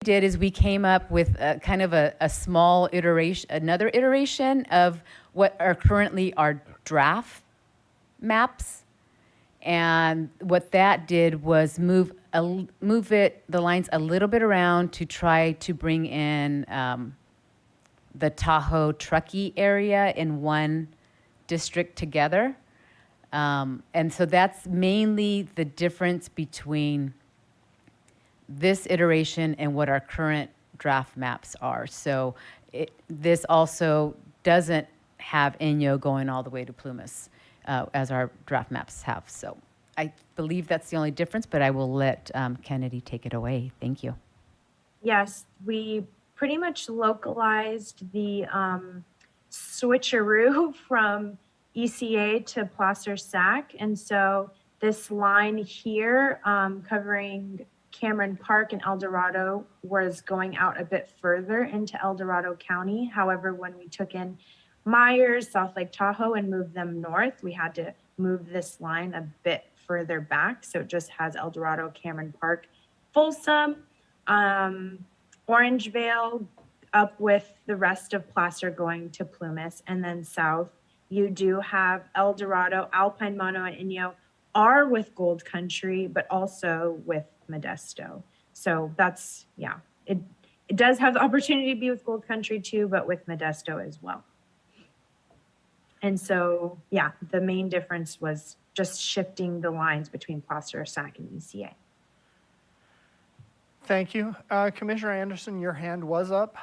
did is we came up with kind of a small iteration, another iteration of what are currently our draft maps. And what that did was move the lines a little bit around to try to bring in the Tahoe Truckee area in one district together. And so that's mainly the difference between this iteration and what our current draft maps are. So this also doesn't have Inyo going all the way to Plumas as our draft maps have. So I believe that's the only difference, but I will let Kennedy take it away. Thank you. Yes, we pretty much localized the switcheroo from ECA to Placer-Sac. And so this line here covering Cameron Park and El Dorado was going out a bit further into El Dorado County. However, when we took in Myers, South Lake Tahoe, and moved them north, we had to move this line a bit further back. So it just has El Dorado, Cameron Park, Folsom, Orangevale, up with the rest of Placer going to Plumas, and then south you do have El Dorado, Alpine, Mono, and Inyo are with Gold Country, but also with Modesto. So that's, yeah, it does have the opportunity to be with Gold Country too, but with Modesto as well. And so, yeah, the main difference was just shifting the lines between Placer-Sac and ECA. Thank you. Commissioner Anderson, your hand was up.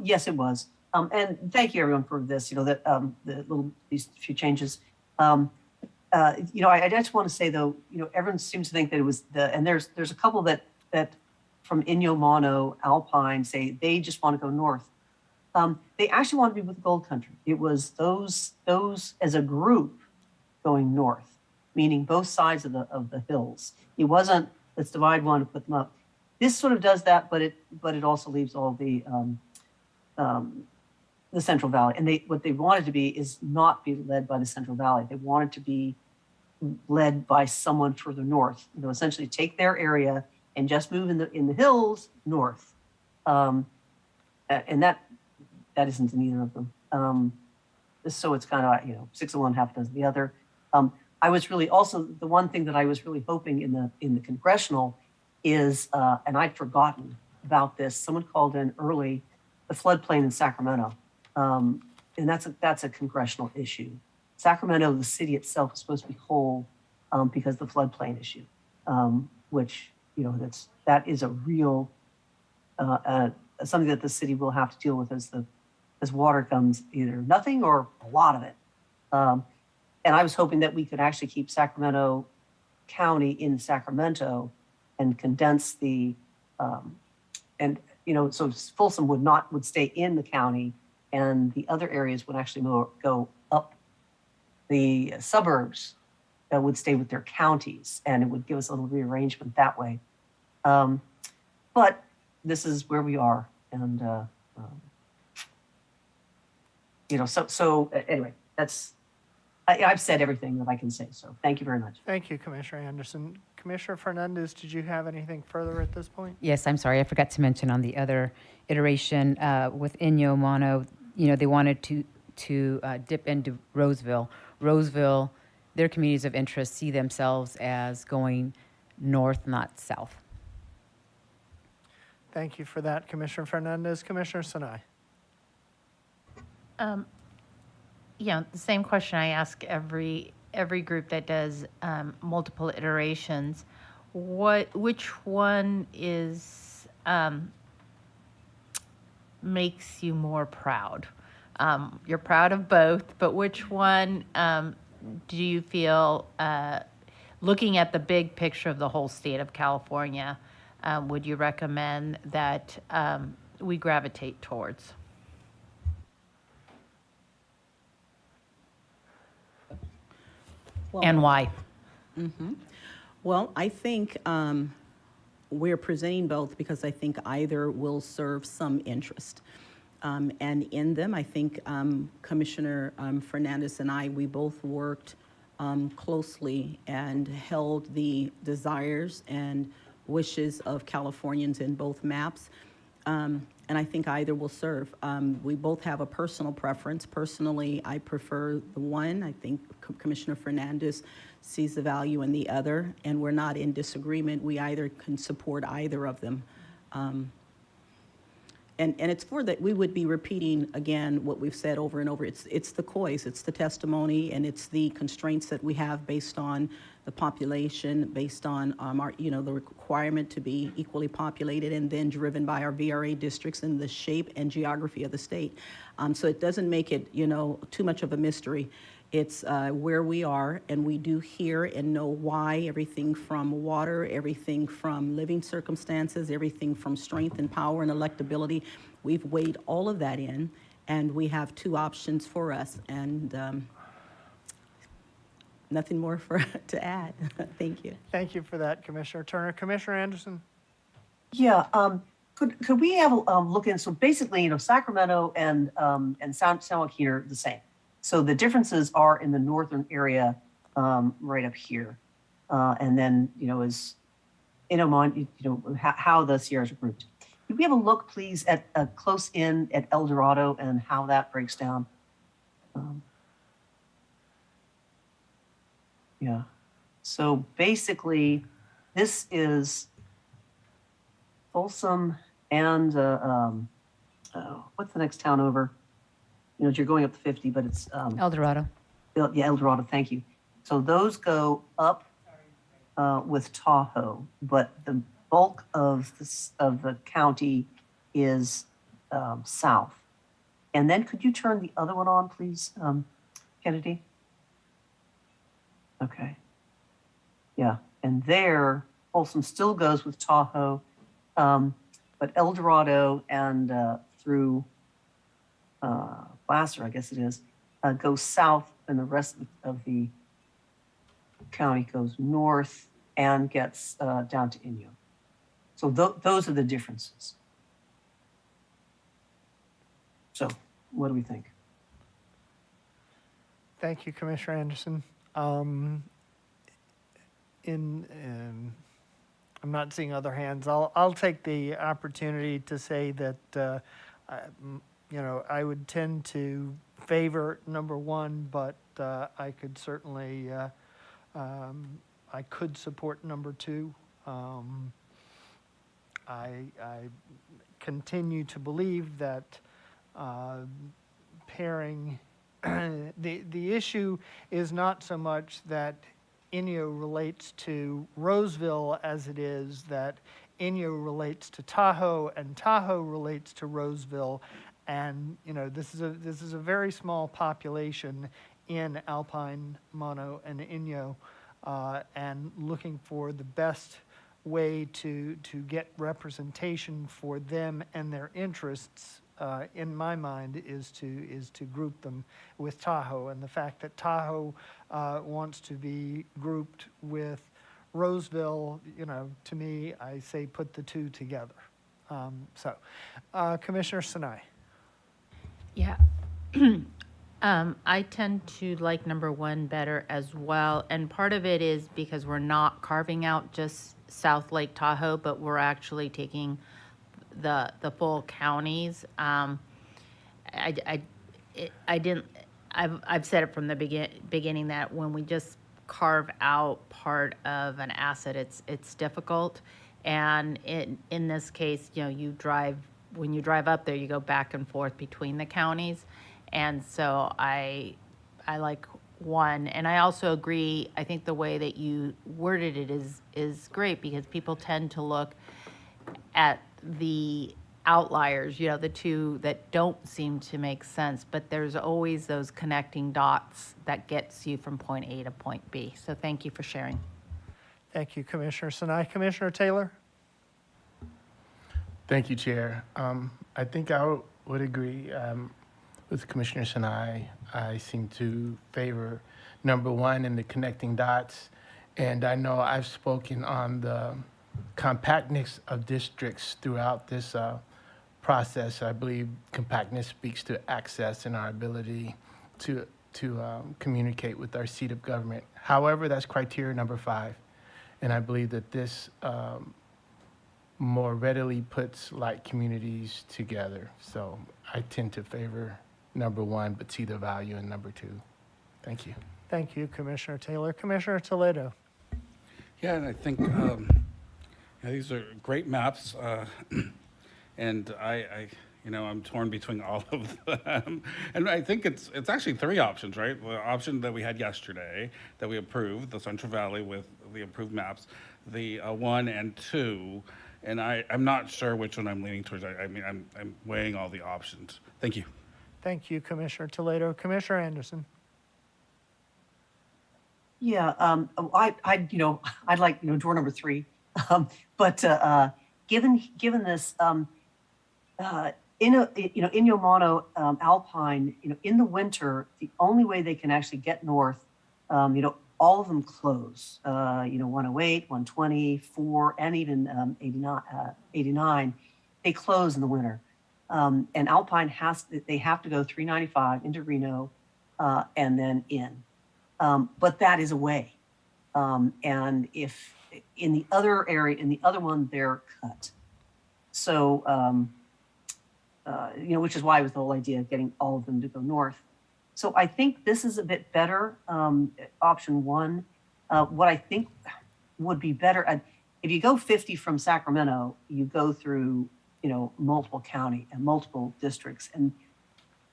Yes, it was. And thank you everyone for this, these few changes. I just want to say though, everyone seems to think that it was and there's a couple that from Inyo, Mono, Alpine say they just want to go north. They actually want to be with Gold Country. It was those as a group going north, meaning both sides of the hills. It wasn't, let's divide one and put them up. This sort of does that, but it also leaves all the Central Valley. And what they wanted to be is not be led by the Central Valley. They wanted to be led by someone further north. Essentially take their area and just move in the hills north. And that isn't in either of them. So it's kind of 6 of one, half a dozen of the other. I was really also the one thing that I was really hoping in the congressional is, and I'd forgotten about this. Someone called in early the floodplain in Sacramento, and that's a congressional issue. Sacramento, the city itself, is supposed to be whole because of the floodplain issue, which that is a real something that the city will have to deal with as water comes, either nothing or a lot of it. And I was hoping that we could actually keep Sacramento County in Sacramento and condense so Folsom would stay in the county, and the other areas would actually go up. The suburbs would stay with their counties, and it would give us a little rearrangement that way. But this is where we are, and anyway, that's. I've said everything that I can say, so thank you very much. Thank you, Commissioner Anderson. Commissioner Fernandez, did you have anything further at this point? Yes, I'm sorry. I forgot to mention on the other iteration with Inyo Mono, they wanted to dip into Roseville. Roseville, their communities of interest see themselves as going north, not south. Thank you for that, Commissioner Fernandez. Commissioner Sinai. The same question I ask every group that does multiple iterations. Which one makes you more proud? You're proud of both, but which one do you feel, looking at the big picture of the whole state of California, would you recommend that we gravitate towards? Well, and why? Mm-hmm. Well, I think we're presenting both because I think either will serve some interest. And in them, I think Commissioner Fernandez and we both worked closely and held the desires and wishes of Californians in both maps. And I think either will serve. We both have a personal preference. Personally, I prefer the one. I think Commissioner Fernandez sees the value in the other, and we're not in disagreement. We either can support either of them. And it's for that, we would be repeating again what we've said over and over. It's the COIs, it's the testimony, and it's the constraints that we have based on the population, based on our, the requirement to be equally populated, and then driven by our VRA districts and the shape and geography of the state. So it doesn't make it, too much of a mystery. It's where we are, and we do hear and know why, everything from water, everything from living circumstances, everything from strength and power and electability. We've weighed all of that in, and we have two options for us, and nothing more to add. Thank you. Thank you for that, Commissioner Turner. Commissioner Anderson? Yeah, could we have a look in, so basically, Sacramento and San Joaquin are the same. So the differences are in the northern area, right up here. And then, is how the Sierras are grouped. Could we have a look, please, at a close in at El Dorado and how that breaks down? Yeah. So basically, this is Folsom and what's the next town over? You're going up to 50, but it's El Dorado. yeah, El Dorado. Thank you. So those go up with Tahoe, but the bulk of the county is south. And then could you turn the other one on, please, Kennedy? Okay. Yeah, and there, Folsom still goes with Tahoe, but El Dorado and through Placer, I guess it is, goes south, and the rest of the county goes north and gets down to Inyo. So those are the differences. So what do we think? Thank you, Commissioner Anderson. I'm not seeing other hands. I'll take the opportunity to say that I would tend to favor number one, but I could certainly I could support number two. I continue to believe that pairing the issue is not so much that Inyo relates to Roseville as it is that Inyo relates to Tahoe and Tahoe relates to Roseville, and this is a very small population in Alpine, Mono, and Inyo, and looking for the best way to get representation for them and their interests. In my mind, is to group them with Tahoe, and the fact that Tahoe wants to be grouped with Roseville, to me, I say put the two together. Commissioner Sinai. Yeah. I tend to like number one better as well, and part of it is because we're not carving out just South Lake Tahoe, but we're actually taking the full counties. I've said it from the beginning that when we just carve out part of an asset, it's difficult. And in this case, when you drive up there, you go back and forth between the counties. And so I like one, and I also agree, I think the way that you worded it is great, because people tend to look at the outliers, the two that don't seem to make sense, but there's always those connecting dots that gets you from point A to point B. So thank you for sharing. Thank you, Commissioner Sinai. Commissioner Taylor? Thank you, Chair. I think I would agree with Commissioner Sinai. I seem to favor number one in the connecting dots. And I know I've spoken on the compactness of districts throughout this process. I believe compactness speaks to access and our ability to communicate with our seat of government. However, that's criteria number 5. And I believe that this more readily puts like communities together. So I tend to favor number 1, but see the value in number 2. Thank you. Thank you, Commissioner Taylor. Commissioner Toledo. Yeah, and I think these are great maps, and I'm torn between all of them. And I think it's actually 3 options, right? The option that we had yesterday that we approved, the Central Valley with the approved maps, the 1 and 2, and I'm not sure which one I'm leaning towards. I mean, I'm weighing all the options. Thank you. Thank you, Commissioner Toledo. Commissioner Anderson. Yeah, I'd like, drawer number 3. But given this, Inyo Mono Alpine, in the winter, the only way they can actually get north, all of them close. 108, 120, 4, and even 89, they close in the winter. And Alpine they have to go 395 into Reno and then in. But that is a way. And if in the other area, in the other one, they're cut. So, which is why it was the whole idea of getting all of them to go north. So I think this is a bit better, option 1. What I think would be better, if you go 50 from Sacramento, you go through, multiple county and multiple districts. And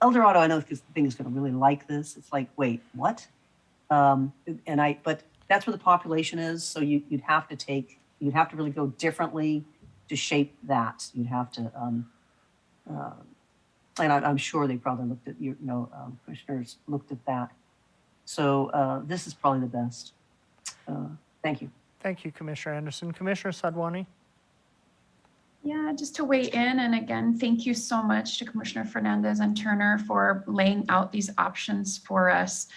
El Dorado, I know, because the thing is going to really like this. It's like, wait, what? But that's where the population is. So you'd have to really go differently to shape that. You'd have to, and I'm sure they probably looked at, commissioners looked at that. So this is probably the best. Thank you. Thank you, Commissioner Anderson. Commissioner Sadwani. Yeah, just to weigh in, and again, thank you so much to Commissioner Fernandez and Turner for laying out these options for us.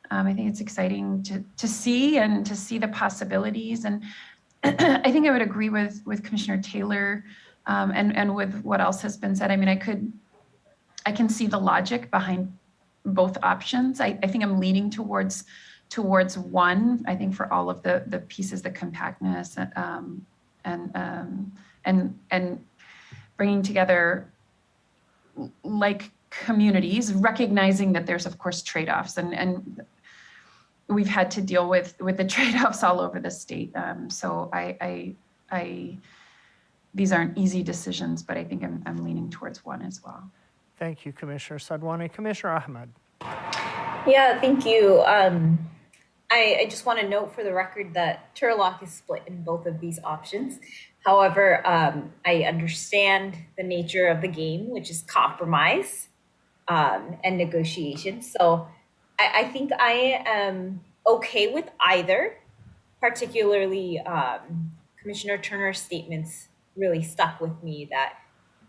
I think it's exciting to see and to see the possibilities. And I think I would agree with Commissioner Taylor and with what else has been said. I mean, I can see the logic behind both options. I think I'm leaning towards 1. I think for all of the pieces, the compactness and bringing together like communities, recognizing that there's of course trade-offs and we've had to deal with the trade-offs all over the state. So these aren't easy decisions, but I think I'm leaning towards 1 as well. Thank you, Commissioner Sadwani. Commissioner Ahmed. Yeah, thank you. I just want to note for the record that Turlock is split in both of these options. However, I understand the nature of the game, which is compromise and negotiation. So I think I am okay with either, particularly Commissioner Turner's statements really stuck with me that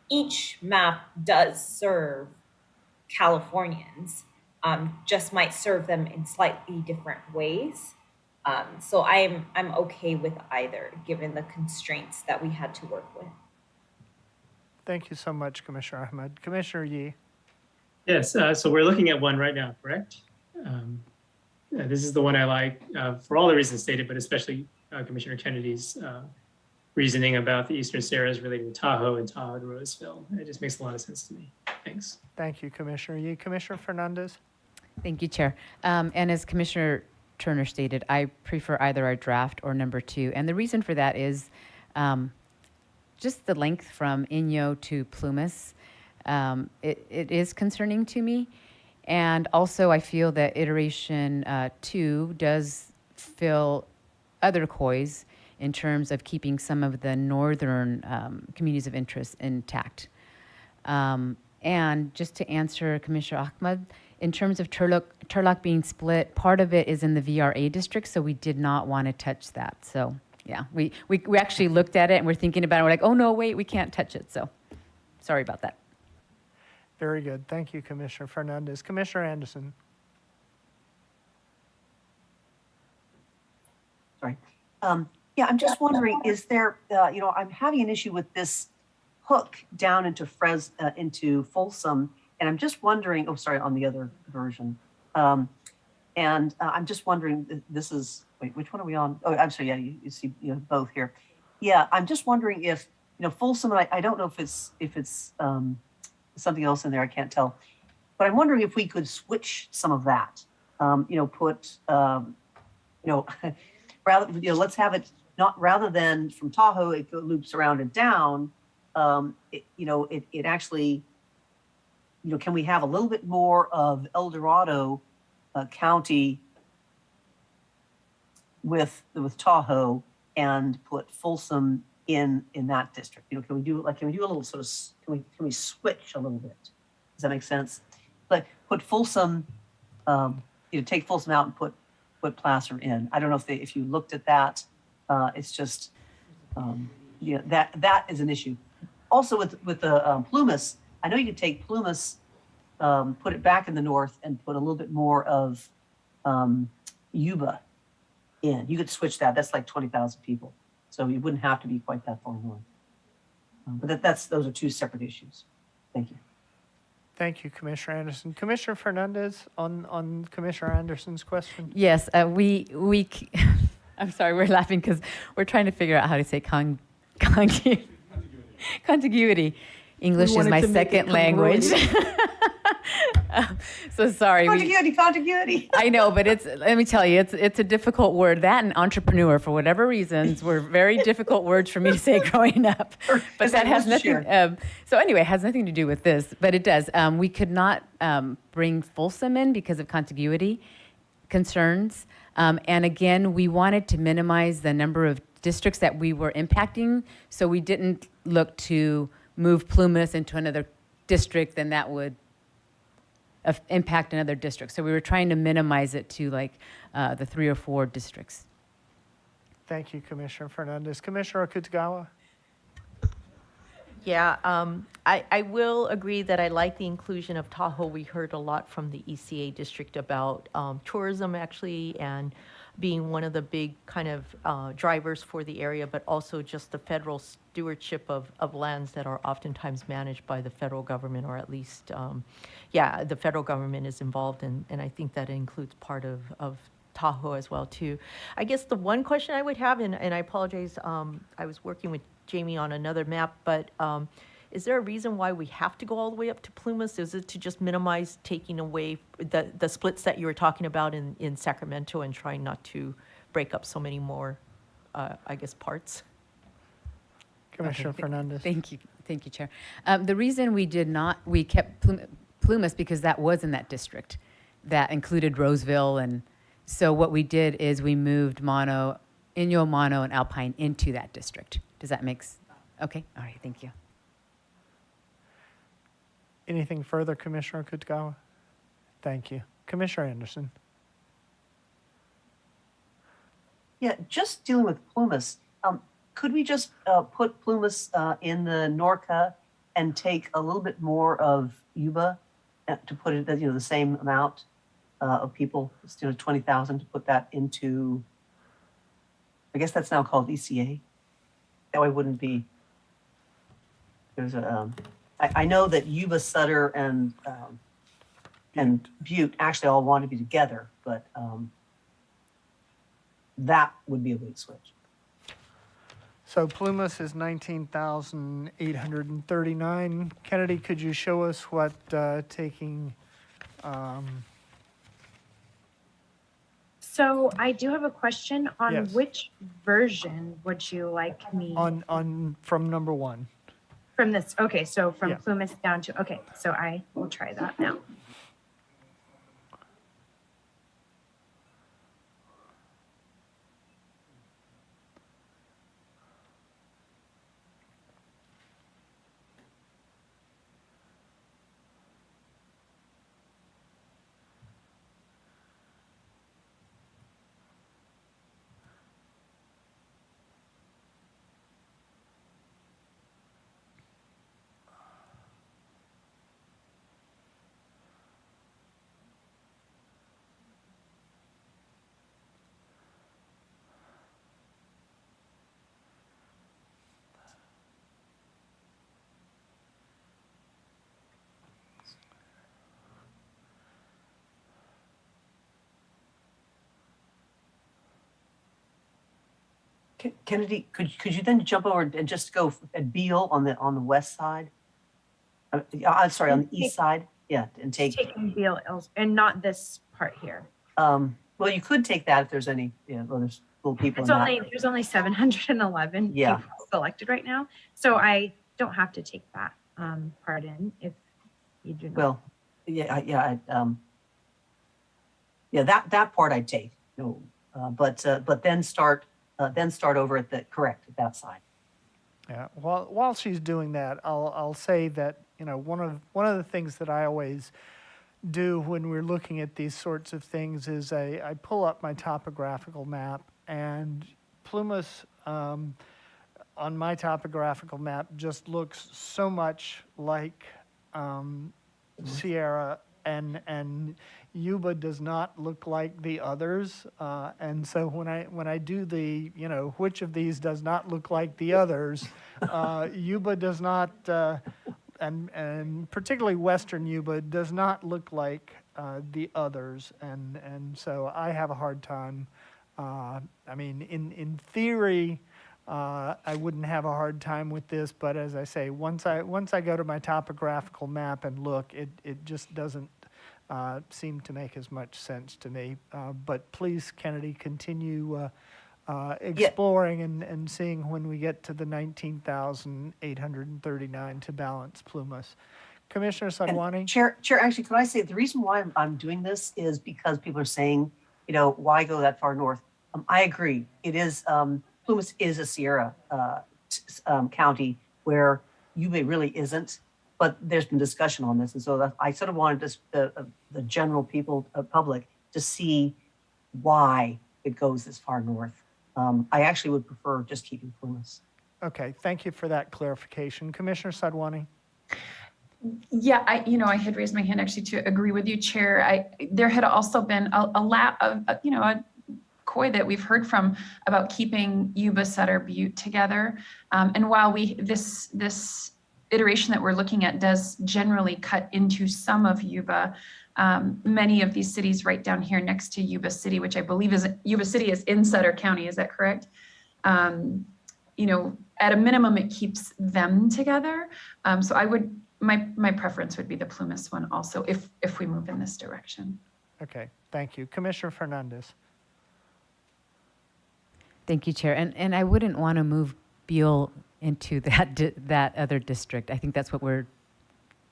each map does serve Californians, just might serve them in slightly different ways. So I'm okay with either, given the constraints that we had to work with. Thank you so much, Commissioner Ahmed. Commissioner Yee. Yes, so we're looking at 1 right now, correct? This is the one I like for all the reasons stated, but especially Commissioner Kennedy's reasoning about the Eastern Sierras relating to Tahoe and Tahoe to Roseville. It just makes a lot of sense to me. Thanks. Thank you, Commissioner Yee. Commissioner Fernandez. Thank you, Chair. And as Commissioner Turner stated, I prefer either our draft or number 2. And the reason for that is just the length from Inyo to Plumas. It is concerning to me. And also I feel that iteration 2 does fill other COIs in terms of keeping some of the northern communities of interest intact. And just to answer Commissioner Ahmed, in terms of Turlock being split, part of it is in the VRA district, so we did not want to touch that. So yeah, we actually looked at it and we're thinking about it. We're like, oh no, wait, we can't touch it. So sorry about that. Very good. Thank you, Commissioner Fernandez. Commissioner Anderson. Sorry. Yeah, I'm just wondering, is there, I'm having an issue with this hook down into into Folsom, and I'm just wondering, on the other version, And I'm just wondering, this is, wait, which one are we on? Oh, I'm sorry, yeah, you see, both here. Yeah, I'm just wondering if, Folsom, and I don't know if it's something else in there, I can't tell. But I'm wondering if we could switch some of that, put, rather, let's have it not, rather than from Tahoe, it loops around and down. It actually, can we have a little bit more of El Dorado County with Tahoe and put Folsom in that district? Can we do a little sort of, can we switch a little bit? Does that make sense? But put Folsom, take Folsom out and put Placer in. I don't know if you looked at that. It's just, that is an issue. Also with the Plumas, I know you could take Plumas, put it back in the north and put a little bit more of Yuba in. You could switch that. That's like 20,000 people. So you wouldn't have to be quite that far north. But those are two separate issues. Thank you. Thank you, Commissioner Anderson. Commissioner Fernandez, on Commissioner Anderson's question. Yes, I'm sorry, we're laughing because we're trying to figure out how to say contiguity. English is my second language. So sorry. Contiguity. I know, but let me tell you, it's a difficult word. That and entrepreneur, for whatever reasons, were very difficult words for me to say growing up. But that has nothing, so anyway, it has nothing to do with this, but it does. We could not bring Folsom in because of contiguity concerns. And again, we wanted to minimize the number of districts that we were impacting, so we didn't look to move Plumas into another district, then that would impact another district. So we were trying to minimize it to like the 3 or 4 districts. Thank you, Commissioner Fernandez. Commissioner Okutagawa? Yeah, I will agree that I like the inclusion of Tahoe. We heard a lot from the ECA district about tourism actually, and being one of the big kind of drivers for the area, but also just the federal stewardship of lands that are oftentimes managed by the federal government, or at least, the federal government is involved, and I think that includes part of Tahoe as well too. I guess the one question I would have, and I apologize, I was working with Jamie on another map, but is there a reason why we have to go all the way up to Plumas? Is it to just minimize taking away the splits that you were talking about in Sacramento and trying not to break up so many more, parts? Commissioner Fernandez. Thank you, Chair. The reason we kept Plumas because that was in that district that included Roseville, and so what we did is we moved Inyo, Mono, and Alpine into that district. Does that make sense? Okay, all right, thank you. Anything further, Commissioner Okutagawa? Thank you. Commissioner Anderson. Yeah, just dealing with Plumas, could we just put Plumas in the Norca and take a little bit more of Yuba to put it, the same amount of people, 20,000, to put that into, I guess that's now called ECA. That way wouldn't be, there's a, I know that Yuba, Sutter, and Butte actually all want to be together, but that would be a big switch. So Plumas is 19,839. Kennedy, could you show us what taking? So I do have a question on Yes. which version would you like me From number 1. from this? Okay, so from Yeah. Plumas down to, okay, so I will try that now. Kennedy, could you then jump over and just go at Beale on the west side? I'm sorry, on the east side? Yeah, and take, Taking Beale Hills and not this part here. well, you could take that if there's any, well, there's little people in It's that. only, there's only 711 Yeah. people selected right now. So I don't have to take that part in if you do not. Well, yeah, that part I'd take, but then start over at that side. Yeah, while she's doing that, I'll say that, one of the things that I always do when we're looking at these sorts of things is I pull up my topographical map, and Plumas on my topographical map just looks so much like Sierra, and Yuba does not look like the others, and so when I do the which of these does not look like the others, Yuba does not, and particularly Western Yuba does not look like the others, and so I have a hard time. I mean, in theory, I wouldn't have a hard time with this, but as I say, once I go to my topographical map and look, it just doesn't seem to make as much sense to me. But please, Kennedy, continue exploring and seeing when we get to the 19,839 to balance Plumas. Commissioner Sadwani? Chair, actually, could I say the reason why I'm doing this is because people are saying, why go that far north? I agree. It is, Plumas is a Sierra county where Yuba really isn't, but there's been discussion on this. And so I sort of wanted the general public to see why it goes this far north. I actually would prefer just keeping Plumas. Okay, thank you for that clarification. Commissioner Sadwani? Yeah, I had raised my hand actually to agree with you, Chair. There had also been a COI that we've heard from about keeping Yuba, Sutter, Butte together. And while this iteration that we're looking at does generally cut into some of Yuba, many of these cities right down here next to Yuba City, which I believe is Yuba City is in Sutter County, is that correct? At a minimum, it keeps them together. So my preference would be the Plumas one also, if we move in this direction. Okay, thank you. Commissioner Fernandez? Thank you, Chair. And I wouldn't want to move Beale into that other district. I think that's what we're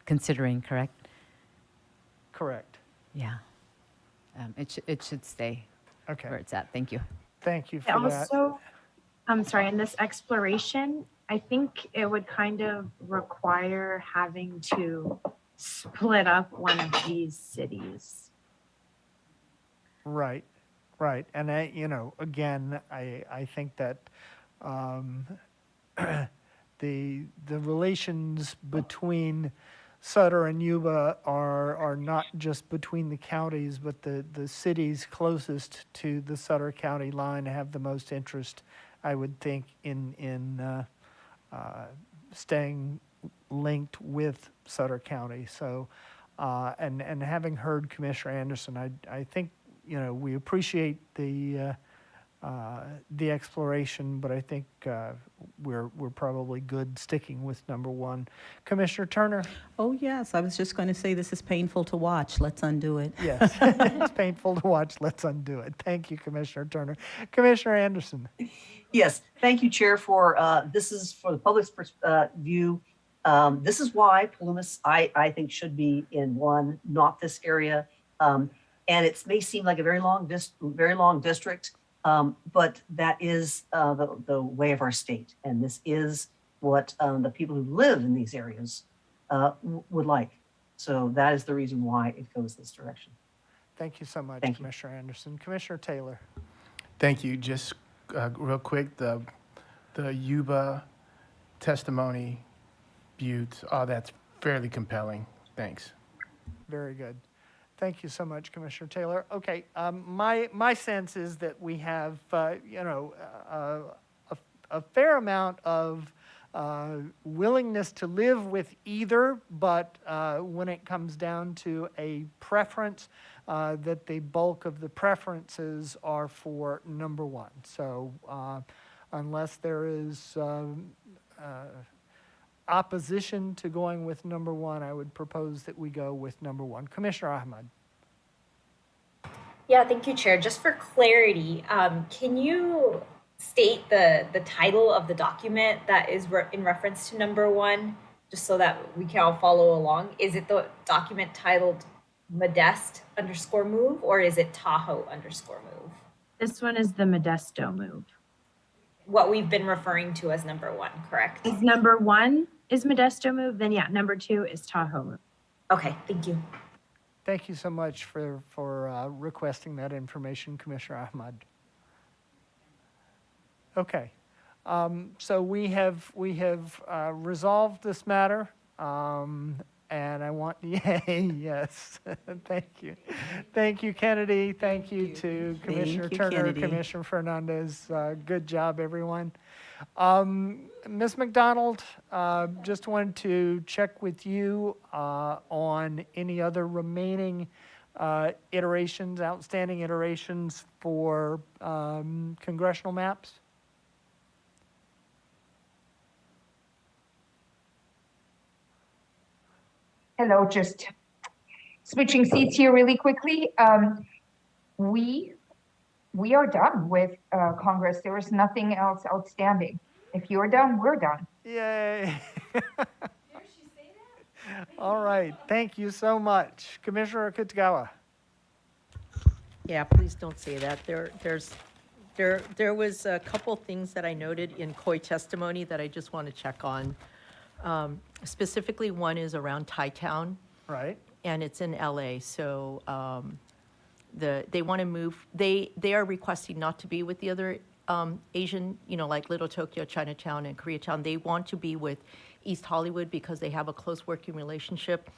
considering, correct? Correct. Yeah. It should stay Okay, where it's at. Thank you. thank you for that. Also, I'm sorry, in this exploration, I think it would kind of require having to split up one of these cities. Right. And again, I think that the relations between Sutter and Yuba are not just between the counties, but the cities closest to the Sutter County line have the most interest, I would think, in staying linked with Sutter County. So, and having heard Commissioner Anderson, I think we appreciate the exploration, but I think we're probably good sticking with number one. Commissioner Turner? Oh, yes, I was just going to say this is painful to watch. Let's undo it. Yes, it's painful to watch. Let's undo it. Thank you, Commissioner Turner. Commissioner Anderson? Yes, thank you, Chair, for this is for the public's view. This is why Plumas, I think, should be in one, not this area. And it may seem like a very long district, but that is the way of our state. And this is what the people who live in these areas would like. So that is the reason why it goes this direction. Thank you so much, Thank you. Commissioner Anderson. Commissioner Taylor? Thank you. Just real quick, the Yuba testimony, Butte, all that's fairly compelling. Thanks. Very good. Thank you so much, Commissioner Taylor. Okay, my sense is that we have, a fair amount of willingness to live with either, but when it comes down to a preference, that the bulk of the preferences are for number one. So unless there is opposition to going with number 1, I would propose that we go with number 1. Commissioner Ahmad. Yeah, thank you, Chair. Just for clarity, can you state the title of the document that is in reference to number 1, just so that we can all follow along? Is it the document titled Modest_move, or is it Tahoe_move? This one is the Modesto move. What we've been referring to as number 1, correct? Is number 1 is Modesto move, then yeah, number 2 is Tahoe move. Okay, thank you. Thank you so much for requesting that information, Commissioner Ahmad. Okay, so we have resolved this matter, and I want, yay, yes, thank you, Kennedy, thank you to Commissioner you, Turner, Kennedy. Commissioner Fernandez, good job, everyone. Ms. McDonald, just wanted to check with you on any other remaining outstanding iterations for congressional maps. Hello, just switching seats here really quickly. We are done with Congress. There is nothing else outstanding. If you're done, we're done. Yay. All right, thank you so much. Commissioner Kitagawa. Yeah, please don't say that. There was a couple things that I noted in COI testimony that I just want to check on. Specifically, one is around Thai-town. Right. And it's in LA, so they want to move, they are requesting not to be with the other Asian, like Little Tokyo, Chinatown, and Koreatown. They want to be with East Hollywood because they have a close working relationship.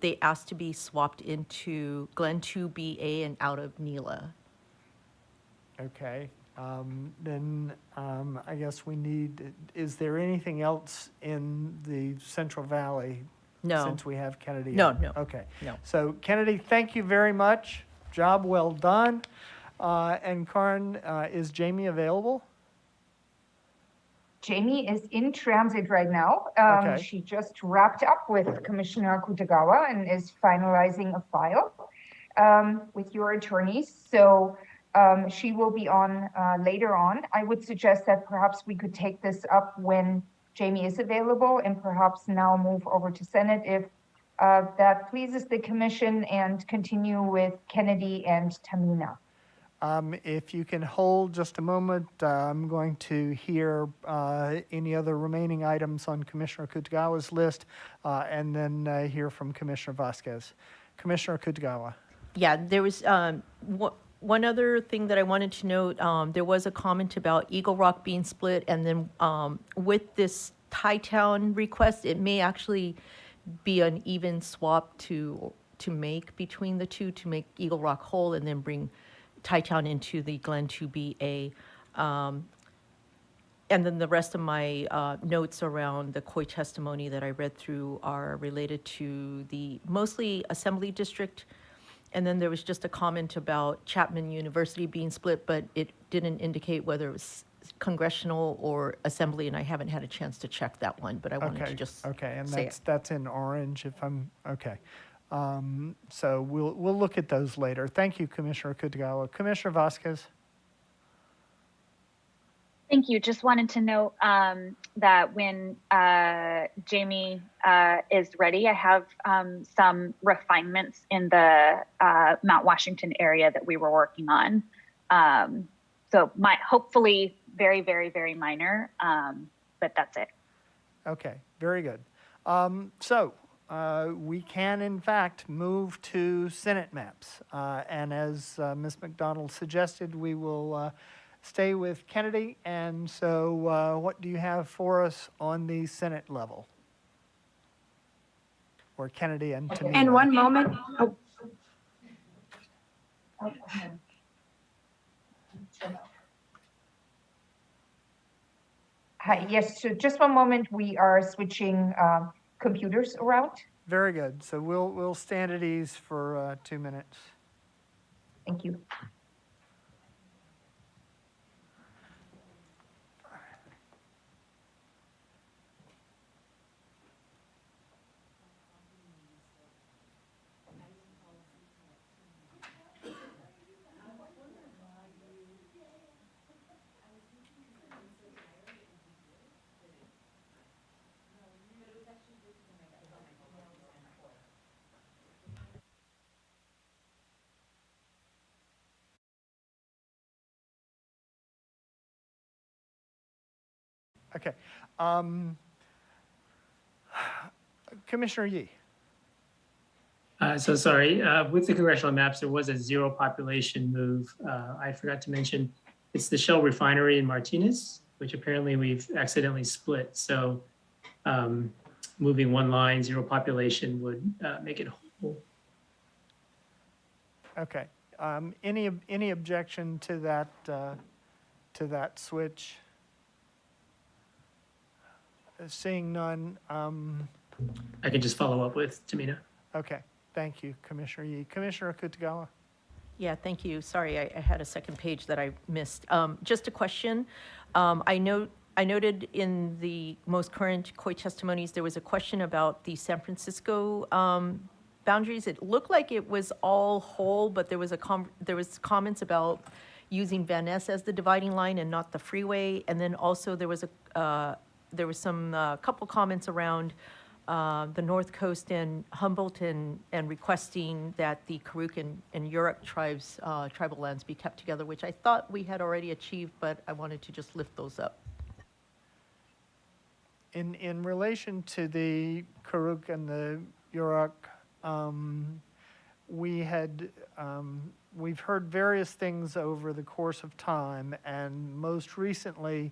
They asked to be swapped into Glen 2BA and out of Nila. Okay, then I guess we need, is there anything else in the Central Valley? No. Since we have Kennedy? No, on? no. Okay. No. So Kennedy, thank you very much. Job well done. And Karen, is Jamie available? Jamie is in transit right now. Okay. She just wrapped up with Commissioner Kitagawa and is finalizing a file with your attorneys. So she will be on later on. I would suggest that perhaps we could take this up when Jamie is available and perhaps now move over to Senate if that pleases the commission and continue with Kennedy and Tamina. If you can hold just a moment, I'm going to hear any other remaining items on Commissioner Kitagawa's list and then hear from Commissioner Vasquez. Commissioner Kitagawa. Yeah, there was one other thing that I wanted to note. There was a comment about Eagle Rock being split, and then with this Thai-town request, it may actually be an even swap to make between the two to make Eagle Rock whole, and then bring Thai-town into the Glen 2BA. And then the rest of my notes around the COI testimony that I read through are related to the mostly Assembly District. And then there was just a comment about Chapman University being split, but it didn't indicate whether it was congressional or assembly, and I haven't had a chance to check that one, but I wanted to just Okay, and say it. that's in orange if I'm, okay. So we'll look at those later. Thank you, Commissioner Kitagawa. Commissioner Vasquez. Thank you. Just wanted to note that when Jamie is ready, I have some refinements in the Mount Washington area that we were working on. So hopefully very, very, very minor, but that's it. Okay, very good. So we can, in fact, move to Senate maps. And as Ms. McDonald suggested, we will stay with Kennedy. And so what do you have for us on the Senate level? Or Kennedy and Tamina? And one moment. Oh. Hi, yes, so just one moment. We are switching computers around. Very good. So we'll stand at ease for 2 minutes. Thank you. Okay. Commissioner Yee. So sorry, with the congressional maps, there was a zero population move. I forgot to mention, it's the Shell refinery in Martinez, which apparently we've accidentally split. So moving one line, zero population would make it whole. Okay. Any objection to that switch? Seeing none. I can just follow up with Tamina. Okay. Thank you, Commissioner Yee. Commissioner Akutagawa. Yeah, thank you. Sorry, I had a second page that I missed. Just a question. I noted in the most current COI testimonies, there was a question about the San Francisco boundaries. It looked like it was all whole, but there was comments about using Van Ness as the dividing line and not the freeway. And then also there was some couple comments around the North Coast and Humboldt and requesting that the Karuk and Yurok tribes, tribal lands be kept together, which I thought we had already achieved, but I wanted to just lift those up. In relation to the Karuk and the Yurok, we've heard various things over the course of time, and most recently,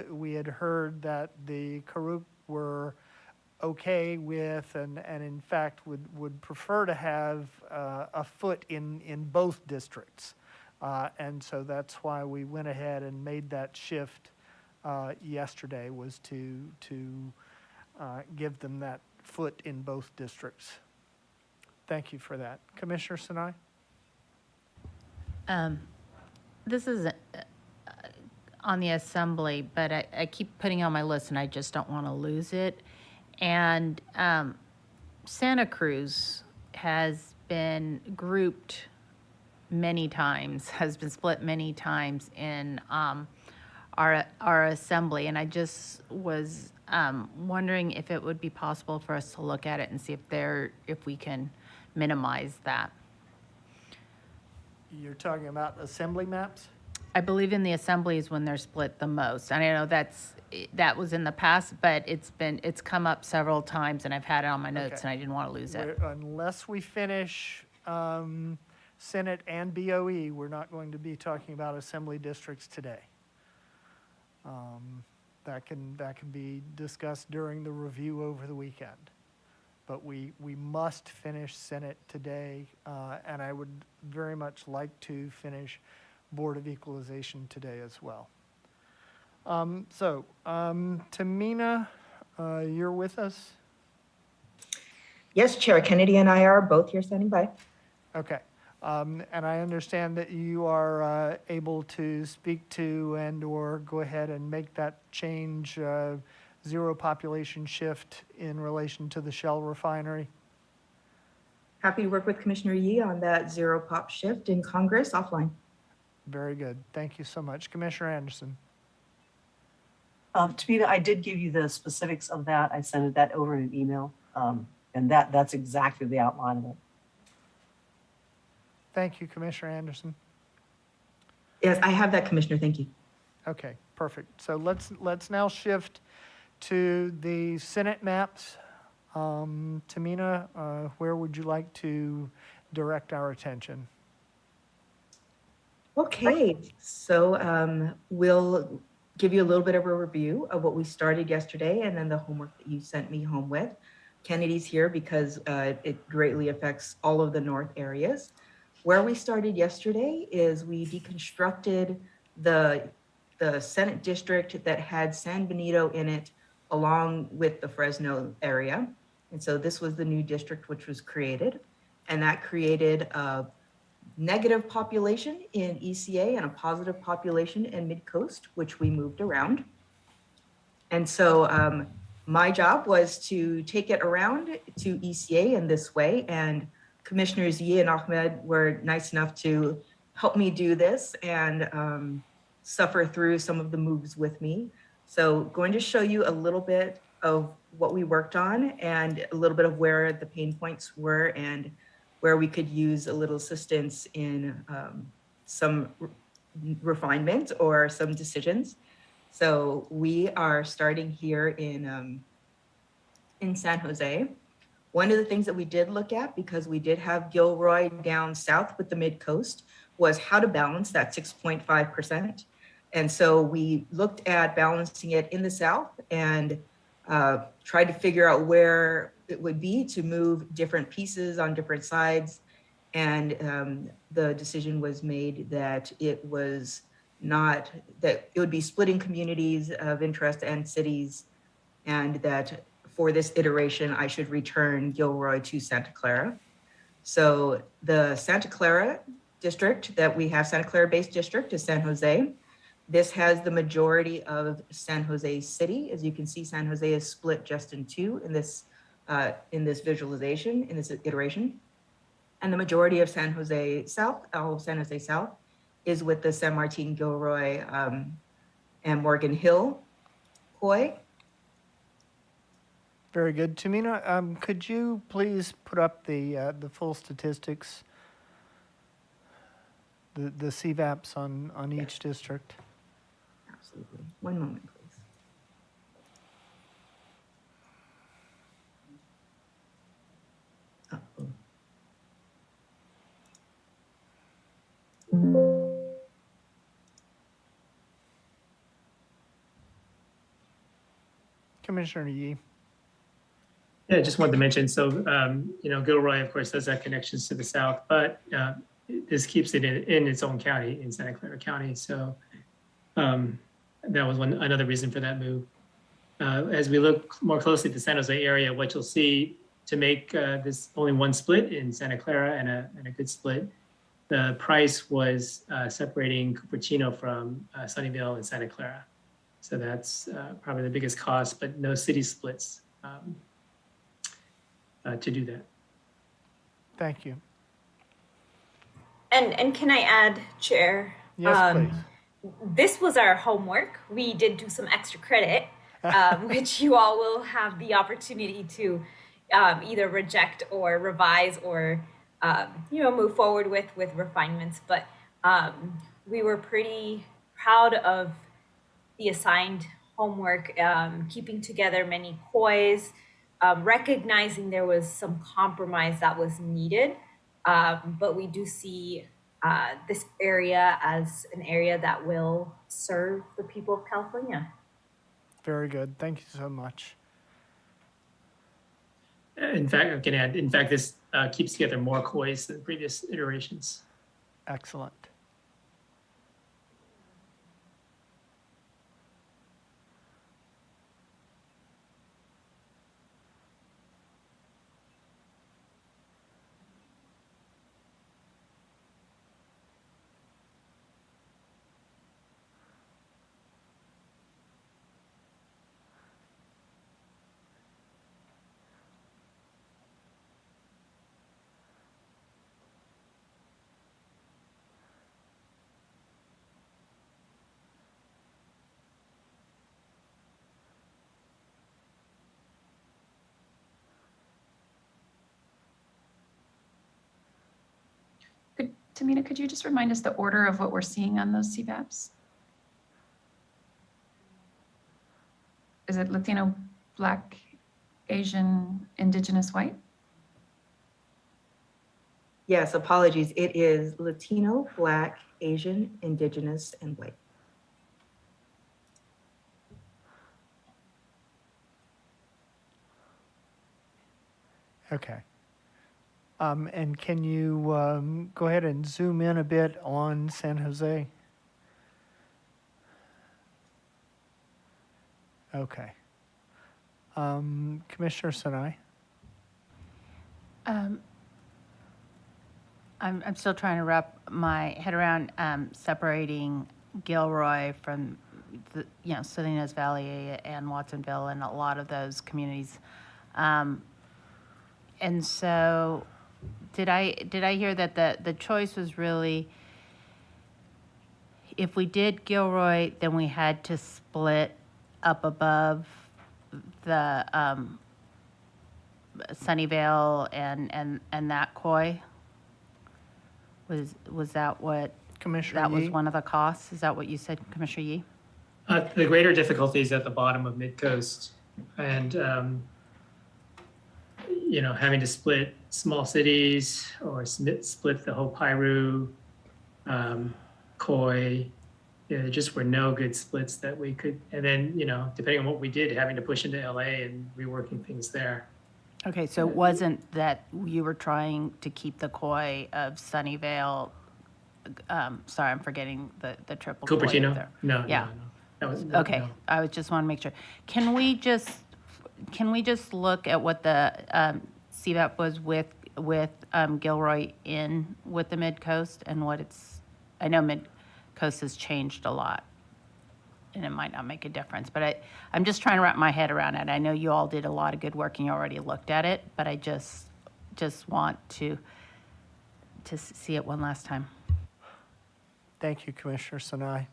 we had heard that the Karuk were okay with and in fact would prefer to have a foot in both districts. And so that's why we went ahead and made that shift yesterday, was to give them that foot in both districts. Thank you for that. Commissioner Sinai? This is on the assembly, but I keep putting it on my list and I just don't want to lose it. And Santa Cruz has been grouped many times, has been split many times in our assembly. And I just was wondering if it would be possible for us to look at it and see if we can minimize that. You're talking about assembly maps? I believe in the assemblies when they're split the most. And I know that was in the past, but it's come up several times and I've had it on my notes and I didn't want to lose it. Unless we finish Senate and BOE, we're not going to be talking about assembly districts today. That can be discussed during the review over the weekend. But we must finish Senate today, and I would very much like to finish Board of Equalization today as well. Tamina, you're with us? Yes, Chair Kennedy and I are both here standing by. Okay. And I understand that you are able to speak to and or go ahead and make that change, zero population shift in relation to the Shell refinery. Happy to work with Commissioner Yee on that zero pop shift in Congress offline. Very good. Thank you so much. Commissioner Anderson. Tamina, I did give you the specifics of that. I sent that over in an email, and that's exactly the outline of it. Thank you, Commissioner Anderson. Yes, I have that, Commissioner. Thank you. Okay, perfect. So let's now shift to the Senate maps. Tamina, where would you like to direct our attention? Okay, so we'll give you a little bit of a review of what we started yesterday and then the homework that you sent me home with. Kennedy's here because it greatly affects all of the north areas. Where we started yesterday is we deconstructed the Senate district that had San Benito in it along with the Fresno area. And so this was the new district which was created. And that created a negative population in ECA and a positive population in Mid-Coast, which we moved around. And so my job was to take it around to ECA in this way. And Commissioners Yee and Ahmed were nice enough to help me do this and suffer through some of the moves with me. So going to show you a little bit of what we worked on and a little bit of where the pain points were and where we could use a little assistance in some refinement or some decisions. So we are starting here in San Jose. One of the things that we did look at, because we did have Gilroy down south with the mid-coast, was how to balance that 6.5%. And so we looked at balancing it in the south and tried to figure out where it would be to move different pieces on different sides. And the decision was made that it was not, that it would be splitting communities of interest and cities, and that for this iteration, I should return Gilroy to Santa Clara. So the Santa Clara district that we have, Santa Clara-based district, is San Jose. This has the majority of San Jose City. As you can see, San Jose is split just in two in this visualization, in this iteration. And the majority of San Jose South, all of San Jose South, is with the San Martin, Gilroy, and Morgan Hill COI. Very good. Tamina, could you please put up the full statistics, the CVAPs on each district? Absolutely. One moment, please. Uh-oh. Commissioner Yee. Yeah, just wanted to mention, so, Gilroy, of course, does have connections to the south, but this keeps it in its own county, in Santa Clara County. So that was another reason for that move. As we look more closely at the San Jose area, what you'll see to make this only one split in Santa Clara and a good split, the price was separating Cupertino from Sunnyvale and Santa Clara. So that's probably the biggest cost, but no city splits to do that. Thank you. And can I add, Chair? Yes, please. This was our homework. We did do some extra credit, which you all will have the opportunity to either reject or revise or move forward with refinements. But we were pretty proud of the assigned homework, keeping together many COIs, recognizing there was some compromise that was needed. But we do see this area as an area that will serve the people of California. Very good. Thank you so much. In fact, I can add, this keeps together more COIs than previous iterations. Excellent. Tamina, could you just remind us the order of what we're seeing on those CVAPs? Is it Latino, Black, Asian, Indigenous, White? Yes, apologies. It is Latino, Black, Asian, Indigenous, and White. Okay. And can you go ahead and zoom in a bit on San Jose? Okay. Commissioner Sinai? I'm still trying to wrap my head around separating Gilroy from the, Salinas Valley and Watsonville and a lot of those communities. And so did I hear that the choice was really, if we did Gilroy, then we had to split up above the Sunnyvale and that COI? Was that what, Commissioner that was Yee? one of the costs? Is that what you said, Commissioner Yee? The greater difficulty is at the bottom of Midcoast, and having to split small cities or split the whole Piru, Koi. There just were no good splits that we could, and then depending on what we did, having to push into LA and reworking things there. Okay, so it wasn't that you were trying to keep the Koi of Sunnyvale, sorry, I'm forgetting the triple Koi up Cupertino? there. No, Yeah. no. That was, Okay, no. I just want to make sure. Can we just look at what the CVAP was with Gilroy in with the Mid-Coast and what it's, I know Mid-Coast has changed a lot and it might not make a difference, but I'm just trying to wrap my head around it. I know you all did a lot of good work and you already looked at it, but I just want to see it one last time. Thank you, Commissioner Sinai.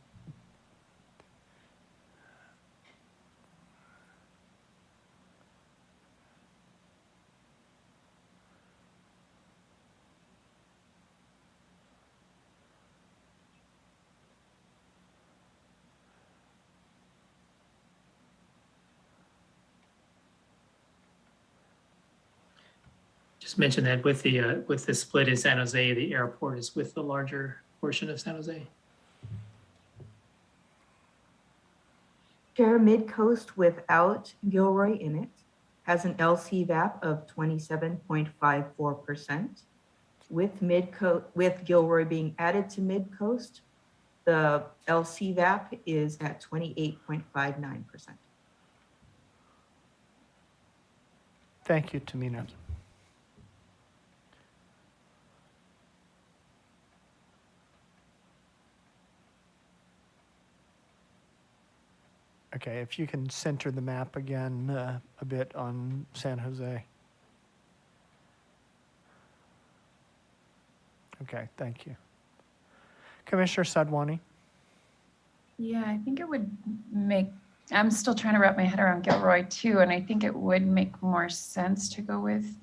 Just mention that with the split in San Jose, the airport is with the larger portion of San Jose. Chair, Mid-Coast without Gilroy in it has an LCVAP of 27.54%. With Gilroy being added to Mid-Coast, the LCVAP is at 28.59%. Thank you, Tamina. Okay, if you can center the map again a bit on San Jose. Okay, thank you. Commissioner Sadwani. Yeah, I think it would make, I'm still trying to wrap my head around Gilroy too, and I think it would make more sense to go with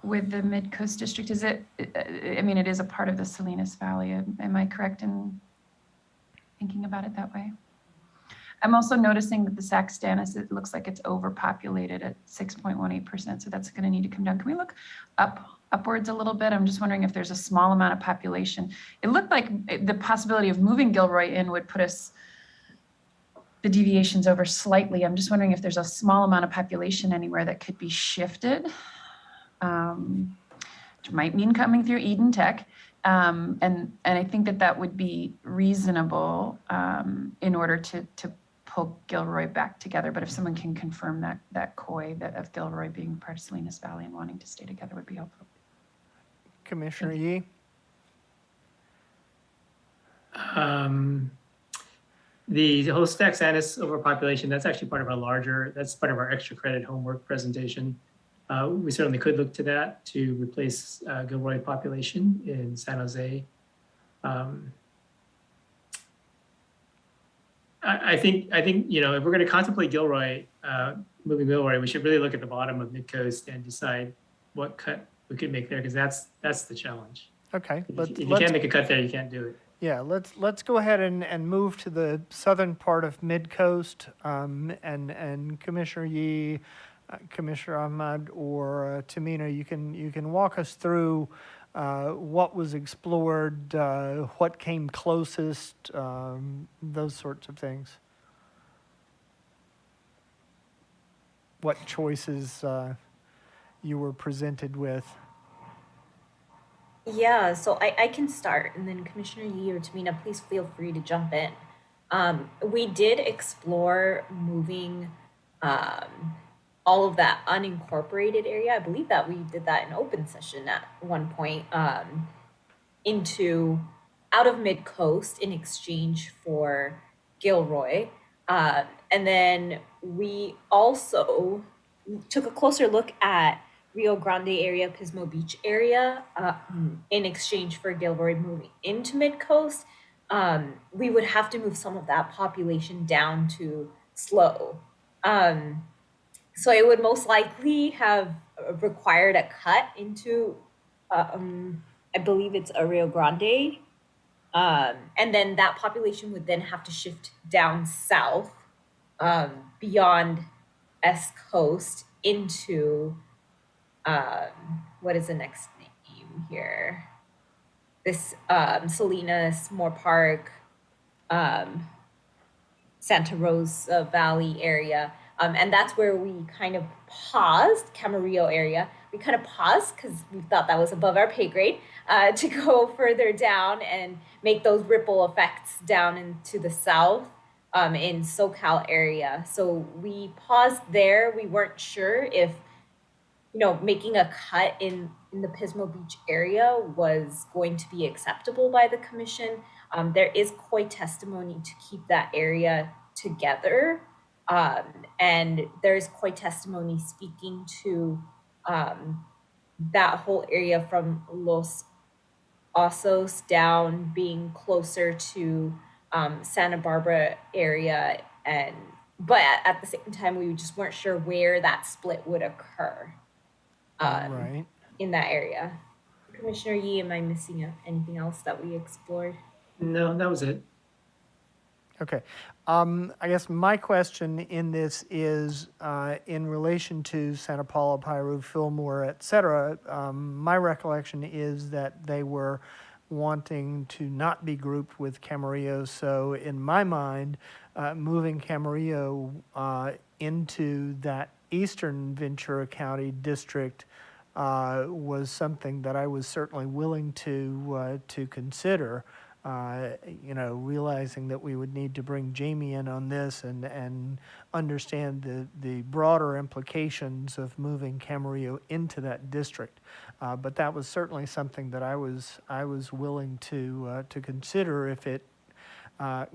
the Mid-Coast District. Is it, I mean, it is a part of the Salinas Valley. Am I correct in thinking about it that way? I'm also noticing that the Saxtanis, it looks like it's overpopulated at 6.18%, so that's going to need to come down. Can we look upwards a little bit? I'm just wondering if there's a small amount of population. It looked like the possibility of moving Gilroy in would put us the deviations over slightly. I'm just wondering if there's a small amount of population anywhere that could be shifted, which might mean coming through Eden Tech. And I think that would be reasonable in order to pull Gilroy back together. But if someone can confirm that COI of Gilroy being part of Salinas Valley and wanting to stay together would be helpful. Commissioner Yee. The whole Saxanis overpopulation, that's actually part of that's part of our extra credit homework presentation. We certainly could look to that to replace Gilroy population in San Jose. I think if we're going to contemplate Gilroy, moving Gilroy, we should really look at the bottom of Midcoast and decide what cut we could make there, because that's the challenge. Okay. If you can't make a cut there, you can't do it. Yeah, let's go ahead and move to the southern part of Midcoast, and Commissioner Yee, Commissioner Ahmad, or Tamina, you can walk us through what was explored, what came closest, those sorts of things. What choices you were presented with. Yeah, so I can start, and then Commissioner Yee or Tamina, please feel free to jump in. We did explore moving all of that unincorporated area. I believe that we did that in open session at one point, out of Midcoast in exchange for Gilroy. And then we also took a closer look at Rio Grande area, Pismo Beach area, in exchange for Gilroy moving into Midcoast. We would have to move some of that population down to SLO. So it would most likely have required a cut into, I believe it's a Rio Grande And then that population would then have to shift down south beyond S Coast into what is the next name here? This Salinas, Moore Park, Santa Rosa Valley area. And that's where we kind of paused, Camarillo area. We kind of paused because we thought that was above our pay grade to go further down and make those ripple effects down into the south in SoCal area. So we paused there. We weren't sure if, making a cut in the Pismo Beach area was going to be acceptable by the commission. There is COI testimony to keep that area together. And there's COI testimony speaking to that whole area from Los Osos down being closer to Santa Barbara area. But at the same time, we just weren't sure where that split would occur Right. in that area. Commissioner Yee, am I missing anything else that we explored? No, that was it. Okay. I guess my question in this is in relation to Santa Paula, Piru, Fillmore, et cetera. My recollection is that they were wanting to not be grouped with Camarillo. So in my mind, moving Camarillo into that eastern Ventura County district was something that I was certainly willing to consider. Realizing that we would need to bring Jamie in on this and understand the broader implications of moving Camarillo into that district. But that was certainly something that I was willing to consider if it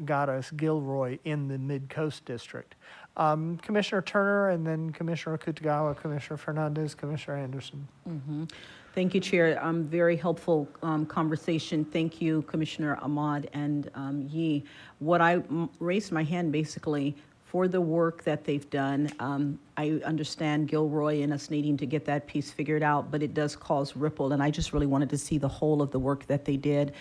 got us Gilroy in the Mid-Coast District. Commissioner Turner, and then Commissioner Kutagawa, Commissioner Fernandez, Commissioner Anderson. Thank you, Chair. Very helpful conversation. Thank you, Commissioner Ahmad and Yee. What I raised my hand basically for the work that they've done. I understand Gilroy and us needing to get that piece figured out, but it does cause ripple, and I just really wanted to see the whole of the work that they did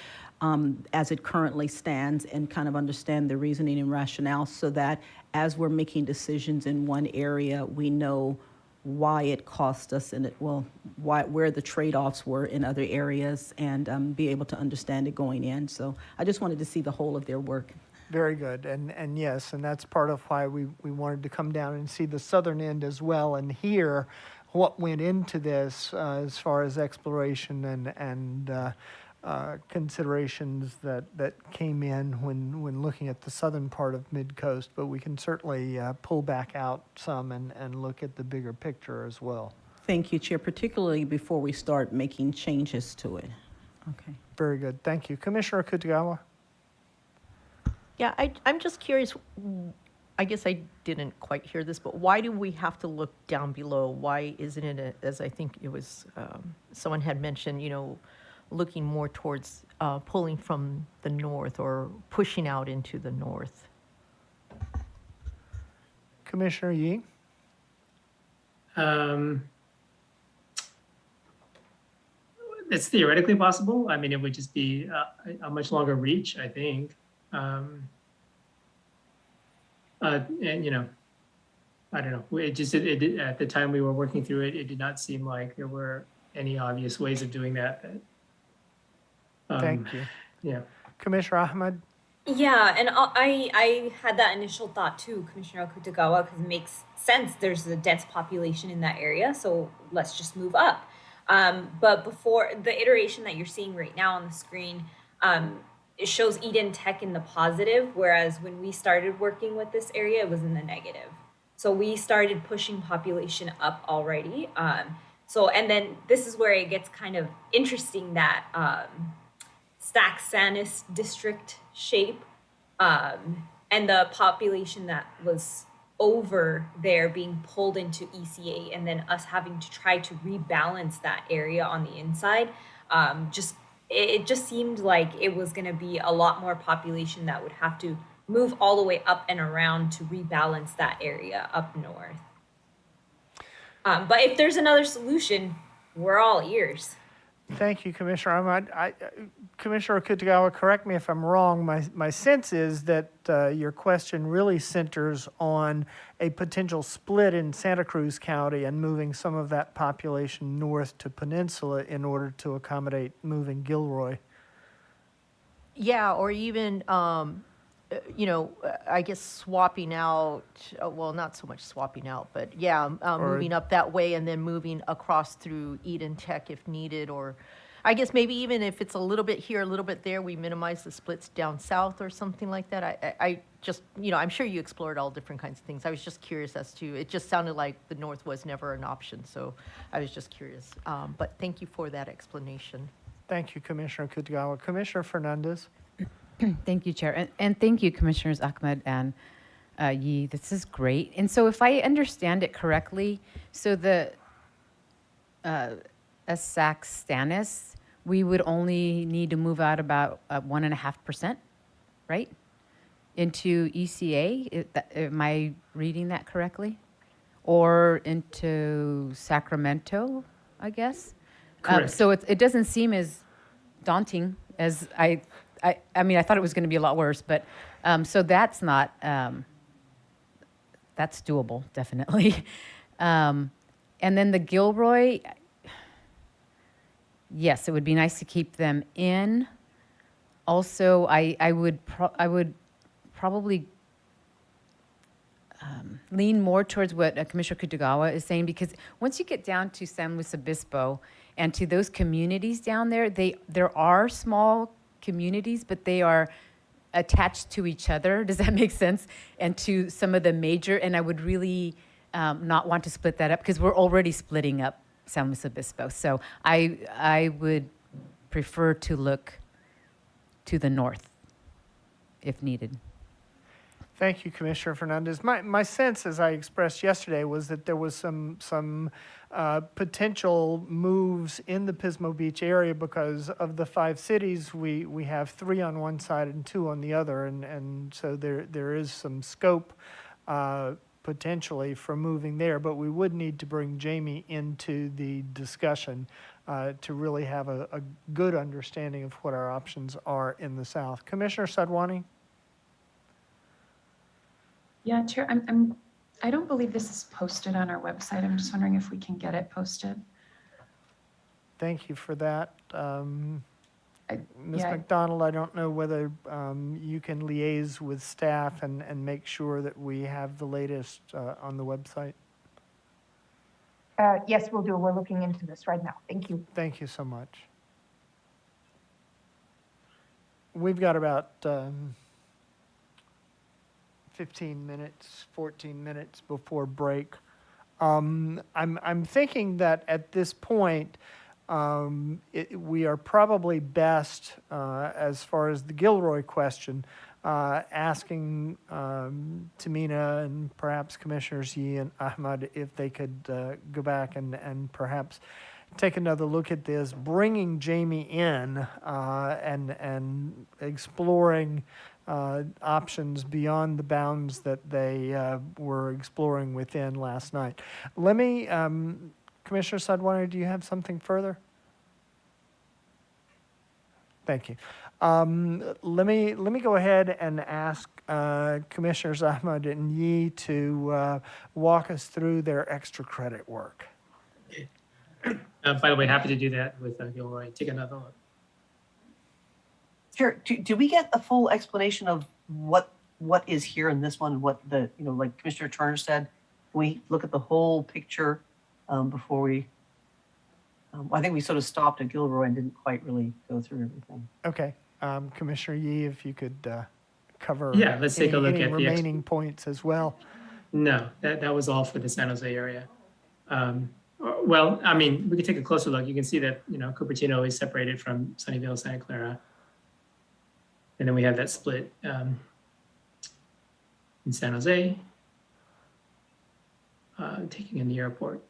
as it currently stands and kind of understand the reasoning and rationale so that as we're making decisions in one area, we know why it cost us and where the trade-offs were in other areas and be able to understand it going in. So I just wanted to see the whole of their work. Very good. And yes, and that's part of why we wanted to come down and see the southern end as well and hear what went into this as far as exploration and considerations that came in when looking at the southern part of Mid-Coast, but we can certainly pull back out some and look at the bigger picture as well. Thank you, Chair, particularly before we start making changes to it. Okay. Very good. Thank you. Commissioner Kutagawa? Yeah, I'm just curious. I guess I didn't quite hear this, but why do we have to look down below? Why isn't it, as I think it was, someone had mentioned, looking more towards pulling from the north or pushing out into the north? Commissioner Yee? It's theoretically possible. I mean, it would just be a much longer reach, I think. And I don't know. It at the time we were working through it, it did not seem like there were any obvious ways of doing that. Thank you. Yeah. Commissioner Ahmed? Yeah, and I had that initial thought too, Commissioner Kutagawa, because it makes sense. There's a dense population in that area, so let's just move up. But before the iteration that you're seeing right now on the screen, it shows Eden Tech in the positive, whereas when we started working with this area, it was in the negative. So we started pushing population up already. And then this is where it gets kind of interesting that Stack-Sanis district shape and the population that was over there being pulled into ECA and then us having to try to rebalance that area on the inside. It just seemed like it was going to be a lot more population that would have to move all the way up and around to rebalance that area up north. But if there's another solution, we're all ears. Thank you, Commissioner Ahmad. Commissioner Okutagawa, correct me if I'm wrong. My sense is that your question really centers on a potential split in Santa Cruz County and moving some of that population north to Peninsula in order to accommodate moving Gilroy. Yeah, or even, I guess swapping out, well, not so much swapping out, but yeah, moving up that way and then moving across through Eden Tech if needed, or I guess maybe even if it's a little bit here, a little bit there, we minimize the splits down south or something like that. I just, I'm sure you explored all different kinds of things. I was just curious as to, it just sounded like the north was never an option, so I was just curious. But thank you for that explanation. Thank you, Commissioner Okutagawa. Commissioner Fernandez. Thank you, Chair. And thank you, Commissioners Ahmed and Yee. This is great. And so if I understand it correctly, so the SAC Stannis, we would only need to move out about 1.5%, right? Into ECA, am I reading that correctly? Or into Sacramento, I guess? Correct. So it doesn't seem as daunting as I mean, I thought it was going to be a lot worse, but so that's not, that's doable, definitely. And then the Gilroy, yes, it would be nice to keep them in. Also, I would probably lean more towards what Commissioner Kutagawa is saying, because once you get down to San Luis Obispo and to those communities down there, there are small communities, but they are attached to each other. Does that make sense? And to some of the major, and I would really not want to split that up because we're already splitting up San Luis Obispo. So I would prefer to look to the north if needed. Thank you, Commissioner Fernandez. My sense, as I expressed yesterday, was that there was some potential moves in the Pismo Beach area because of the 5 cities. We have 3 on one side and 2 on the other, and so there is some scope potentially for moving there. But we would need to bring Jamie into the discussion to really have a good understanding of what our options are in the south. Commissioner Sadwani. Yeah, Chair, I don't believe this is posted on our website. I'm just wondering if we can get it posted. Thank you for that. Ms. yeah. McDonald, I don't know whether you can liaise with staff and make sure that we have the latest on the website. Yes, we'll do. We're looking into this right now. Thank you. Thank you so much. We've got about 15 minutes, 14 minutes before break. I'm thinking that at this point, we are probably best, as far as the Gilroy question, asking Tamina and perhaps Commissioners Yee and Ahmad if they could go back and perhaps take another look at this, bringing Jamie in and exploring options beyond the bounds that they were exploring within last night. Let me, Commissioner Sadwani, do you have something further? Thank you. Let me go ahead and ask Commissioners Ahmad and Yee to walk us through their extra credit work. By the way, happy to do that with Gilroy. Take another look. Sure. Do we get a full explanation of what is here in this one? What the, like Commissioner Turner said, we look at the whole picture before we, I think we sort of stopped at Gilroy and didn't quite really go through everything. Okay. Commissioner Yee, if you could cover Yeah, let's take a look any at the remaining points as well. No, that was all for the San Jose area. Well, I mean, we could take a closer look. You can see that, Cupertino is separated from Sunnyvale, Santa Clara. And then we have that split in San Jose, taking in the airport.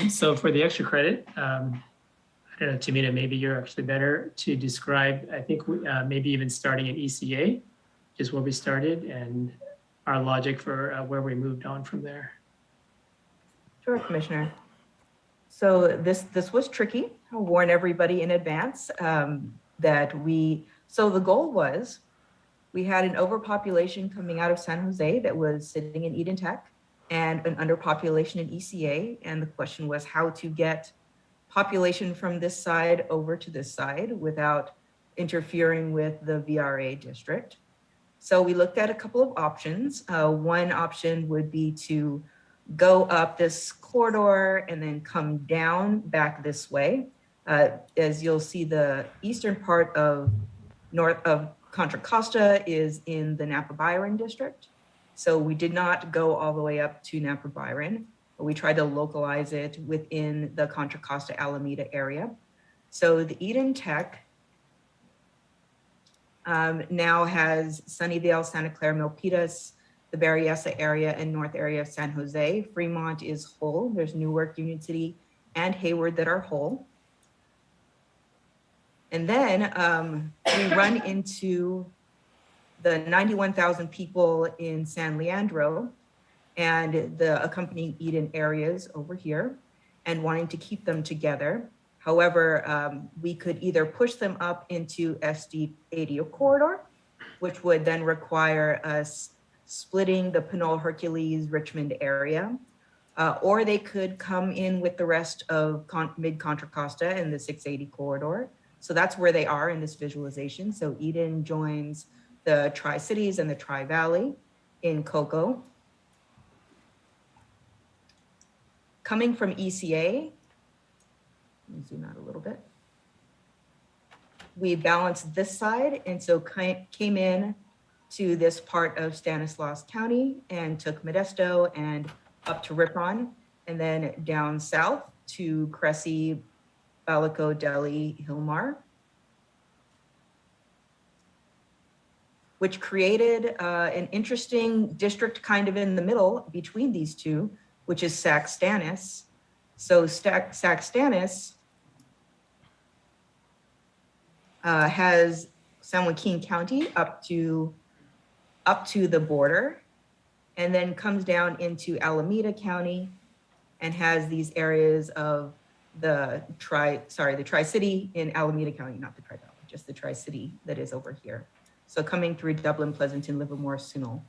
So for the extra credit, I don't know, Tamina, maybe you're actually better to describe, I think maybe even starting at ECA, is where we started and our logic for where we moved on from there. Sure, Commissioner. So this was tricky. I'll warn everybody in advance so the goal was, we had an overpopulation coming out of San Jose that was sitting in Eden Tech and an underpopulation in ECA. And the question was how to get population from this side over to this side without interfering with the VRA district. So we looked at a couple of options. One option would be to go up this corridor and then come down back this way. As you'll see, the eastern part of Contra Costa is in the Napa Byron district. So we did not go all the way up to Napa Byron, but we tried to localize it within the Contra Costa Alameda area. So the Eden Tech now has Sunnyvale, Santa Clara, Milpitas, the Berryessa area and north area of San Jose. Fremont is whole. There's Newark, Union City, and Hayward that are whole. And then we run into the 91,000 people in San Leandro and the accompanying Eden areas over here and wanting to keep them together. However, we could either push them up into SD80 corridor, which would then require us splitting the Pinole Hercules Richmond area, or they could come in with the rest of mid-Contra Costa in the 680 corridor. So that's where they are in this visualization. So Eden joins the Tri-Cities and the Tri-Valley in Cocoa. Coming from ECA, let me zoom out a little bit. We balanced this side and so came in to this part of Stanislaus County and took Modesto and up to Ripon and then down south to Cressy, Balico, Delhi, Hilmar, which created an interesting district kind of in the middle between these two, which is Sac-Stannis. So Sac-Stannis has San Joaquin County up to the border and then comes down into Alameda County and has these areas of the Tri-City in Alameda County, not the Tri-Valley, just the Tri-City that is over here. So coming through Dublin, Pleasanton, Livermore, Sunol.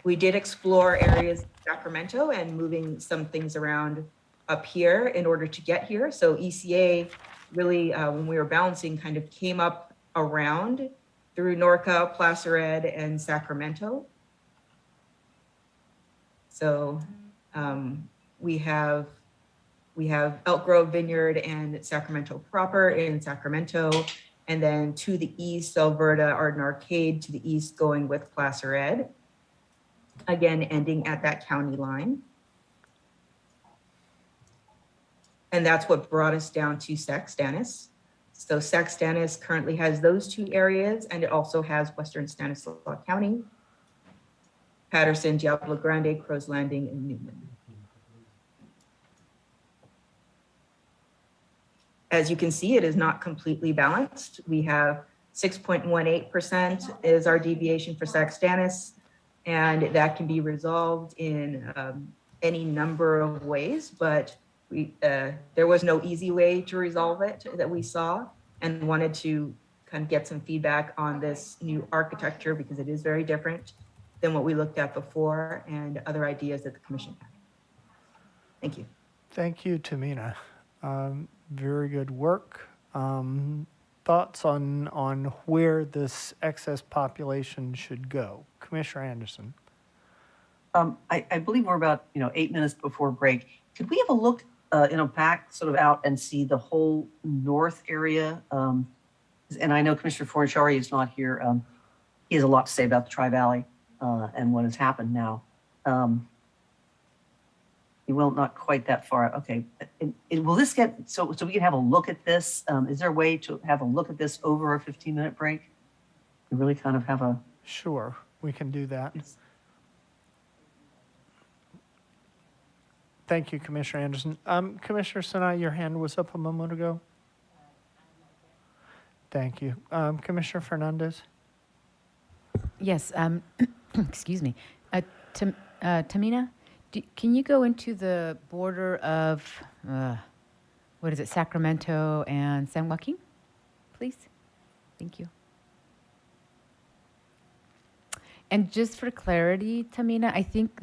We did explore areas of Sacramento and moving some things around up here in order to get here. So ECA really, when we were balancing, kind of came up around through Norca, Placer Ed, and Sacramento. So we have Elk Grove Vineyard and Sacramento proper in Sacramento. And then to the east, Alberta, Arden Arcade to the east going with Placer Ed. Again, ending at that county line. And that's what brought us down to Sac-Stannis. So Sac-Stannis currently has those two areas, and it also has Western Stanislaus County, Patterson, Diablo Grande, Crows Landing, and Newman. As you can see, it is not completely balanced. We have 6.18% is our deviation for Sac-Stannis, and that can be resolved in any number of ways, but there was no easy way to resolve it that we saw, and wanted to kind of get some feedback on this new architecture because it is very different than what we looked at before and other ideas that the commission had. Thank you. Thank you, Tamina. Very good work. Thoughts on where this excess population should go? Commissioner Anderson. I believe we're about 8 minutes before break. Could we have a look back sort of out and see the whole north area? And I know Commissioner Fornachari is not here. He has a lot to say about the Tri-Valley and what has happened now. Well, not quite that far. Okay. Will this get, so we can have a look at this? Is there a way to have a look at this over a 15-minute break? To really kind of have a... Sure, we can do that. Thank you, Commissioner Anderson. Commissioner Sinai, your hand was up a moment ago. Thank you. Commissioner Fernandez? Yes, excuse me. Tamina, can you go into the border of, what is it, Sacramento and San Joaquin, please? Thank you. And just for clarity, Tamina, I think,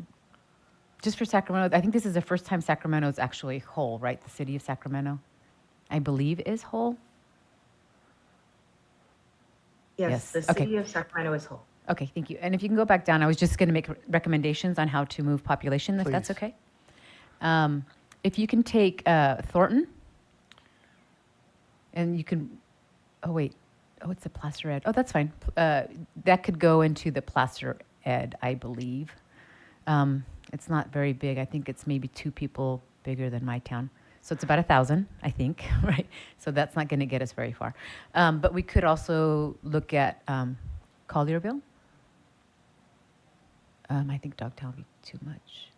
just for Sacramento, I think this is the first time Sacramento is actually whole, right? The city of Sacramento, I believe, is whole. Yes, the okay. city of Sacramento is whole. Okay, thank you. And if you can go back down, I was just going to make recommendations on how to move population, if that's Please. okay. If you can take Thornton, and you can, oh wait, oh, it's a Placer Ed. Oh, that's fine. That could go into the Placer Ed, I believe. It's not very big. I think it's maybe 2 people bigger than my town. So it's about 1,000, I think, right? So that's not going to get us very far. But we could also look at Collierville. I think Dogtown would be too much.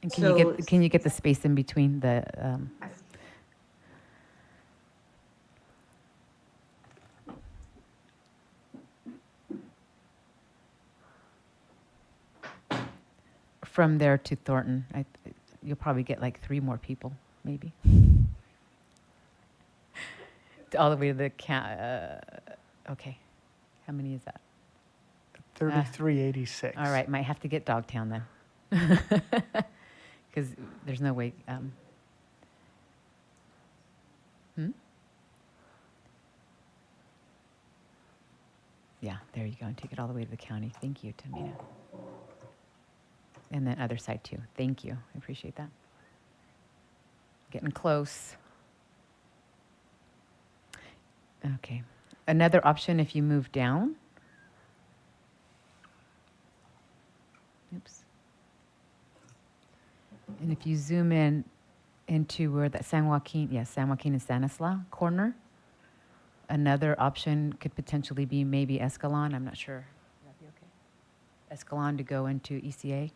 And can you get the space in between the? From there to Thornton, you'll probably get like 3 more people, maybe. All the way to the okay. How many is that? 3386. All right, might have to get Dogtown then. Because there's no way. Yeah, there you go. And take it all the way to the county. Thank you, Tamina. And then other side too. Thank you. I appreciate that. Getting close. Okay. Another option if you move down. Oops. And if you zoom in into where that San Joaquin and Stanislaus corner, another option could potentially be maybe Escalon. I'm not sure. Would that be okay? Escalon to go into ECA.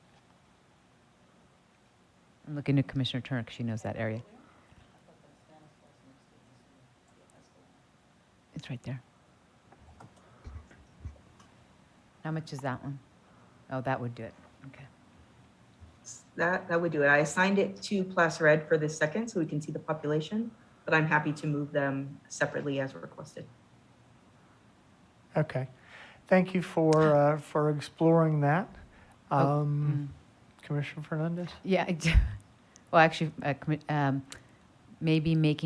I'm looking at Commissioner Turner because she knows that area. It's right there. How much is that one? Oh, that would do it. Okay. That would do it. I assigned it to Placer Ed for this second so we can see the population, but I'm happy to move them separately as requested. Okay. Thank you for exploring that. Commissioner Fernandez? Yeah. Well, actually, maybe if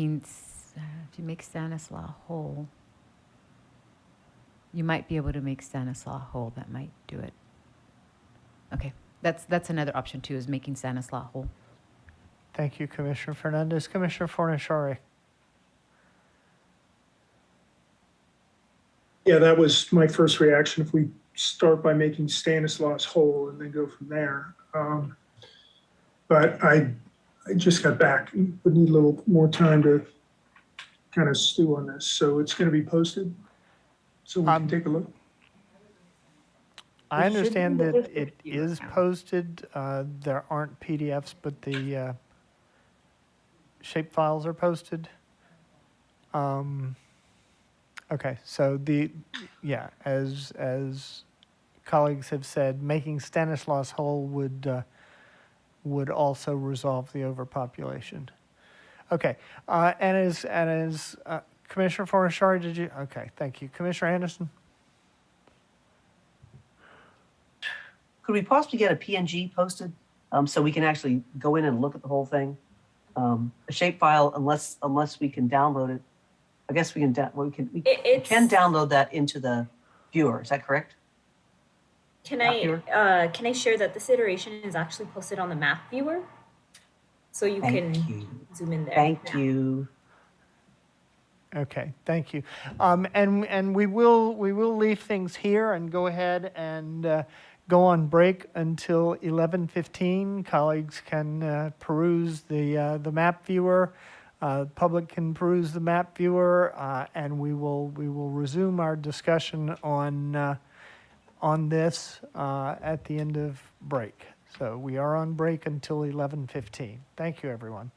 you make Stanislaus whole, you might be able to make Stanislaus whole. That might do it. Okay. That's another option too, is making Stanislaus whole. Thank you, Commissioner Fernandez. Commissioner Fornashari? Yeah, that was my first reaction. If we start by making Stanislaus whole and then go from there. But I just got back. Would need a little more time to kind of stew on this. So it's going to be posted so we can take a look. I understand that it is posted. There aren't PDFs, but the shape files are posted. Okay, so as colleagues have said, making Stanislaus whole would also resolve the overpopulation. Okay, and as Commissioner Fornashari, did you? Okay, thank you, Commissioner Anderson. Could we possibly get a PNG posted so we can actually go in and look at the whole thing? A shapefile, unless we can download it. I guess we can download that into the viewer. Is that correct? Can I share that this iteration is actually posted on the map viewer? So you can zoom in there. Thank you. Okay, thank you. And we will leave things here and go ahead and go on break until 11:15. Colleagues can peruse the map viewer. Public can peruse the map viewer, and we will resume our discussion on this at the end of break. So we are on break until 11:15. Thank you, everyone.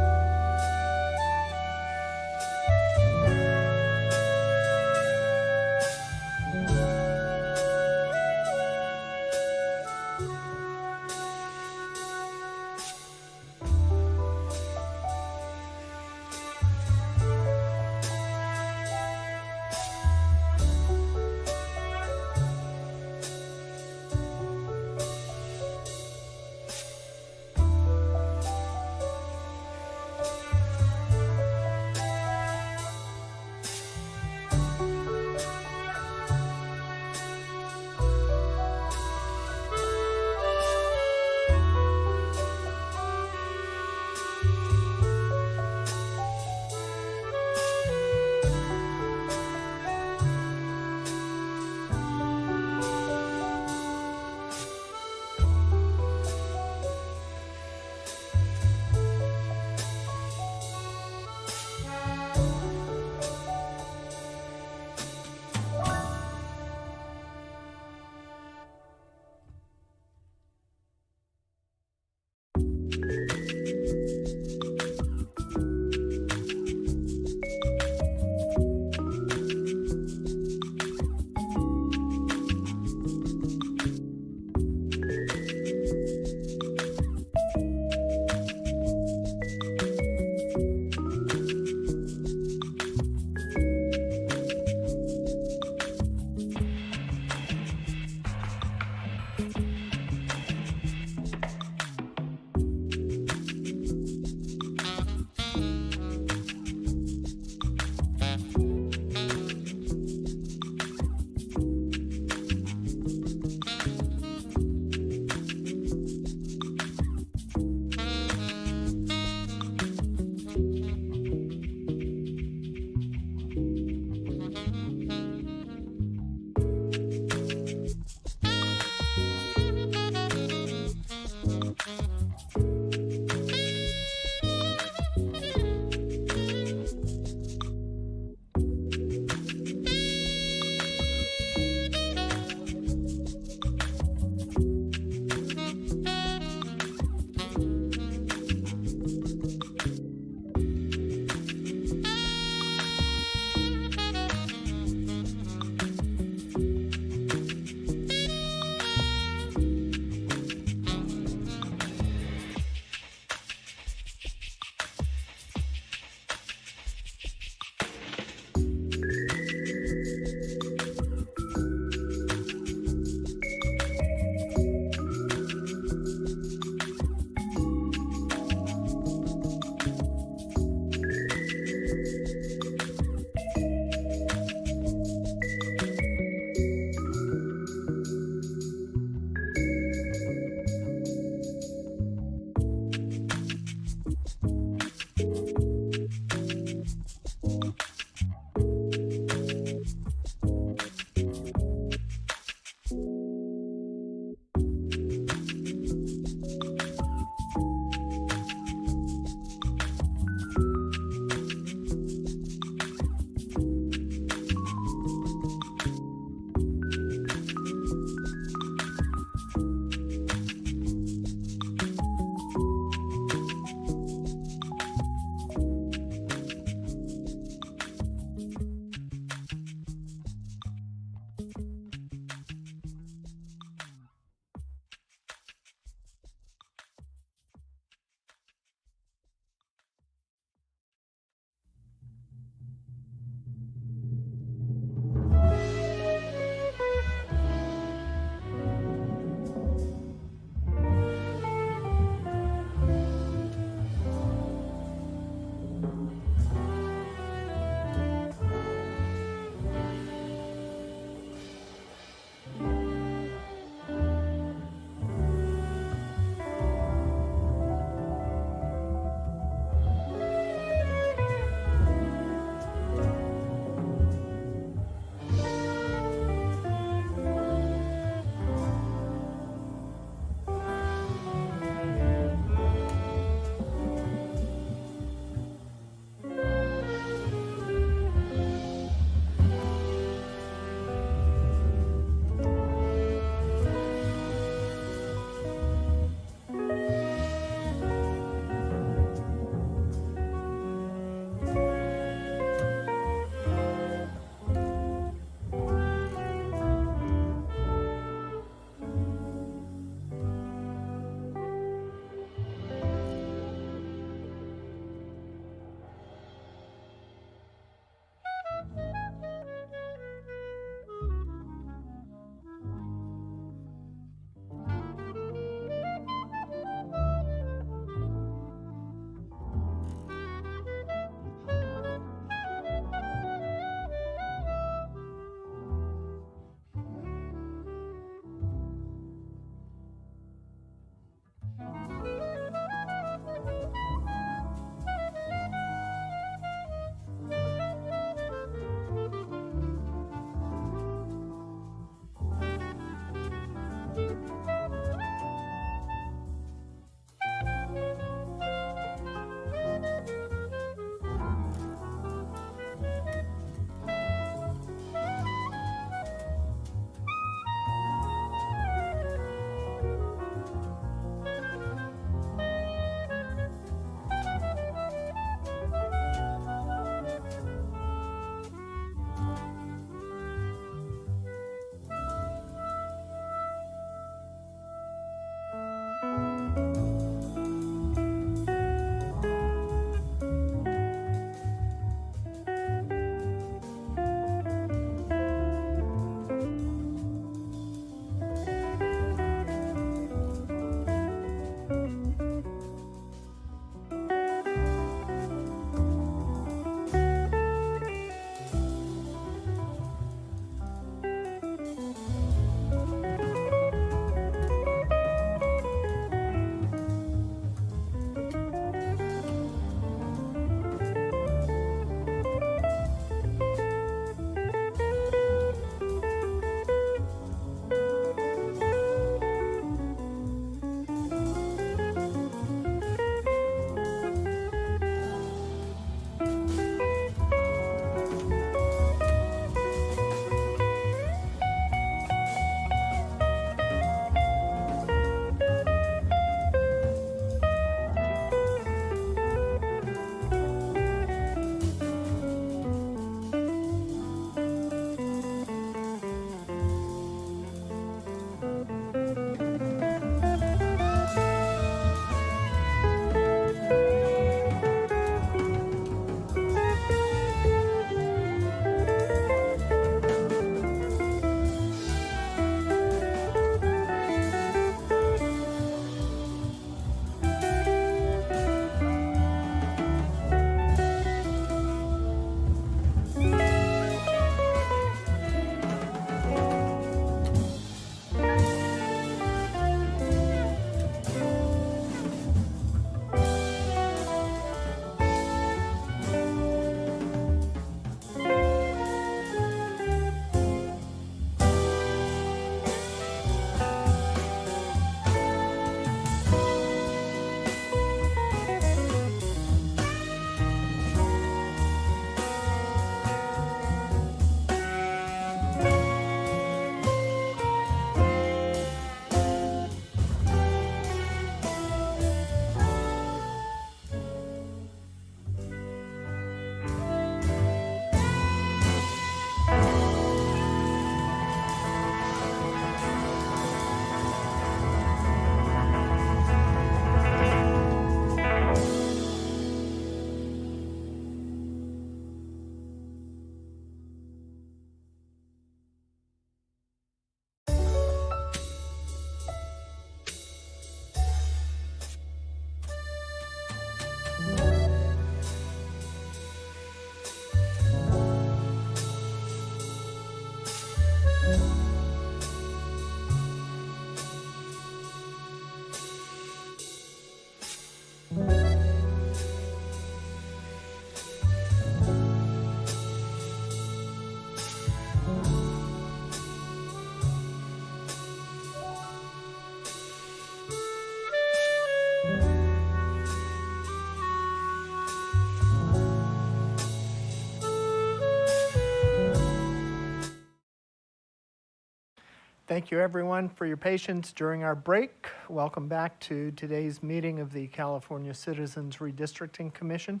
Thank you, everyone, for your patience during our break. Welcome back to today's meeting of the California Citizens Redistricting Commission.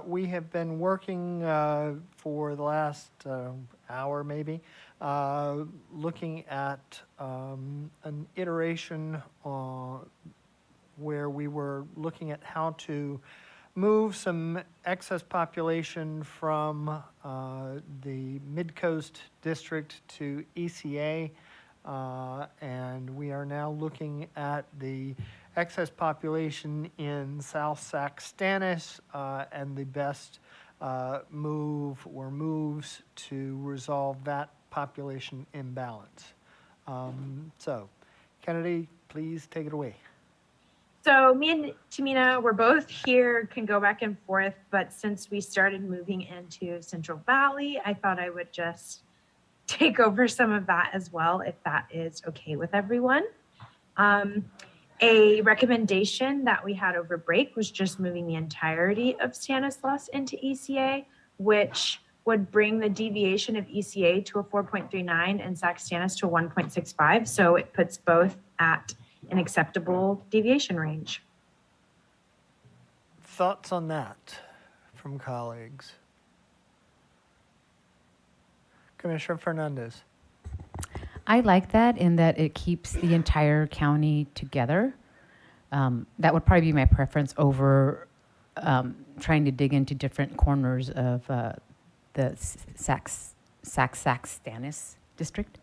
We have been working for the last hour, maybe, looking at an iteration where we were looking at how to move some excess population from the Mid-Coast District to ECA. And we are now looking at the excess population in South Sac-Stannis and the best move or moves to resolve that population imbalance. So, Kennedy, please take it away. So me and Tamina, we're both here, can go back and forth, but since we started moving into Central Valley, I thought I would just take over some of that as well, if that is okay with everyone. A recommendation that we had over break was just moving the entirety of Stanislaus into ECA, which would bring the deviation of ECA to a 4.39 and Sac-Stannis to a 1.65. So it puts both at an acceptable deviation range. Thoughts on that from colleagues? Commissioner Fernandez. I like that in that it keeps the entire county together. That would probably be my preference over trying to dig into different corners of the Sac-Stannis district.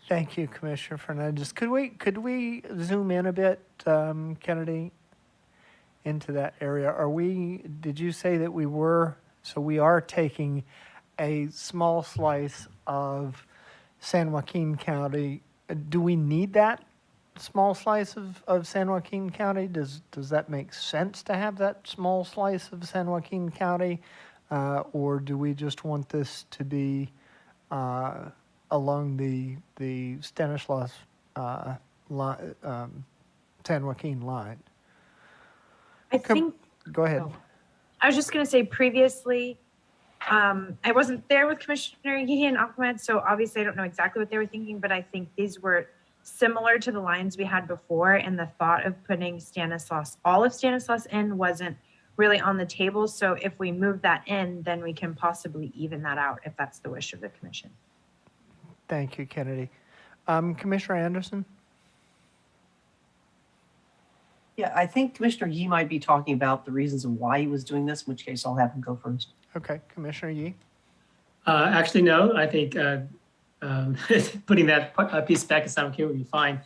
Thank you, Commissioner Fernandez. Could we zoom in a bit, Kennedy, into that area? Did you say that we are taking a small slice of San Joaquin County? Do we need that small slice of San Joaquin County? Does that make sense to have that small slice of San Joaquin County? Or do we just want this to be along the Stanislaus San Joaquin line? I think. Go ahead. I was just going to say previously, I wasn't there with Commissioner Yee and Ahmed, so obviously I don't know exactly what they were thinking, but I think these were similar to the lines we had before, and the thought of putting Stanislaus, all of Stanislaus in wasn't really on the table. So if we move that in, then we can possibly even that out if that's the wish of the commission. Thank you, Kennedy. Commissioner Anderson? Yeah, I think Commissioner Yee might be talking about the reasons of why he was doing this, in which case I'll have him go first. Okay, Commissioner Yee? Actually, no, I think putting that piece back in San Joaquin would be fine.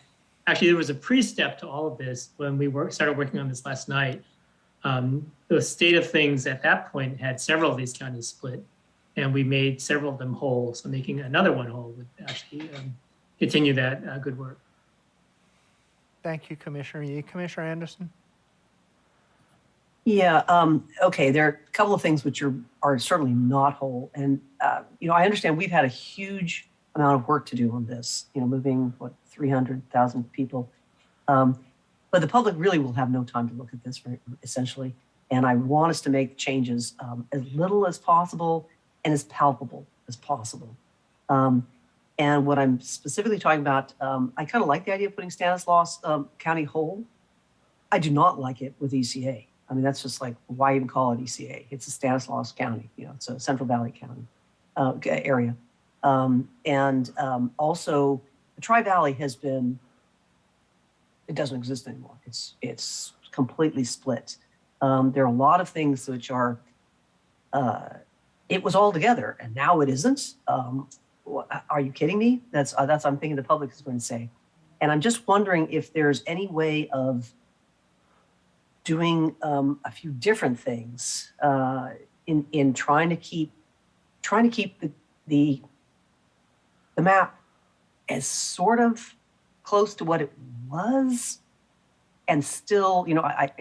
Actually, there was a pre-step to all of this when we started working on this last night. The state of things at that point had several of these counties split, and we made several of them whole. So making another one whole would actually continue that good work. Thank you, Commissioner Yee. Commissioner Anderson? Yeah, okay, there are a couple of things which are certainly not whole. And, I understand we've had a huge amount of work to do on this, moving, 300,000 people. But the public really will have no time to look at this, essentially. And I want us to make changes as little as possible and as palpable as possible. And what I'm specifically talking about, I kind of like the idea of putting Stanislaus County whole. I do not like it with ECA. I mean, that's just like, why even call it ECA? It's a Stanislaus County, it's a Central Valley County area. Also, the Tri-Valley it doesn't exist anymore. It's completely split. There are a lot of things which are, it was all together and now it isn't. Are you kidding me? That's I'm thinking the public is going to say. And I'm just wondering if there's any way of doing a few different things in trying to keep the map as sort of close to what it was, and still, I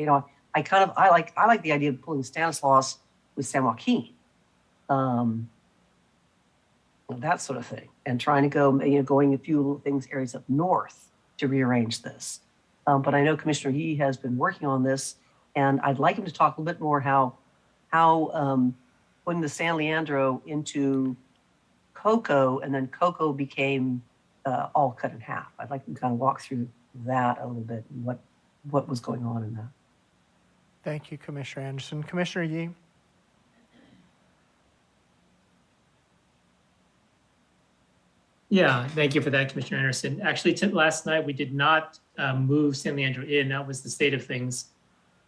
like the idea of pulling Stanislaus with San Joaquin, that sort of thing, and trying to go, going a few little things, areas up north to rearrange this. But I know Commissioner Yee has been working on this, and I'd like him to talk a little bit more how putting the San Leandro into Cocoa, and then Cocoa became all cut in half. I'd like him to kind of walk through that a little bit and what was going on in that. Thank you, Commissioner Anderson. Commissioner Yee? Yeah, thank you for that, Commissioner Anderson. Actually, last night we did not move San Leandro in. That was the state of things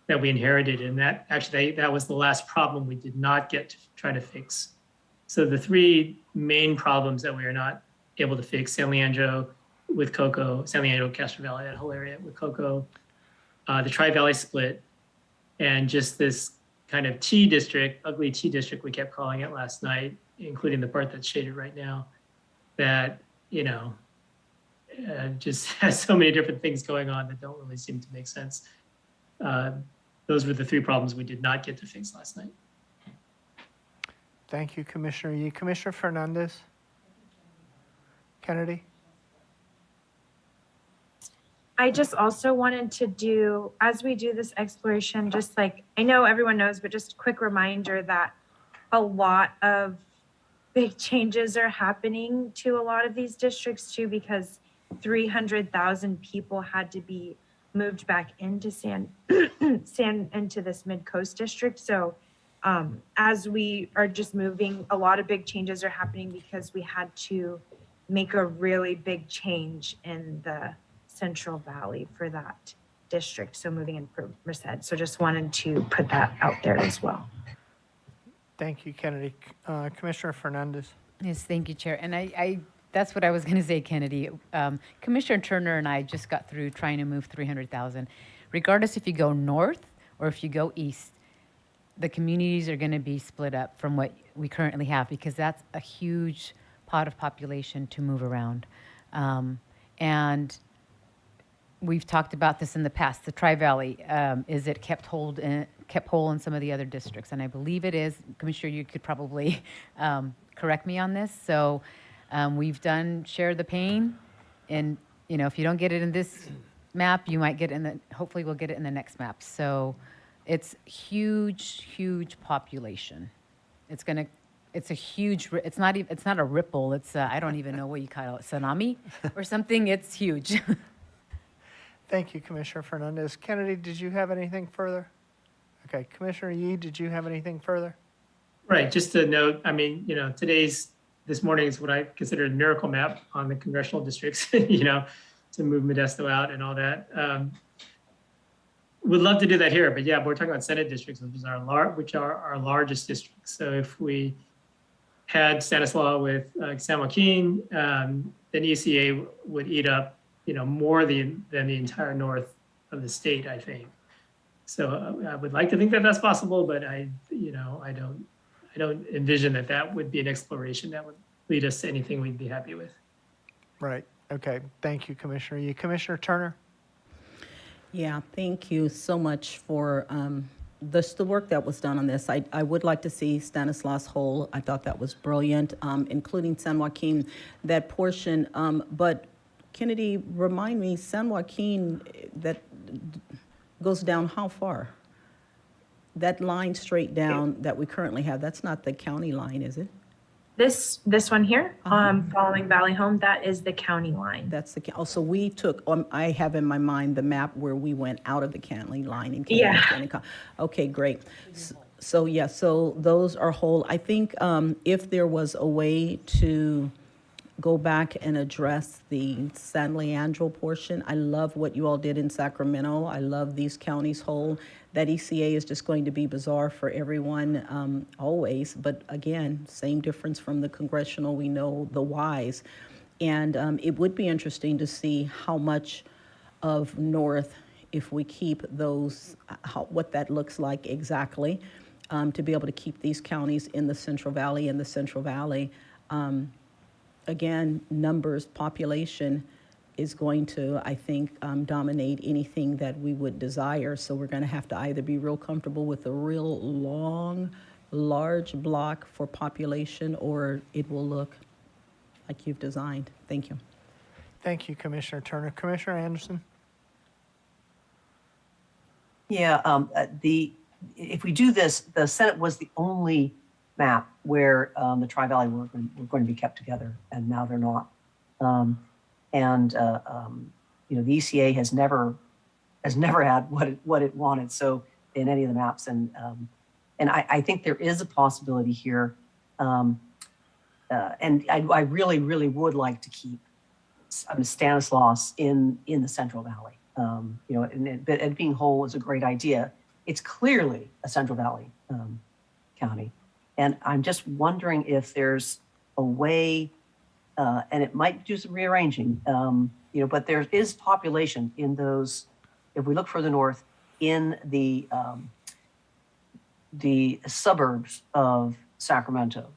that we inherited, and that was the last problem we did not get to try to fix. So the three main problems that we are not able to fix: San Leandro with Cocoa, San Leandro, Castro Valley, that whole area with Cocoa, the Tri-Valley split, and just this kind of T district, ugly T district we kept calling it last night, including the part that's shaded right now, that, just has so many different things going on that don't really seem to make sense. Those were the three problems we did not get to fix last night. Thank you, Commissioner Yee. Commissioner Fernandez? Kennedy? I just also wanted to do, as we do this exploration, just like, I know everyone knows, but just a quick reminder that a lot of big changes are happening to a lot of these districts too, because 300,000 people had to be moved back into into this mid-coast district. So as we are just moving, a lot of big changes are happening because we had to make a really big change in the Central Valley for that district. So moving in for Merced. So just wanted to put that out there as well. Thank you, Kennedy. Commissioner Fernandez? Yes, thank you, Chair. And I that's what I was going to say, Kennedy. Commissioner Turner and I just got through trying to move 300,000. Regardless if you go north or if you go east, the communities are going to be split up from what we currently have, because that's a huge pot of population to move around. And we've talked about this in the past. The Tri-Valley, is it kept whole in some of the other districts? And I believe it is. Commissioner, you could probably correct me on this. So we've done share the pain. And, if you don't get it in this map, you might get it hopefully we'll get it in the next map. So it's huge, huge population. It's a huge, it's not a ripple. It's, I don't even know what you call it, tsunami or something. It's huge. Thank you, Commissioner Fernandez. Kennedy, did you have anything further? Okay, Commissioner Yee, did you have anything further? Right, just to note, this morning is what I consider a miracle map on the congressional districts, to move Modesto out and all that. Would love to do that here, but yeah, we're talking about Senate districts, which are our largest districts. So if we had Stanislaus with San Joaquin, then ECA would eat up, more than the entire north of the state, I think. So I would like to think that that's possible, but I don't envision that would be an exploration that would lead us to anything we'd be happy with. Right. Okay. Thank you, Commissioner Yee. Commissioner Turner? Yeah, thank you so much for the work that was done on this. I would like to see Stanislaus whole. I thought that was brilliant, including San Joaquin, that portion. But Kennedy, remind me, San Joaquin, that goes down how far? That line straight down that we currently have, that's not the county line, is it? This one here, following Valley Home, that is the county line. That's the, so we took, I have in my mind the map where we went out of the county line and came Yeah. Okay, great. So those are whole. I think if there was a way to go back and address the San Leandro portion. I love what you all did in Sacramento. I love these counties whole. That ECA is just going to be bizarre for everyone always. But again, same difference from the congressional. We know the whys. And it would be interesting to see how much of North, if we keep those, what that looks like exactly. to be able to keep these counties in the Central Valley and the Central Valley. Again, numbers, population is going to, I think, dominate anything that we would desire. So we're going to have to either be real comfortable with a real long, large block for population, or it will look like you've designed. Thank you. Thank you, Commissioner Turner. Commissioner Anderson? Yeah, if we do this, the Senate was the only map where the Tri-Valley were going to be kept together, and now they're not. The ECA has never had what it wanted. So in any of the maps, and I think there is a possibility here, and I really would like to keep Stanislaus in the Central Valley. And being whole is a great idea. It's clearly a Central Valley county. And I'm just wondering if there's a way, and it might do some rearranging, but there is population in those, if we look further north, in the suburbs of Sacramento,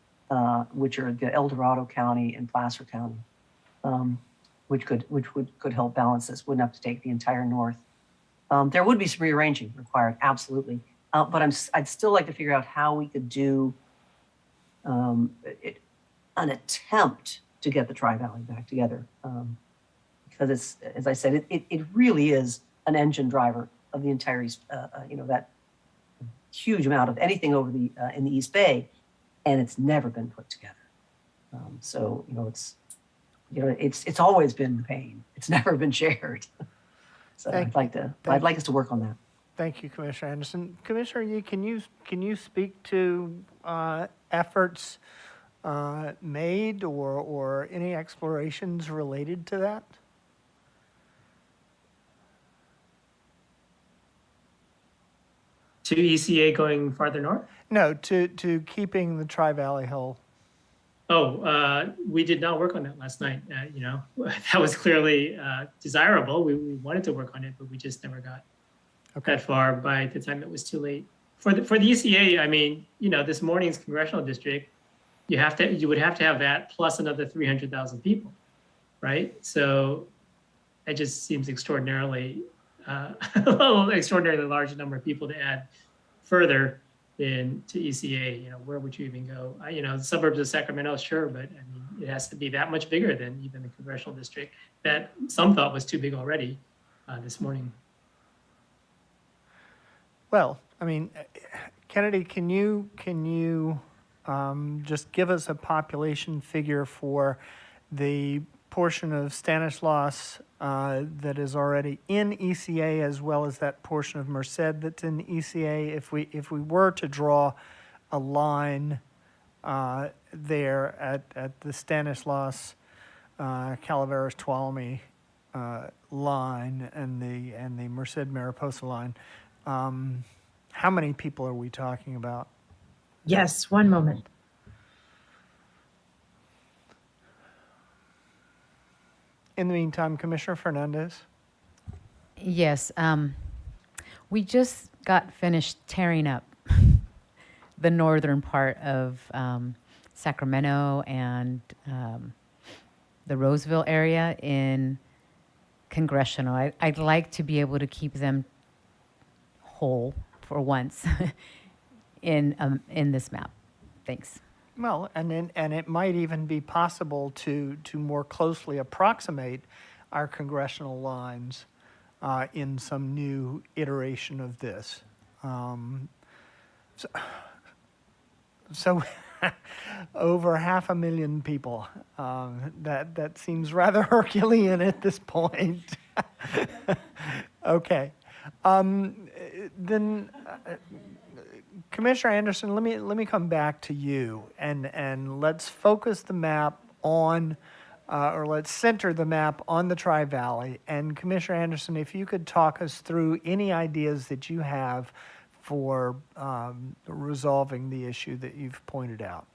which are the El Dorado County and Placer County, which could help balance this. Wouldn't have to take the entire north. There would be some rearranging required, absolutely. But I'd still like to figure out how we could do an attempt to get the Tri-Valley back together. Because it's, as I said, it really is an engine driver of the entire East, that huge amount of anything over in the East Bay, and it's never been put together. It's always been the pain. It's never been shared. So I'd like us to work on that. Thank you, Commissioner Anderson. Commissioner Yee, can you speak to efforts made or any explorations related to that? To ECA going farther north? No, to keeping the Tri-Valley whole. Oh, we did not work on that last night. That was clearly desirable. We wanted to work on it, but we just never got that far. By the time it was too late. For the ECA, I mean, this morning's congressional district, you would have to have that plus another 300,000 people, right? So that just seems extraordinarily large number of people to add further into ECA. Where would you even go? The suburbs of Sacramento, sure, but I mean, it has to be that much bigger than even the congressional district that some thought was too big already this morning. Well, I mean, Kennedy, can you just give us a population figure for the portion of Stanislaus that is already in ECA, as well as that portion of Merced that's in ECA? If we were to draw a line there at the Stanislaus Calaveras Tuolumne line and the Merced Mariposa line, how many people are we talking about? Yes, one moment. In the meantime, Commissioner Fernandez. Yes, we just got finished tearing up the northern part of Sacramento and the Roseville area in congressional. I'd like to be able to keep them whole for once in this map. Thanks. Well, and it might even be possible to more closely approximate our congressional lines in some new iteration of this. So over 500,000 people. That seems rather Herculean at this point. Okay. Then, Commissioner Anderson, let me come back to you, and let's focus the map on, or let's center the map on the Tri-Valley. And Commissioner Anderson, if you could talk us through any ideas that you have for resolving the issue that you've pointed out.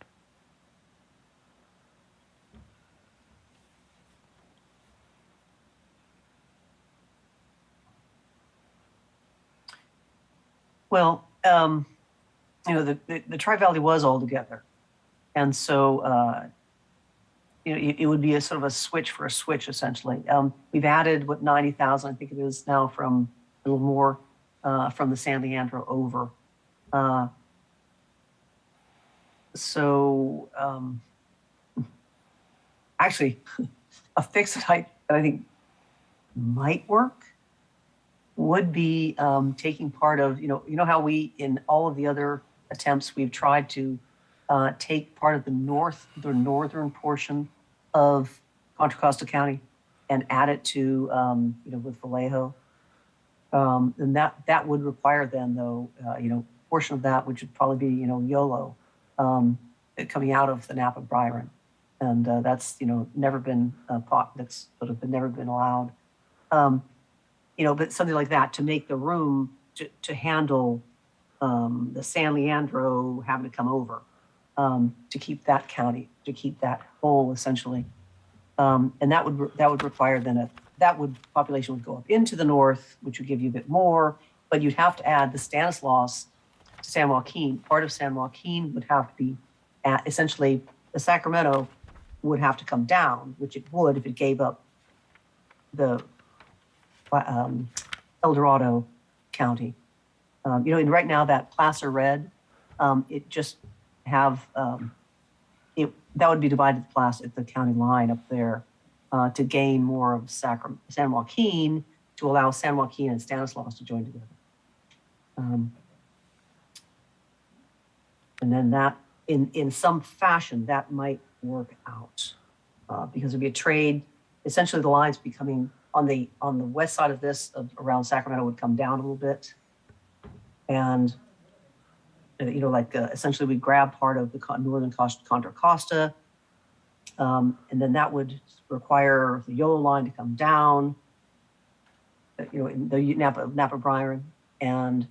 Well, the Tri-Valley was all together. And so, it would be a sort of a switch for a switch, essentially. We've added, 90,000, I think it is now, from a little more from the San Leandro over. Actually, a fix that I think might work would be taking part of, you know how we, in all of the other attempts, we've tried to take part of the northern portion of Contra Costa County and add it to, with Vallejo. And that would require then, though, portion of that, which would probably be, YOLO, coming out of the Napa Byron. And that's, never been that's sort of never been allowed. But something like that to make the room to handle the San Leandro having to come over, to keep that county, to keep that whole, essentially. And that would require then population would go up into the north, which would give you a bit more, but you'd have to add the Stanislaus to San Joaquin. Part of San Joaquin would have to be essentially the Sacramento would have to come down, which it would if it gave up the El Dorado County. And right now that Placer Red, it just have that would be divided at the county line up there to gain more of San Joaquin, to allow San Joaquin and Stanislaus to join together. And then that, in some fashion, that might work out because it'd be a trade. Essentially, the lines becoming on the west side of this, around Sacramento, would come down a little bit, and essentially we grab part of the northern Contra Costa, and then that would require the YOLO line to come down, the Napa Byron, and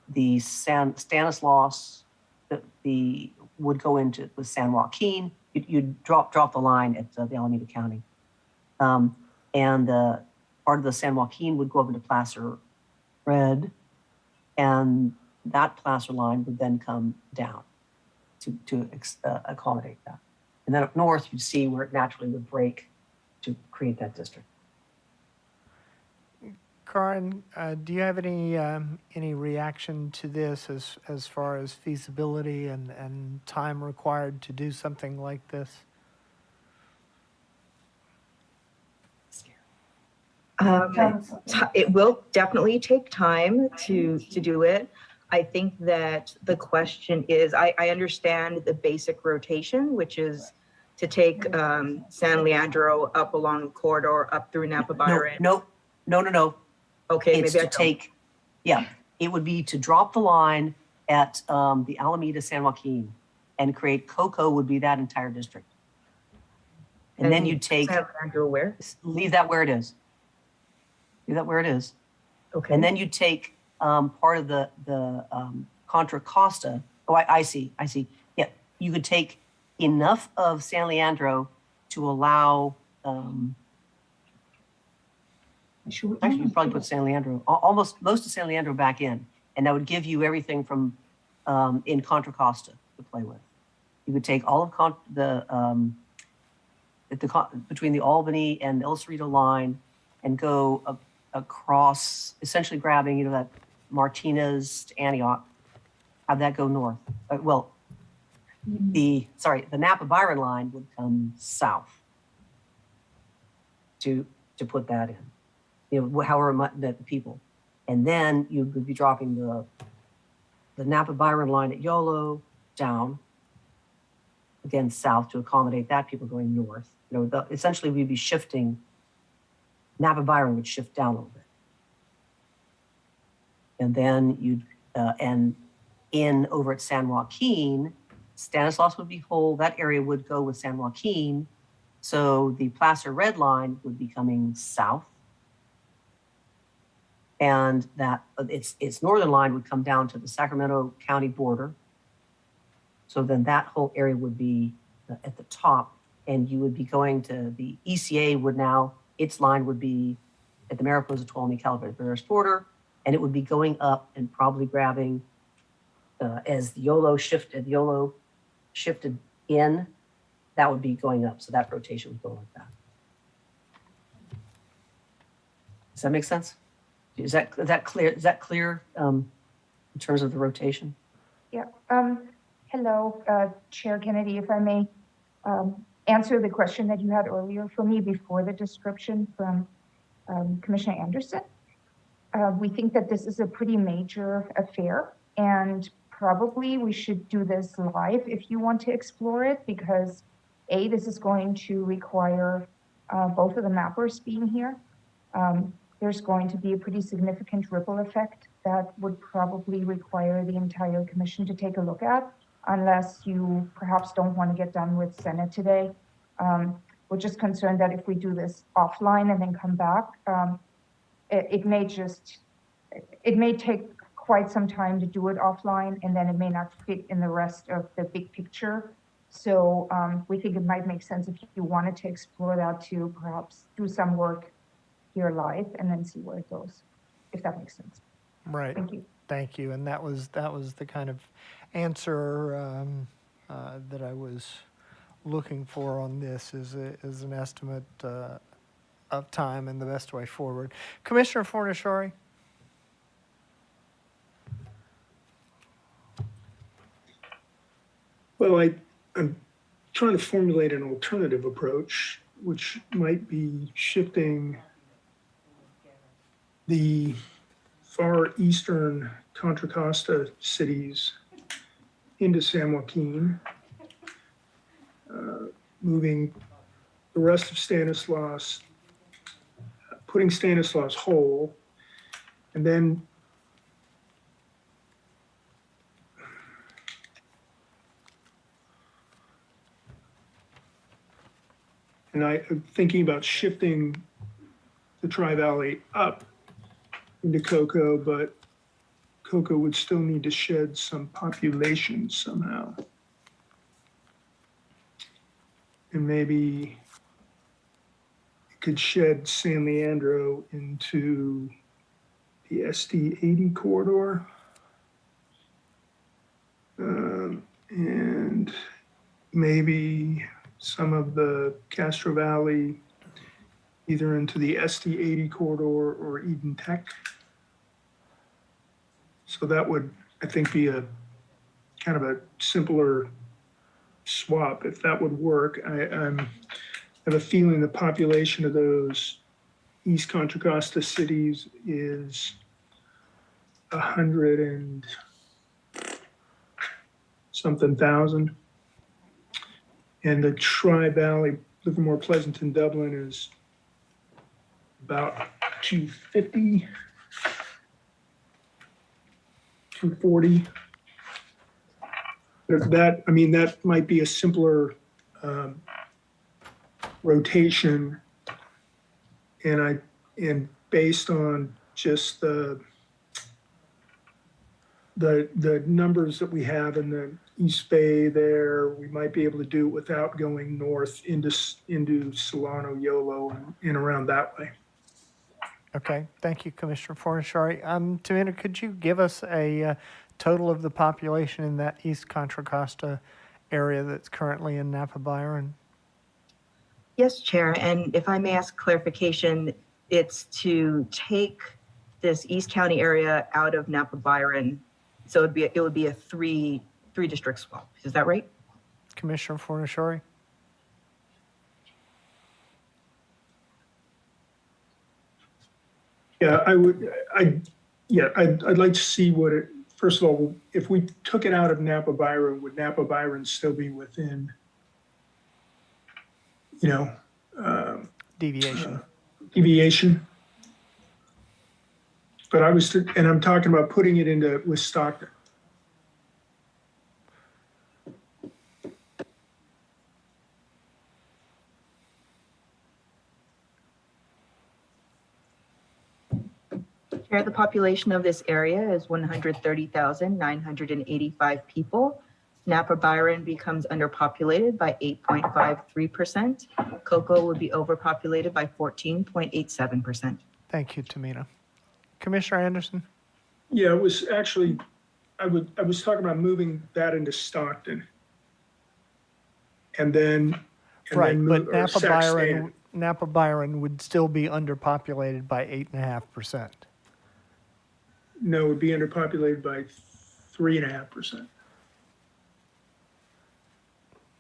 the Stanislaus would go into with San Joaquin. You'd drop the line at the Alameda County, and part of the San Joaquin would go up into Placer Red, and that Placer line would then come down to accommodate that. And then up north, you'd see where it naturally would break to create that district. Karin, do you have any reaction to this as far as feasibility and time required to do something like this? It will definitely take time to do it. I think that the question is, I understand the basic rotation, which is to take San Leandro up along the corridor, up through Napa Byron. No. Okay, It's maybe it would be to drop the line at the Alameda San Joaquin and create COCO would be that entire district. And then you'd take, San Leandro where? leave that where it is. Leave that where it is. Okay. And then you take part of the Contra Costa. Oh, I see. Yeah, you could take enough of San Leandro to allow, actually, you'd probably put San Leandro, almost most of San Leandro back in, and that would give you everything from in Contra Costa to play with. You would take all of between the Albany and El Cerrito line and go across, essentially grabbing, that Martinez to Antioch, have that go north. The Napa Byron line would come south to put that in, however much that the people. And then you would be dropping the Napa Byron line at YOLO down, again, south to accommodate that people going north. Essentially we'd be shifting, Napa Byron would shift down a little bit. And then you'd, and over at San Joaquin, Stanislaus would be whole, that area would go with San Joaquin. So the Placer Red line would be coming south. And that its northern line would come down to the Sacramento County border. So then that whole area would be at the top, and you would be going to the ECA would now, its line would be at the Mariposa Tuolumne Calaveras border, and it would be going up and probably grabbing as the YOLO shifted in, that would be going up. So that rotation would go like that. Does that make sense? Is that clear? Is that clear in terms of the rotation? Yeah. Hello, Chair Kennedy, if I may answer the question that you had earlier for me before the description from Commissioner Anderson. We think that this is a pretty major affair, and probably we should do this live if you want to explore it, because A, this is going to require both of the mappers being here. There's going to be a pretty significant ripple effect that would probably require the entire commission to take a look at, unless you perhaps don't want to get done with Senate today. We're just concerned that if we do this offline and then come back, it may take quite some time to do it offline, and then it may not fit in the rest of the big picture. So we think it might make sense if you wanted to explore that, to perhaps do some work here live and then see where it goes, if that makes sense. Right. Thank you. Thank you. And that was the kind of answer that I was looking for on this, is an estimate of time and the best way forward. Commissioner Fornashari? Well, I'm trying to formulate an alternative approach, which might be shifting the far eastern Contra Costa cities into San Joaquin, moving the rest of Stanislaus, putting Stanislaus whole, and then I'm thinking about shifting the Tri-Valley up into Cocoa, but Cocoa would still need to shed some population somehow. And maybe it could shed San Leandro into the SD 80 corridor. And maybe some of the Castro Valley either into the SD 80 corridor or Eden Tech. So that would, I think, be a kind of a simpler swap, if that would work. I have a feeling the population of those East Contra Costa cities is 100 and something thousand. And the Tri-Valley, Livermore, Pleasanton, Dublin is about 250. 240. That might be a simpler rotation, and based on just the numbers that we have in the East Bay there, we might be able to do it without going north into Solano, Yolo, and around that way. Okay, thank you, Commissioner Fornashari. Tamina, could you give us a total of the population in that East Contra Costa area that's currently in Napa Byron? Yes, Chair, and if I may ask clarification, it's to take this East County area out of Napa Byron, so it would be a three district swap. Is that right? Commissioner Fornashari? Yeah, I'd like to see what it, first of all, if we took it out of Napa Byron, would Napa Byron still be within, Deviation. Deviation? But I'm talking about putting it into with Stockton. Chair, the population of this area is 130,985 people. Napa Byron becomes underpopulated by 8.53%. Cocoa would be overpopulated by 14.87%. Thank you, Tamina. Commissioner Anderson? Yeah, it was actually I was talking about moving that into Stockton. And then, Right, but or Saxton. Napa Byron would still be underpopulated by 8.5%. No, it would be underpopulated by 3.5%.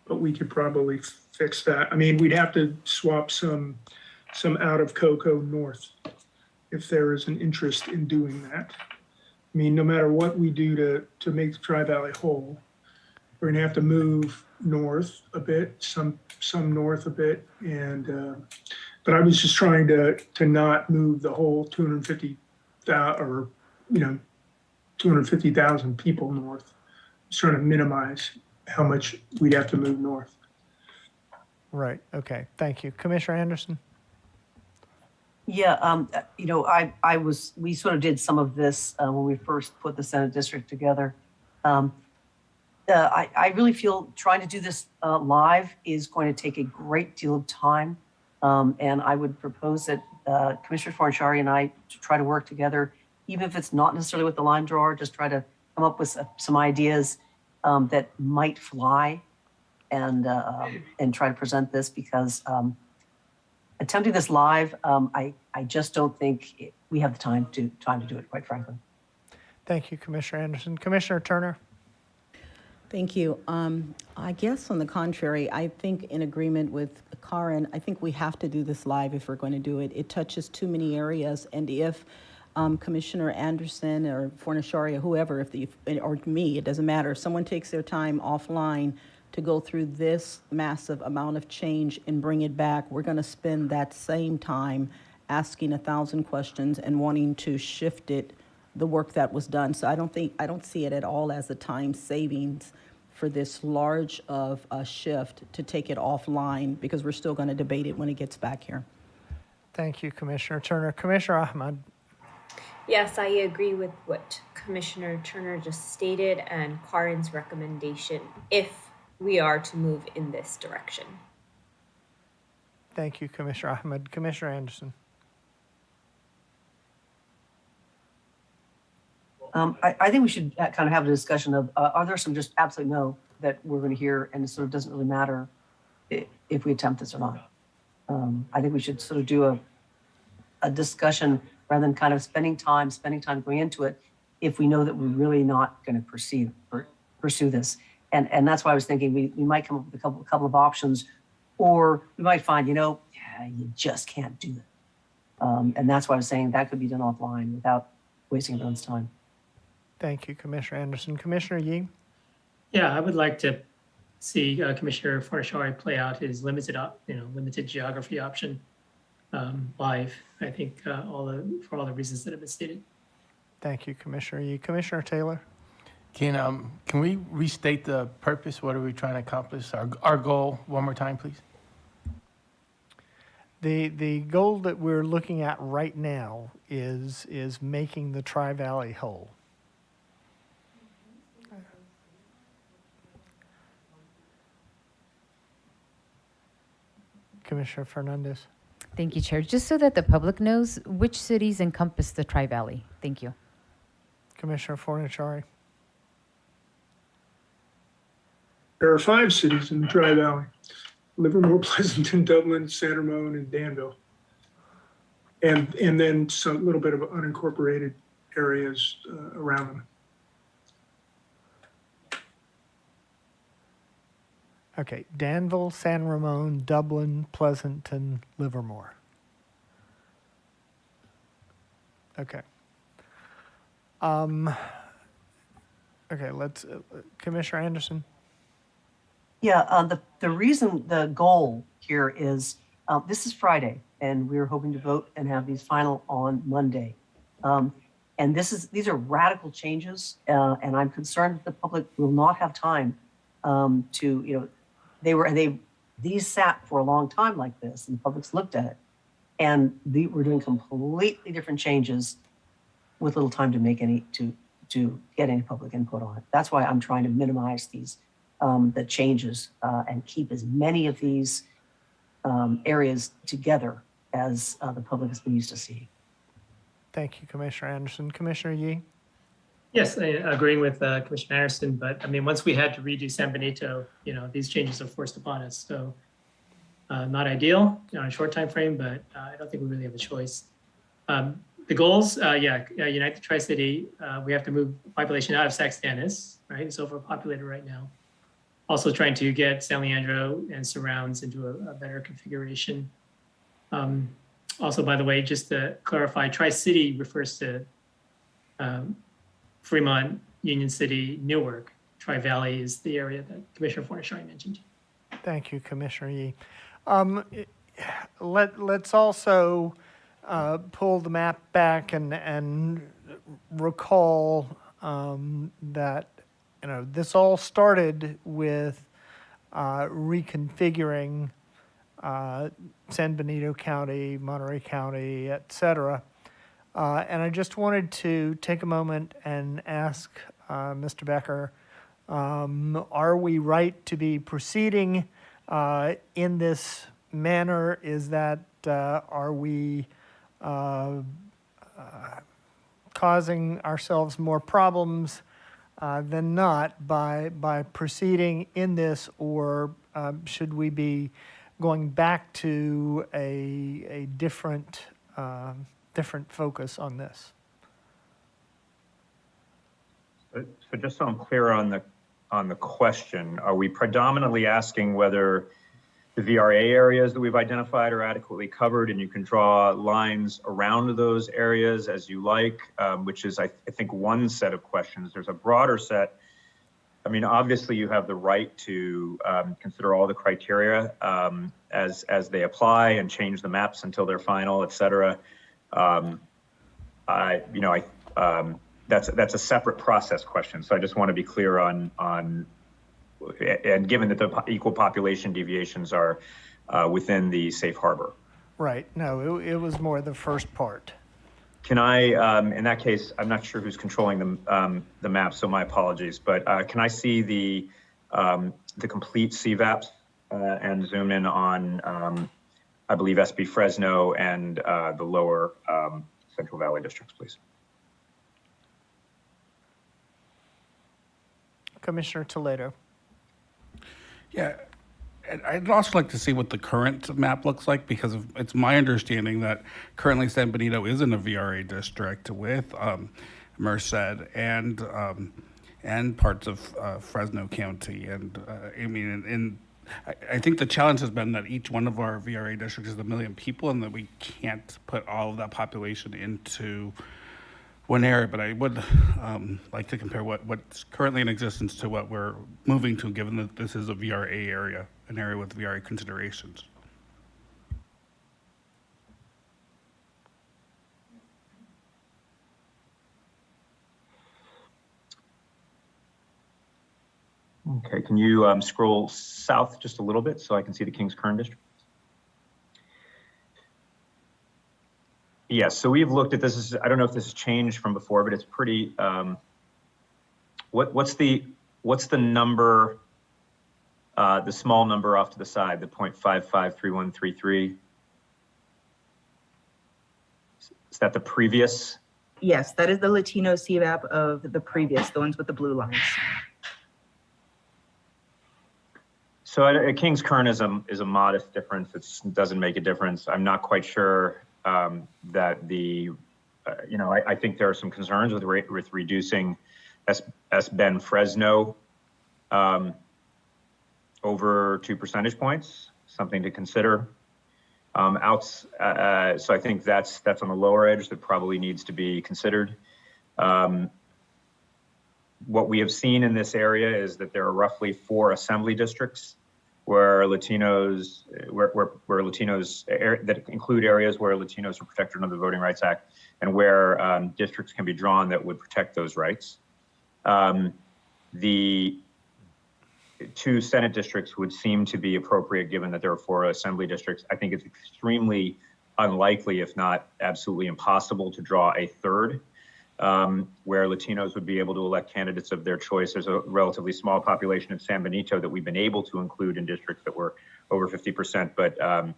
But we could probably fix that. I mean, we'd have to swap some out of Cocoa north if there is an interest in doing that. I mean, no matter what we do to make the Tri-Valley whole, we're gonna have to move north a bit, some north a bit, and but I was just trying to not move the whole 250,000 or 250,000 people north. Just trying to minimize how much we'd have to move north. Right, okay, thank you. Commissioner Anderson? Yeah, we sort of did some of this when we first put the Senate district together. I really feel trying to do this live is going to take a great deal of time. And I would propose that Commissioner Fornashari and I to try to work together, even if it's not necessarily with the line drawer, just try to come up with some ideas that might fly and try to present this, because attempting this live, I just don't think we have the time to do it, quite frankly. Thank you, Commissioner Anderson. Commissioner Turner? Thank you. I guess on the contrary, I think in agreement with Karen, I think we have to do this live if we're going to do it. It touches too many areas, and if Commissioner Anderson or Fornashari or whoever, or me, it doesn't matter, if someone takes their time offline to go through this massive amount of change and bring it back, we're going to spend that same time asking 1,000 questions and wanting to shift it, the work that was done. So I don't see it at all as a time savings for this large of a shift to take it offline, because we're still going to debate it when it gets back here. Thank you, Commissioner Turner. Commissioner Ahmad? Yes, I agree with what Commissioner Turner just stated and Karen's recommendation if we are to move in this direction. Thank you, Commissioner Ahmad. Commissioner Anderson? I think we should kind of have a discussion of, are there some just absolutely no that we're going to hear, and it sort of doesn't really matter if we attempt this or not. I think we should sort of do a discussion rather than kind of spending time going into it if we know that we're really not going to pursue this. And that's why I was thinking we might come up with a couple of options, or we might find, you just can't do it. And that's why I was saying that could be done offline without wasting everyone's time. Thank you, Commissioner Anderson. Commissioner Yee? Yeah, I would like to see Commissioner Fornashari play out his limited geography option live. I think for all the reasons that have been stated. Thank you, Commissioner Yee. Commissioner Taylor? Can we restate the purpose? What are we trying to accomplish? Our goal one more time, please. The goal that we're looking at right now is making the Tri-Valley whole. Commissioner Fernandez? Thank you, Chair. Just so that the public knows, which cities encompass the Tri-Valley? Thank you. Commissioner Fornashari? There are 5 cities in the Tri-Valley: Livermore, Pleasanton, Dublin, San Ramon, and Danville. And then some little bit of unincorporated areas around them. Okay, Danville, San Ramon, Dublin, Pleasanton, Livermore. Okay. Okay, let's, Commissioner Anderson? Yeah, the reason, the goal here is, this is Friday, and we're hoping to vote and have these final on Monday. And these are radical changes, and I'm concerned that the public will not have time to, these sat for a long time like this, and the public's looked at it, and we're doing completely different changes with little time to make to get any public input on it. That's why I'm trying to minimize these the changes and keep as many of these areas together as the public has been used to seeing. Thank you, Commissioner Anderson. Commissioner Yee? Yes, agreeing with Commissioner Anderson, but I mean, once we had to redo San Benito, these changes are forced upon us. So not ideal on a short time frame, but I don't think we really have a choice. The goals, Unite the Tri-City, we have to move population out of Saxtanis, right? It's overpopulated right now. Also trying to get San Leandro and surrounds into a better configuration. Also, by the way, just to clarify, Tri-City refers to Fremont, Union City, Newark. Tri-Valley is the area that Commissioner Fornashari mentioned. Thank you, Commissioner Yee. Let's also pull the map back and recall that this all started with reconfiguring San Benito County, Monterey County, et cetera. And I just wanted to take a moment and ask Mr. Becker, are we right to be proceeding in this manner? Is that, are we causing ourselves more problems than not by proceeding in this, or should we be going back to a different focus on this? So just so I'm clear on the question, are we predominantly asking whether the VRA areas that we've identified are adequately covered and you can draw lines around those areas as you like, which is, I think, one set of questions. There's a broader set. I mean, obviously you have the right to consider all the criteria as they apply and change the maps until they're final, et cetera. That's a separate process question. So I just want to be clear on and given that the equal population deviations are within the safe harbor. Right. No, it was more the first part. Can I, in that case, I'm not sure who's controlling the map, so my apologies, but can I see the complete CVAPs and zoom in on, I believe, SB Fresno and the lower Central Valley districts, please? Commissioner Toledo. Yeah, and I'd also like to see what the current map looks like, because it's my understanding that currently San Benito is in a VRA district with Merced and parts of Fresno County. And I think the challenge has been that each one of our VRA districts is 1 million people, and that we can't put all of that population into one area. But I would like to compare what's currently in existence to what we're moving to, given that this is a VRA area, an area with VRA considerations. Okay, can you scroll south just a little bit so I can see the Kings Kern district? Yes, so we've looked at this. I don't know if this has changed from before, but it's pretty. What's the number? The small number off to the side, the 0.553133. Is that the previous? Yes, that is the Latino CVAP of the previous, the ones with the blue lines. So a Kings Kern is a modest difference. It doesn't make a difference. I'm not quite sure that I think there are some concerns with reducing S. Ben Fresno over 2 percentage points, something to consider. So I think that's on the lower edge that probably needs to be considered. What we have seen in this area is that there are roughly 4 assembly districts where Latinos, that include areas where Latinos are protected under the Voting Rights Act, and where districts can be drawn that would protect those rights. The 2 Senate districts would seem to be appropriate, given that there are 4 assembly districts. I think it's extremely unlikely, if not absolutely impossible, to draw a 3rd, where Latinos would be able to elect candidates of their choice. There's a relatively small population in San Benito that we've been able to include in districts that were over 50%, but I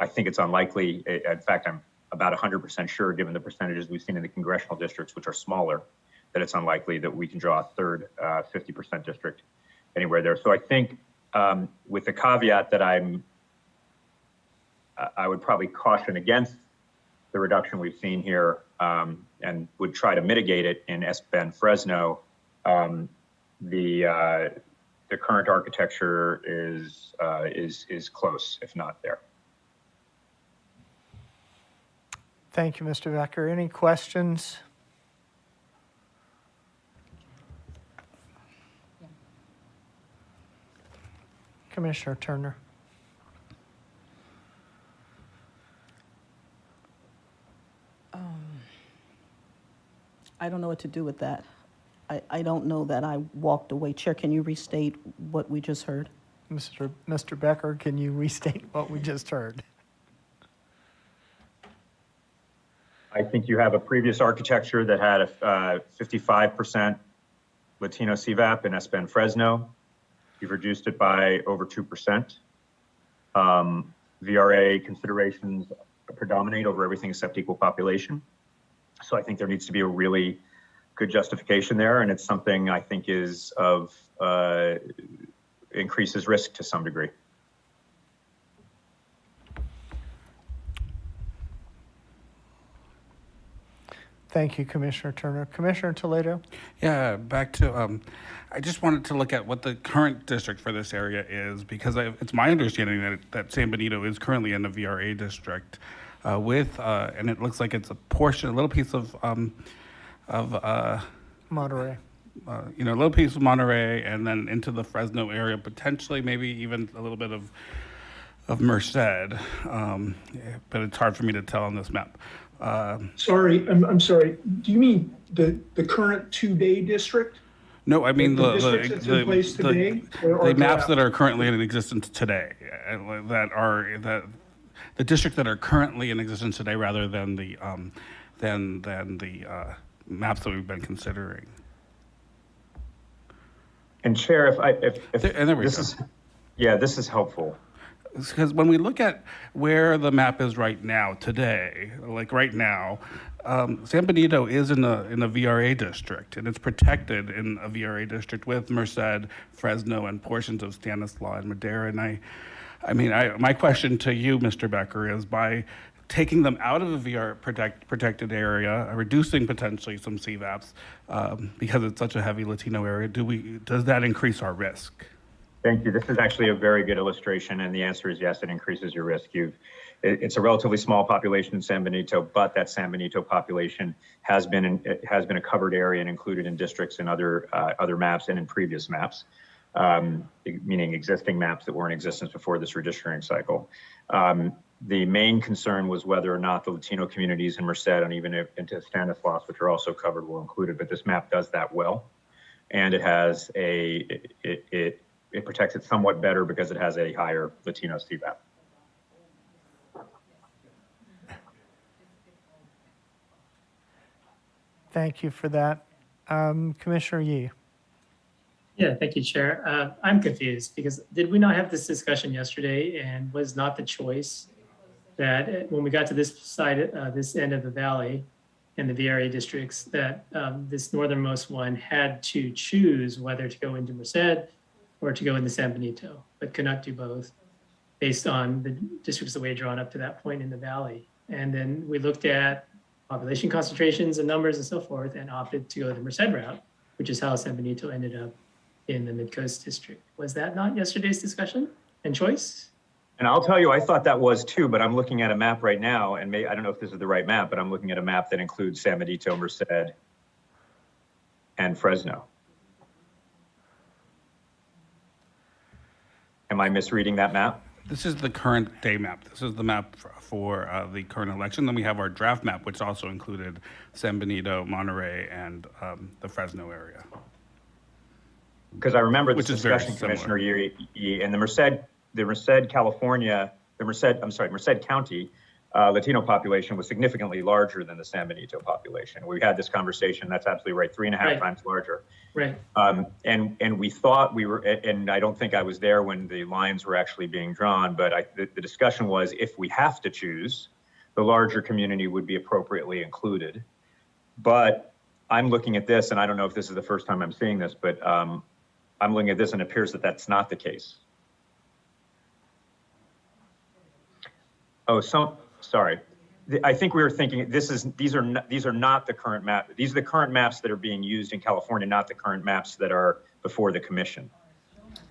think it's unlikely. In fact, I'm about 100% sure, given the percentages we've seen in the congressional districts, which are smaller, that it's unlikely that we can draw a third 50% district anywhere there. So I think with the caveat that I would probably caution against the reduction we've seen here and would try to mitigate it in S. Bend Fresno. The current architecture is close, if not there. Thank you, Mr. Becker. Any questions? Commissioner Turner. I don't know what to do with that. I don't know that I walked away. Chair, can you restate what we just heard? Mr. Becker, can you restate what we just heard? I think you have a previous architecture that had a 55% Latino CVAP in S. Bend Fresno. You've reduced it by over 2%. VRA considerations predominate over everything except equal population. So I think there needs to be a really good justification there, and it's something I think is of increases risk to some degree. Thank you, Commissioner Turner. Commissioner Toledo? Yeah, back to, I just wanted to look at what the current district for this area is, because it's my understanding that San Benito is currently in the VRA district and it looks like it's a little piece of Monterey. A little piece of Monterey, and then into the Fresno area, potentially maybe even a little bit of Merced, but it's hard for me to tell on this map. Sorry, I'm sorry. Do you mean the current 2-day district? No, I mean the districts that's in place today, or the maps that are currently in existence today, the districts that are currently in existence today, rather than the maps that we've been considering. And Chair, this is helpful. Because when we look at where the map is right now, today, like right now, San Benito is in the VRA district, and it's protected in a VRA district with Merced, Fresno, and portions of Stanislaus and Madera. And my question to you, Mr. Becker, is by taking them out of the VR protected area, reducing potentially some CVAPs, because it's such a heavy Latino area, does that increase our risk? Thank you. This is actually a very good illustration, and the answer is yes, it increases your risk. It's a relatively small population in San Benito, but that San Benito population has been a covered area and included in districts and other maps and in previous maps, meaning existing maps that were in existence before this redistricting cycle. The main concern was whether or not the Latino communities in Merced and even into Stanislaus, which are also covered, were included. But this map does that well, and it has it protects it somewhat better because it has a higher Latino CVAP. Thank you for that. Commissioner Yee. Yeah, thank you, Chair. I'm confused because did we not have this discussion yesterday, and was not the choice that when we got to this side, this end of the valley in the VRA districts, that this northernmost one had to choose whether to go into Merced or to go into San Benito, but could not do both based on the districts that we had drawn up to that point in the valley. And then we looked at population concentrations and numbers and so forth and opted to go the Merced route, which is how San Benito ended up in the Mid-Coast district. Was that not yesterday's discussion and choice? And I'll tell you, I thought that was too, but I'm looking at a map right now, and I don't know if this is the right map, but I'm looking at a map that includes San Benito, Merced, and Fresno. Am I misreading that map? This is the current day map. This is the map for the current election. Then we have our draft map, which also included San Benito, Monterey, and the Fresno area. Because I remember this discussion, Commissioner Yee, and the Merced County Latino population was significantly larger than the San Benito population. We had this conversation. That's absolutely right. 3.5 times larger. Right. And we thought we were, and I don't think I was there when the lines were actually being drawn, but the discussion was if we have to choose, the larger community would be appropriately included. But I'm looking at this, and I don't know if this is the first time I'm seeing this, but I'm looking at this and it appears that that's not the case. Oh, sorry. I think we were thinking these are not the current map. These are the current maps that are being used in California, not the current maps that are before the commission.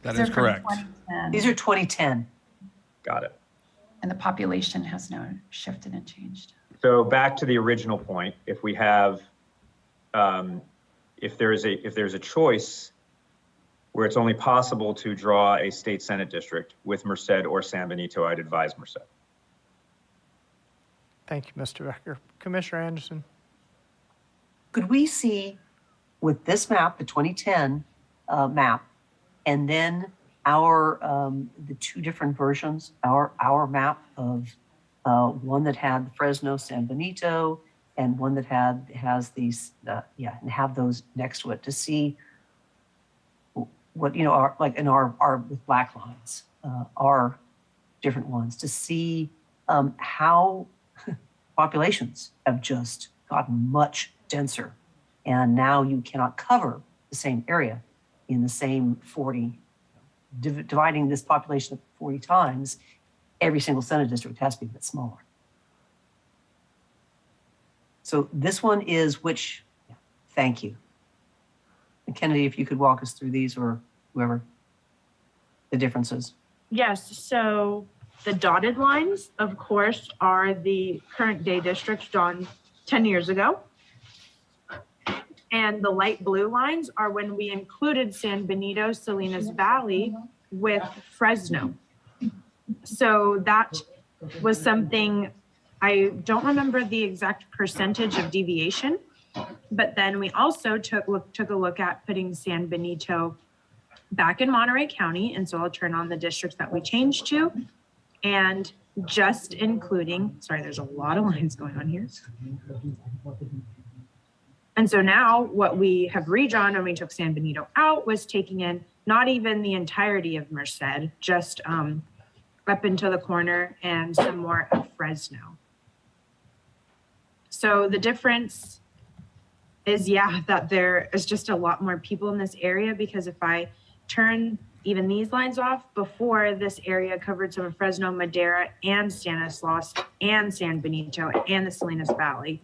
That is correct. These are 2010. Got it. And the population has now shifted and changed. So back to the original point, if we have, if there's a choice where it's only possible to draw a state Senate district with Merced or San Benito, I'd advise Merced. Thank you, Mr. Becker. Commissioner Anderson. Could we see with this map, the 2010 map, and then our the two different versions, our map of one that had Fresno, San Benito, and one that has these and have those next to it to see what are like in our with black lines, our different ones to see how populations have just gotten much denser, and now you cannot cover the same area in the same 40. Dividing this population up 40 times, every single Senate district has to be a bit smaller. So this one is which, thank you. And Kennedy, if you could walk us through these, or whoever, the differences. Yes, so the dotted lines, of course, are the current day districts drawn 10 years ago. And the light blue lines are when we included San Benito, Salinas Valley with Fresno. So that was something, I don't remember the exact percentage of deviation, but then we also took a look at putting San Benito back in Monterey County. And so I'll turn on the districts that we changed to, and just including, sorry, there's a lot of lines going on here. And so now what we have redrawn when we took San Benito out was taking in not even the entirety of Merced, just up into the corner and some more of Fresno. So the difference is, that there is just a lot more people in this area, because if I turn even these lines off, before this area covered some of Fresno, Madera, and Stanislaus, and San Benito, and the Salinas Valley.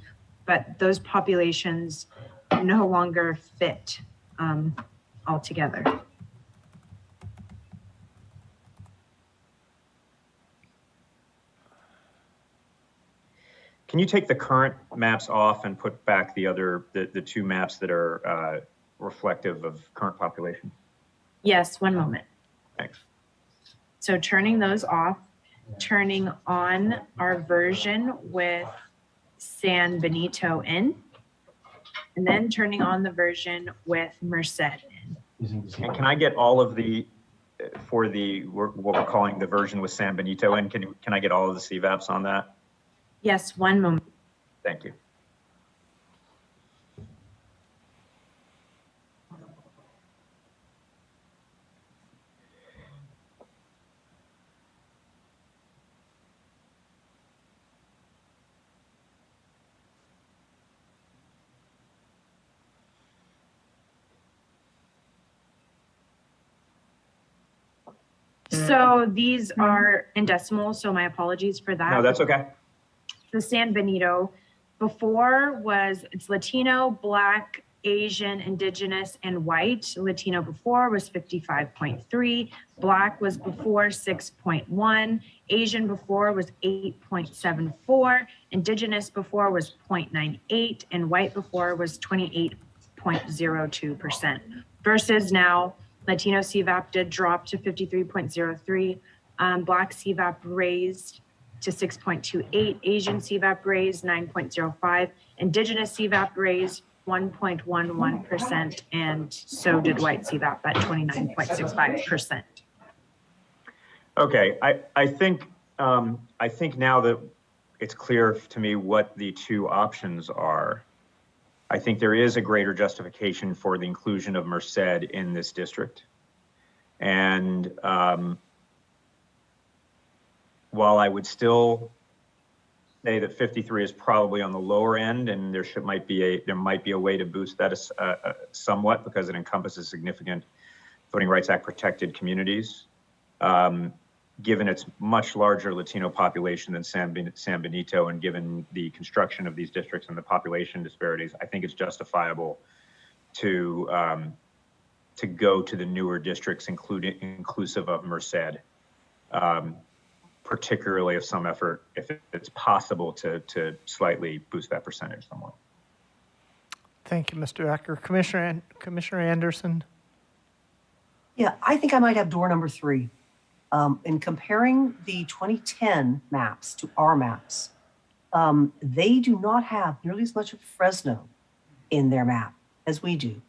But those populations no longer fit altogether. Can you take the current maps off and put back the two maps that are reflective of current population? Yes, one moment. Thanks. So turning those off, turning on our version with San Benito in, and then turning on the version with Merced in. And can I get all of the, for the, what we're calling the version with San Benito in, can I get all of the CVAPs on that? Yes, one moment. Thank you. So these are in decimals, so my apologies for that. No, that's okay. The San Benito before it's Latino, Black, Asian, Indigenous, and White. Latino before was 55.3. Black was before 6.1. Asian before was 8.74. Indigenous before was 0.98. And White before was 28.02%. Versus now, Latino CVAP did drop to 53.03. Black CVAP raised to 6.28. Asian CVAP raised 9.05. Indigenous CVAP raised 1.11%, and so did white CVAP at 29.65%. Okay, I think now that it's clear to me what the two options are, I think there is a greater justification for the inclusion of Merced in this district. And while I would still say that 53 is probably on the lower end, and there might be a way to boost that somewhat because it encompasses significant Voting Rights Act protected communities. Given its much larger Latino population than San Benito, and given the construction of these districts and the population disparities, I think it's justifiable to go to the newer districts, inclusive of Merced, particularly if some effort, if it's possible, to slightly boost that percentage somewhat. Thank you, Mr. Becker. Commissioner Anderson. Yeah, I think I might have door number 3. In comparing the 2010 maps to our maps, they do not have nearly as much of Fresno in their map as we do.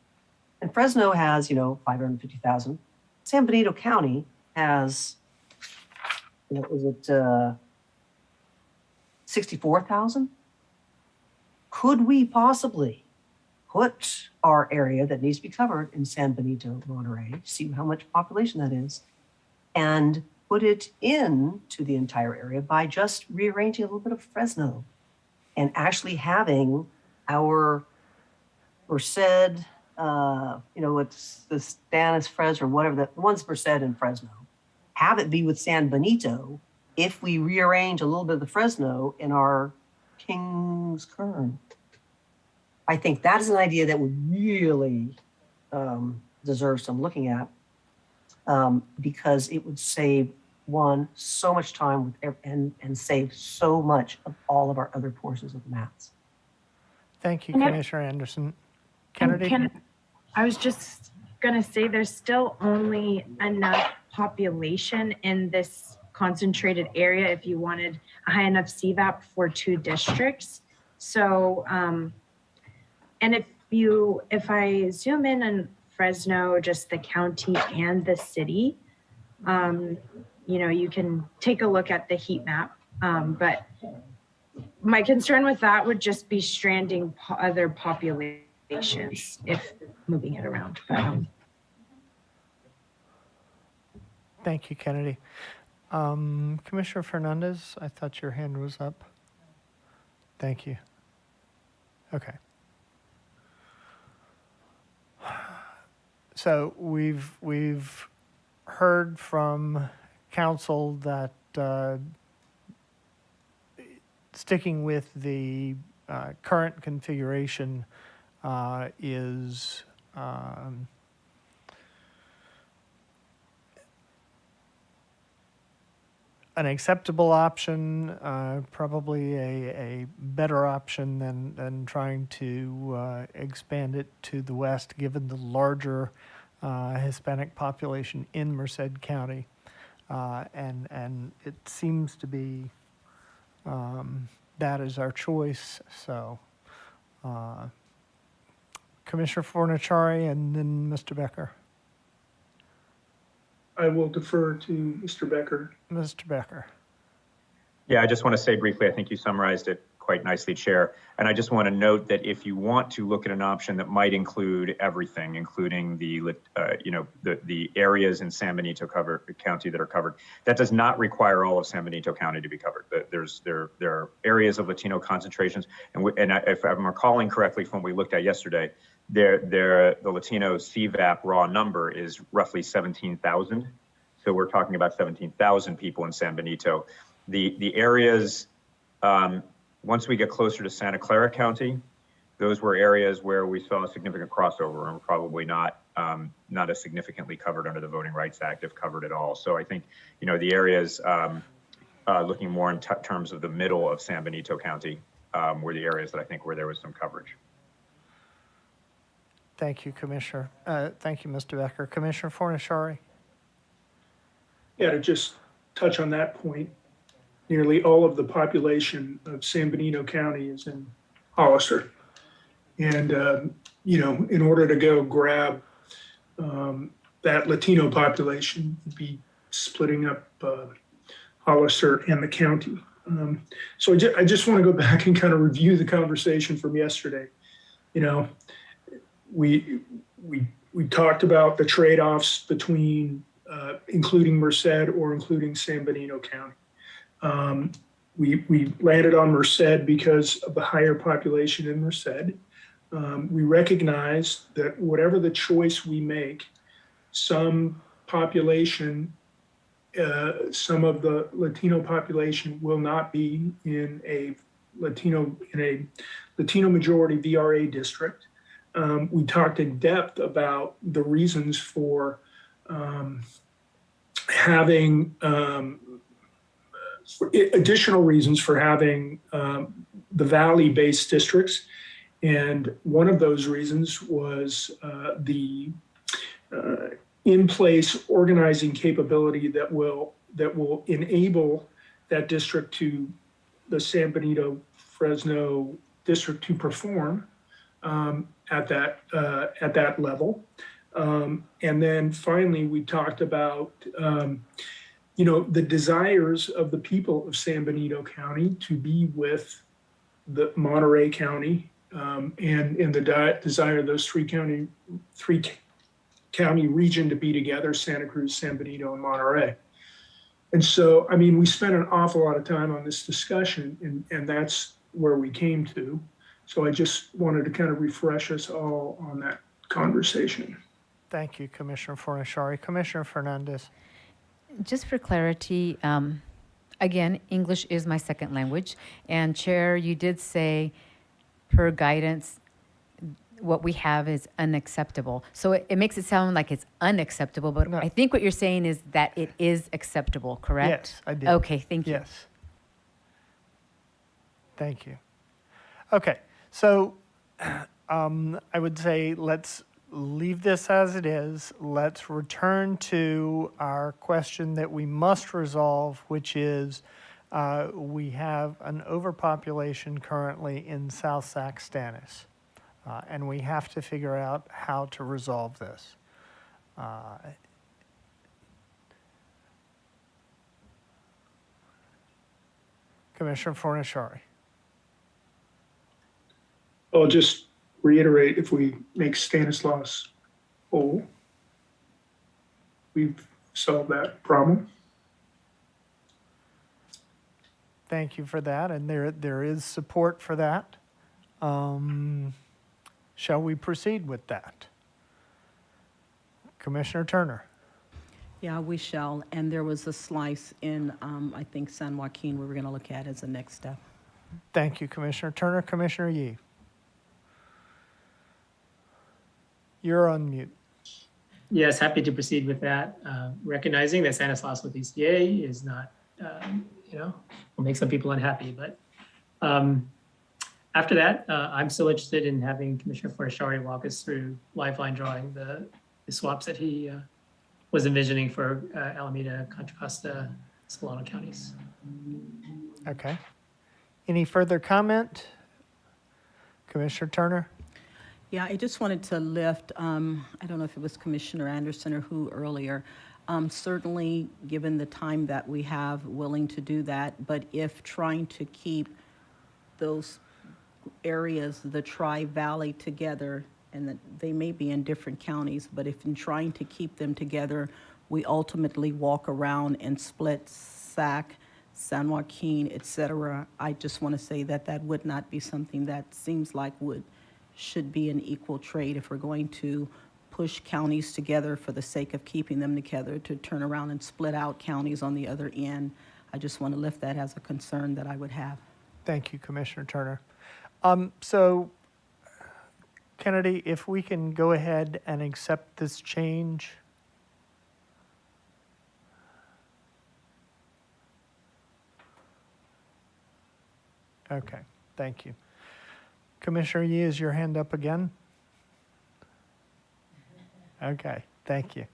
And Fresno has, 550,000. San Benito County has, is it 64,000? Could we possibly put our area that needs to be covered in San Benito, Monterey, see how much population that is, and put it into the entire area by just rearranging a little bit of Fresno and actually having our Merced, it's the Stannis Fresno or whatever, the one's Merced and Fresno, have it be with San Benito if we rearrange a little bit of the Fresno in our King's Kern. I think that is an idea that would really deserve some looking at. Because it would save so much time and save so much of all of our other portions of the maps. Thank you, Commissioner Anderson. Kennedy? I was just going to say there's still only enough population in this concentrated area if you wanted a high enough CVAP for 2 districts. So, and if I zoom in on Fresno, just the county and the city, you can take a look at the heat map. But my concern with that would just be stranding other populations if moving it around. Thank you, Kennedy. Commissioner Fernandez, I thought your hand was up. Thank you. Okay. So we've heard from council that sticking with the current configuration is an acceptable option, probably a better option than trying to expand it to the west, given the larger Hispanic population in Merced County. And it seems to be that is our choice. So Commissioner Fornaciari and then Mr. Becker. I will defer to Mr. Becker. Mr. Becker. Yeah, I just want to say briefly, I think you summarized it quite nicely, Chair. And I just want to note that if you want to look at an option that might include everything, including the areas in San Benito County that are covered, that does not require all of San Benito County to be covered. There are areas of Latino concentrations, if I'm recalling correctly from what we looked at yesterday, the Latino CVAP raw number is roughly 17,000. So we're talking about 17,000 people in San Benito. The areas, once we get closer to Santa Clara County, those were areas where we saw a significant crossover and probably not as significantly covered under the Voting Rights Act, if covered at all. So I think, the areas looking more in terms of the middle of San Benito County were the areas that I think where there was some coverage. Thank you, Commissioner. Thank you, Mr. Becker. Commissioner Fornaciari. Yeah, to just touch on that point, nearly all of the population of San Benito County is in Hollister. And, in order to go grab that Latino population, you'd be splitting up Hollister and the county. So I just want to go back and kind of review the conversation from yesterday. We talked about the trade-offs between including Merced or including San Benito County. we landed on Merced because of the higher population in Merced. We recognize that whatever the choice we make, some population, some of the Latino population will not be in a Latino majority VRA district. We talked in depth about the reasons for having additional reasons for having the valley-based districts. And one of those reasons was the in-place organizing capability that will enable that district to, the San Benito Fresno district, to perform at that level. And then finally, we talked about the desires of the people of San Benito County to be with the Monterey County, and the desire of those three county region to be together: Santa Cruz, San Benito, and Monterey. And so, I mean, we spent an awful lot of time on this discussion, and that's where we came to. So I just wanted to kind of refresh us all on that conversation. Thank you, Commissioner Fornashari. Commissioner Fernandez. Just for clarity, again, English is my second language. And Chair, you did say, per guidance, what we have is unacceptable. So it makes it sound like it's unacceptable, but No. I think what you're saying is that it is acceptable, correct? Yes, I did. Okay, thank you. Yes. Thank you. Okay, so I would say let's leave this as it is. Let's return to our question that we must resolve, which is we have an overpopulation currently in South Sac Stannis, and we have to figure out how to resolve this. Commissioner Fornashari. I'll just reiterate, if we make Stanislaus whole, we've solved that problem. Thank you for that, and there is support for that. Shall we proceed with that? Commissioner Turner. Yeah, we shall. And there was a slice in, I think, San Joaquin we were going to look at as a next step. Thank you, Commissioner Turner. Commissioner Yee. You're on mute. Yes, happy to proceed with that. Recognizing that Stanislaus with ECA is not, will make some people unhappy. But after that, I'm still interested in having Commissioner Fornashari walk us through Lifeline drawing the swaps that he was envisioning for Alameda, Contra Costa, Solano counties. Okay. Any further comment? Commissioner Turner? Yeah, I just wanted to lift, I don't know if it was Commissioner Anderson or who earlier, certainly given the time that we have, willing to do that, but if trying to keep those areas, the Tri-Valley together, and that they may be in different counties, but if in trying to keep them together, we ultimately walk around and split SAC, San Joaquin, et cetera, I just want to say that that would not be something that seems like should be an equal trade if we're going to push counties together for the sake of keeping them together, to turn around and split out counties on the other end. I just want to lift that as a concern that I would have. Thank you, Commissioner Turner. So, Kennedy, if we can go ahead and accept this change. Okay, thank you. Commissioner Yee, is your hand up again? Okay, thank you.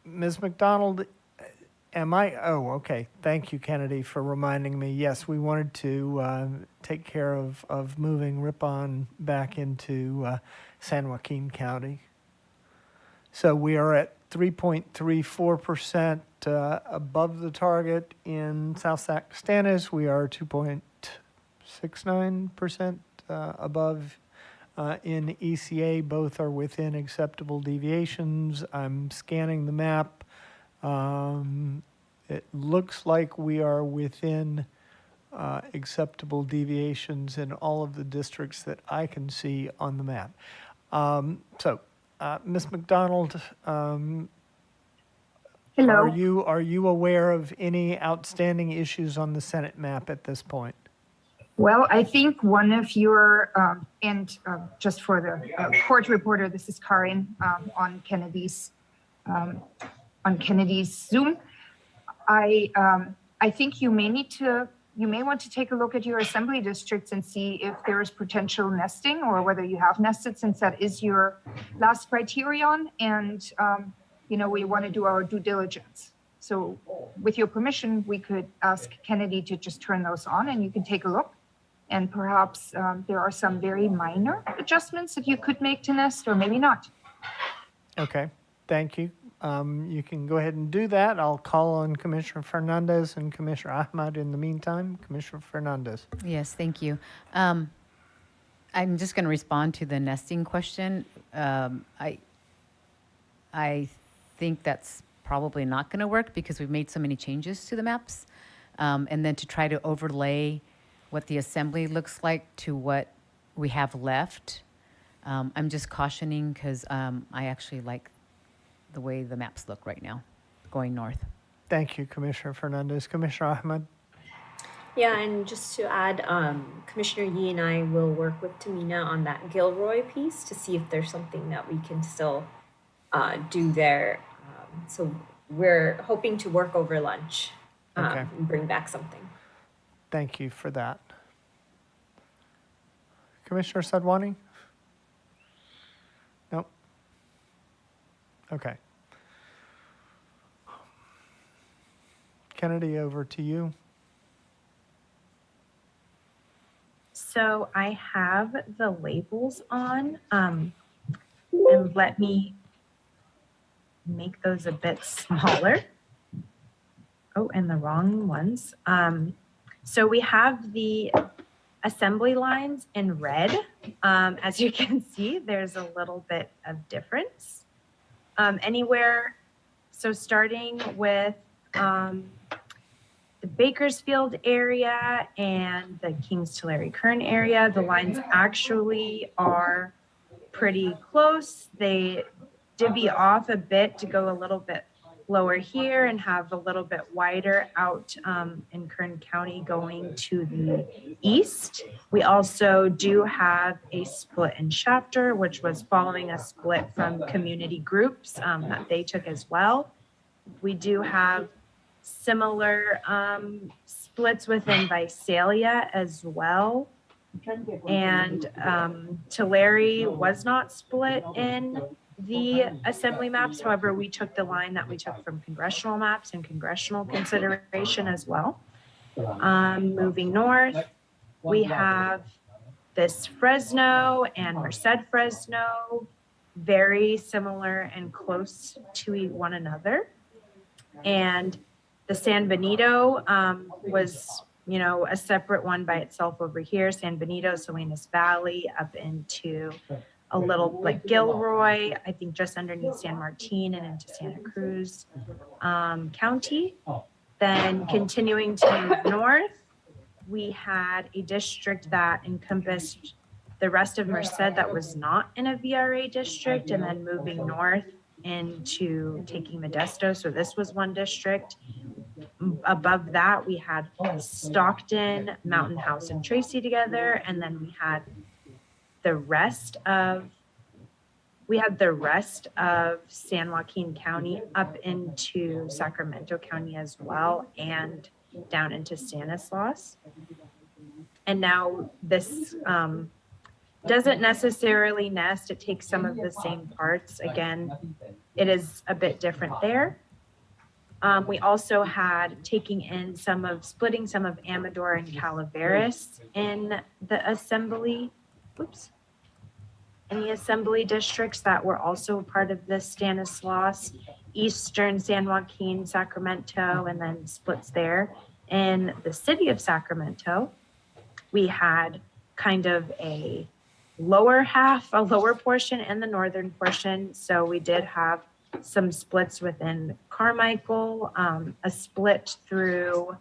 Ms. McDonald, okay, thank you, Kennedy, for reminding me. Yes, we wanted to take care of moving Ripon back into San Joaquin County. So we are at 3.34% above the target in South Sac Stannis. We are 2.69% above in ECA. Both are within acceptable deviations. I'm scanning the map. It looks like we are within acceptable deviations in all of the districts that I can see on the map. Ms. McDonald, Hello. are you aware of any outstanding issues on the Senate map at this point? Well, I think one of your, just for the court reporter, this is Karin on Kennedy's Zoom. I think you may want to take a look at your assembly districts and see if there is potential nesting or whether you have nested, since that is your last criterion. And, we want to do our due diligence. So with your permission, we could ask Kennedy to just turn those on and you can take a look. And perhaps there are some very minor adjustments that you could make to nest, or maybe not. Okay, thank you. You can go ahead and do that. I'll call on Commissioner Fernandez and Commissioner Ahmad in the meantime. Commissioner Fernandez. Yes, thank you. I'm just going to respond to the nesting question. I think that's probably not going to work because we've made so many changes to the maps. And then to try to overlay what the assembly looks like to what we have left. I'm just cautioning because I actually like the way the maps look right now, going north. Thank you, Commissioner Fernandez. Commissioner Ahmad? Yeah, and just to add, Commissioner Yee and I will work with Tamina on that Gilroy piece to see if there's something that we can still do there. So we're hoping to work over lunch and bring back something. Thank you for that. Commissioner Sadwani? Nope. Okay. Kennedy, over to you. So I have the labels on, and let me make those a bit smaller. Oh, and the wrong ones. So we have the assembly lines in red. As you can see, there's a little bit of difference. So starting with the Bakersfield area and the Kings Tulare Kern area, the lines actually are pretty close. They divvy off a bit to go a little bit lower here and have a little bit wider out in Kern County going to the east. We also do have a split in Shafter, which was following a split from community groups that they took as well. We do have similar splits within Visalia as well. And Tulare was not split in the assembly maps. However, we took the line that we took from congressional maps and congressional consideration as well. Moving north, we have this Fresno and Merced Fresno, very similar and close to one another. And the San Benito was, a separate one by itself over here. San Benito, Salinas Valley, up into a little like Gilroy, I think just underneath San Martin and into Santa Cruz County. Then continuing to move north, we had a district that encompassed the rest of Merced that was not in a VRA district, and then moving north into taking Modesto. So this was one district. Above that, we had Stockton, Mountain House, and Tracy together, and then we had the rest of San Joaquin County up into Sacramento County as well, and down into Stanislaus. And now this doesn't necessarily nest. It takes some of the same parts. Again, it is a bit different there. We also had splitting some of Amador and Calaveras in the assembly districts that were also part of the Stanislaus, Eastern San Joaquin, Sacramento, and then splits there. In the city of Sacramento, we had kind of a lower portion and the northern portion. So we did have some splits within Carmichael, a split through,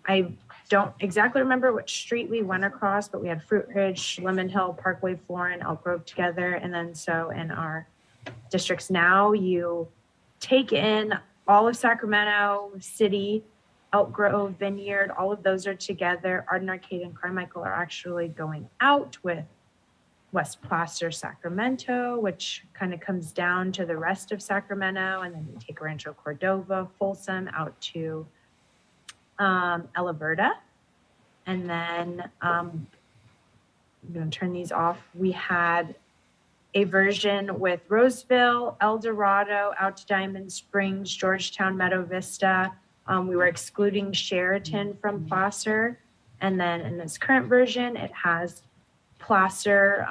I don't exactly remember which street we went across, but we had Fruit Ridge, Lemon Hill, Parkway, Florin, Elk Grove together. And then so in our districts now, you take in all of Sacramento City, Elk Grove, Vineyard, all of those are together. Arden, Arcade, and Carmichael are actually going out with West Placer, Sacramento, which kind of comes down to the rest of Sacramento. And then you take Rancho Cordova, Folsom out to Elaverta. And then I'm going to turn these off. We had a version with Roseville, El Dorado, out to Diamond Springs, Georgetown, Meadow Vista. We were excluding Sheraton from Placer. And then in this current version, it has Placer,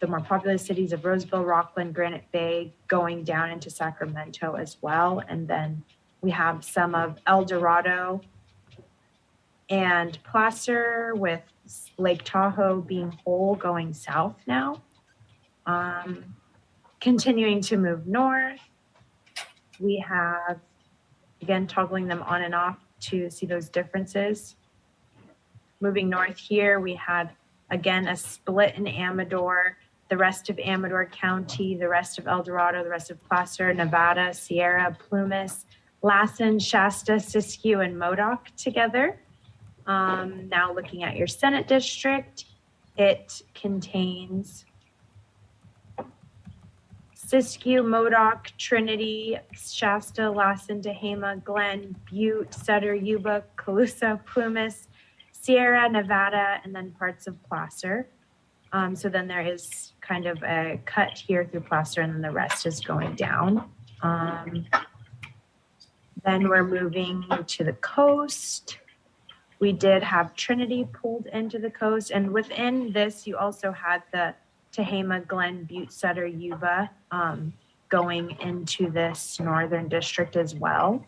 the more populous cities of Roseville, Rockland, Granite Bay, going down into Sacramento as well. And then we have some of El Dorado and Placer, with Lake Tahoe being whole going south now. Continuing to move north, we have, again, toggling them on and off to see those differences. Moving north here, we had, again, a split in Amador, the rest of Amador County, the rest of El Dorado, the rest of Placer, Nevada, Sierra, Plumas, Lassen, Shasta, Siskiyou, and Modoc together. Now looking at your Senate district, it contains Siskiyou, Modoc, Trinity, Shasta, Lassen, Tehama, Glen, Butte, Sutter, Yuba, Colusa, Plumas, Sierra, Nevada, and then parts of Placer. So then there is kind of a cut here through Placer, and then the rest is going down. Then we're moving to the coast. We did have Trinity pulled into the coast, and within this, you also had the Tehama, Glen, Butte, Sutter, Yuba going into this northern district as well.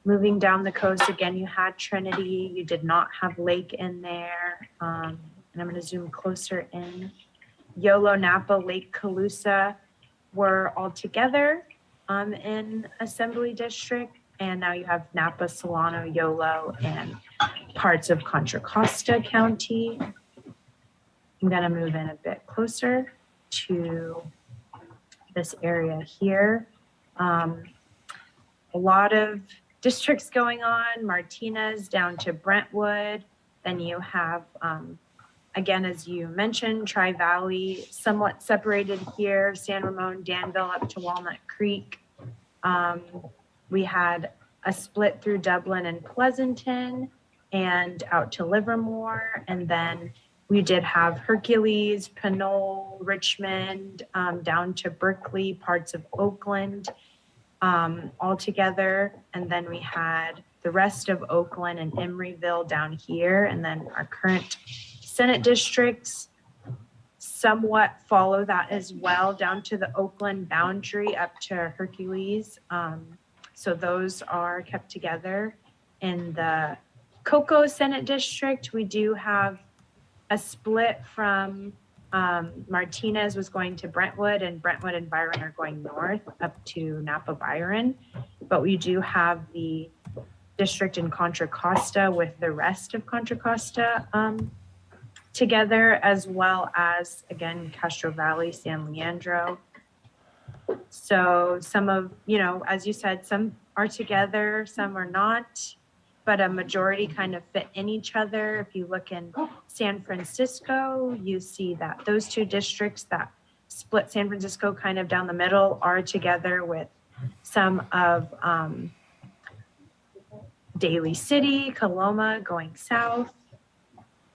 Moving down the coast, again, you had Trinity. You did not have Lake in there. And I'm going to zoom closer in. Yolo, Napa, Lake Colusa were all together in Assembly District. And now you have Napa, Solano, Yolo, and parts of Contra Costa County. I'm going to move in a bit closer to this area here. A lot of districts going on, Martinez down to Brentwood. Then you have, again, as you mentioned, Tri-Valley somewhat separated here, San Ramon, Danville up to Walnut Creek. We had a split through Dublin and Pleasanton and out to Livermore. And then we did have Hercules, Pinole, Richmond, down to Berkeley, parts of Oakland, all together. And then we had the rest of Oakland and Emeryville down here. And then our current Senate districts somewhat follow that as well, down to the Oakland boundary up to Hercules. So those are kept together. In the Cocoa Senate district, we do have a split from Martinez was going to Brentwood, and Brentwood and Byron are going north up to Napa Byron. But we do have the district in Contra Costa with the rest of Contra Costa together, as well as, again, Castro Valley, San Leandro. So some of, as you said, some are together, some are not, but a majority kind of fit in each other. If you look in San Francisco, you see that those two districts that split San Francisco kind of down the middle are together with some of Daly City, Coloma going south.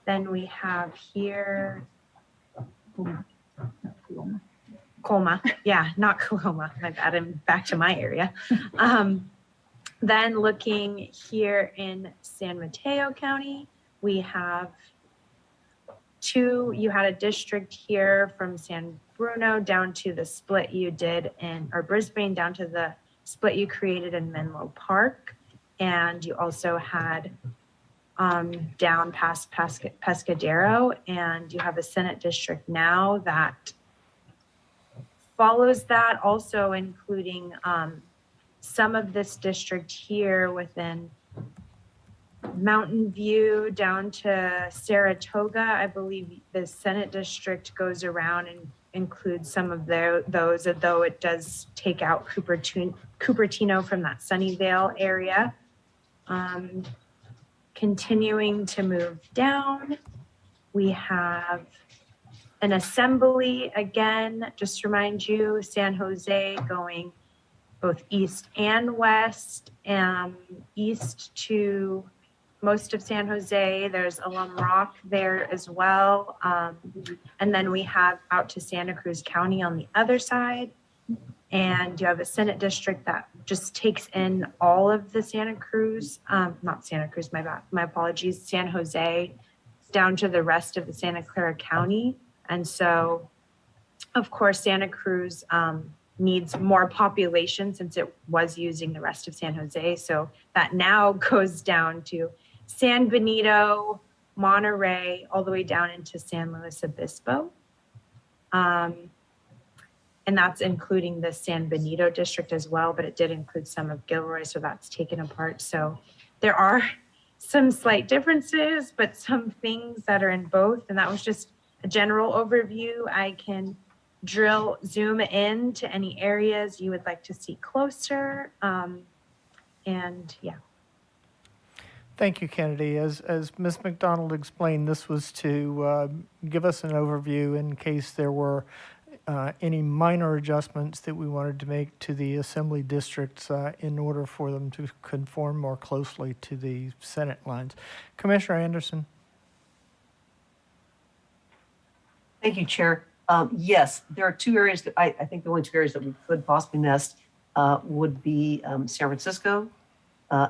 Then we have here, Colma, yeah, not Coloma. My bad, I'm back to my area. Then looking here in San Mateo County, we have you had a district here from San Bruno down to the split you did or Brisbane down to the split you created in Menlo Park. And you also had down past Pescadero, and you have a Senate district now that follows that, also including some of this district here within Mountain View down to Saratoga. I believe the Senate district goes around and includes some of those, although it does take out Cupertino from that Sunnyvale area. Continuing to move down, we have an assembly again, just to remind you, San Jose going both east and west, east to most of San Jose. There's Alum Rock there as well. And then we have out to Santa Cruz County on the other side. And you have a Senate district that just takes in all of the Santa Cruz, not Santa Cruz, my apologies, San Jose, down to the rest of the Santa Clara County. And so, of course, Santa Cruz needs more population since it was using the rest of San Jose. So that now goes down to San Benito, Monterey, all the way down into San Luis Obispo. And that's including the San Benito district as well, but it did include some of Gilroy, so that's taken apart. So there are some slight differences, but some things that are in both. And that was just a general overview. I can zoom in to any areas you would like to see closer. And yeah. Thank you, Kennedy. As Ms. McDonald explained, this was to give us an overview in case there were any minor adjustments that we wanted to make to the assembly districts in order for them to conform more closely to the Senate lines. Commissioner Anderson. Thank you, Chair. Yes, there are two areas that I think the only two areas that we could possibly nest would be San Francisco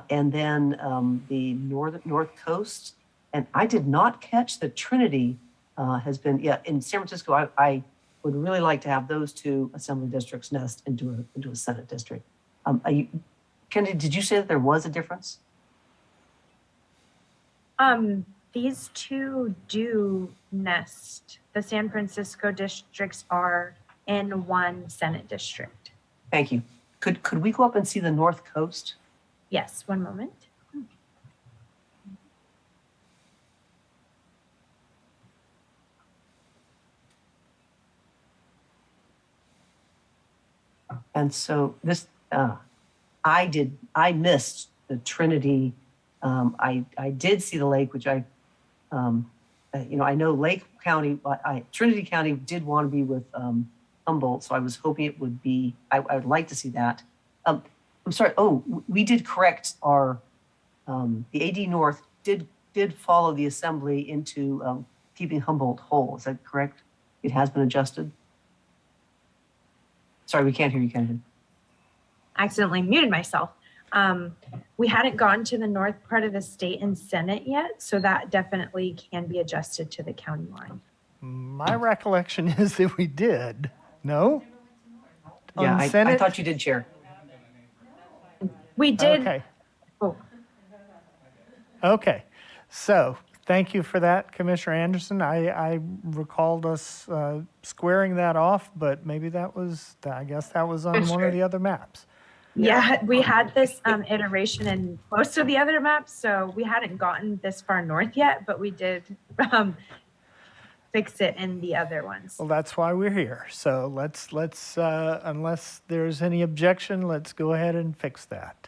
and then the north coast. And I did not catch that Trinity has been, in San Francisco, I would really like to have those two assembly districts nest into a Senate district. Kennedy, did you say that there was a difference? These two do nest. The San Francisco districts are in one Senate district. Thank you. Could we go up and see the north coast? Yes, one moment. And so this, I missed the Trinity. I did see the lake, which I know Lake County, Trinity County did want to be with Humboldt, so I was hoping it would be, I would like to see that. I'm sorry, we did correct our, the AD North did follow the assembly into keeping Humboldt whole, is that correct? It has been adjusted? Sorry, we can't hear you, Kennedy. I accidentally muted myself. We hadn't gone to the north part of the state and Senate yet, so that definitely can be adjusted to the county line. My recollection is that we did. No? Yeah, On I Senate? thought you did, Chair. We did. Okay. Oh, Okay. So thank you for that, Commissioner Anderson. I recalled us squaring that off, but maybe I guess that was on one of the other maps. yeah, we had this iteration in most of the other maps, so we hadn't gotten this far north yet, but we did fix it in the other ones. Well, that's why we're here. So let's unless there's any objection, let's go ahead and fix that.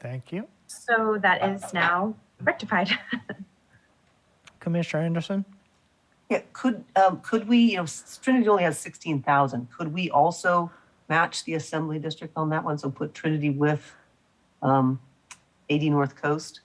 Thank you. So that is now rectified. Commissioner Anderson? Yeah, could we, Trinity only has 16,000. Could we also match the assembly district on that one? So put Trinity with 80 North Coast?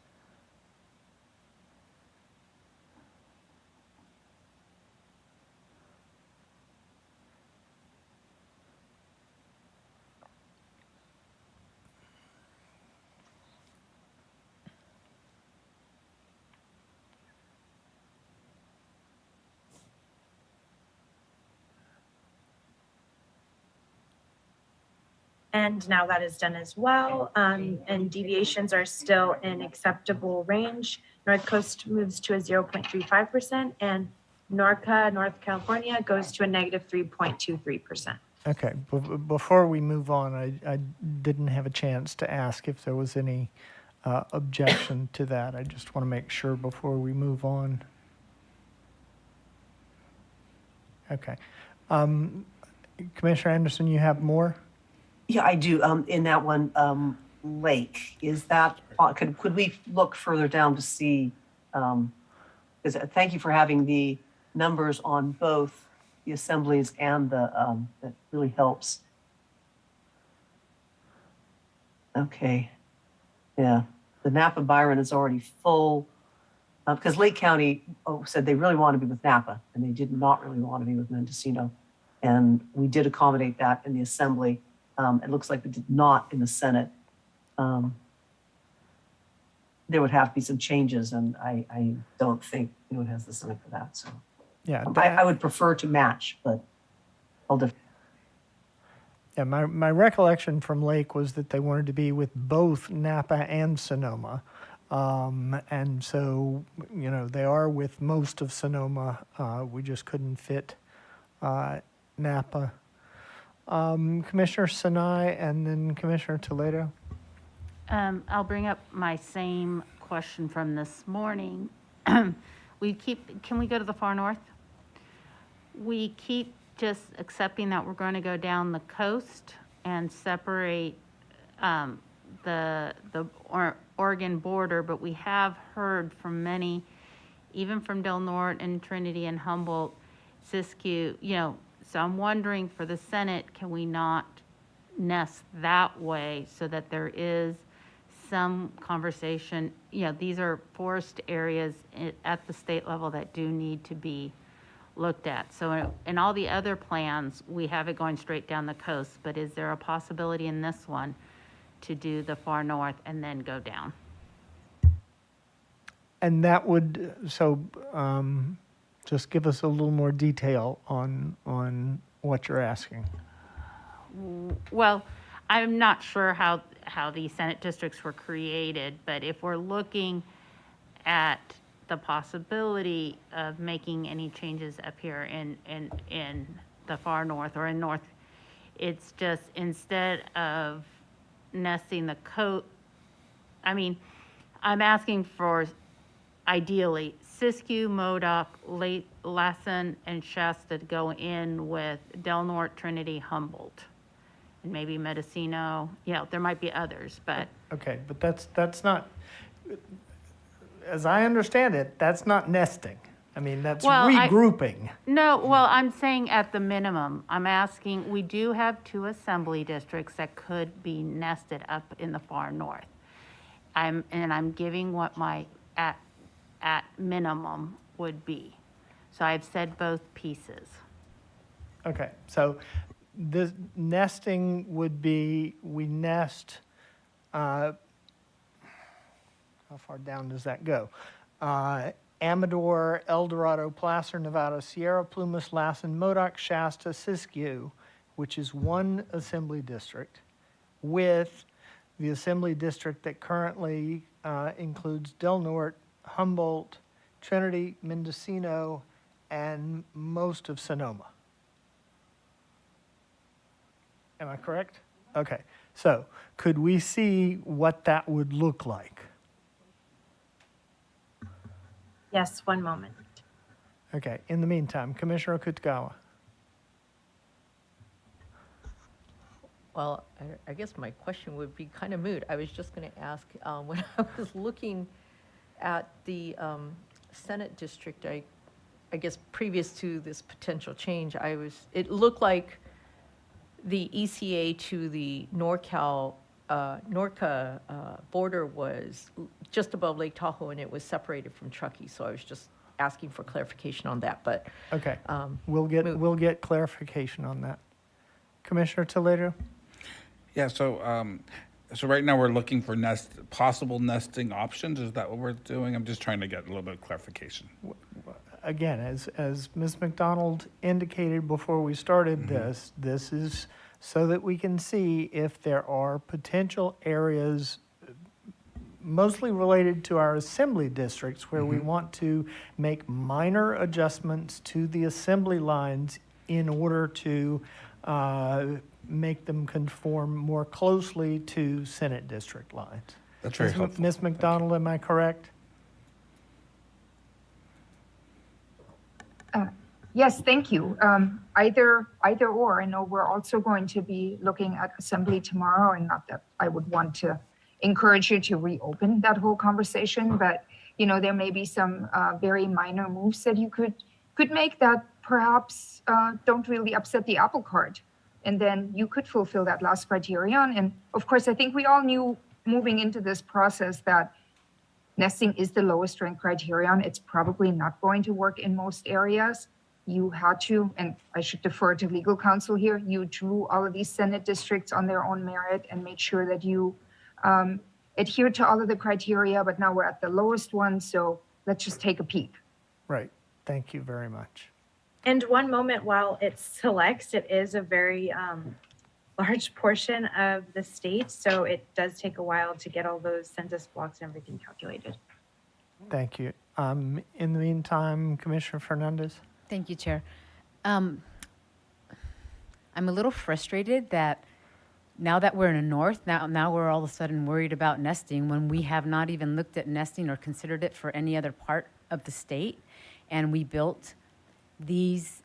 And now that is done as well. And deviations are still in acceptable range. North Coast moves to a 0.35%, and NORCA, North California, goes to a negative 3.23%. Okay, before we move on, I didn't have a chance to ask if there was any objection to that. I just want to make sure before we move on. Okay. Commissioner Anderson, you have more? Yeah, I do. In that one, lake, is that, could we look further down to see, because thank you for having the numbers on both the assemblies and the, that really helps. Okay. Yeah, the Napa Byron is already full, because Lake County said they really want to be with Napa, and they did not really want to be with Mendocino. And we did accommodate that in the assembly. It looks like we did not in the Senate. There would have to be some changes, and I don't think anyone has the Senate for that. So Yeah, I would prefer to match, but I'll defer. Yeah, my recollection from Lake was that they wanted to be with both Napa and Sonoma. And so, you know, they are with most of Sonoma. We just couldn't fit Napa. Commissioner Sinai and then Commissioner Toledo. I'll bring up my same question from this morning. Can we go to the far north? We keep just accepting that we're going to go down the coast and separate the Oregon border, but we have heard from many, even from Del Norte and Trinity and Humboldt, Siskiyou, you know, so I'm wondering for the Senate, can we not nest that way so that there is some conversation? You know, these are forest areas at the state level that do need to be looked at. So in all the other plans, we have it going straight down the coast, but is there a possibility in this one to do the far north and then go down? And that would, so just give us a little more detail on what you're asking. Well, I'm not sure how the Senate districts were created, but if we're looking at the possibility of making any changes up here in the far north or in north, it's just instead of nesting the coast, I mean, I'm asking for ideally Siskiyou, Modoc, Lassen, and Shasta to go in with Del Norte, Trinity, Humboldt, and maybe Mendocino. You know, there might be others, but. Okay, but that's not, as I understand it, that's not nesting. I mean, that's regrouping. No, well, I'm saying at the minimum, I'm asking, we do have 2 assembly districts that could be nested up in the far north. I'm giving what my at minimum would be. So I've said both pieces. Okay, so the nesting would be, we nest, how far down does that go? Amador, El Dorado, Placer, Nevada, Sierra, Plumas, Lassen, Modoc, Shasta, Siskiyou, which is one assembly district, with the assembly district that currently includes Del Norte, Humboldt, Trinity, Mendocino, and most of Sonoma. Am I correct? Okay, so could we see what that would look like? Yes, one moment. Okay, in the meantime, Commissioner Okutagawa. Well, I guess my question would be kind of moot. I was just going to ask, when I was looking at the Senate district, I guess previous to this potential change, it looked like the ECA to the NorCal, NORCA border was just above Lake Tahoe, and it was separated from Truckee. So I was just asking for clarification on that, but. Okay, we'll get clarification on that. Commissioner Toledo? Yeah, so right now we're looking for possible nesting options. Is that what we're doing? I'm just trying to get a little bit of clarification. again, as Ms. McDonald indicated before we started this, this is so that we can see if there are potential areas mostly related to our assembly districts where we want to make minor adjustments to the assembly lines in order to make them conform more closely to Senate district lines. That's very helpful. Ms. McDonald, am I correct? Yes, thank you. Either or. I know we're also going to be looking at assembly tomorrow, and not that I would want to encourage you to reopen that whole conversation, but there may be some very minor moves that you could make that perhaps don't really upset the apple cart, and then you could fulfill that last criterion. And of course, I think we all knew moving into this process that nesting is the lowest ranked criterion. It's probably not going to work in most areas. You had to, and I should defer to legal counsel here, you drew all of these Senate districts on their own merit and made sure that you adhere to all of the criteria, but now we're at the lowest one, so let's just take a peek. Right. Thank you very much. And one moment while it selects, it is a very large portion of the state, so it does take a while to get all those census blocks and everything calculated. Thank you. In the meantime, Commissioner Fernandez? Thank you, Chair. I'm a little frustrated that now that we're in the north, now we're all of a sudden worried about nesting when we have not even looked at nesting or considered it for any other part of the state. And we built these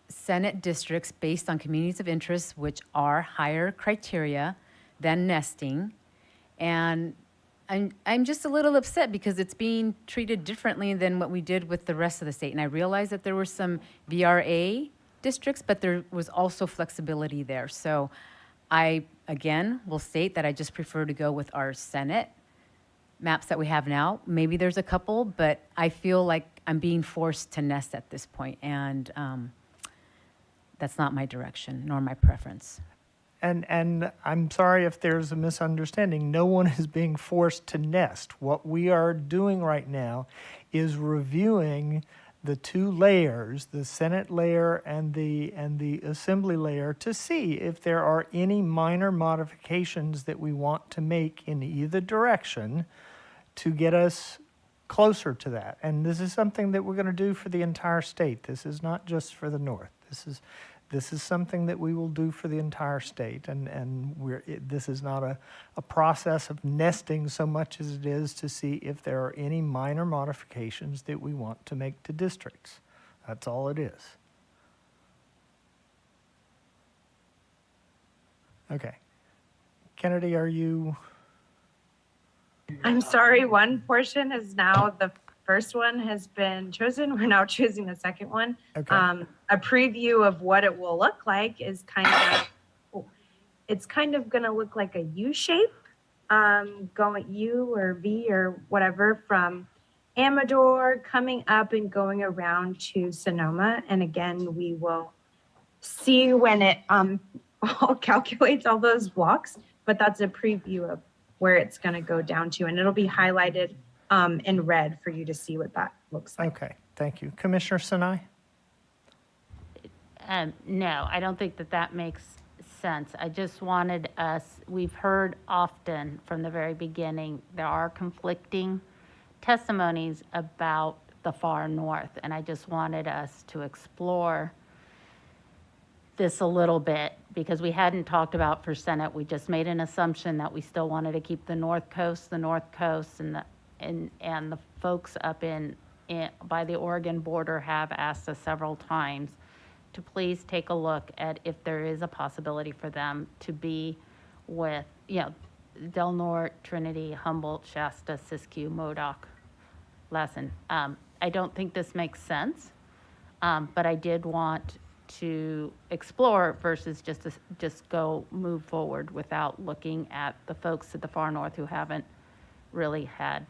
Senate districts based on communities of interest, which are higher criteria than nesting. And I'm just a little upset because it's being treated differently than what we did with the rest of the state. And I realized that there were some VRA districts, but there was also flexibility there. So I, again, will state that I just prefer to go with our Senate maps that we have now. Maybe there's a couple, but I feel like I'm being forced to nest at this point, and that's not my direction nor my preference. And I'm sorry if there's a misunderstanding. No one is being forced to nest. What we are doing right now is reviewing the two layers, the Senate layer and the Assembly layer, to see if there are any minor modifications that we want to make in either direction to get us closer to that. And this is something that we're going to do for the entire state. This is not just for the north. This is something that we will do for the entire state, and this is not a process of nesting so much as it is to see if there are any minor modifications that we want to make to districts. That's all it is. Okay. Kennedy, are you? I'm sorry, one portion is now, the first one has been chosen. We're now choosing the second one. Okay. A preview of what it will look like is it's kind of going to look like a U shape, going U or V or whatever, from Amador coming up and going around to Sonoma. And again, we will see when it all calculates all those blocks, but that's a preview of where it's going to go down to, and it'll be highlighted in red for you to see what that looks like. Okay, thank you. Commissioner Sinai? No, I don't think that makes sense. I just wanted we've heard often from the very beginning, there are conflicting testimonies about the far north, and I just wanted us to explore this a little bit, because we hadn't talked about for Senate. We just made an assumption that we still wanted to keep the North Coast, and the folks up by the Oregon border have asked us several times to please take a look at if there is a possibility for them to be with, Del Norte, Trinity, Humboldt, Shasta, Siskiyou, Modoc, Lassen. I don't think this makes sense, but I did want to explore versus just move forward without looking at the folks at the far north who haven't really had,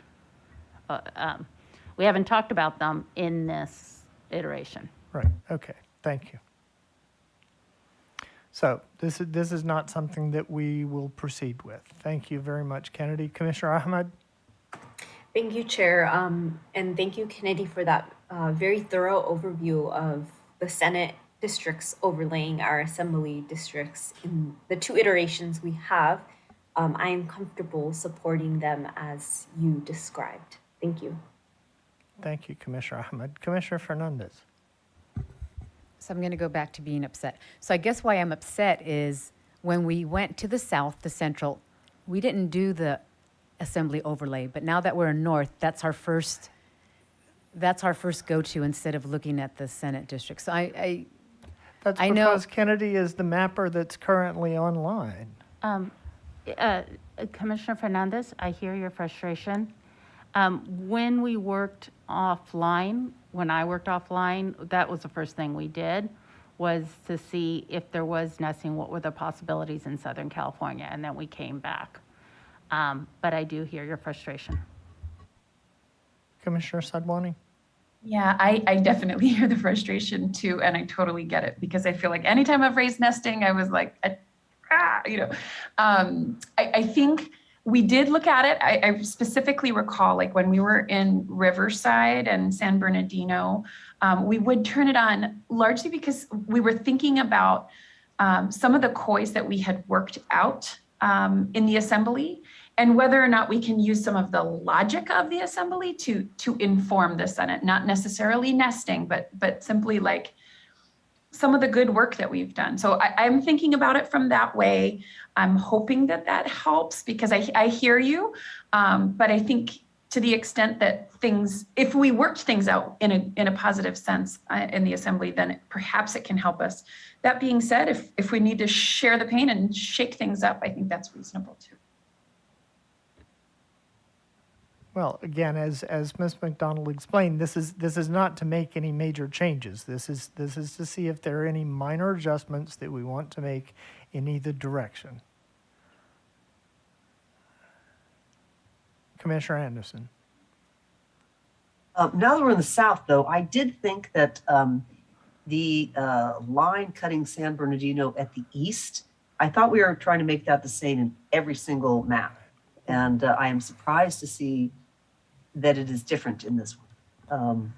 we haven't talked about them in this iteration. Right, okay, thank you. So this is not something that we will proceed with. Thank you very much, Kennedy. Commissioner Ahmed? Thank you, Chair, and thank you, Kennedy, for that very thorough overview of the Senate districts overlaying our assembly districts in the 2 iterations we have. I am comfortable supporting them as you described. Thank you. Thank you, Commissioner Ahmed. Commissioner Fernandez. So I'm going to go back to being upset. So I guess why I'm upset is when we went to the south, the central, we didn't do the assembly overlay. But now that we're in north, that's our first go-to instead of looking at the Senate district. So That's I know- because Kennedy is the mapper that's currently online. Commissioner Fernandez, I hear your frustration. When we worked offline, when I worked offline, that was the first thing we did, was to see if there was nesting, what were the possibilities in Southern California, and then we came back. But I do hear your frustration. Commissioner Sadwani. Yeah, I definitely hear the frustration too, and I totally get it because I feel like anytime I've raised nesting, I was like, I think we did look at it. I specifically recall like when we were in Riverside and San Bernardino, we would turn it on largely because we were thinking about some of the COIs that we had worked out in the assembly and whether or not we can use some of the logic of the assembly to inform the Senate, not necessarily nesting, but simply like some of the good work that we've done. So I'm thinking about it from that way. I'm hoping that that helps because I hear you, but I think to the extent that things, if we worked things out in a positive sense in the assembly, then perhaps it can help us. That being said, if we need to share the pain and shake things up, I think that's reasonable too. Well, again, as Ms. McDonald explained, this is not to make any major changes. This is to see if there are any minor adjustments that we want to make in either direction. Commissioner Anderson. Now that we're in the south, though, I did think that the line cutting San Bernardino at the east, I thought we were trying to make that the same in every single map. And I am surprised to see that it is different in this one.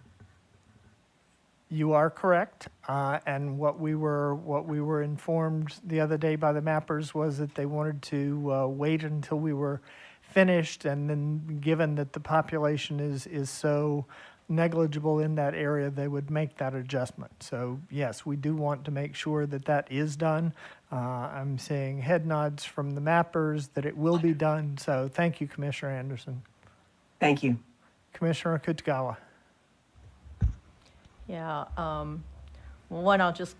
You are correct, and what we were informed the other day by the mappers was that they wanted to wait until we were finished, and then given that the population is so negligible in that area, they would make that adjustment. So yes, we do want to make sure that that is done. I'm seeing head nods from the mappers that it will be done. So thank you, Commissioner Anderson. Thank you. Commissioner Akutagawa. Yeah, one, I'll just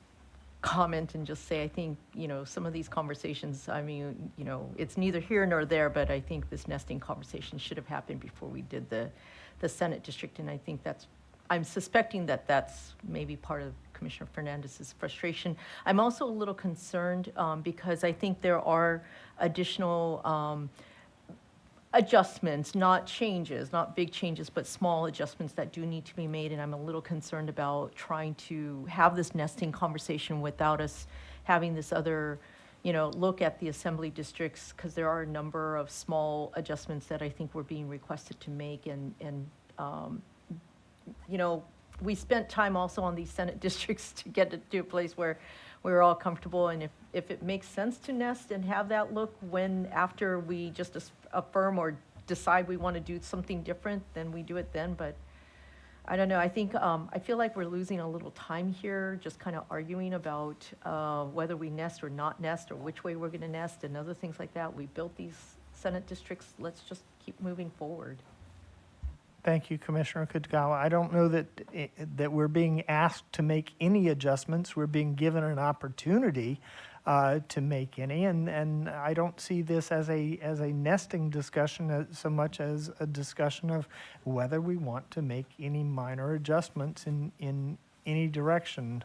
comment and just say, I think, some of these conversations, I mean, it's neither here nor there, but I think this nesting conversation should have happened before we did the Senate district. And I think I'm suspecting that that's maybe part of Commissioner Fernandez's frustration. I'm also a little concerned because I think there are additional adjustments, not changes, not big changes, but small adjustments that do need to be made. And I'm a little concerned about trying to have this nesting conversation without us having this other, look at the assembly districts, because there are a number of small adjustments that I think we're being requested to make. And we spent time also on these Senate districts to get to a place where we're all comfortable. And if it makes sense to nest and have that look after we just affirm or decide we want to do something different, then we do it then. But I don't know. I think I feel like we're losing a little time here, just kind of arguing about whether we nest or not nest, or which way we're going to nest, and other things like that. We built these Senate districts. Let's just keep moving forward. Thank you, Commissioner Akutagawa. I don't know that we're being asked to make any adjustments. We're being given an opportunity to make any, and I don't see this as a nesting discussion so much as a discussion of whether we want to make any minor adjustments in any direction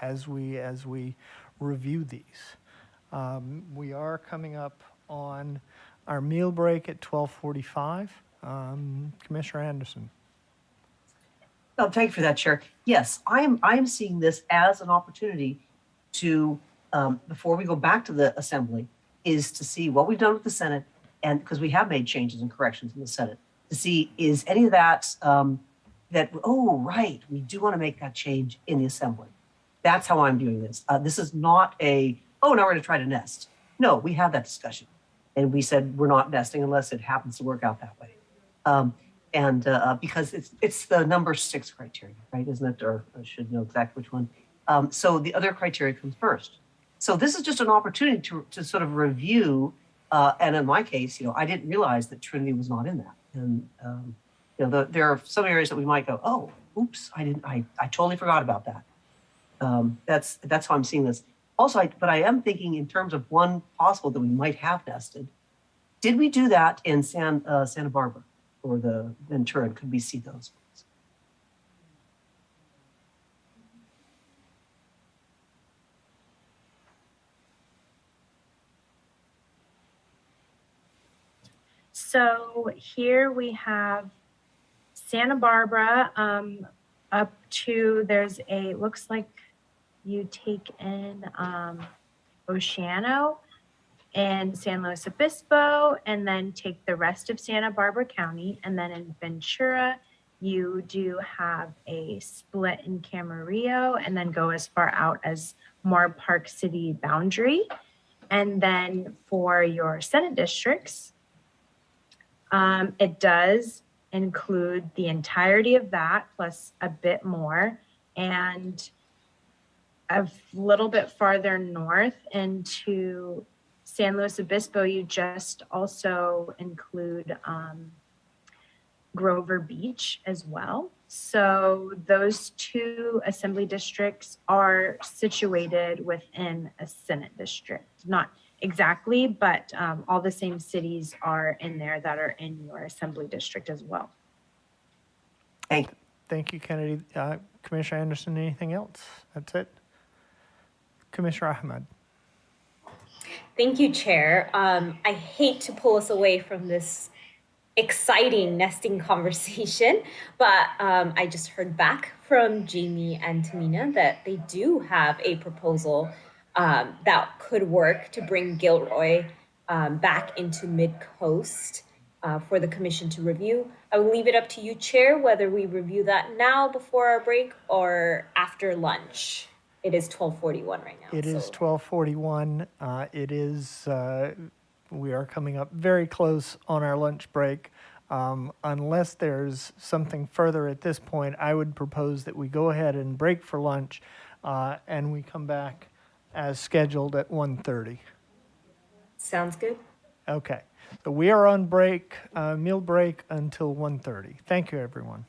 as we review these. We are coming up on our meal break at 12:45. Commissioner Anderson. Oh, thank you for that, Chair. Yes, I am seeing this as an opportunity to, before we go back to the Assembly, is to see what we've done with the Senate, and because we have made changes and corrections in the Senate, to see is any of that that, oh, right, we do want to make that change in the assembly. That's how I'm doing this. This is not oh, now we're going to try to nest. No, we had that discussion. And we said we're not nesting unless it happens to work out that way. Because it's the number 6 criteria, right? Isn't it? Or I should know exactly which one. So the other criteria comes first. So this is just an opportunity to sort of review. And in my case, I didn't realize that Trinity was not in that. And there are some areas that we might go, oh, oops, I totally forgot about that. That's how I'm seeing this. Also, but I am thinking in terms of one possible that we might have nested. Did we do that in Santa Barbara or the Ventura? Could we see those? So here we have Santa Barbara up to, looks like you take in Oceano and San Luis Obispo, and then take the rest of Santa Barbara County. And then in Ventura, you do have a split in Camarillo, and then go as far out as Moore Park City boundary. And then for your Senate districts, it does include the entirety of that plus a bit more, and a little bit farther north into San Luis Obispo, you just also include Grover Beach as well. So those 2 assembly districts are situated within a Senate district. Not exactly, but all the same cities are in there that are in your assembly district as well. Thank you, Kennedy. Commissioner Anderson, anything else? That's it. Commissioner Ahmed. Thank you, Chair. I hate to pull us away from this exciting nesting conversation, but I just heard back from Jamie and Tamina that they do have a proposal that could work to bring Gilroy back into Mid-Coast for the Commission to review. I will leave it up to you, Chair, whether we review that now before our break or after lunch. It is 12:41 right now. It is 12:41. We are coming up very close on our lunch break. Unless there's something further at this point, I would propose that we go ahead and break for lunch and we come back as scheduled at 1:30. Sounds good. Okay. So we are on break, meal break until 1:30. Thank you, everyone.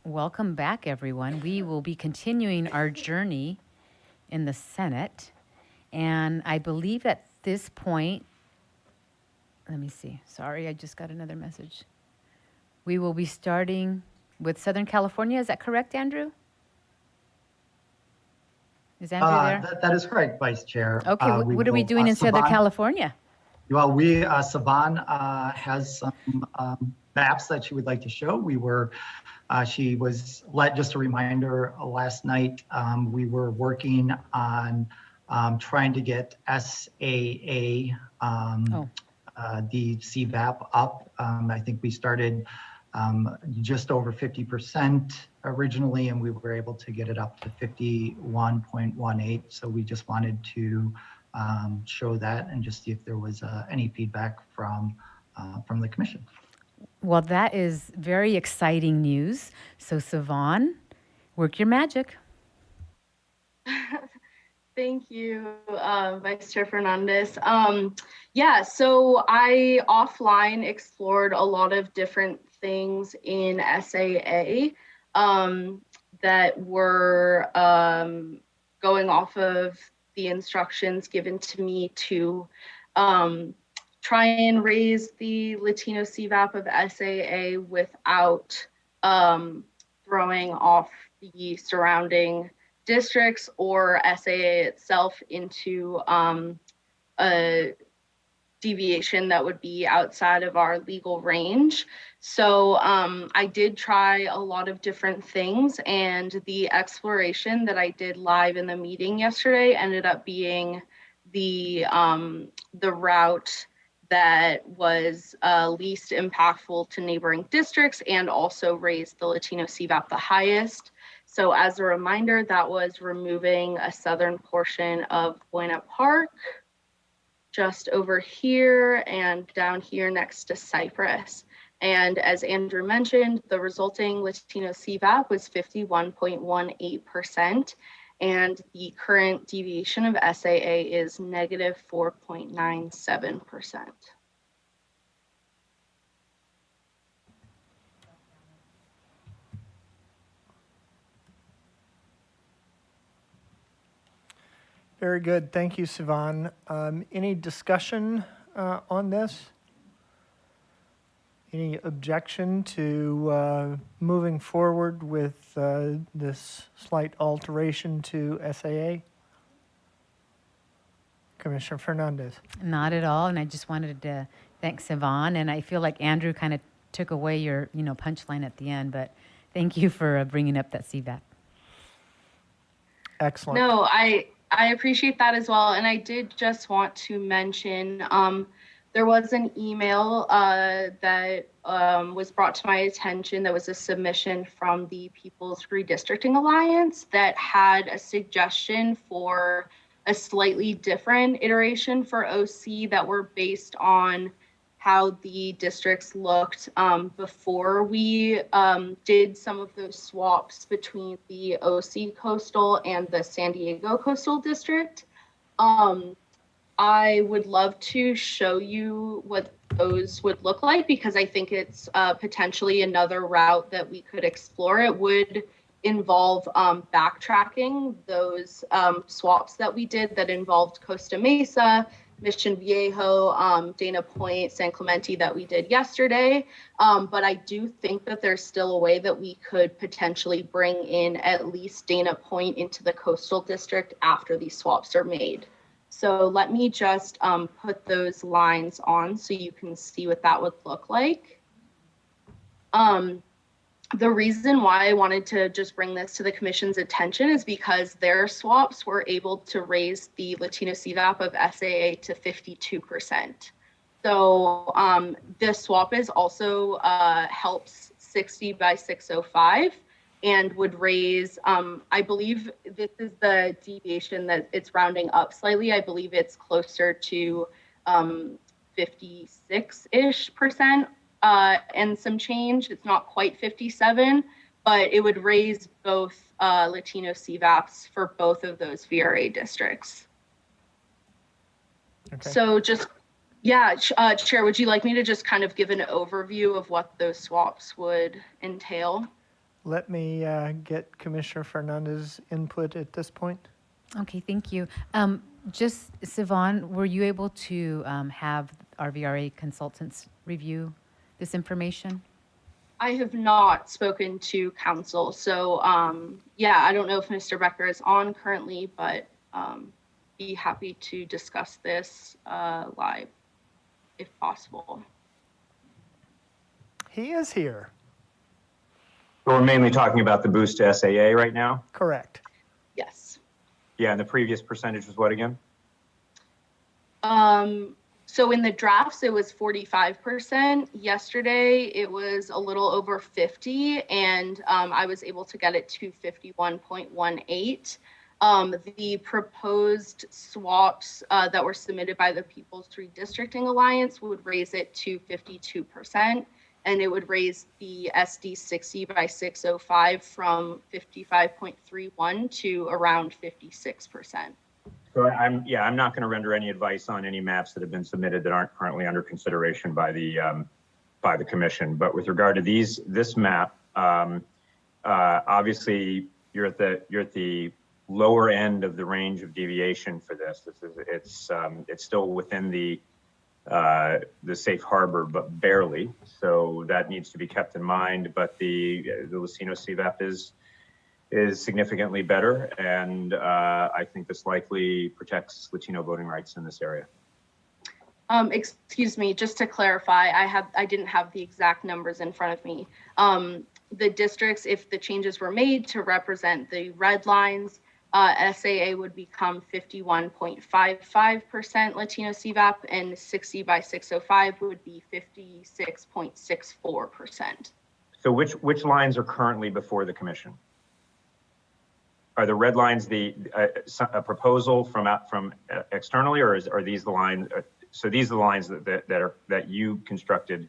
Welcome back, everyone. We will be continuing our journey in the Senate. And I believe at this point, let me see. Sorry, I just got another message. We will be starting with Southern California. Is that correct, Andrew? Is Andrew there? That is correct, Vice Chair. Okay, what are we doing in Southern California? Well, Savan has some maps that she would like to show. She was just a reminder, last night, we were working on trying to get SAA, the CVAP up. I think we started just over 50% originally, and we were able to get it up to 51.18. So we just wanted to show that and just see if there was any feedback from the commission. Well, that is very exciting news. So, Savan, work your magic. Thank you, Vice Chair Fernandez. Yeah, so I offline explored a lot of different things in SAA that were going off of the instructions given to me to try and raise the Latino CVAP of SAA without throwing off the surrounding districts or SAA itself into a deviation that would be outside of our legal range. So I did try a lot of different things, and the exploration that I did live in the meeting yesterday ended up being the route that was least impactful to neighboring districts and also raised the Latino CVAP the highest. So as a reminder, that was removing a southern portion of Buena Park, just over here and down here next to Cypress. And as Andrew mentioned, the resulting Latino CVAP was 51.18%, and the current deviation of SAA is negative 4.97%. Very good. Thank you, Sivan. Any discussion on this? Any objection to moving forward with this slight alteration to SAA? Commissioner Fernandez. Not at all. And I just wanted to thank Sivan. And I feel like Andrew kind of took away your, punchline at the end. But thank you for bringing up that CVAP. Excellent. No, I appreciate that as well. And I did just want to mention there was an email that was brought to my attention that was a submission from the People's Redistricting Alliance that had a suggestion for a slightly different iteration for OC that were based on how the districts looked before we did some of those swaps between the OC Coastal and the San Diego Coastal District. I would love to show you what those would look like, because I think it's potentially another route that we could explore. It would involve backtracking those swaps that we did that involved Costa Mesa, Mission Viejo, Dana Point, San Clemente that we did yesterday. But I do think that there's still a way that we could potentially bring in at least Dana Point into the coastal district after these swaps are made. So let me just put those lines on so you can see what that would look like. The reason why I wanted to just bring this to the Commission's attention is because their swaps were able to raise the Latino CVAP of SAA to 52%. So this swap is also helps 60 by 605 and would raise, I believe this is the deviation that it's rounding up slightly. I believe it's closer to 56-ish% and some change. It's not quite 57, but it would raise both Latino CVAPs for both of those VRA districts. Okay. So just, yeah, Chair, would you like me to just kind of give an overview of what those swaps would entail? let me get Commissioner Fernandez's input at this point. Okay, thank you. Just, Sivan, were you able to have our VRA consultants review this information? I have not spoken to council, so yeah, I don't know if Mr. Becker is on currently, but be happy to discuss this live if possible. He is here. We're mainly talking about the boost to SAA right now? Correct. Yes. Yeah, and the previous percentage was what again? So in the drafts, it was 45%. Yesterday, it was a little over 50, and I was able to get it to 51.18. The proposed swaps that were submitted by the People's Redistricting Alliance would raise it to 52%, and it would raise the SD 60 by 605 from 55.31 to around 56%. So I'm not going to render any advice on any maps that have been submitted that aren't currently under consideration by the commission. But with regard to this map, obviously you're at the lower end of the range of deviation for this. It's still within the safe harbor, but barely. So that needs to be kept in mind. But the Latino CVAP is significantly better, and I think this likely protects Latino voting rights in this area. Excuse me, just to clarify, I didn't have the exact numbers in front of me. The districts, if the changes were made to represent the red lines, SAA would become 51.55% Latino CVAP, and 60 by 605 would be 56.64%. So which lines are currently before the commission? Are the red lines a proposal from externally, or are these the lines? So these are the lines that you constructed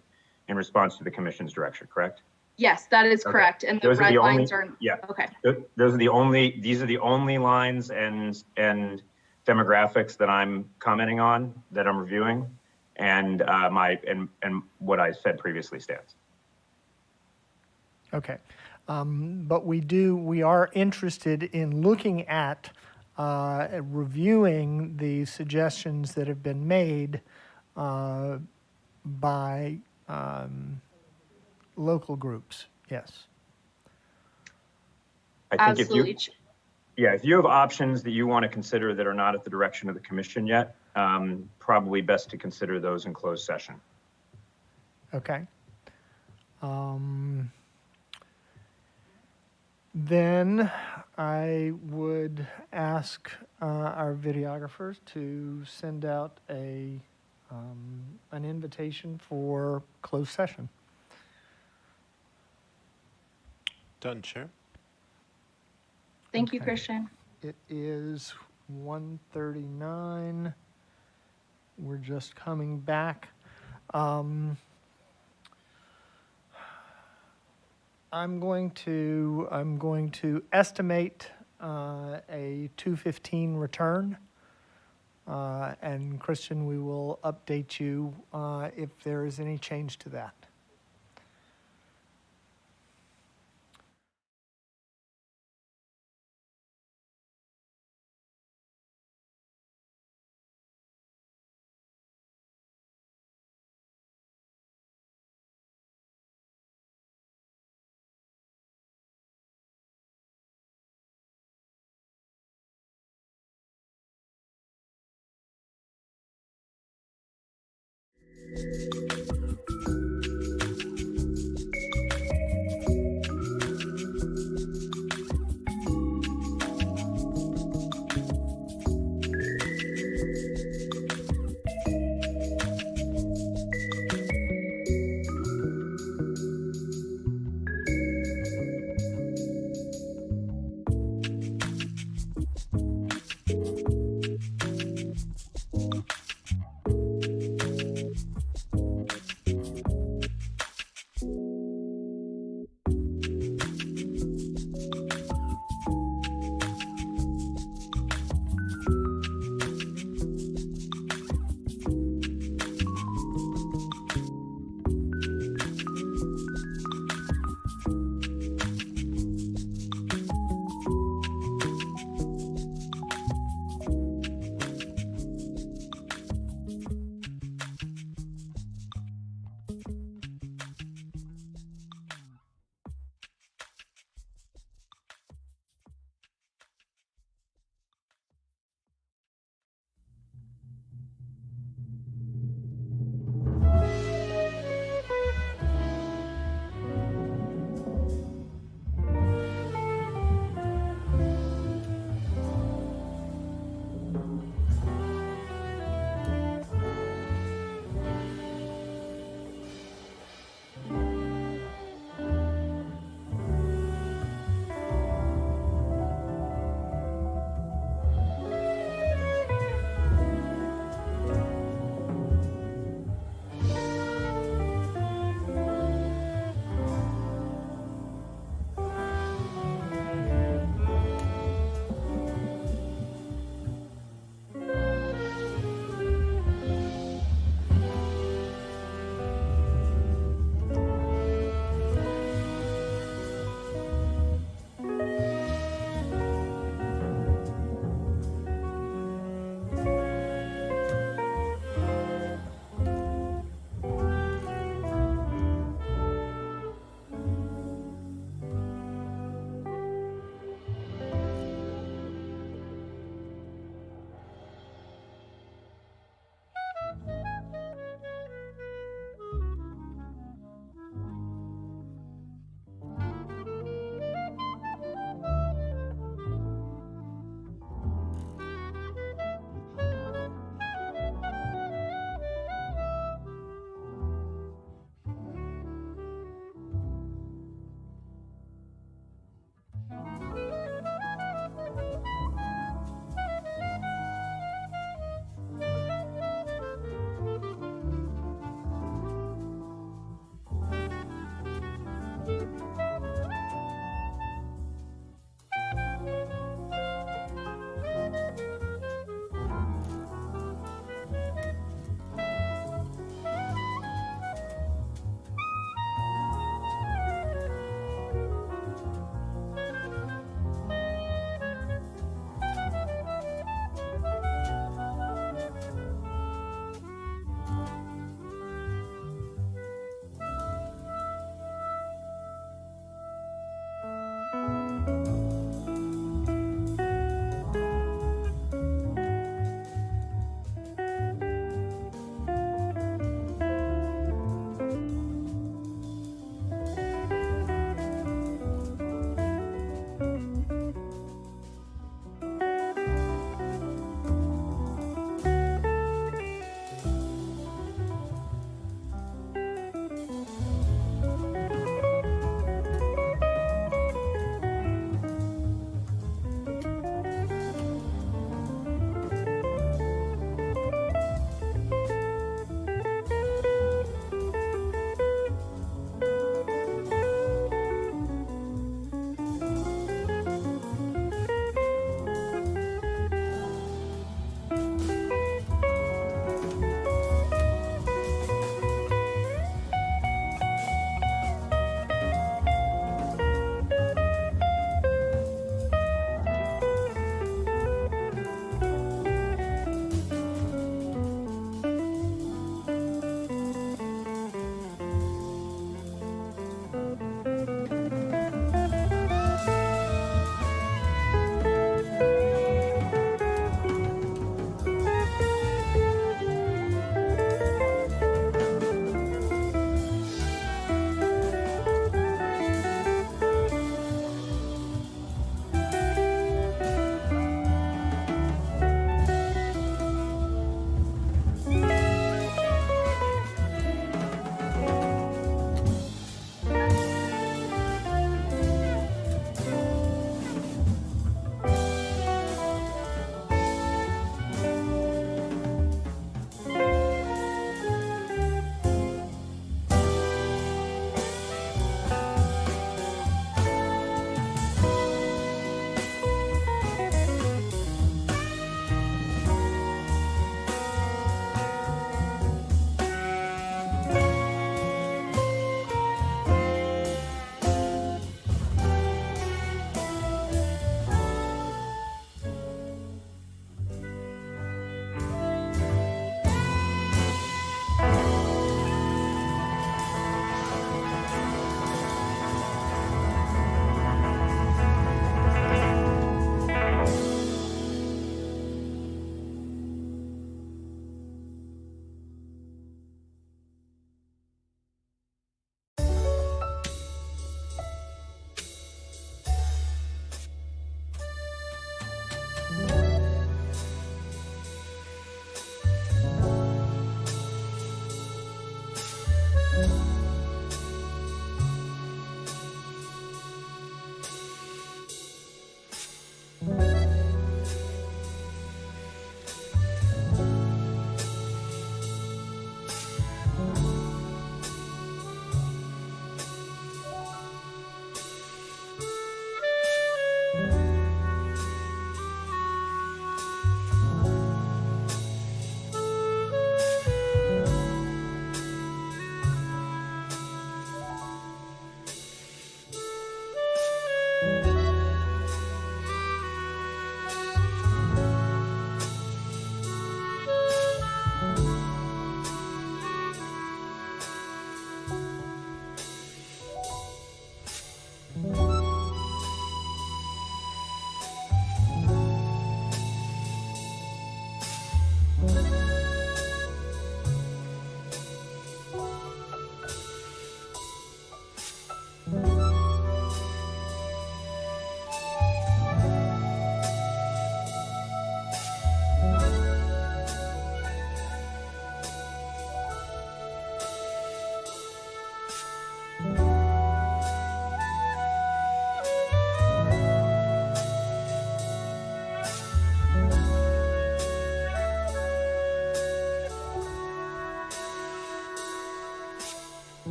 in response to the commission's direction, correct? Yes, that is correct. And the red lines are okay. These are the only lines and demographics that I'm commenting on, that I'm reviewing, and what I said previously stands. Okay. But we are interested in looking at reviewing the suggestions that have been made by local groups. Yes. I think Absolutely. if you have options that you want to consider that are not at the direction of the commission yet, probably best to consider those in closed session. Okay. Then I would ask our videographers to send out an invitation for closed session. Done, Chair. Thank you, Christian. It is 1:39. We're just coming back. I'm going to estimate a 2:15 return, and Christian, we will update you if there is any change to that.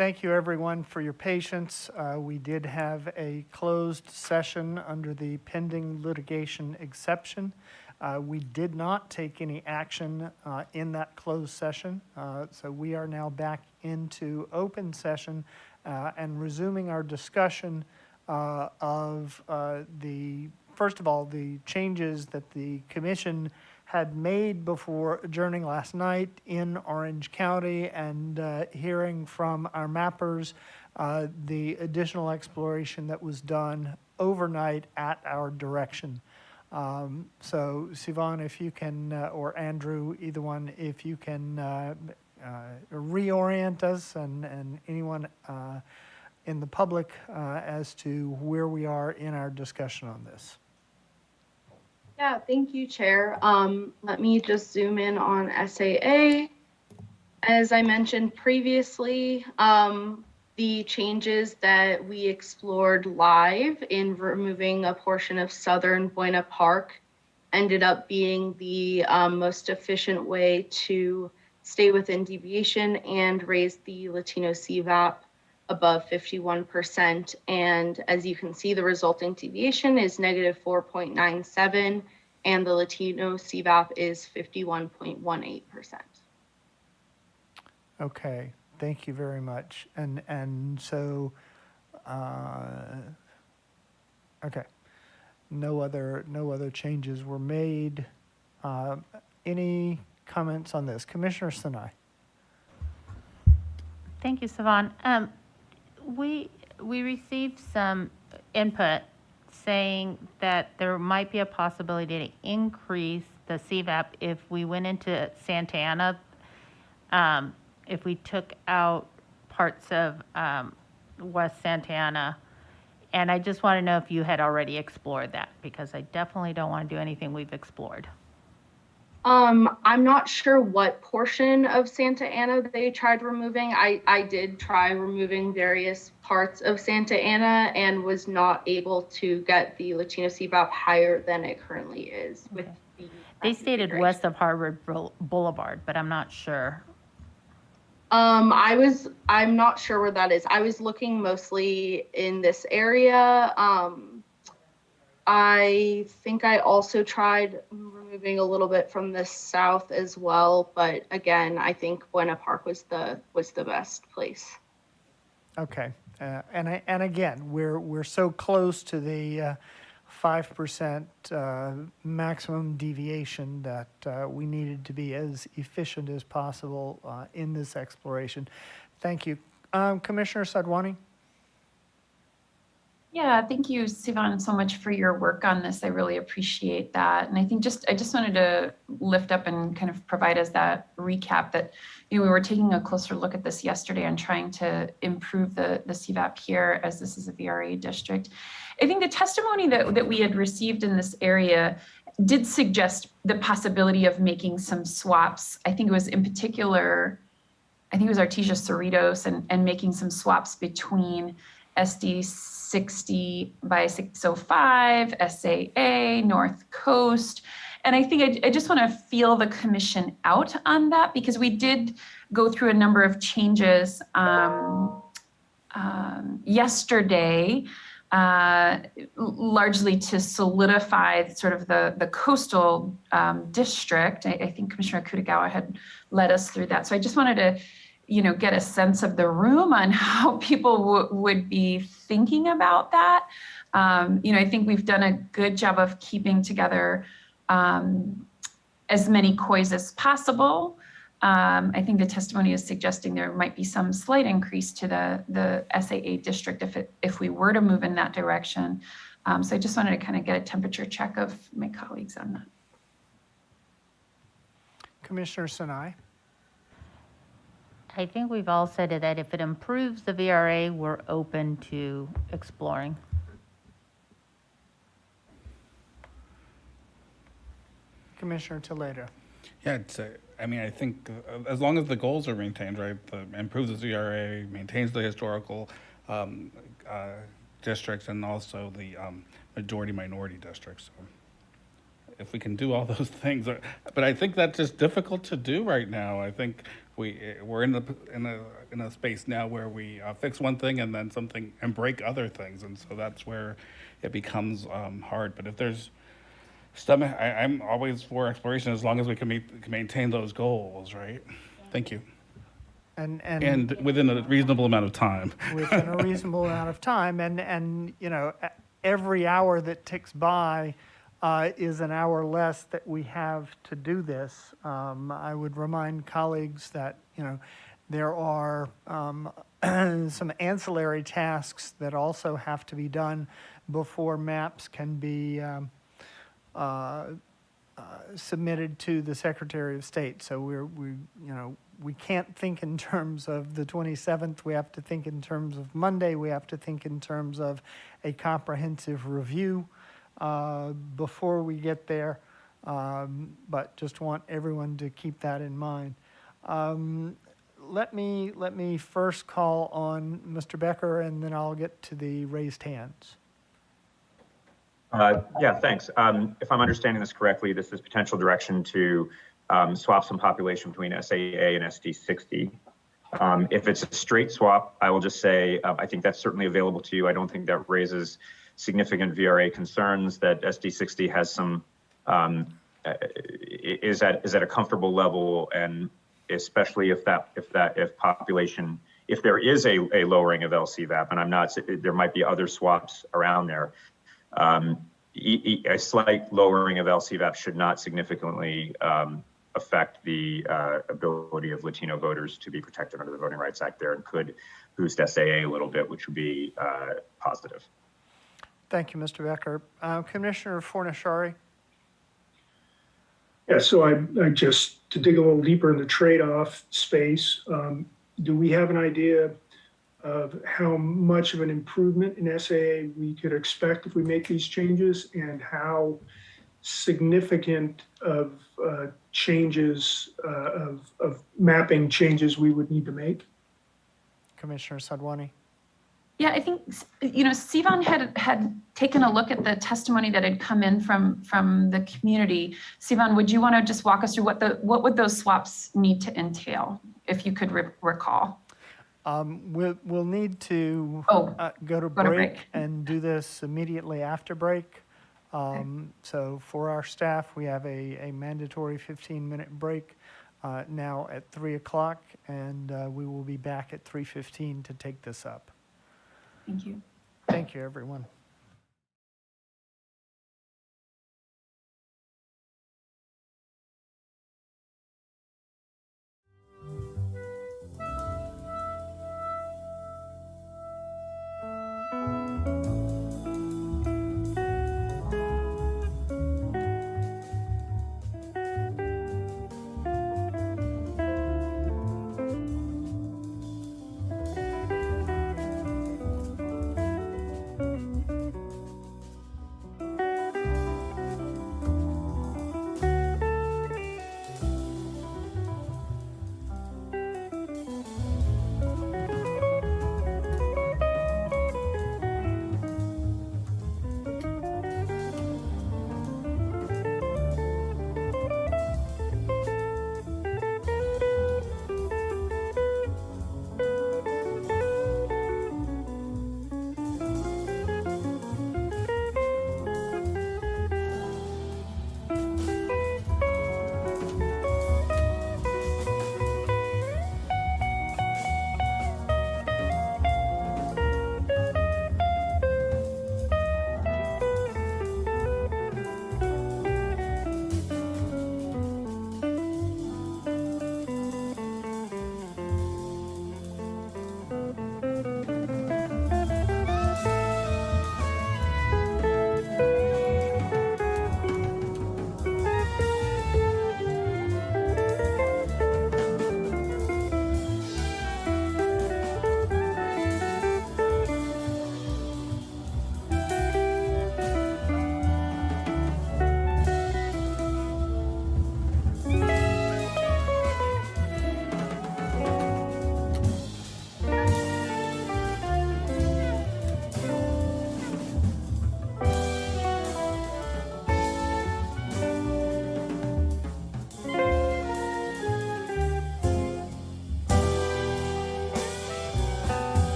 Thank you, everyone, for your patience. We did have a closed session under the pending litigation exception. We did not take any action in that closed session, so we are now back into open session and resuming our discussion of first of all, the changes that the commission had made before adjourning last night in Orange County and hearing from our mappers the additional exploration that was done overnight at our direction. So Sivan, if you can, or Andrew, either one, if you can reorient us and anyone in the public as to where we are in our discussion on this. Yeah, thank you, Chair. Let me just zoom in on SAA. As I mentioned previously, the changes that we explored live in removing a portion of southern Buena Park ended up being the most efficient way to stay within deviation and raise the Latino CVAP above 51%. And as you can see, the resulting deviation is negative 4.97, and the Latino CVAP is 51.18%. Okay, thank you very much. And so, okay, no other changes were made. Any comments on this? Commissioner Sinai. Thank you, Sivan. We received some input saying that there might be a possibility to increase the CVAP if we went into Santa Ana, if we took out parts of West Santa Ana. And I just want to know if you had already explored that, because I definitely don't want to do anything we've explored. I'm not sure what portion of Santa Ana they tried removing. I did try removing various parts of Santa Ana and was not able to get the Latino CVAP higher than it currently is. With They stated west of Harvard Boulevard, but I'm not sure. I'm not sure where that is. I was looking mostly in this area. I think I also tried removing a little bit from the south as well, but again, I think Buena Park was the best place. Okay, and again, we're so close to the 5% maximum deviation that we needed to be as efficient as possible in this exploration. Thank you, Commissioner Sadwani. Yeah, thank you, Sivan, so much for your work on this. I really appreciate that. And I think I just wanted to lift up and kind of provide us that recap that, we were taking a closer look at this yesterday and trying to improve the CVAP here, as this is a VRA district. I think the testimony that we had received in this area did suggest the possibility of making some swaps. I think it was in particular, Artesia Cerritos and making some swaps between SD 60 by 605, SAA, North Coast. And I think I just want to feel the commission out on that, because we did go through a number of changes yesterday, largely to solidify sort of the coastal district. I think Commissioner Akutagawa had led us through that. So I just wanted to get a sense of the room on how people would be thinking about that. I think we've done a good job of keeping together as many COIs as possible. I think the testimony is suggesting there might be some slight increase to the SAA district if we were to move in that direction. So I just wanted to kind of get a temperature check of my colleagues on that. Commissioner Sinai. I think we've all said that if it improves the VRA, we're open to exploring. Commissioner Toledo. Yeah, I think as long as the goals are maintained, right, improves the CRA, maintains the historical districts, and also the majority-minority districts. So if we can do all those things, but I think that's just difficult to do right now. I think we're in a space now where we fix one thing and then something and break other things, and so that's where it becomes hard. But if there's I'm always for exploration as long as we can maintain those goals, right? Thank you. And within a reasonable amount of time. Within a reasonable amount of time, and you know, every hour that ticks by is an hour less that we have to do this. I would remind colleagues that, you know, there are some ancillary tasks that also have to be done before maps can be submitted to the Secretary of State. So we can't think in terms of the 27th. We have to think in terms of Monday. We have to think in terms of a comprehensive review before we get there. But just want everyone to keep that in mind. Let me first call on Mr. Becker, and then I'll get to the raised hands. Yeah, thanks. If I'm understanding this correctly, this is potential direction to swap some population between SAA and SD60. If it's a straight swap, I will just say I think that's certainly available to you. I don't think that raises significant VRA concerns. That SD60 has some is at a comfortable level, and especially if population, if there is a lowering of LCVAP, and I'm not, there might be other swaps around there. A slight lowering of LCVAP should not significantly affect the ability of Latino voters to be protected under the Voting Rights Act there, and could boost SAA a little bit, which would be positive. Thank you, Mr. Becker. Commissioner Fornashari. Yeah, so I just, to dig a little deeper in the trade-off space, do we have an idea of how much of an improvement in SAA we could expect if we make these changes, and how significant of changes, of mapping changes we would need to make? Commissioner Sadwani. Yeah, I think, you know, Sivan had taken a look at the testimony that had come in from the community. Sivan, would you want to just walk us through what would those swaps need to entail, if you could recall? We'll need to go to break and do this immediately after break. So for our staff, we have a mandatory 15-minute break now at 3 o'clock, and we will be back at 3:15 to take this up. Thank you. Thank you, everyone.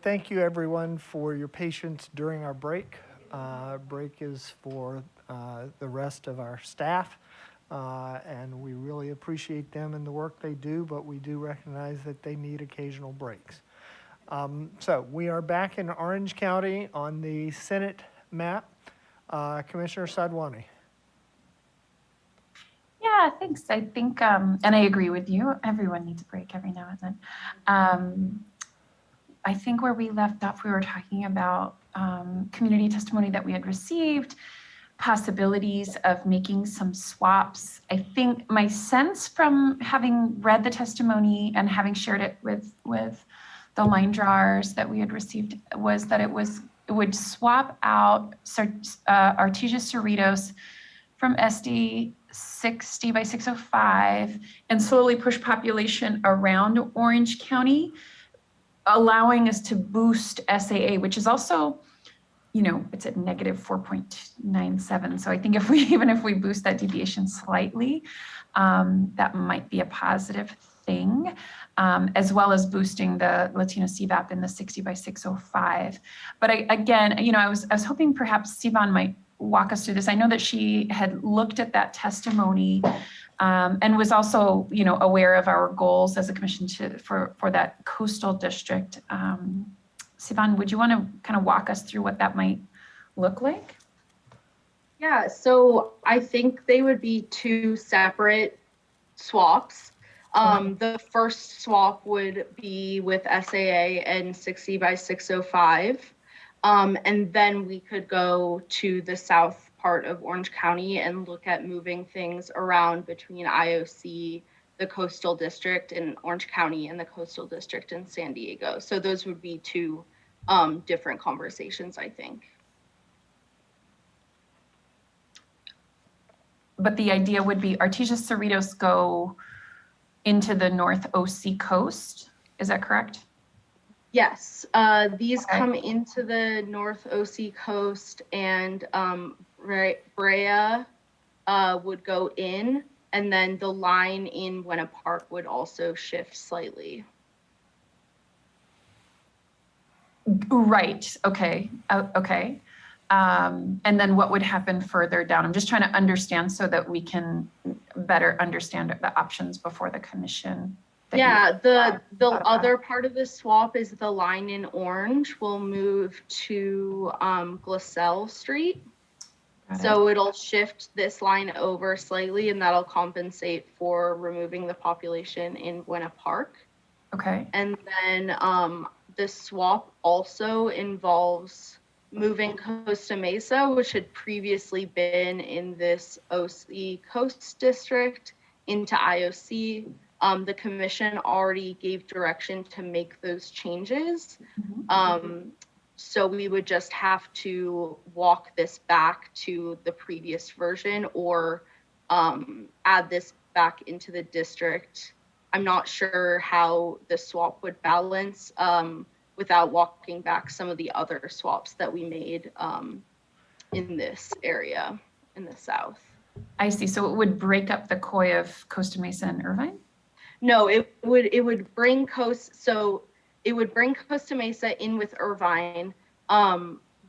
Thank you, everyone, for your patience during our break. Break is for the rest of our staff, and we really appreciate them and the work they do, but we do recognize that they need occasional breaks. So we are back in Orange County on the Senate map. Commissioner Sadwani. Yeah, thanks. I think, and I agree with you. Everyone needs a break every now and then. I think where we left off, we were talking about community testimony that we had received, possibilities of making some swaps. I think my sense from having read the testimony and having shared it with the line drawers that we had received was that it would swap out Artesia Cerritos from SD 60 by 605 and slowly push population around Orange County, allowing us to boost SAA, which is also, it's at negative 4.97. So I think even if we boost that deviation slightly, that might be a positive thing, as well as boosting the Latino CVAP in the 60 by 605. But I was hoping perhaps Sivan might walk us through this. I know that she had looked at that testimony and was also, aware of our goals as a commission for that coastal district. Sivan, would you want to kind of walk us through what that might look like? Yeah, so I think they would be two separate swaps. The first swap would be with SAA and 60 by 605. And then we could go to the south part of Orange County and look at moving things around between IOC, the coastal district in Orange County, and the coastal district in San Diego. So those would be two different conversations, I think. But the idea would be Artesia Cerritos go into the North OC coast. Is that correct? Yes, these come into the North OC coast, and Brea would go in, and then the line in Buena Park would also shift slightly. Right. Okay. Okay. And then what would happen further down? I'm just trying to understand so that we can better understand the options before the commission. Yeah, the other part of the swap is the line in orange will move to Glasell Street. So it'll shift this line over slightly, and that'll compensate for removing the population in Buena Park. Okay. And then the swap also involves moving Costa Mesa, which had previously been in this OC Coast District, into IOC. The commission already gave direction to make those changes. So we would just have to walk this back to the previous version or add this back into the district. I'm not sure how the swap would balance without walking back some of the other swaps that we made in this area in the south. I see. So it would break up the COI of Costa Mesa and Irvine? No, it would bring Costa Mesa in with Irvine.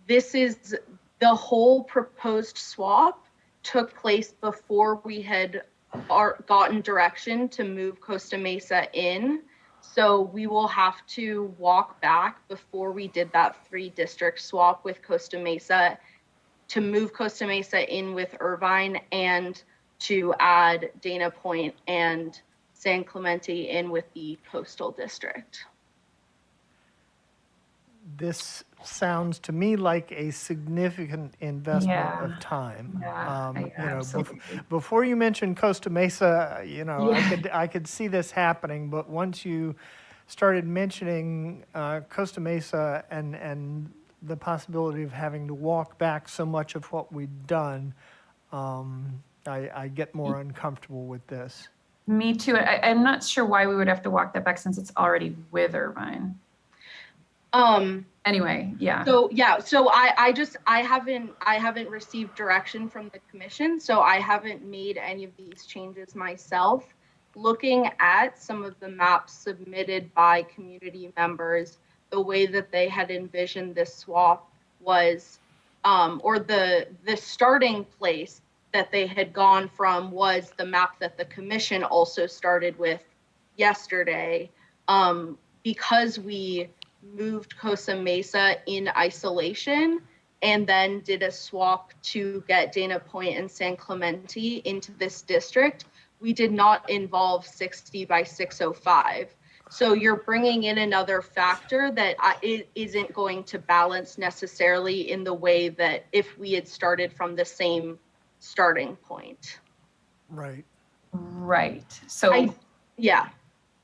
This is the whole proposed swap took place before we had gotten direction to move Costa Mesa in. So we will have to walk back before we did that 3-district swap with Costa Mesa to move Costa Mesa in with Irvine and to add Dana Point and San Clemente in with the coastal district. this sounds to me like a significant investment of time. Before you mentioned Costa Mesa, I could see this happening, but once you started mentioning Costa Mesa and the possibility of having to walk back so much of what we'd done, I get more uncomfortable with this. Me too. I'm not sure why we would have to walk that back since it's already with Irvine. Anyway, yeah. So I haven't received direction from the commission, so I haven't made any of these changes myself. Looking at some of the maps submitted by community members, the way that they had envisioned this swap was, or the starting place that they had gone from was the map that the commission also started with yesterday. Because we moved Costa Mesa in isolation and then did a swap to get Dana Point and San Clemente into this district, we did not involve 60 by 605. So you're bringing in another factor that it isn't going to balance necessarily in the way that if we had started from the same starting point. Right. So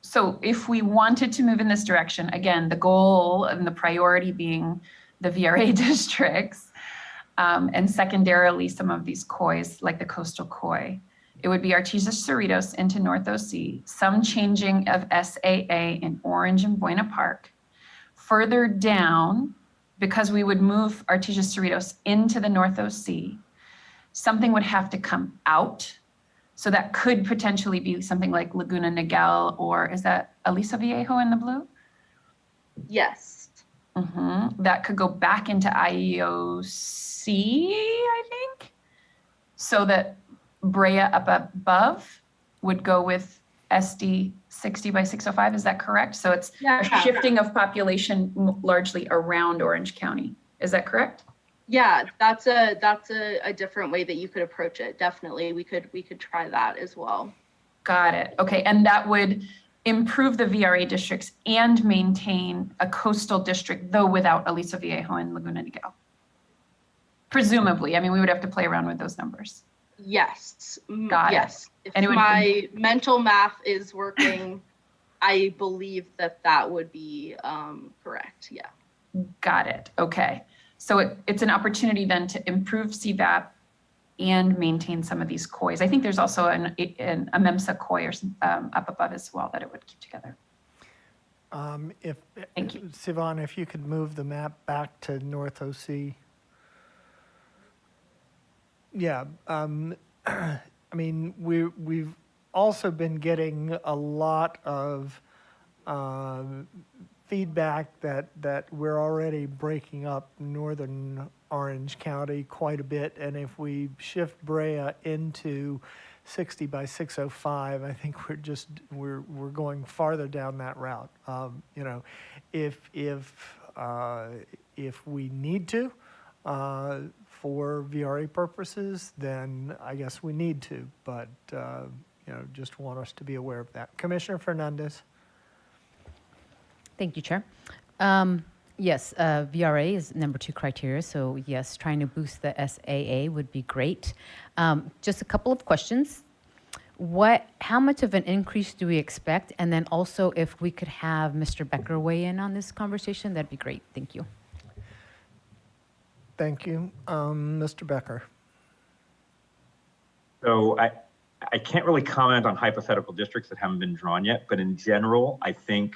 So if we wanted to move in this direction, again, the goal and the priority being the VRA districts, and secondarily some of these COIs, like the coastal COI, it would be Artesia Cerritos into North OC, some changing of SAA in Orange and Buena Park. Further down, because we would move Artesia Cerritos into the North OC, something would have to come out. So that could potentially be something like Laguna Niguel, or is that Aliso Viejo in the blue? Yes. That could go back into IEOC, I think. So that Brea up above would go with SD 60 by 605, is that correct? So it's a shifting of population largely around Orange County. Is that correct? Yeah, that's a different way that you could approach it. Definitely, we could try that as well. Got it. Okay, and that would improve the VRA districts and maintain a coastal district, though without Aliso Viejo and Laguna Niguel. Presumably, I mean, we would have to play around with those numbers. Yes. Got yes. it. If my mental math is working, I believe that would be correct. Yeah. Got it. Okay. So it's an opportunity then to improve CVAP and maintain some of these COIs. I think there's also a MEMSA COI or up above as well that it would keep together. Thank you. Sivan, if you could move the map back to North OC. Yeah, I mean, we've also been getting a lot of feedback that we're already breaking up northern Orange County quite a bit, and if we shift Brea into 60 by 605, I think we're going farther down that route. You know, if we need to for VRA purposes, then I guess we need to, but you know, just want us to be aware of that. Commissioner Fernandez. Thank you, Chair. Yes, VRA is number 2 criteria. So yes, trying to boost the SAA would be great. Just a couple of questions. How much of an increase do we expect? And then also if we could have Mr. Becker weigh in on this conversation, that'd be great. Thank you. Thank you. Mr. Becker. So I can't really comment on hypothetical districts that haven't been drawn yet, but in general, I think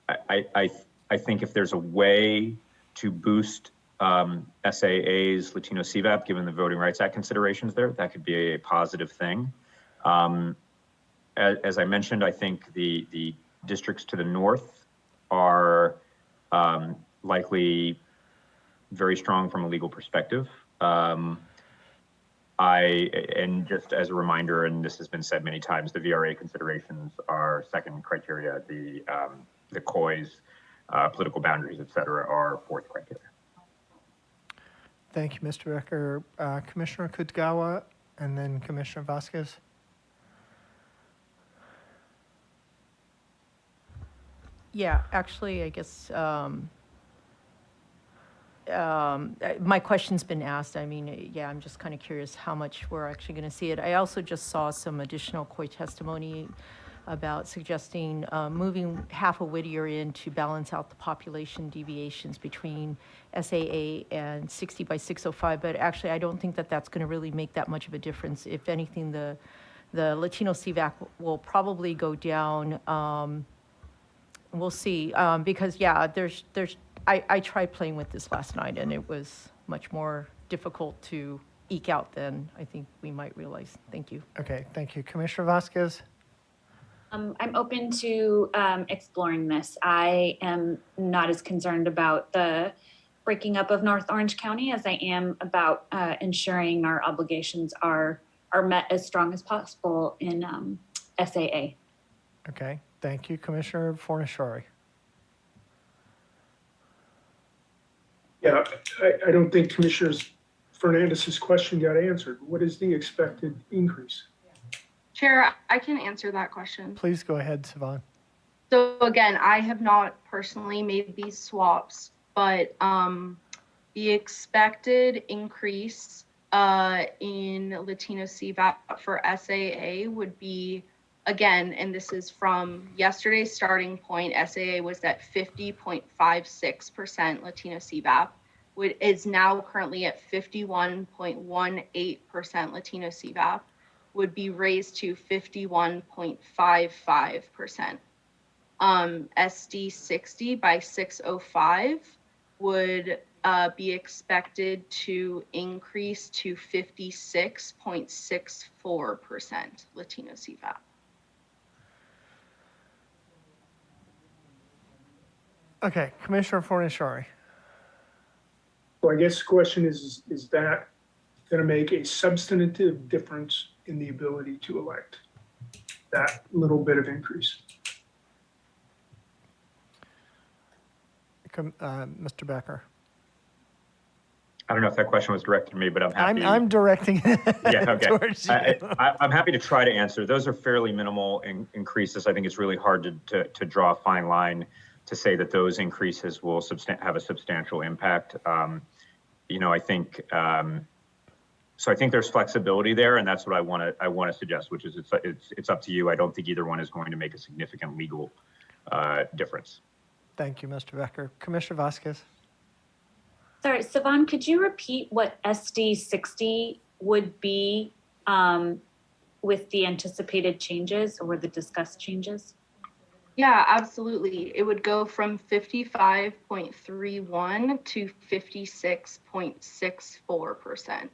if there's a way to boost SAA's Latino CVAP, given the Voting Rights Act considerations there, that could be a positive thing. As I mentioned, I think the districts to the north are likely very strong from a legal perspective. And just as a reminder, and this has been said many times, the VRA considerations are second criteria. The COIs, political boundaries, et cetera, are fourth criteria. Thank you, Mr. Becker. Commissioner Kutgawa, and then Commissioner Vasquez. Yeah, actually, I guess my question's been asked. I mean, yeah, I'm just kind of curious how much we're actually going to see it. I also just saw some additional COI testimony about suggesting moving half of Whittier in to balance out the population deviations between SAA and 60 by 605. But actually, I don't think that that's going to really make that much of a difference. If anything, the Latino CVAC will probably go down. We'll see, because yeah, I tried playing with this last night and it was much more difficult to eke out than I think we might realize. Thank you. Okay, thank you. Commissioner Vasquez? I'm open to exploring this. I am not as concerned about the breaking up of North Orange County as I am about ensuring our obligations are met as strong as possible in SAA. Okay, thank you. Commissioner Fornashari? Yeah, I don't think Commissioner Fernandez's question got answered. What is the expected increase? Chair, I can answer that question. Please go ahead, Sivan. So again, I have not personally made these swaps, but the expected increase in Latino CVAP for SAA would be, again, and this is from yesterday's starting point, SAA was at 50.56% Latino CVAP, which is now currently at 51.18% Latino CVAP, would be raised to 51.55%. SD 60 by 605 would be expected to increase to 56.64% Latino CVAP. Okay, Commissioner Fornashari? So I guess the question is that going to make a substantive difference in the ability to elect? That little bit of increase. Mr. Becker? I don't know if that question was directed to me, but I'm happy. I'm directing it Yeah, okay. towards you. I'm happy to try to answer. Those are fairly minimal increases. I think it's really hard to draw a fine line to say that those increases will have a substantial impact. You know, I think so. I think there's flexibility there, and that's what I want to suggest, which is it's up to you. I don't think either one is going to make a significant legal difference. Thank you, Mr. Becker. Commissioner Vasquez? Sorry, Sivan, could you repeat what SD 60 would be with the anticipated changes or the discussed changes? Yeah, absolutely. It would go from 55.31 to 56.64%.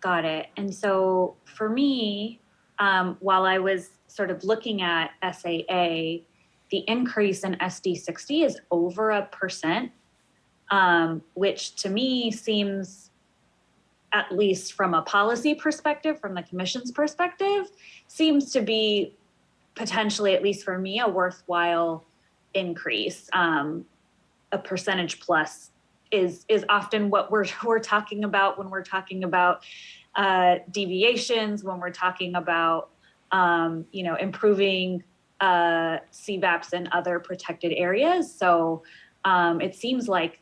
Got it. And so for me, while I was sort of looking at SAA, the increase in SD 60 is over 1%, which to me seems, at least from a policy perspective, from the commission's perspective, seems to be potentially, at least for me, a worthwhile increase. A percentage plus is often what we're talking about when we're talking about deviations, when we're talking about improving CVAPs in other protected areas. So it seems like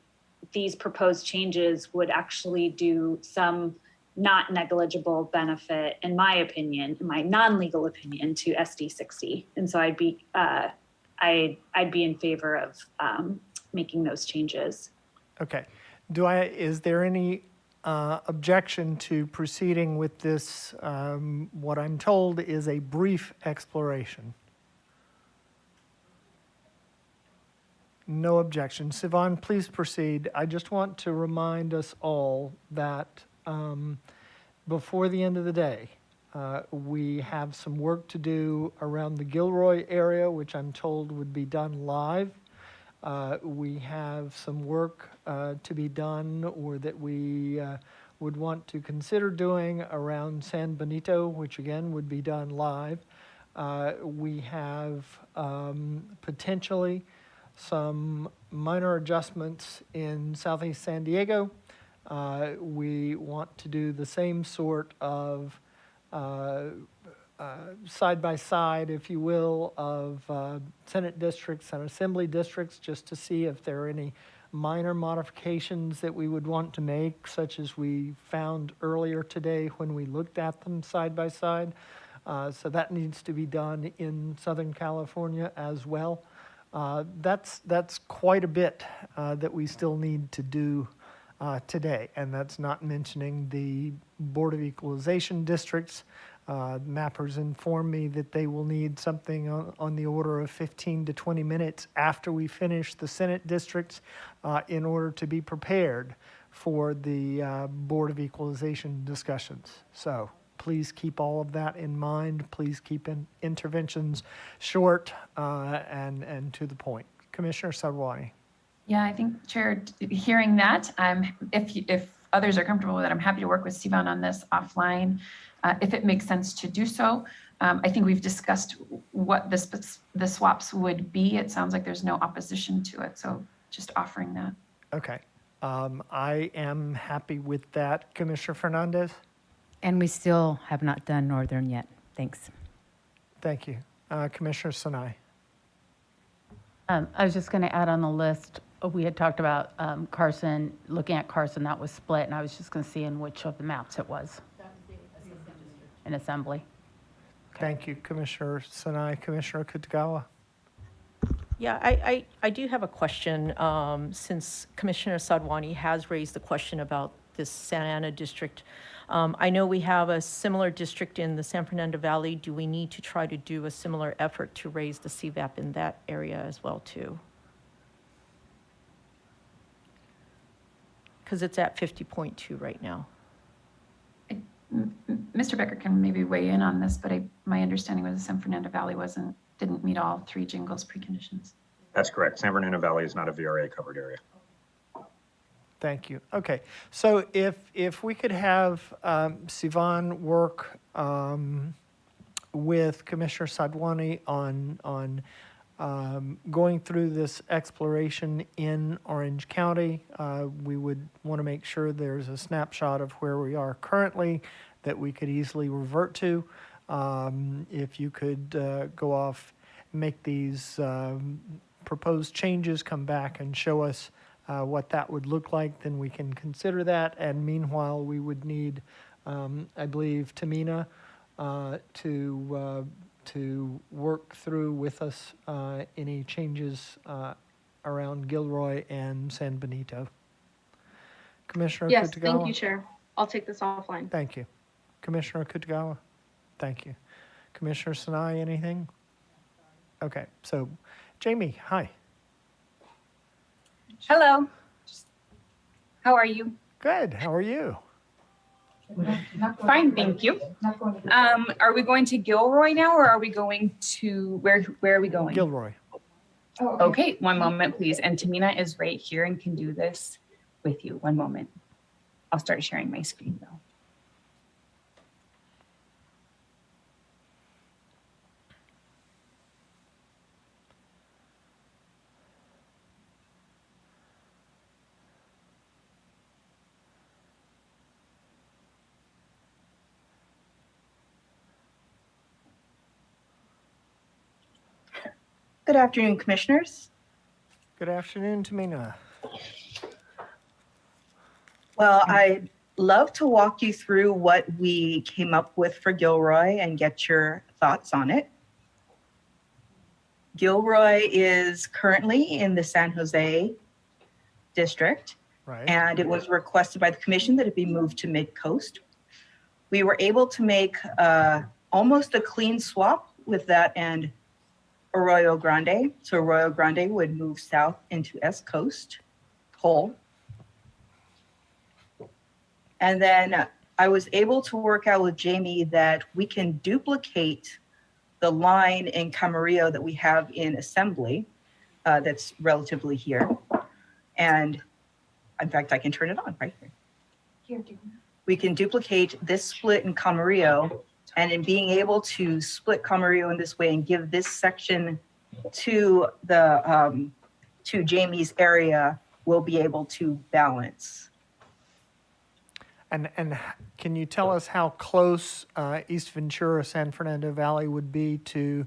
these proposed changes would actually do some not negligible benefit, in my opinion, in my non-legal opinion, to SD 60. And so I'd be in favor of making those changes. Okay. Is there any objection to proceeding with this, what I'm told is a brief exploration? No objection. Sivan, please proceed. I just want to remind us all that before the end of the day, we have some work to do around the Gilroy area, which I'm told would be done live. We have some work to be done, or that we would want to consider doing around San Benito, which again would be done live. We have potentially some minor adjustments in Southeast San Diego. We want to do the same sort of side by side, if you will, of Senate districts and Assembly districts, just to see if there are any minor modifications that we would want to make, such as we found earlier today when we looked at them side by side. So that needs to be done in Southern California as well. That's quite a bit that we still need to do today, and that's not mentioning the Board of Equalization districts. Mappers inform me that they will need something on the order of 15 to 20 minutes after we finish the Senate districts in order to be prepared for the Board of Equalization discussions. So please keep all of that in mind. Please keep interventions short and to the point. Commissioner Sarwani. Yeah, I think, Chair, hearing that, if others are comfortable with it, I'm happy to work with Sivan on this offline, if it makes sense to do so. I think we've discussed what the swaps would be. It sounds like there's no opposition to it, so just offering that. Okay. I am happy with that. Commissioner Fernandez? And we still have not done Northern yet. Thanks. Thank you. Commissioner Sinai? I was just going to add on the list, we had talked about Carson, looking at Carson, that was split, and I was just going to see in which of the maps it was. In Assembly. Thank you, Commissioner Sinai. Commissioner Kitagawa? Yeah, I do have a question, since Commissioner Sadwani has raised the question about this Santa Ana district. I know we have a similar district in the San Fernando Valley. Do we need to try to do a similar effort to raise the CVAP in that area as well, too? Because it's at 50.2 right now. Mr. Becker can maybe weigh in on this, but my understanding was the San Fernando Valley didn't meet all three jingles preconditions. That's correct. San Fernando Valley is not a VRA covered area. Thank you. Okay, so if we could have Sivan work with Commissioner Sadwani on going through this exploration in Orange County, we would want to make sure there's a snapshot of where we are currently that we could easily revert to. If you could go off, make these proposed changes, come back and show us what that would look like, then we can consider that. And meanwhile, we would need, I believe, Tamina to work through with us any changes around Gilroy and San Benito. Commissioner Yes, Kitagawa? thank you, Chair. I'll take this offline. Thank you. Commissioner Kitagawa? Thank you. Commissioner Sinai, anything? Okay, so Jamie, hi. Hello. How are you? Good, how are you? Fine, thank you. Are we going to Gilroy now, or are we going to, where are we going? Gilroy. Okay, one moment, please. And Tamina is right here and can do this with you. One moment. I'll start sharing my screen though. Good afternoon, commissioners. Good afternoon, Tamina. Well, I'd love to walk you through what we came up with for Gilroy and get your thoughts on it. Gilroy is currently in the San Jose district, right, and it was requested by the commission that it be moved to mid-coast. We were able to make almost a clean swap with that and Arroyo Grande. So Arroyo Grande would move south into S Coast whole. And then I was able to work out with Jamie that we can duplicate the line in Camarillo that we have in Assembly that's relatively here. And in fact, I can turn it on right here. We can duplicate this split in Camarillo, and in being able to split Camarillo in this way and give this section to the to Jamie's area, we'll be able to balance. And can you tell us how close East Ventura, San Fernando Valley would be to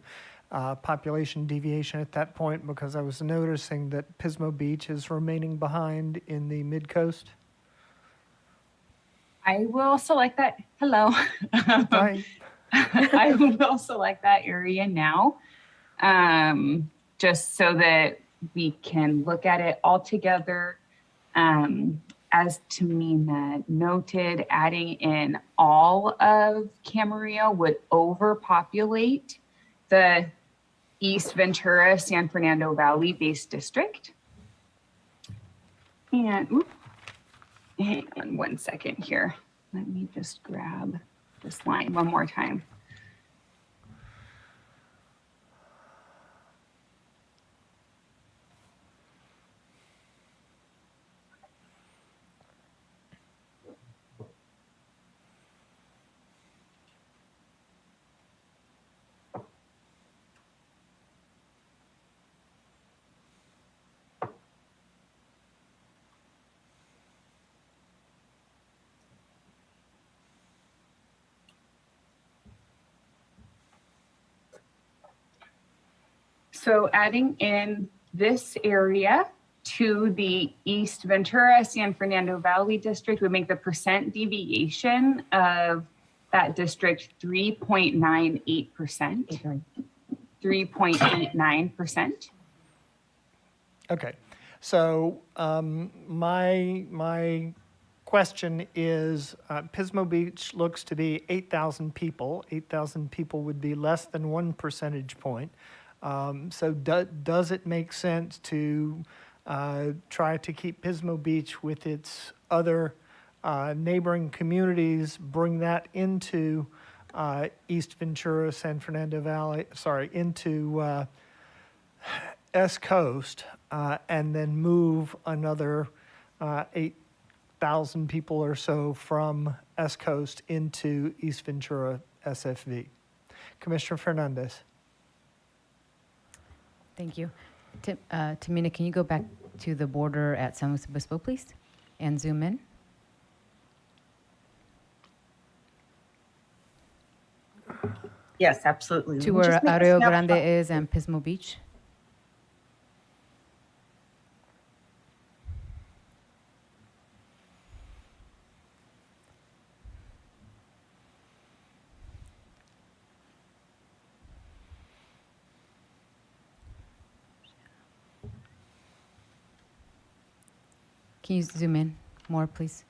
population deviation at that point, because I was noticing that Pismo Beach is remaining behind in the mid-coast. I will select that. Hello. Hi. I will select that area now, just so that we can look at it all together. As Tamina noted, adding in all of Camarillo would overpopulate the East Ventura San Fernando Valley based district. And hang on 1 second here. Let me just grab this line one more time. So adding in this area to the East Ventura San Fernando Valley district would make the percent deviation of that district 3.98%. 3.89%. Okay, so my question is, Pismo Beach looks to be 8,000 people. 8,000 people would be less than 1 percentage point. So does it make sense to try to keep Pismo Beach with its other neighboring communities, bring that into East Ventura, San Fernando Valley, into S Coast, and then move another 8,000 people or so from S Coast into East Ventura SFV? Commissioner Fernandez. Thank you. Tamina, can you go back to the border at San Luis Obispo, please, and zoom in? Yes, absolutely. To Let me where just make a Arroyo snapshot. Grande is and Pismo Beach. Can you zoom in more, please?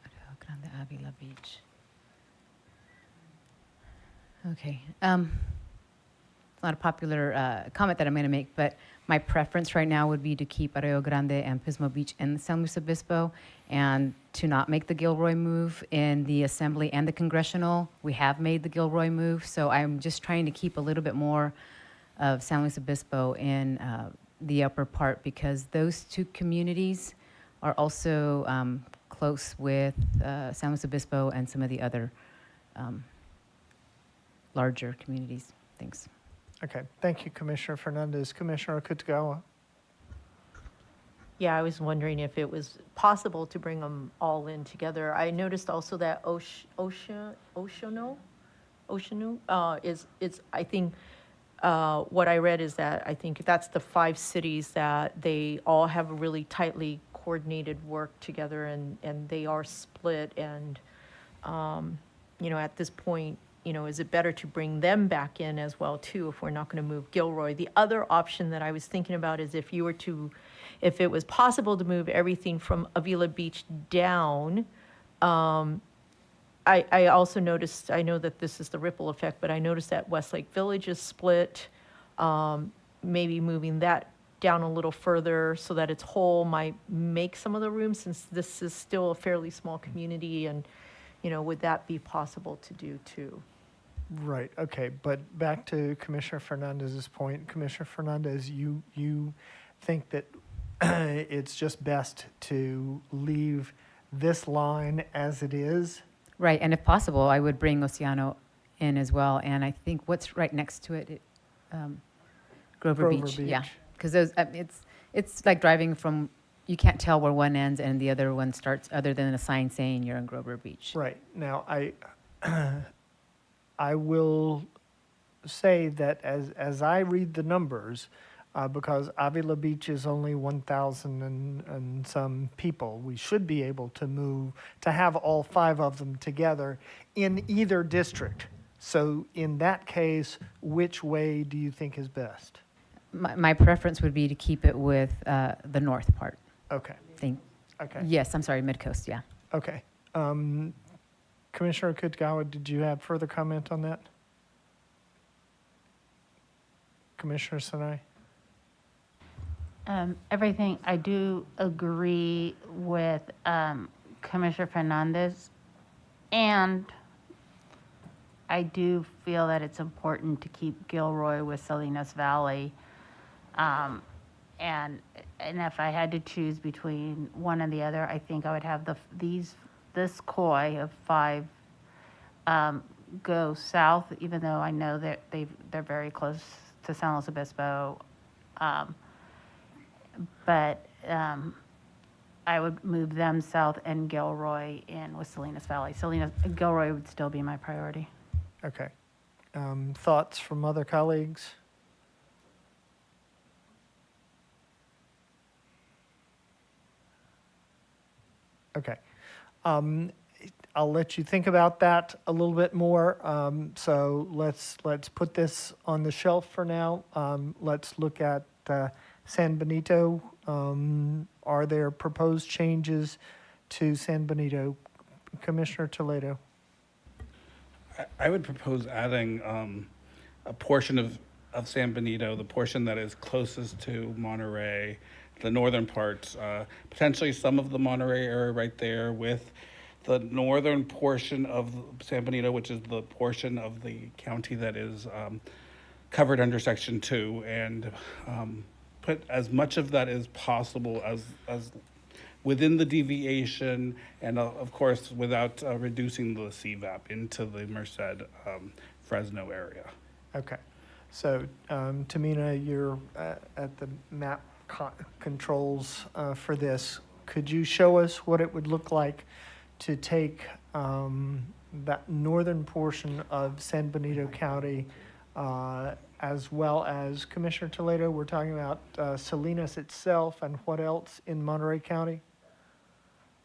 Arroyo Grande, Avila Beach. Okay. It's not a popular comment that I'm going to make, but my preference right now would be to keep Arroyo Grande and Pismo Beach in San Luis Obispo and to not make the Gilroy move in the Assembly and the Congressional. We have made the Gilroy move, so I'm just trying to keep a little bit more of San Luis Obispo in the upper part, because those two communities are also close with San Luis Obispo and some of the other larger communities. Thanks. Okay, thank you, Commissioner Fernandez. Commissioner Okutagawa. Yeah, I was wondering if it was possible to bring them all in together. I noticed also that Oceanu is I think what I read is that I think that's the 5 cities that they all have a really tightly coordinated work together, and they are split. And at this point, is it better to bring them back in as well too if we're not going to move Gilroy? The other option that I was thinking about is if it was possible to move everything from Avila Beach down. I also noticed, I know that this is the ripple effect, but I noticed that Westlake Village is split. Maybe moving that down a little further so that it's whole might make some of the room, since this is still a fairly small community, and, would that be possible to do too? Right, okay, but back to Commissioner Fernandez's point. Commissioner Fernandez, you think that it's just best to leave this line as it is? Right, and if possible, I would bring Oceano in as well. And I think what's right next to it, Grover Beach. Yeah, because those it's like driving from, you can't tell where one ends and the other one starts, other than a sign saying you're in Grover Beach. Right. Now, I will say that as I read the numbers, because Avila Beach is only 1,000 and some people, we should be able to have all 5 of them together in either district. So in that case, which way do you think is best? My preference would be to keep it with the north part. Okay. Okay. Yes, I'm sorry, Mid-Coast, yeah. Okay. Commissioner Kutgawa, did you have further comment on that? Commissioner Sinai? Everything, I do agree with Commissioner Fernandez, and I do feel that it's important to keep Gilroy with Salinas Valley. And if I had to choose between one and the other, I think I would have this COI of 5 go south, even though I know that they're very close to San Luis Obispo. But I would move them south and Gilroy in with Salinas Valley. Gilroy would still be my priority. Okay. Thoughts from other colleagues? Okay. I'll let you think about that a little bit more. So let's put this on the shelf for now. Let's look at San Benito. Are there proposed changes to San Benito? Commissioner Toledo. I would propose adding a portion of San Benito, the portion that is closest to Monterey, the northern parts, potentially some of the Monterey area right there with the northern portion of San Benito, which is the portion of the county that is covered under Section 2, and put as much of that as possible as within the deviation, and of course without reducing the CVAP into the Merced Fresno area. Okay. So Tamina, you're at the map controls for this. Could you show us what it would look like to take that northern portion of San Benito County, as well as, Commissioner Toledo, we're talking about Salinas itself, and what else in Monterey County?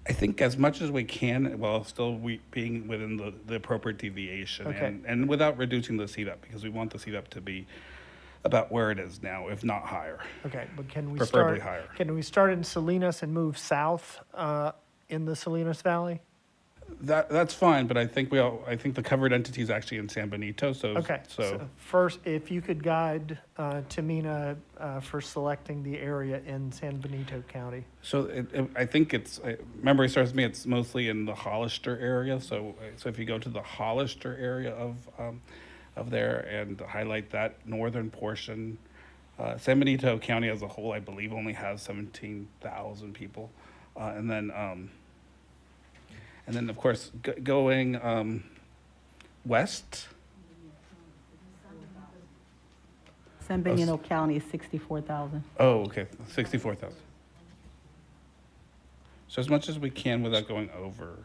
I think as much as we can, while still being within the appropriate deviation, Okay. and without reducing the CVAP, because we want the CVAP to be about where it is now, if not higher. Okay, but can we Preferably start? higher. Can we start in Salinas and move south in the Salinas Valley? That's fine, but I think the covered entity is actually in San Benito. So Okay. So first, if you could guide Tamina for selecting the area in San Benito County. So I think memory serves me, it's mostly in the Hollister area. So if you go to the Hollister area of there and highlight that northern portion, San Benito County as a whole, I believe, only has 17,000 people, and then of course going west. San Benito County is 64,000. Oh, okay, 64,000. So as much as we can without going over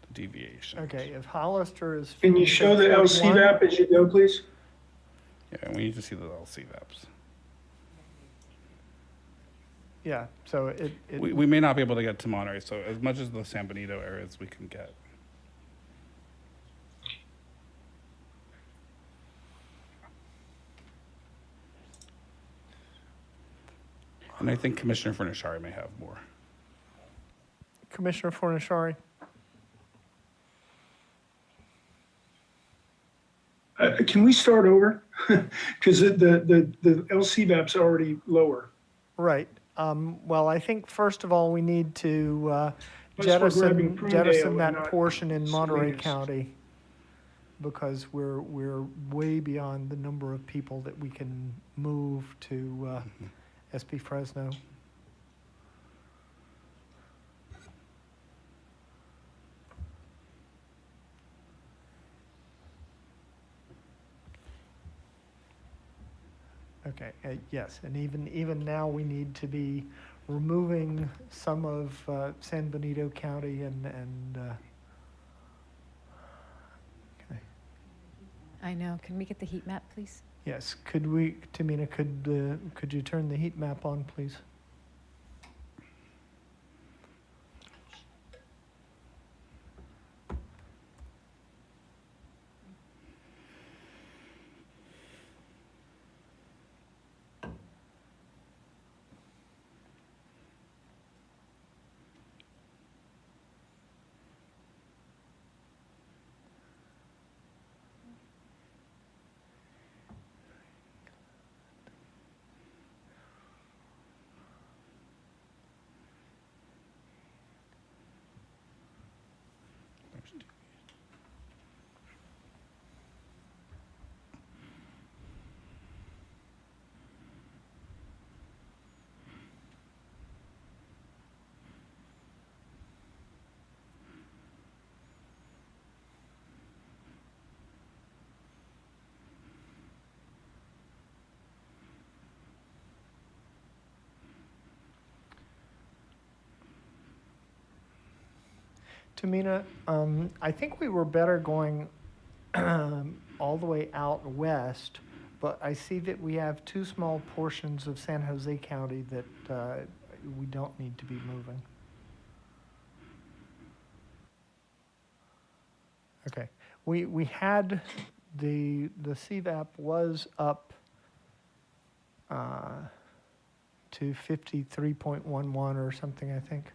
the deviation. Okay, if Hollister is. Can you show the 41? LCVAP as you go, please? Yeah, we need to see the LCVAPs. Yeah, so We may not be able to get to Monterey, so as much as the San Benito areas we can get. And I think Commissioner Furnishari may have more. Commissioner Fornishari. Can we start over? Because the LCVAP's already lower. Right. Well, I think first of all, we need to Unless we're grabbing Prunedale jettison and that not portion in Monterey Salinas. County, because we're way beyond the number of people that we can move to SP Fresno. Okay, yes, and even now we need to be removing some of San Benito County and I know. Can we get the heat map, please? Yes, Tamina, could you turn the heat map on, please? Tamina, I think we were better going all the way out west, but I see that we have two small portions of San Jose County that we don't need to be moving. Okay, we had the CVAP was up to 53.11 or something, I think.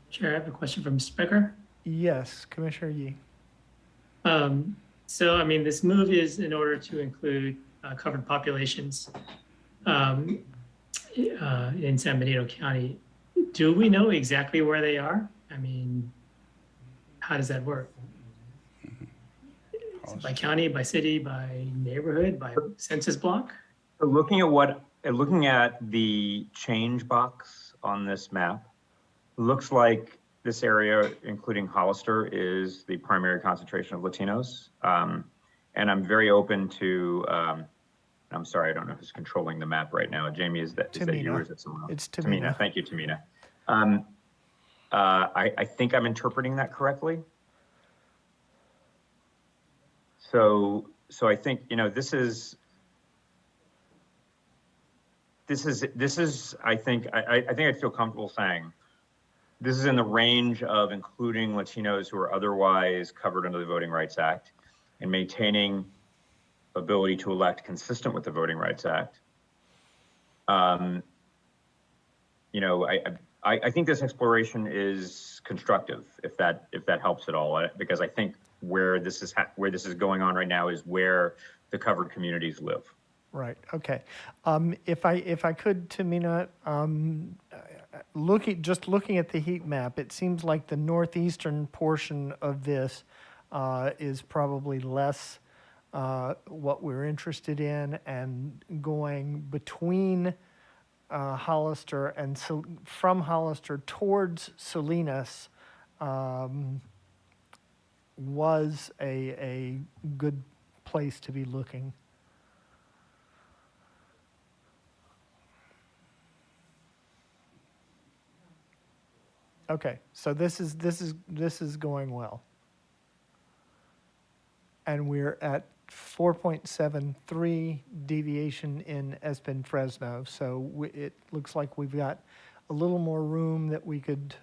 Chair, I have a question from Mr. Becker. Yes, Commissioner Yee. So, I mean, this move is in order to include covered populations in San Benito County. Do we know exactly where they are? I mean, how does that work? Is it by county, by city, by neighborhood, by census block? Looking at the change box on this map, looks like this area, including Hollister, is the primary concentration of Latinos. And I'm very open to, I'm sorry, I don't know who's controlling the map right now. Jamie, is that you or is it someone else? It's Tamina. Thank you, Tamina. I think I'm interpreting that correctly. So I think, you know, this is, I think I'd feel comfortable saying, this is in the range of including Latinos who are otherwise covered under the Voting Rights Act and maintaining ability to elect consistent with the Voting Rights Act. You know, I think this exploration is constructive, if that helps at all, because I think where this is going on right now is where the covered communities live. Right. Okay. If I could, Tamina, looking at the heat map, it seems like the northeastern portion of this is probably less what we're interested in, and going between Hollister and from Hollister towards Salinas was a good place to be looking. Okay, so this is going well. And we're at 4.73 deviation in Espen Fresno. So it looks like we've got a little more room that we could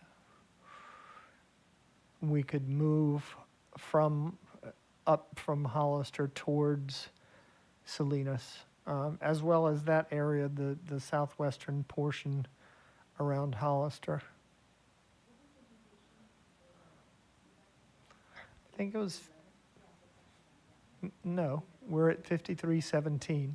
move from up from Hollister towards Salinas, as well as that area, the southwestern portion around Hollister. I think it was, no, we're at 5317.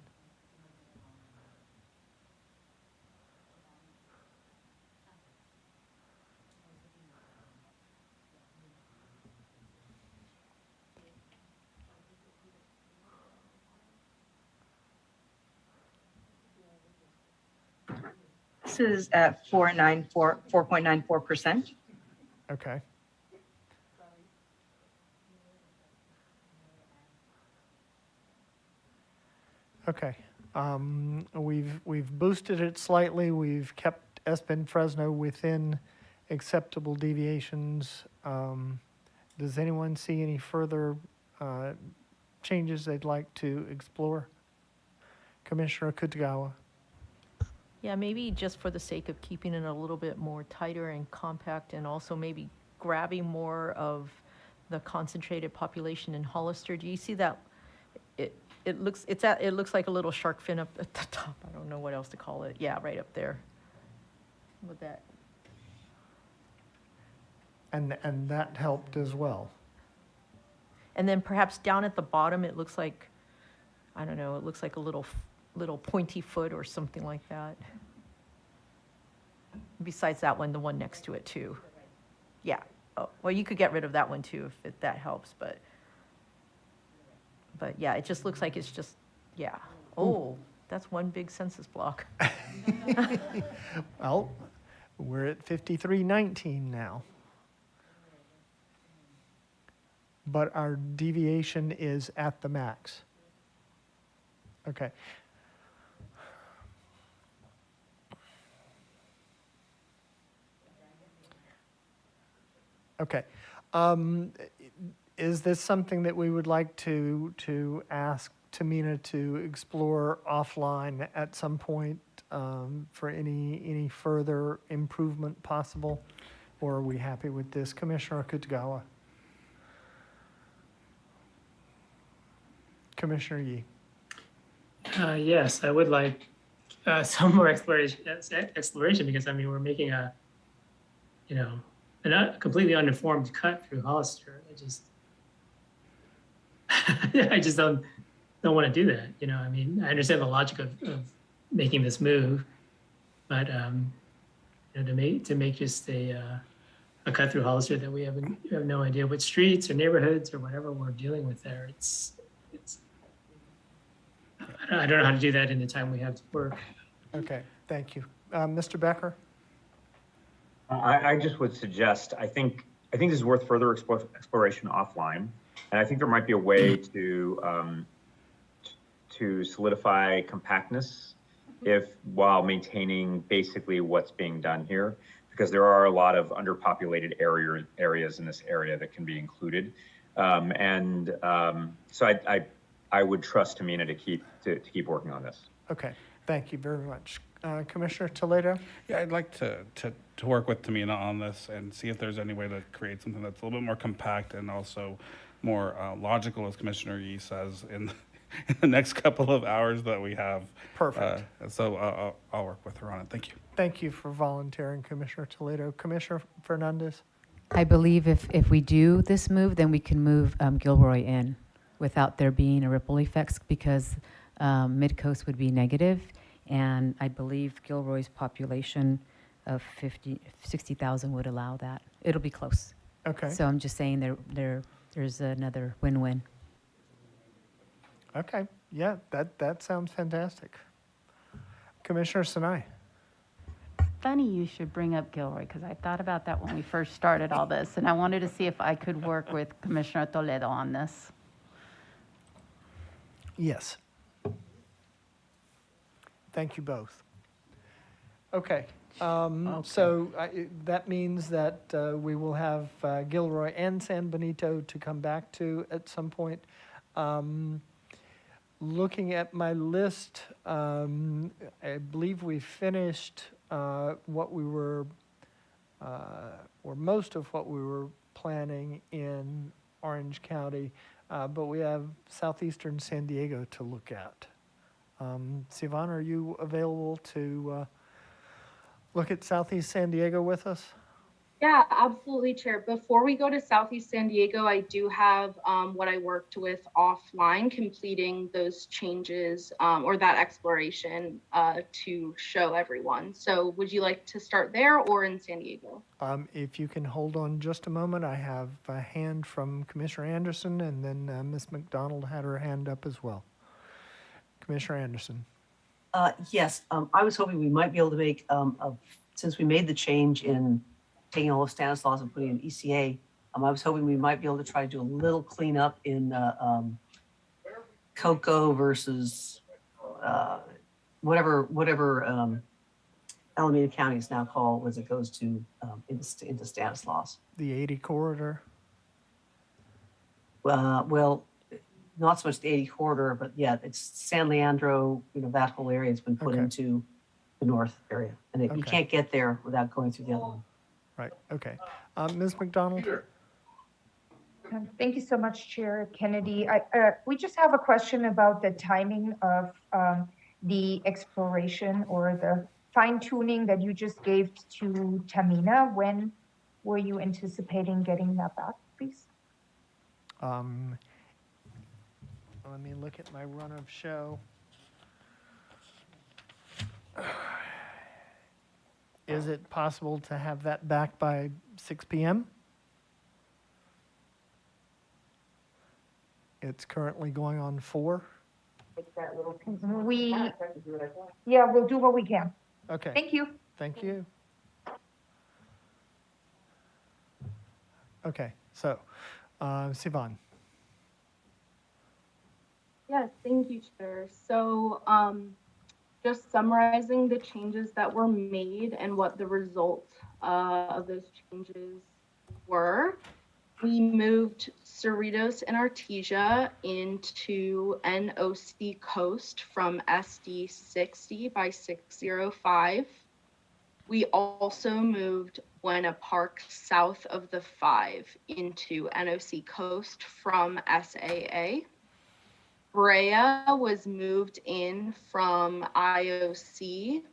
This is at 4.94%. Okay. Okay. We've boosted it slightly. We've kept Espen Fresno within acceptable deviations. Does anyone see any further changes they'd like to explore? Commissioner Kutagawa. Yeah, maybe just for the sake of keeping it a little bit more tighter and compact, and also maybe grabbing more of the concentrated population in Hollister. Do you see that? It looks like a little shark fin up at the top. I don't know what else to call it. Yeah, right up there. With that. And that helped as well. And then perhaps down at the bottom, it looks like, I don't know, it looks like a little pointy foot or something like that. Besides that one, the one next to it too. Yeah. Oh, well, you could get rid of that one too if that helps, but yeah, it just looks like it's just, yeah. Oh, that's one big census block. Well, we're at 5319 now. But our deviation is at the max. Okay. Okay. Is this something that we would like to ask Tamina to explore offline at some point for any further improvement possible? Or are we happy with this? Commissioner Kutagawa. Commissioner Yee. Yes, I would like some more exploration because, I mean, we're making a completely uninformed cut through Hollister. I just don't want to do that. I mean, I understand the logic of making this move, but to make just a cut through Hollister that we have no idea what streets or neighborhoods or whatever we're dealing with there. It's I don't know how to do that in the time we have to work. Okay, thank you. Mr. Becker? I just would suggest, I think this is worth further exploration offline. And I think there might be a way to solidify compactness while maintaining basically what's being done here, because there are a lot of underpopulated areas in this area that can be included. So I would trust Tamina to keep working on this. Okay, thank you very much. Commissioner Toledo? Yeah, I'd like to work with Tamina on this and see if there's any way to create something that's a little bit more compact and also more logical, as Commissioner Yee says, in the next couple of hours that we have. Perfect. So I'll work with her on it. Thank you. Thank you for volunteering, Commissioner Toledo. Commissioner Fernandez? I believe if we do this move, then we can move Gilroy in without there being a ripple effects, because Mid-Coast would be negative, and I believe Gilroy's population of 60,000 would allow that. It'll be close. Okay. So I'm just saying there's another win-win. Okay, yeah, that sounds fantastic. Commissioner Sinai? Funny you should bring up Gilroy, because I thought about that when we first started all this, and I wanted to see if I could work with Commissioner Toledo on this. Yes. Thank you both. Okay. So that means that we will have Gilroy and San Benito to come back to at some point. Looking at my list, I believe we finished what we were, or most of what we were planning in Orange County, but we have southeastern San Diego to look at. Sivan, are you available to look at Southeast San Diego with us? Yeah, absolutely, Chair. Before we go to Southeast San Diego, I do have what I worked with offline, completing those changes or that exploration to show everyone. So would you like to start there or in San Diego? If you can hold on just a moment, I have a hand from Commissioner Anderson, and then Ms. McDonald had her hand up as well. Commissioner Anderson. Yes, I was hoping we might be able to make, since we made the change in taking all of Stanislaus and putting in ECA, I was hoping we might be able to try to do a little cleanup in Cocoa versus whatever Alameda County is now called as it goes to into Stanislaus. The 80 corridor? well, not so much the 80 corridor, but yeah, it's San Leandro, that whole area has been put Okay. into the north area. And you Okay. can't get there without going through the other one. Right, okay. Ms. McDonald? Thank you so much, Chair Kennedy. We just have a question about the timing of the exploration or the fine tuning that you just gave to Tamina. When were you anticipating getting that back, please? Let me look at my run of show. Is it possible to have that back by 6 p.m.? It's currently going on 4. Yeah, we'll do what we can. Okay. Thank you. Thank you. Okay, so, Sivan. Yes, thank you, Chair. So, just summarizing the changes that were made and what the result of those changes were. We moved Cerritos and Artesia into NOC Coast from SD 60 by 605. We also moved Buena Park south of the 5 into NOC Coast from SAA. Brea was moved in from IOC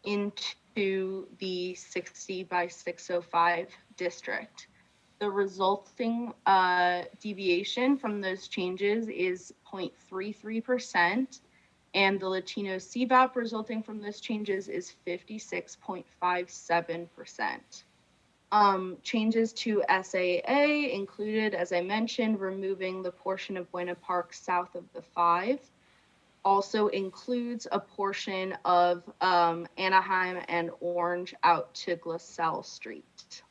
into the 60 by 605 district. The resulting deviation from those changes is 0.33%, and the Latino CVAP resulting from those changes is 56.57%. Changes to SAA included, as I mentioned, removing the portion of Buena Park south of the 5. Also includes a portion of Anaheim and Orange out to Glassell Street.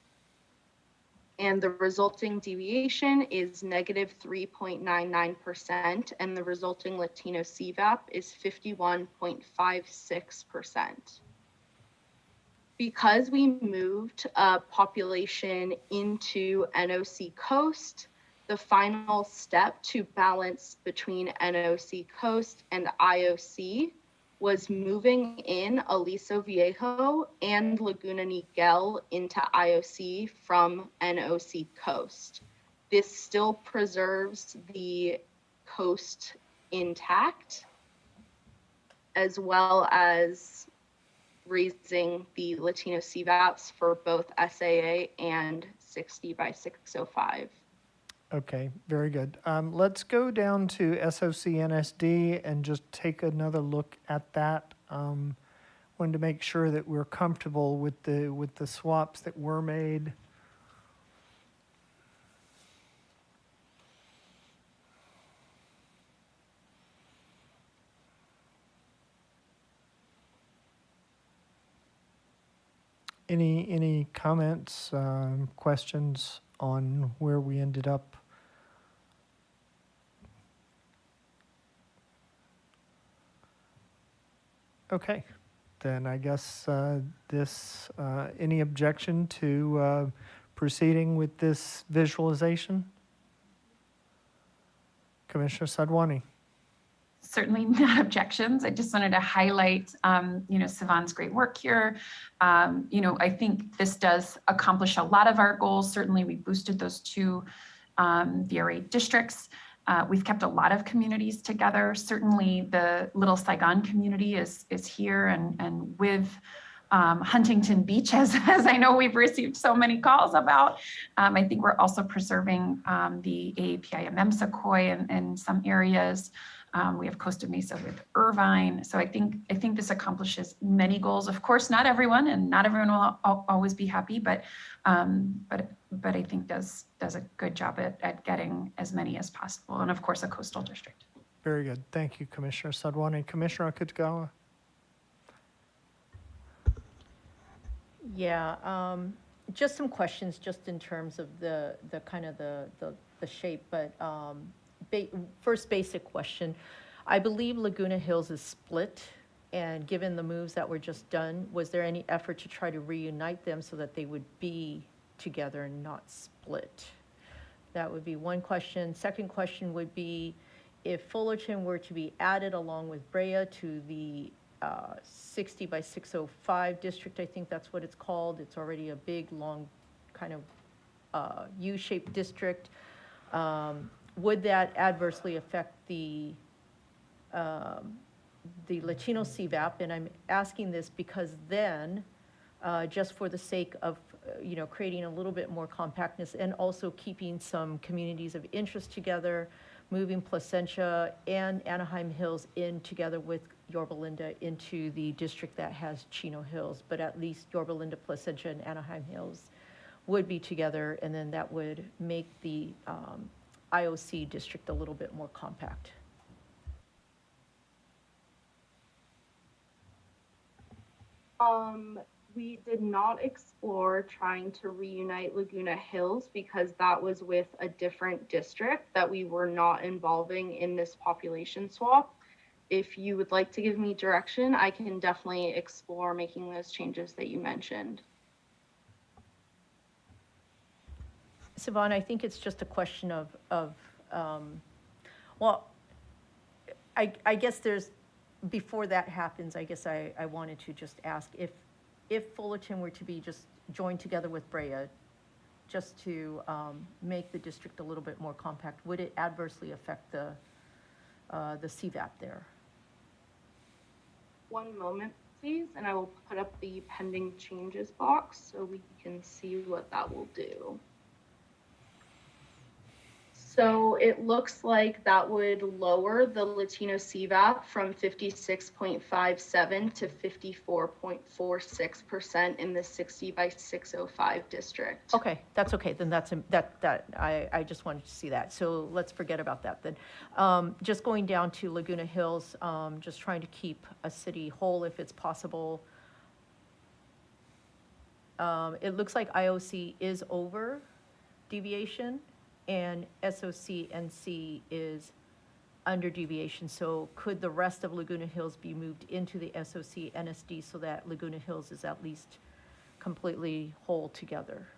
And the resulting deviation is negative 3.99%, and the resulting Latino CVAP is 51.56%. Because we moved population into NOC Coast, the final step to balance between NOC Coast and IOC was moving in Aliso Viejo and Laguna Niguel into IOC from NOC Coast. This still preserves the coast intact, as well as raising the Latino CVAPs for both SAA and 60 by 605. Okay, very good. Let's go down to SOC NSD and just take another look at that. Wanted to make sure that we're comfortable with the swaps that were made. Any comments, questions on where we ended up? Okay, then I guess any objection to proceeding with this visualization? Commissioner Sadwani. Certainly not objections. I just wanted to highlight, Sivan's great work here. I think this does accomplish a lot of our goals. Certainly, we boosted those 2 VRA districts. We've kept a lot of communities together. Certainly, the Little Saigon community is here, and with Huntington Beach, as I know we've received so many calls about. I think we're also preserving the AAPI Sequoia in some areas. We have Costa Mesa with Irvine. So I think this accomplishes many goals. Of course, not everyone will always be happy, but I think does a good job at getting as many as possible. And of course, a coastal district. Very good. Thank you, Commissioner Sadwani. Commissioner Akutagawa. Yeah, just some questions just in terms of the kind of the shape, but first basic question. I believe Laguna Hills is split, and given the moves that were just done, was there any effort to try to reunite them so that they would be together and not split? That would be one question. Second question would be, if Fullerton were to be added along with Brea to the 60 by 605 district, I think that's what it's called. It's already a big, long, kind of U-shaped district. Would that adversely affect the Latino CVAP? And I'm asking this because then, just for the sake of, creating a little bit more compactness and also keeping some communities of interest together, moving Placentia and Anaheim Hills in together with Yorba Linda into the district that has Chino Hills, but at least Yorba Linda, Placentia, and Anaheim Hills would be together, and then that would make the IOC district a little bit more compact. We did not explore trying to reunite Laguna Hills because that was with a different district that we were not involving in this population swap. If you would like to give me direction, I can definitely explore making those changes that you mentioned. Siobhan, I think it's just a question of well, I guess before that happens, I guess I wanted to just ask if Fullerton were to be just joined together with Brea, just to make the district a little bit more compact, would it adversely affect the CVAP there? One moment, please, and I will put up the pending changes box so we can see what that will do. So it looks like that would lower the Latino CVAP from 56.57 to 54.46% in the 60 by 605 district. Okay, that's okay. Then I just wanted to see that. So let's forget about that then. Just going down to Laguna Hills, just trying to keep a city whole if it's possible. It looks like IOC is over deviation, and SOC-NC is under deviation. So could the rest of Laguna Hills be moved into the SOC-NSD so that Laguna Hills is at least completely whole together?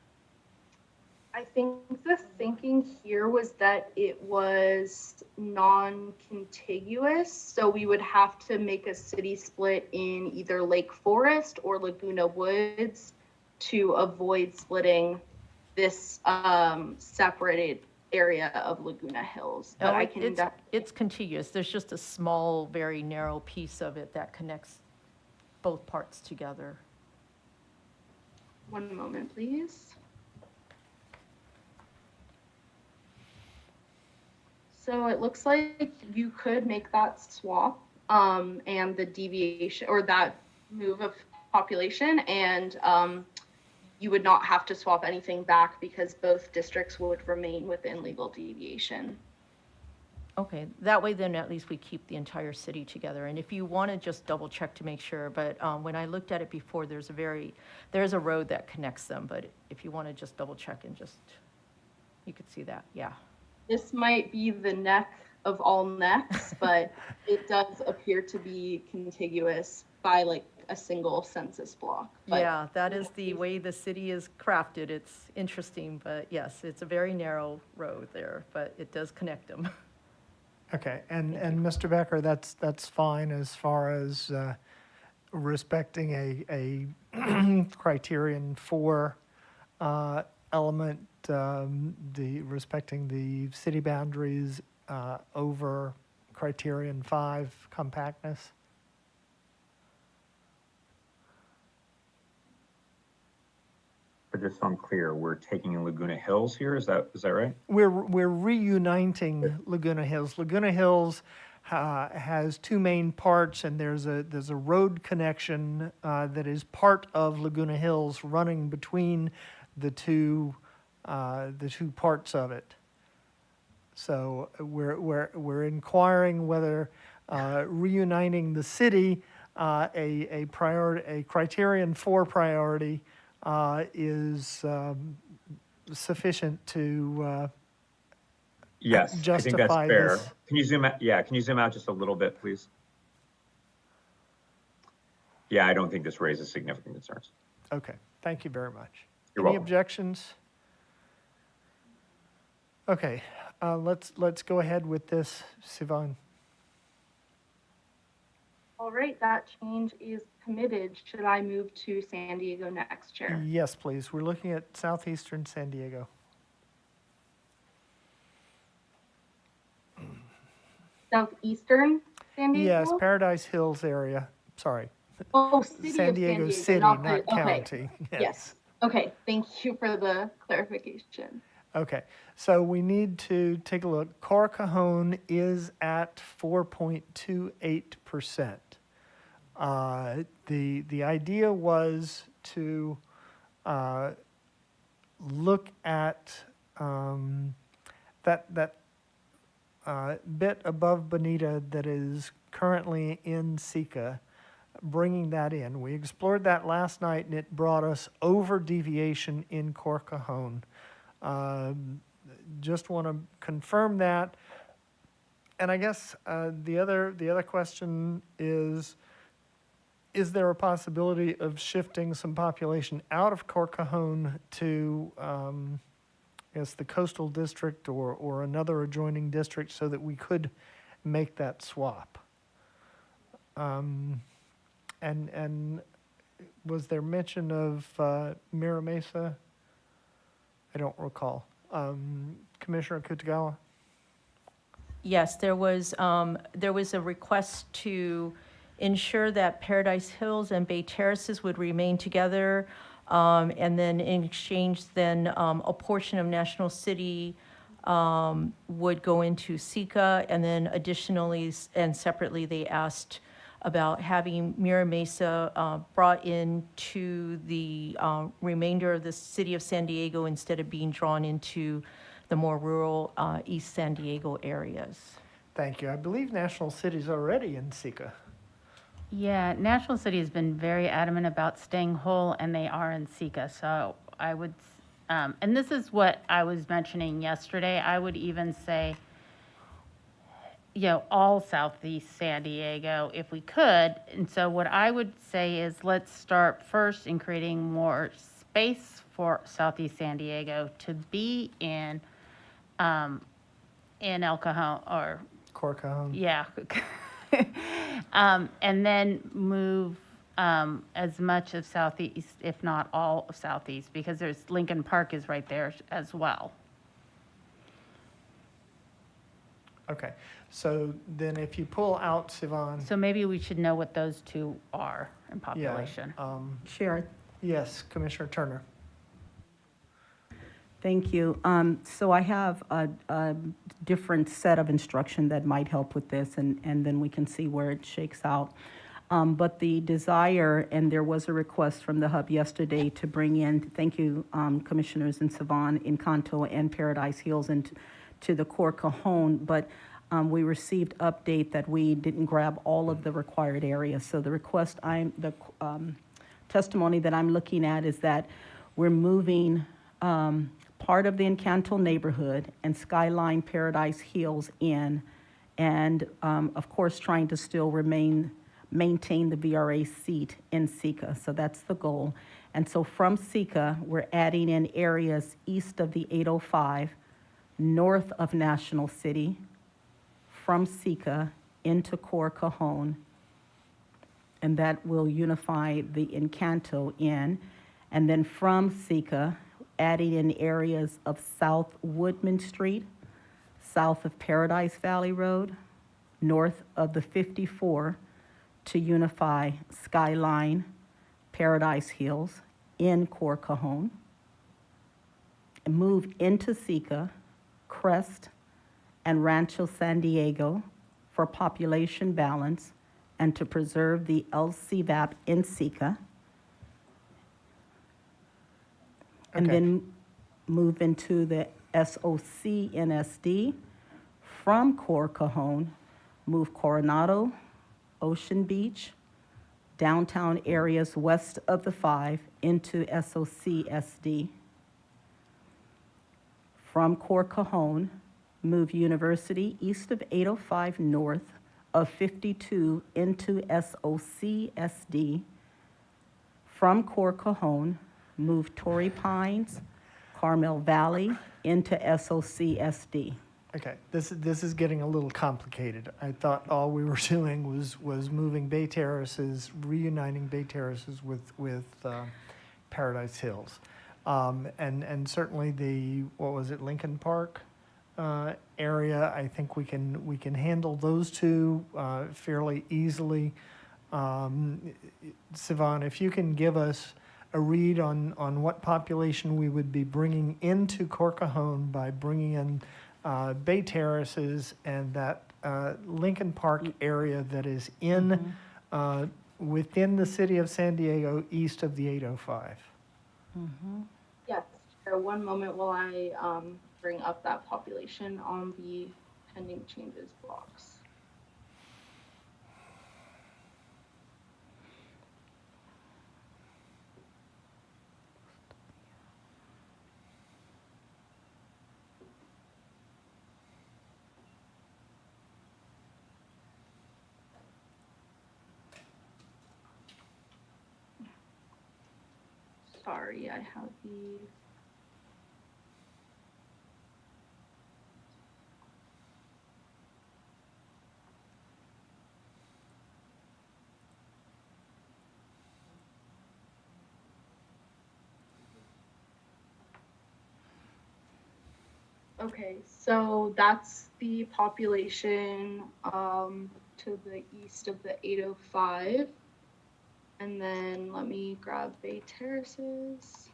I think the thinking here was that it was non-contiguous, so we would have to make a city split in either Lake Forest or Laguna Woods to avoid splitting this separated area of Laguna Hills. But it's contiguous. There's just a small, very narrow piece of it that connects both parts together. One moment, please. So it looks like you could make that swap and the deviation, or that move of population, and you would not have to swap anything back because both districts would remain within legal deviation. Okay, that way then at least we keep the entire city together. And if you want to just double check to make sure, but when I looked at it before, there's a road that connects them, but if you want to just double check and you could see that, yeah. This might be the neck of all necks, but it does appear to be contiguous by like a single census block. But yeah, that is the way the city is crafted. It's interesting, but yes, it's a very narrow road there, but it does connect them. Okay, and Mr. Becker, that's fine as far as respecting a criterion 4 element, respecting the city boundaries over criterion 5 compactness. But just so I'm clear, we're taking in Laguna Hills here, is that right? We're reuniting Laguna Hills. Laguna Hills has two main parts, and there's a road connection that is part of Laguna Hills running between the two parts of it. So we're inquiring whether reuniting the city, a criterion 4 priority, is sufficient to yes, justify I think that's fair. this. Can you zoom out? Yeah, can you zoom out just a little bit, please? Yeah, I don't think this raises significant concerns. Okay, thank you very much. You're Any welcome. objections? Okay, let's go ahead with this, Sivan. All right, that change is committed. Should I move to San Diego next, Chair? Yes, please. We're looking at southeastern San Diego. Southeastern San Diego? Yes, Paradise Hills area. Sorry. Oh, city San of Diego San Diego, City, not not the, okay. county. Yes. Okay, thank you for the clarification. Okay, so we need to take a look. Cor Cajon is at 4.28%. The idea was to look at that bit above Bonita that is currently in Sika, bringing that in. We explored that last night, and it brought us over deviation in Cor Cajon. Just want to confirm that. And I guess the other question is there a possibility of shifting some population out of Cor Cajon to, I guess, the coastal district or another adjoining district so that we could make that swap? And was there mention of Mira Mesa? I don't recall. Commissioner Kutagawa? Yes, there was a request to ensure that Paradise Hills and Bay Terraces would remain together, and then in exchange, a portion of National City would go into Sika, and then additionally and separately, they asked about having Mira Mesa brought into the remainder of the city of San Diego instead of being drawn into the more rural East San Diego areas. Thank you. I believe National City's already in Sika. Yeah, National City has been very adamant about staying whole, and they are in Sika. So I would, and this is what I was mentioning yesterday, I would even say, all Southeast San Diego if we could. And so what I would say is let's start first in creating more space for Southeast San Diego to be in El Cajon or Cor Cajon. Yeah. And then move as much of Southeast, if not all of Southeast, because there's Lincoln Park is right there as well. Okay, so then if you pull out Sivan. So maybe we should know what those two are in population. Sharon? Yes, Commissioner Turner. Thank you. So I have a different set of instruction that might help with this, and then we can see where it shakes out. But the desire, and there was a request from the hub yesterday to bring in, thank you, Commissioners in Savan, Encanto, and Paradise Hills into the Cor Cajon, but we received update that we didn't grab all of the required areas. So the testimony that I'm looking at is that we're moving part of the Encanto neighborhood and Skyline Paradise Hills in, and of course trying to still maintain the VRA seat in Sika. So that's the goal. And so from Sika, we're adding in areas east of the 805, north of National City, from Sika into Cor Cajon, and that will unify the Encanto in. And then from Sika, adding in areas of South Woodman Street, south of Paradise Valley Road, north of the 54 to unify Skyline, Paradise Hills in Cor Cajon, and move into Sika, Crest, and Rancho San Diego for population balance and to preserve the LCVAP in Sika. And then move into the SOC NSD from Cor Cajon, move Coronado, Ocean Beach, downtown areas west of the 5 into SOC SD. From Cor Cajon, move University east of 805 north of 52 into SOC SD. From Cor Cajon, move Torrey Pines, Carmel Valley into SOCSD. Okay, this is getting a little complicated. I thought all we were doing was moving Bay Terraces, reuniting Bay Terraces with Paradise Hills, and certainly the, what was it, Lincoln Park area. I think we can handle those two fairly easily. Sivan, if you can give us a read on what population we would be bringing into Corcahone by bringing in Bay Terraces and that Lincoln Park area that is in within the city of San Diego, east of the 805. Yes, sure. One moment while I bring up that population on the pending changes box. Sorry, I have the Okay, so that's the population to the east of the 805. And then let me grab Bay Terraces.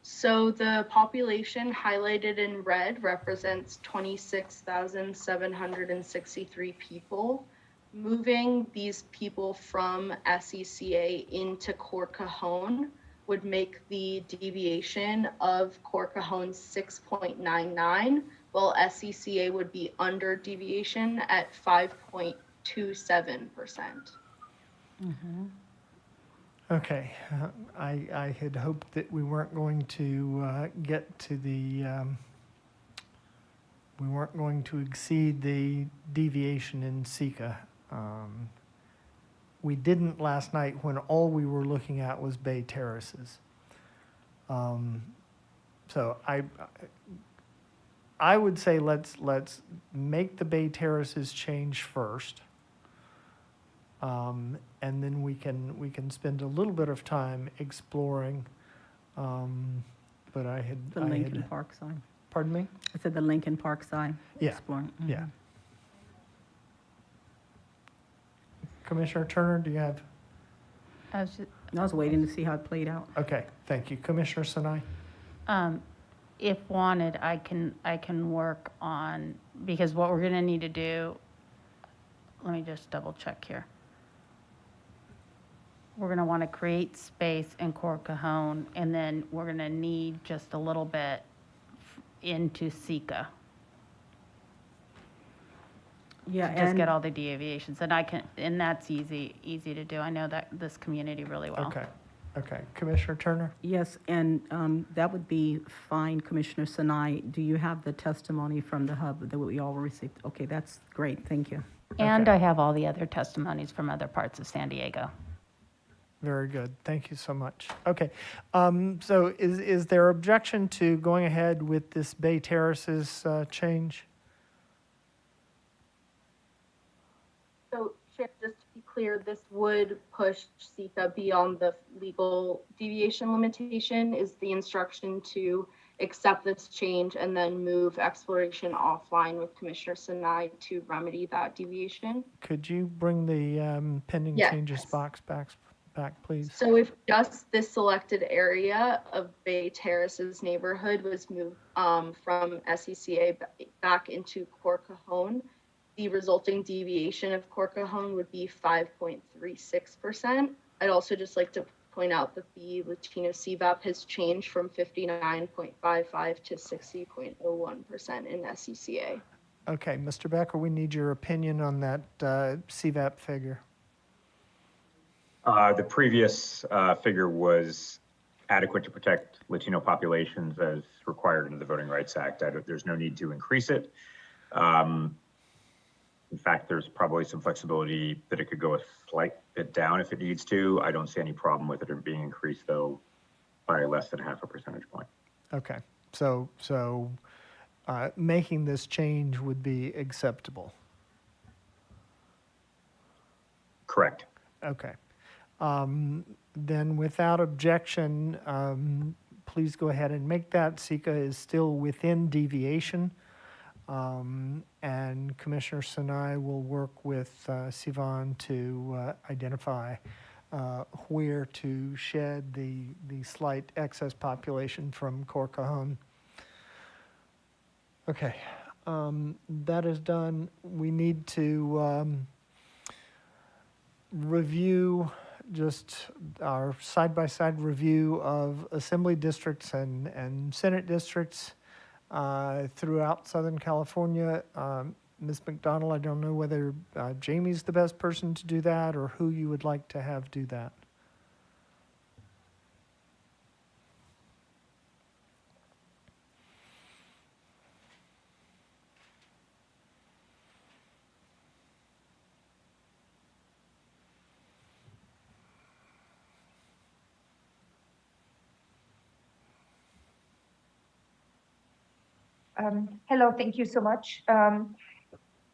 So the population highlighted in red represents 26,763 people. Moving these people from SECA into Corcahone would make the deviation of Corcahone 6.99, while SECA would be under deviation at 5.27%. Okay, I had hoped that we weren't going to get to the, we weren't going to exceed the deviation in SECA. We didn't last night when all we were looking at was Bay Terraces. So I would say let's make the Bay Terraces change first. And then we can spend a little bit of time exploring, but I had... The Lincoln Park side. Pardon me? I said the Lincoln Park side. Yeah, Exploring. yeah. Commissioner Turner, do you have? I was waiting to see how it played out. Okay, thank you. Commissioner Sinai? If wanted, I can work on, because what we're gonna need to do, let me just double check here. We're gonna wanna create space in Corcahone, and then we're gonna need just a little bit into SECA. Yeah, Just get all the deviations, and and that's easy to do. I know that this community really well. Okay. Commissioner Turner? Yes, and that would be fine, Commissioner Sinai. Do you have the testimony from the hub that we all received? Okay, that's great, thank you. And I have all the other testimonies from other parts of San Diego. Very good. Thank you so much. Okay. So is there objection to going ahead with this Bay Terraces change? So, Chair, just to be clear, this would push SECA beyond the legal deviation limitation. Is the instruction to accept this change and then move exploration offline with Commissioner Sinai to remedy that deviation? Could you bring the pending Yes. changes box back, please? So if just this selected area of Bay Terraces neighborhood was moved from SECA back into Corcahone, the resulting deviation of Corcahone would be 5.36%. I'd also just like to point out that the Latino CVAP has changed from 59.55 to 60.01% in SECA. Okay, Mr. Becker, we need your opinion on that CVAP figure. The previous figure was adequate to protect Latino populations as required under the Voting Rights Act. There's no need to increase it. In fact, there's probably some flexibility that it could go it down if it needs to. I don't see any problem with it being increased though by less than half a percentage point. Okay, so making this change would be acceptable. Correct. Okay. Then without objection, please go ahead and make that. Sika is still within deviation. And Commissioner Sinai will work with Sivan to identify where to shed the slight excess population from Cor Cajon. Okay, that is done. We need to review just our side-by-side review of assembly districts and Senate districts throughout Southern California. Ms. McDonald, I don't know whether Jamie's the best person to do that or who you would like to have do that. Hello, thank you so much.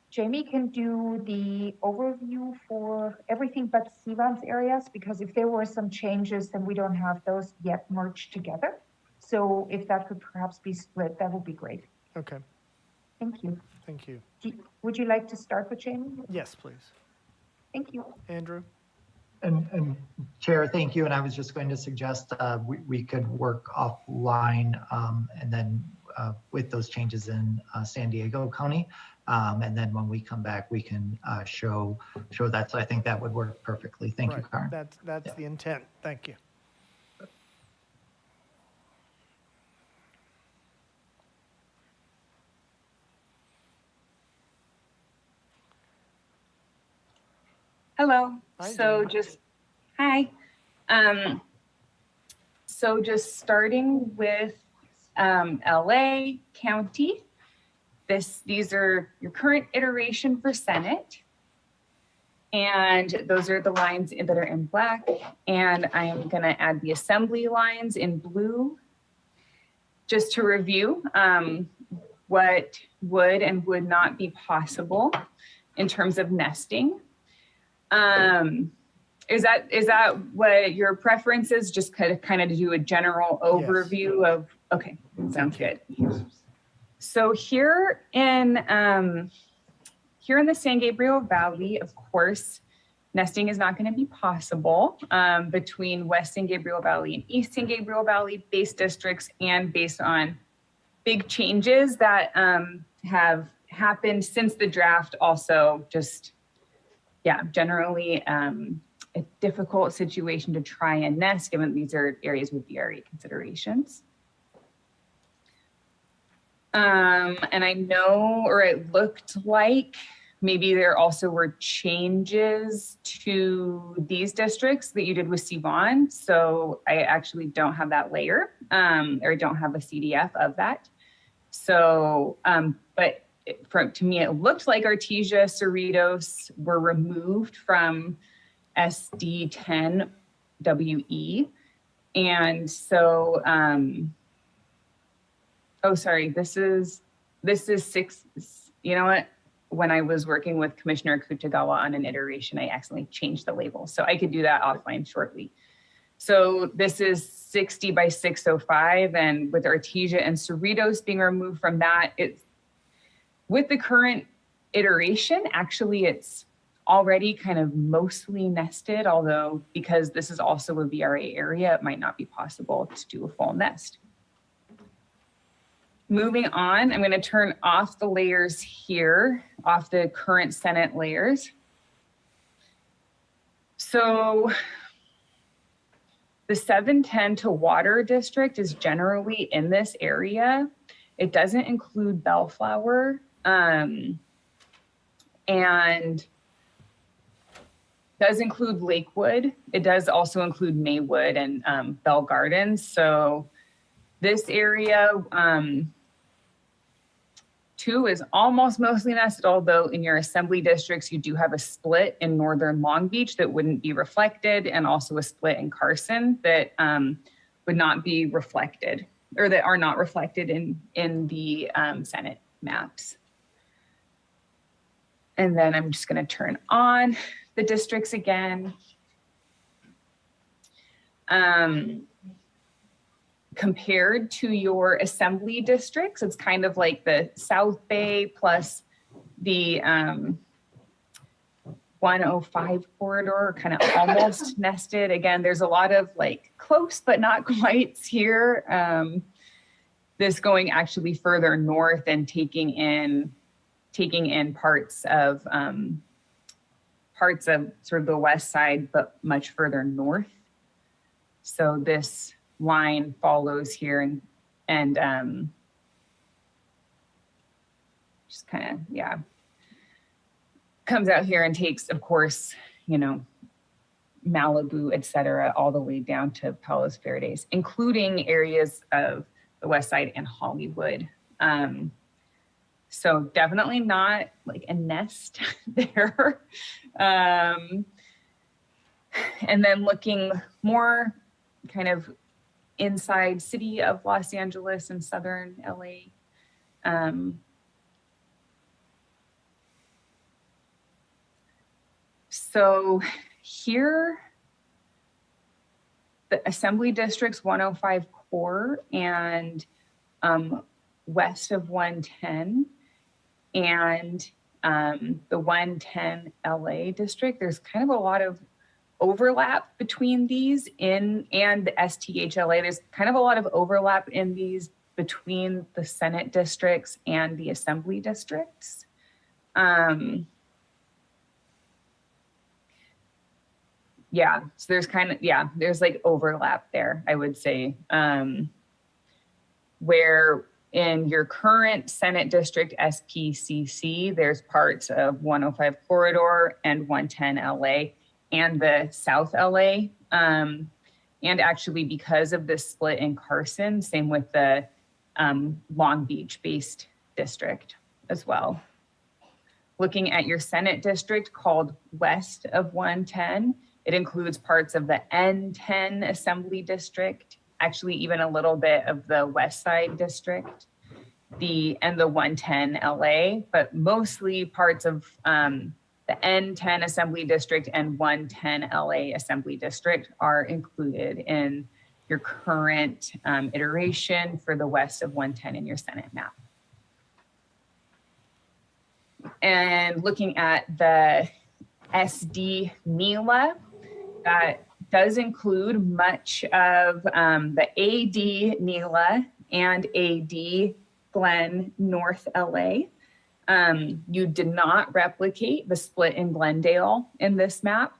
Jamie can do the overview for everything but Sivan's areas, because if there were some changes, then we don't have those yet merged together. So if that could perhaps be split, that would be great. Okay, Thank you. thank you. Would you like to start with Jamie? Yes, please. Thank you. Andrew? And Chair, thank you. And I was just going to suggest we could work offline and then with those changes in San Diego County. And then when we come back, we can show that. So I think that would work perfectly. Thank you, Karen. That's the intent. Thank you. Hello. Hi, So Jamie. just, hi. So just starting with LA County, these are your current iteration for Senate. And those are the lines that are in black. And I am gonna add the assembly lines in blue. Just to review what would and would not be possible in terms of nesting. Is that what your preference is? Just kind of to do a general overview of, okay, sounds good. So here in the San Gabriel Valley, of course, nesting is not going to be possible between West San Gabriel Valley and East San Gabriel Valley based districts, and based on big changes that have happened since the draft. Also, just generally a difficult situation to try and nest, given these are areas with VRA considerations. And I know, or it looked like maybe there also were changes to these districts that you did with Sivan. So I actually don't have that layer, or don't have a CDF of that. So, but to me, it looked like Artesia, Cerritos were removed from SD10WE. And so, oh, sorry, this is 6, you know what? When I was working with Commissioner Kutagawa on an iteration, I accidentally changed the label. So I could do that offline shortly. So this is 60 by 605, and with Artesia and Cerritos being removed from that, with the current iteration, actually it's already kind of mostly nested, although because this is also a VRA area, it might not be possible to do a full nest. Moving on, I'm going to turn off the layers here, off the current Senate layers. So the 710 to water district is generally in this area. It doesn't include Bellflower, and does include Lakewood. It does also include Maywood and Bell Gardens. So this area, 2 is almost mostly nested, although in your assembly districts, you do have a split in northern Long Beach that wouldn't be reflected, and also a split in Carson that would not be reflected, or that are not reflected in the Senate maps. And then I'm just going to turn on the districts again. Compared to your assembly districts, it's kind of like the South Bay plus the 105 corridor, kind of almost nested. Again, there's a lot of like close but not quite here. This going actually further north and taking in parts of sort of the west side, but much further north. So this line follows here and just kind of, yeah, comes out here and takes, of course, you know, Malibu, et cetera, all the way down to Palos Verdes, including areas of the west side and Hollywood. So definitely not like a nest there. And then looking more kind of inside city of Los Angeles and southern LA. So here, the Assembly District's 105 core and west of 110 and the 110 LA district, there's kind of a lot of overlap between these and the STHLA. There's kind of a lot of overlap in these between the Senate districts and the Assembly districts. Yeah, so there's kind of, yeah, there's like overlap there, I would say, where in your current Senate district SPCC, there's parts of 105 corridor and 110 LA and the South LA. And actually because of the split in Carson, same with the Long Beach based district as well. Looking at your Senate district called west of 110, it includes parts of the N10 Assembly District, actually even a little bit of the West Side District, and the 110 LA, but mostly parts of the N10 Assembly District and 110 LA Assembly District are included in your current iteration for the west of 110 in your Senate map. And looking at the SD NELA, that does include much of the AD NELA and AD Glen North LA. You did not replicate the split in Glendale in this map.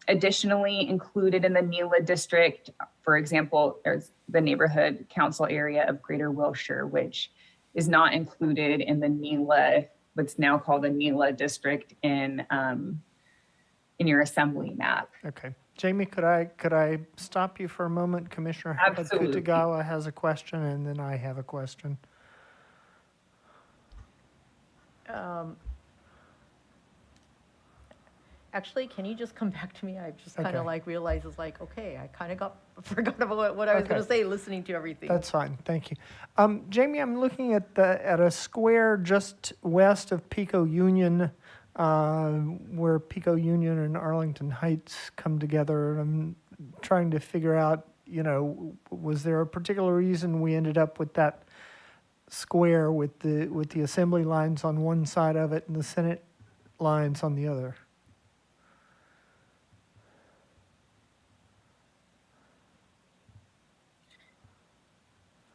Additionally, included in the NELA district, for example, there's the neighborhood council area of Greater Wilshire, which is not included in the NELA, what's now called the NELA district in your assembly map. Okay. Jamie, could I stop you for a moment? Commissioner Absolutely. Kutagawa has a question, and then I have a question. Actually, can you just come back to me? I just kind Okay. of like realized it's like, okay, I kind of forgot about what I was going to say, listening to everything. That's fine. Thank you. Jamie, I'm looking at a square just west of Pico Union, where Pico Union and Arlington Heights come together. And I'm trying to figure out, you know, was there a particular reason we ended up with that square with the assembly lines on one side of it and the Senate lines on the other?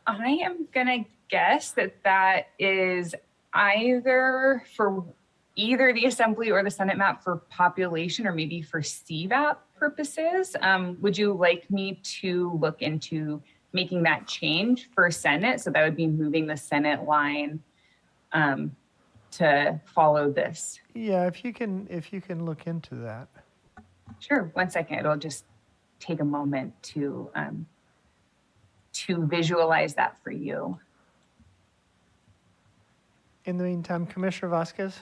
I am gonna guess that is either for either the Assembly or the Senate map for population, or maybe for CVAP purposes. Would you like me to look into making that change for Senate? So that would be moving the Senate line to follow this. Yeah, if you can look into that. Sure, 1 second. It'll just take a moment to visualize that for you. In the meantime, Commissioner Vasquez?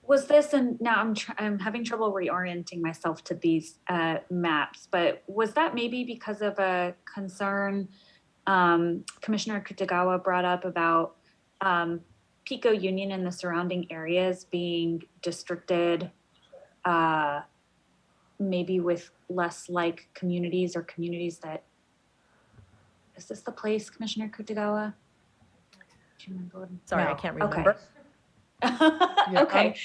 Was this, and now I'm having trouble reorienting myself to these maps, but was that maybe because of a concern Commissioner Kitagawa brought up about Pico Union and the surrounding areas being districted maybe with less like communities or communities that, is this the place, Commissioner Kitagawa? Do you remember? Sorry, I No. can't Okay. remember. Okay.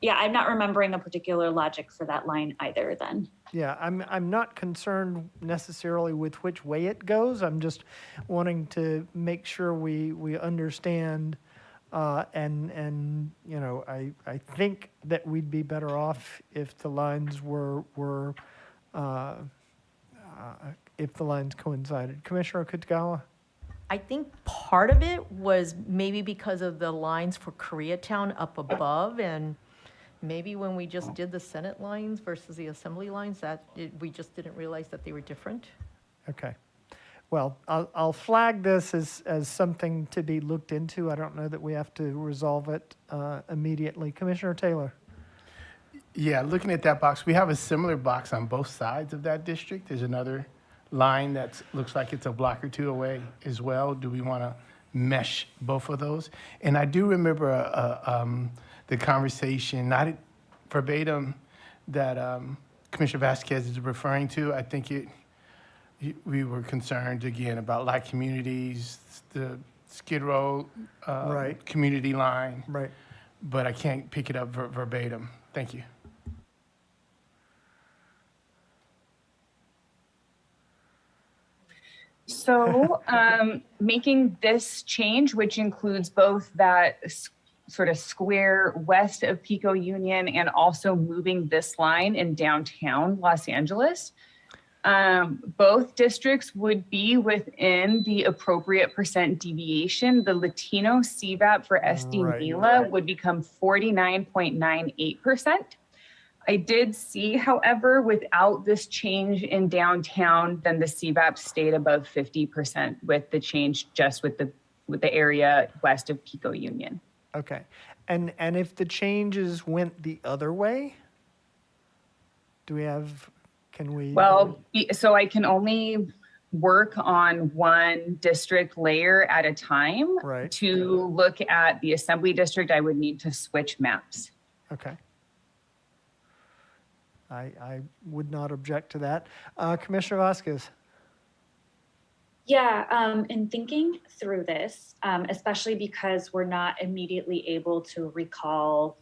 Yeah, I'm not remembering a particular logic for that line either then. Yeah, I'm not concerned necessarily with which way it goes. I'm just wanting to make sure we understand, and you know, I think that we'd be better off if the lines were if the lines coincided. Commissioner Kitagawa? I think part of it was maybe because of the lines for Koreatown up above, and maybe when we just did the Senate lines versus the Assembly lines, we just didn't realize that they were different. Okay. Well, I'll flag this as something to be looked into. I don't know that we have to resolve it immediately. Commissioner Taylor? Yeah, looking at that box, we have a similar box on both sides of that district. There's another line that looks like it's a block or two away as well. Do we want to mesh both of those? And I do remember the conversation, not verbatim, that Commissioner Vasquez is referring to. I think we were concerned again about like communities, the Skid Row Right. community line. Right. But I can't pick it up verbatim. Thank you. So making this change, which includes both that sort of square west of Pico Union and also moving this line in downtown Los Angeles, both districts would be within the appropriate percent deviation. The Latino CVAP for SD Mila would become 49.98%. I did see, however, without this change in downtown, then the CVAP stayed above 50% with the change just with the area west of Pico Union. Okay. And if the changes went the other way, can we? Well, so I can only work on one district layer at a time. Right. To look at the assembly district, I would need to switch maps. Okay. I would not object to that. Commissioner Vasquez? Yeah, in thinking through this, especially because we're not immediately able to recall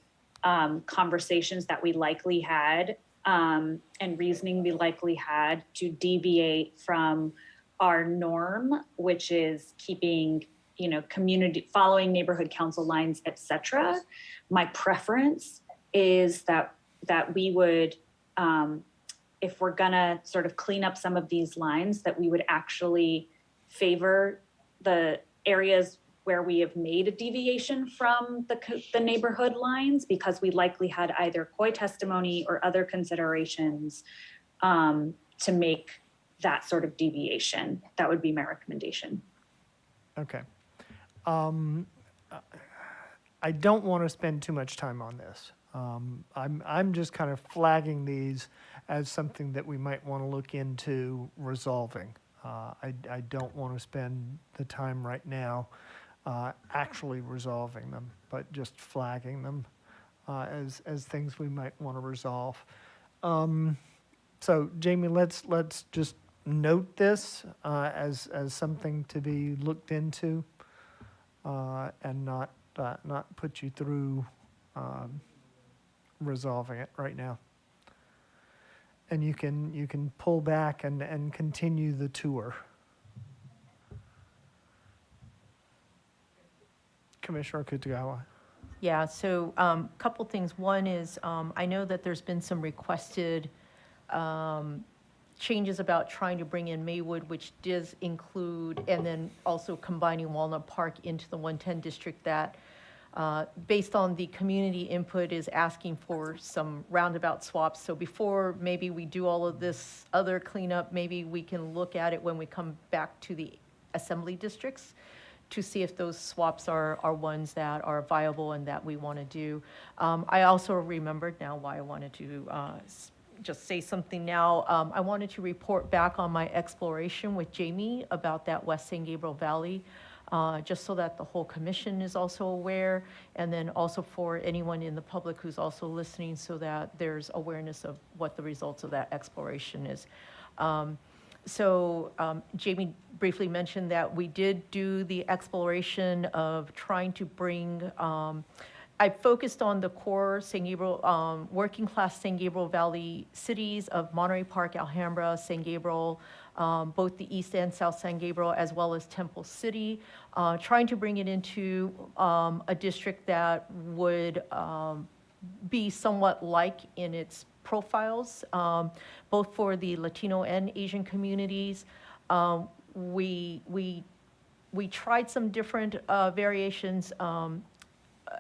conversations that we likely had and reasoning we likely had to deviate from our norm, which is keeping, you know, community, following neighborhood council lines, et cetera. My preference is that we would, if we're gonna sort of clean up some of these lines, that we would actually favor the areas where we have made a deviation from the neighborhood lines, because we likely had either COI testimony or other considerations to make that sort of deviation. That would be my recommendation. Okay. I don't want to spend too much time on this. I'm just kind of flagging these as something that we might want to look into resolving. I don't want to spend the time right now actually resolving them, but just flagging them as things we might want to resolve. So Jamie, let's just note this as something to be looked into and not put you through resolving it right now. And you can pull back and continue the tour. Commissioner Kitagawa. Yeah, so a couple things. One is I know that there's been some requested changes about trying to bring in Maywood, which does include, and then also combining Walnut Park into the 110 district that, based on the community input, is asking for some roundabout swaps. So before maybe we do all of this other cleanup, maybe we can look at it when we come back to the assembly districts to see if those swaps are ones that are viable and that we want to do. I also remembered now why I wanted to just say something now. I wanted to report back on my exploration with Jamie about that West San Gabriel Valley, just so that the whole commission is also aware, and then also for anyone in the public who's also listening, so that there's awareness of what the results of that exploration is. Jamie briefly mentioned that we did do the exploration of trying to bring, I focused on the core San Gabriel, working class San Gabriel Valley cities of Monterey Park, Alhambra, San Gabriel, both the East and South San Gabriel, as well as Temple City, trying to bring it into a district that would be somewhat like in its profiles, both for the Latino and Asian communities. We tried some different variations.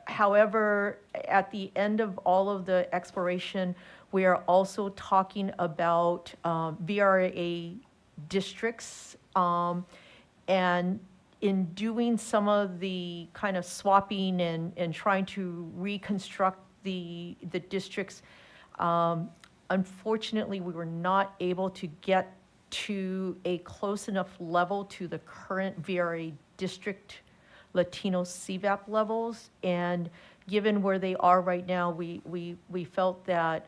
However, at the end of all of the exploration, we are also talking about VRA districts, and in doing some of the kind of swapping and trying to reconstruct the districts, unfortunately, we were not able to get to a close enough level to the current VRA district Latino CVAP levels. And given where they are right now, we felt that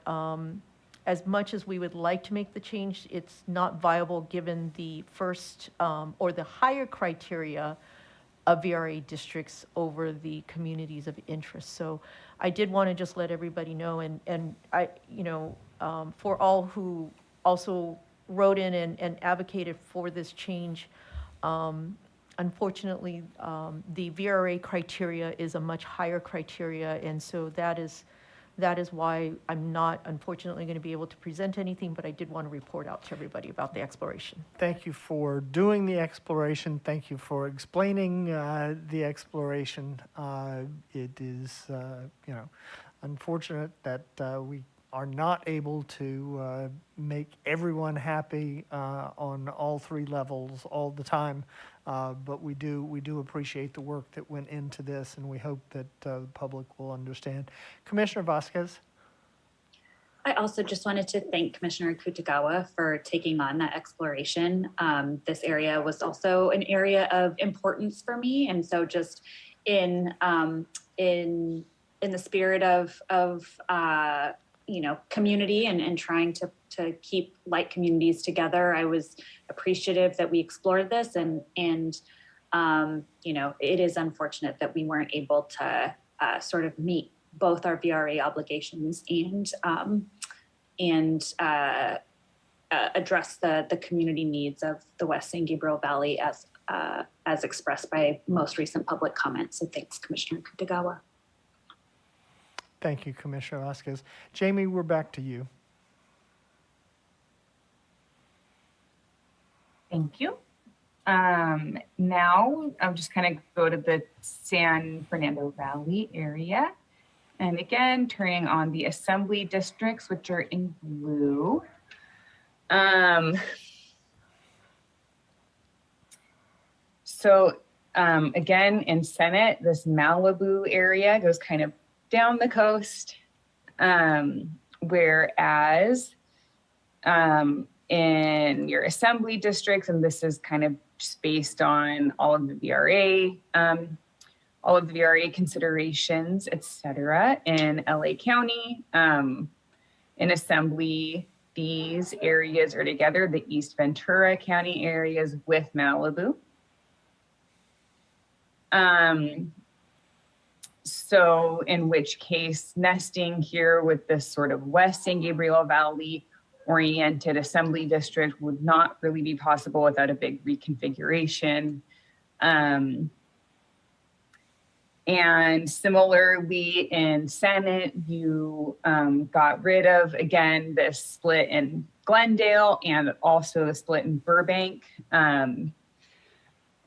as much as we would like to make the change, it's not viable given the first or the higher criteria of VRA districts over the communities of interest. So I did want to just let everybody know, and I, for all who also wrote in and advocated for this change, unfortunately, the VRA criteria is a much higher criteria, and so that is why I'm not, unfortunately, going to be able to present anything, but I did want to report out to everybody about the exploration. Thank you for doing the exploration. Thank you for explaining the exploration. It is, unfortunate that we are not able to make everyone happy on all three levels all the time, but we do appreciate the work that went into this, and we hope that the public will understand. Commissioner Vasquez. I also just wanted to thank Commissioner Kutagawa for taking on that exploration. This area was also an area of importance for me, and so just in the spirit of community and trying to keep like communities together, I was appreciative that we explored this, and it is unfortunate that we weren't able to sort of meet both our VRA obligations and address the community needs of the West San Gabriel Valley as expressed by most recent public comments. So thanks, Commissioner Kutagawa. Thank you, Commissioner Vasquez. Jamie, we're back to you. Thank you. Now I'll just kind of go to the San Fernando Valley area. And again, turning on the assembly districts, which are in blue. Again, in Senate, this Malibu area goes kind of down the coast, whereas in your assembly districts, and this is kind of just based on all of the VRA considerations, et cetera, in LA County, in assembly, these areas are together, the East Ventura County areas with Malibu. So in which case, nesting here with this sort of West San Gabriel Valley oriented assembly district would not really be possible without a big reconfiguration. And similarly in Senate, you got rid of, again, this split in Glendale and also the split in Burbank.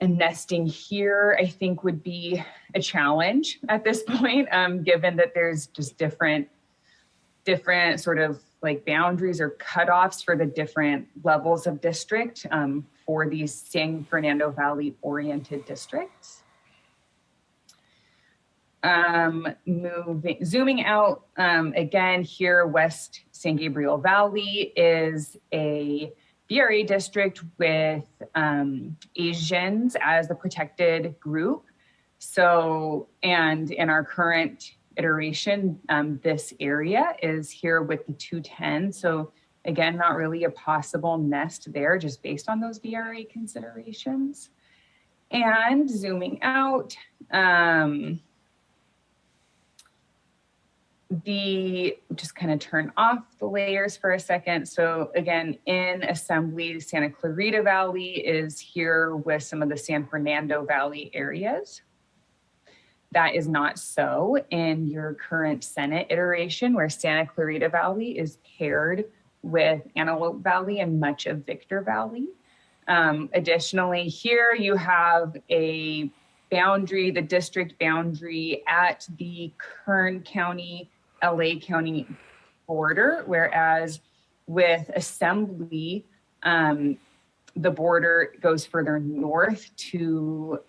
And nesting here, I think, would be a challenge at this point, given that there's just different sort of like boundaries or cutoffs for the different levels of district for these San Fernando Valley oriented districts. Zooming out, again, here, West San Gabriel Valley is a VRA district with Asians as the protected group. So, and in our current iteration, this area is here with the 210. So again, not really a possible nest there, just based on those VRA considerations. And zooming out, just kind of turn off the layers for a second. So again, in assembly, Santa Clarita Valley is here with some of the San Fernando Valley areas. That is not so in your current Senate iteration, where Santa Clarita Valley is paired with Antelope Valley and much of Victor Valley. Additionally, here you have a boundary, the district boundary at the Kern County, LA County border, whereas with Assembly, the border goes further north to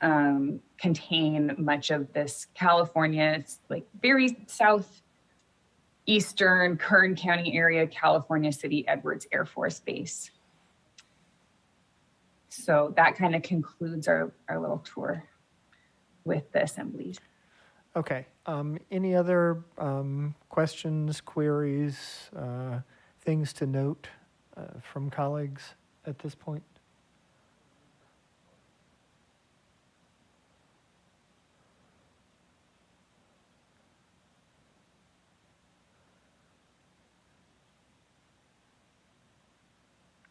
contain much of this California. It's like very southeastern Kern County area, California City Edwards Air Force Base. So that kind of concludes our little tour with the assemblies. Okay. Any other questions, queries, things to note from colleagues at this point?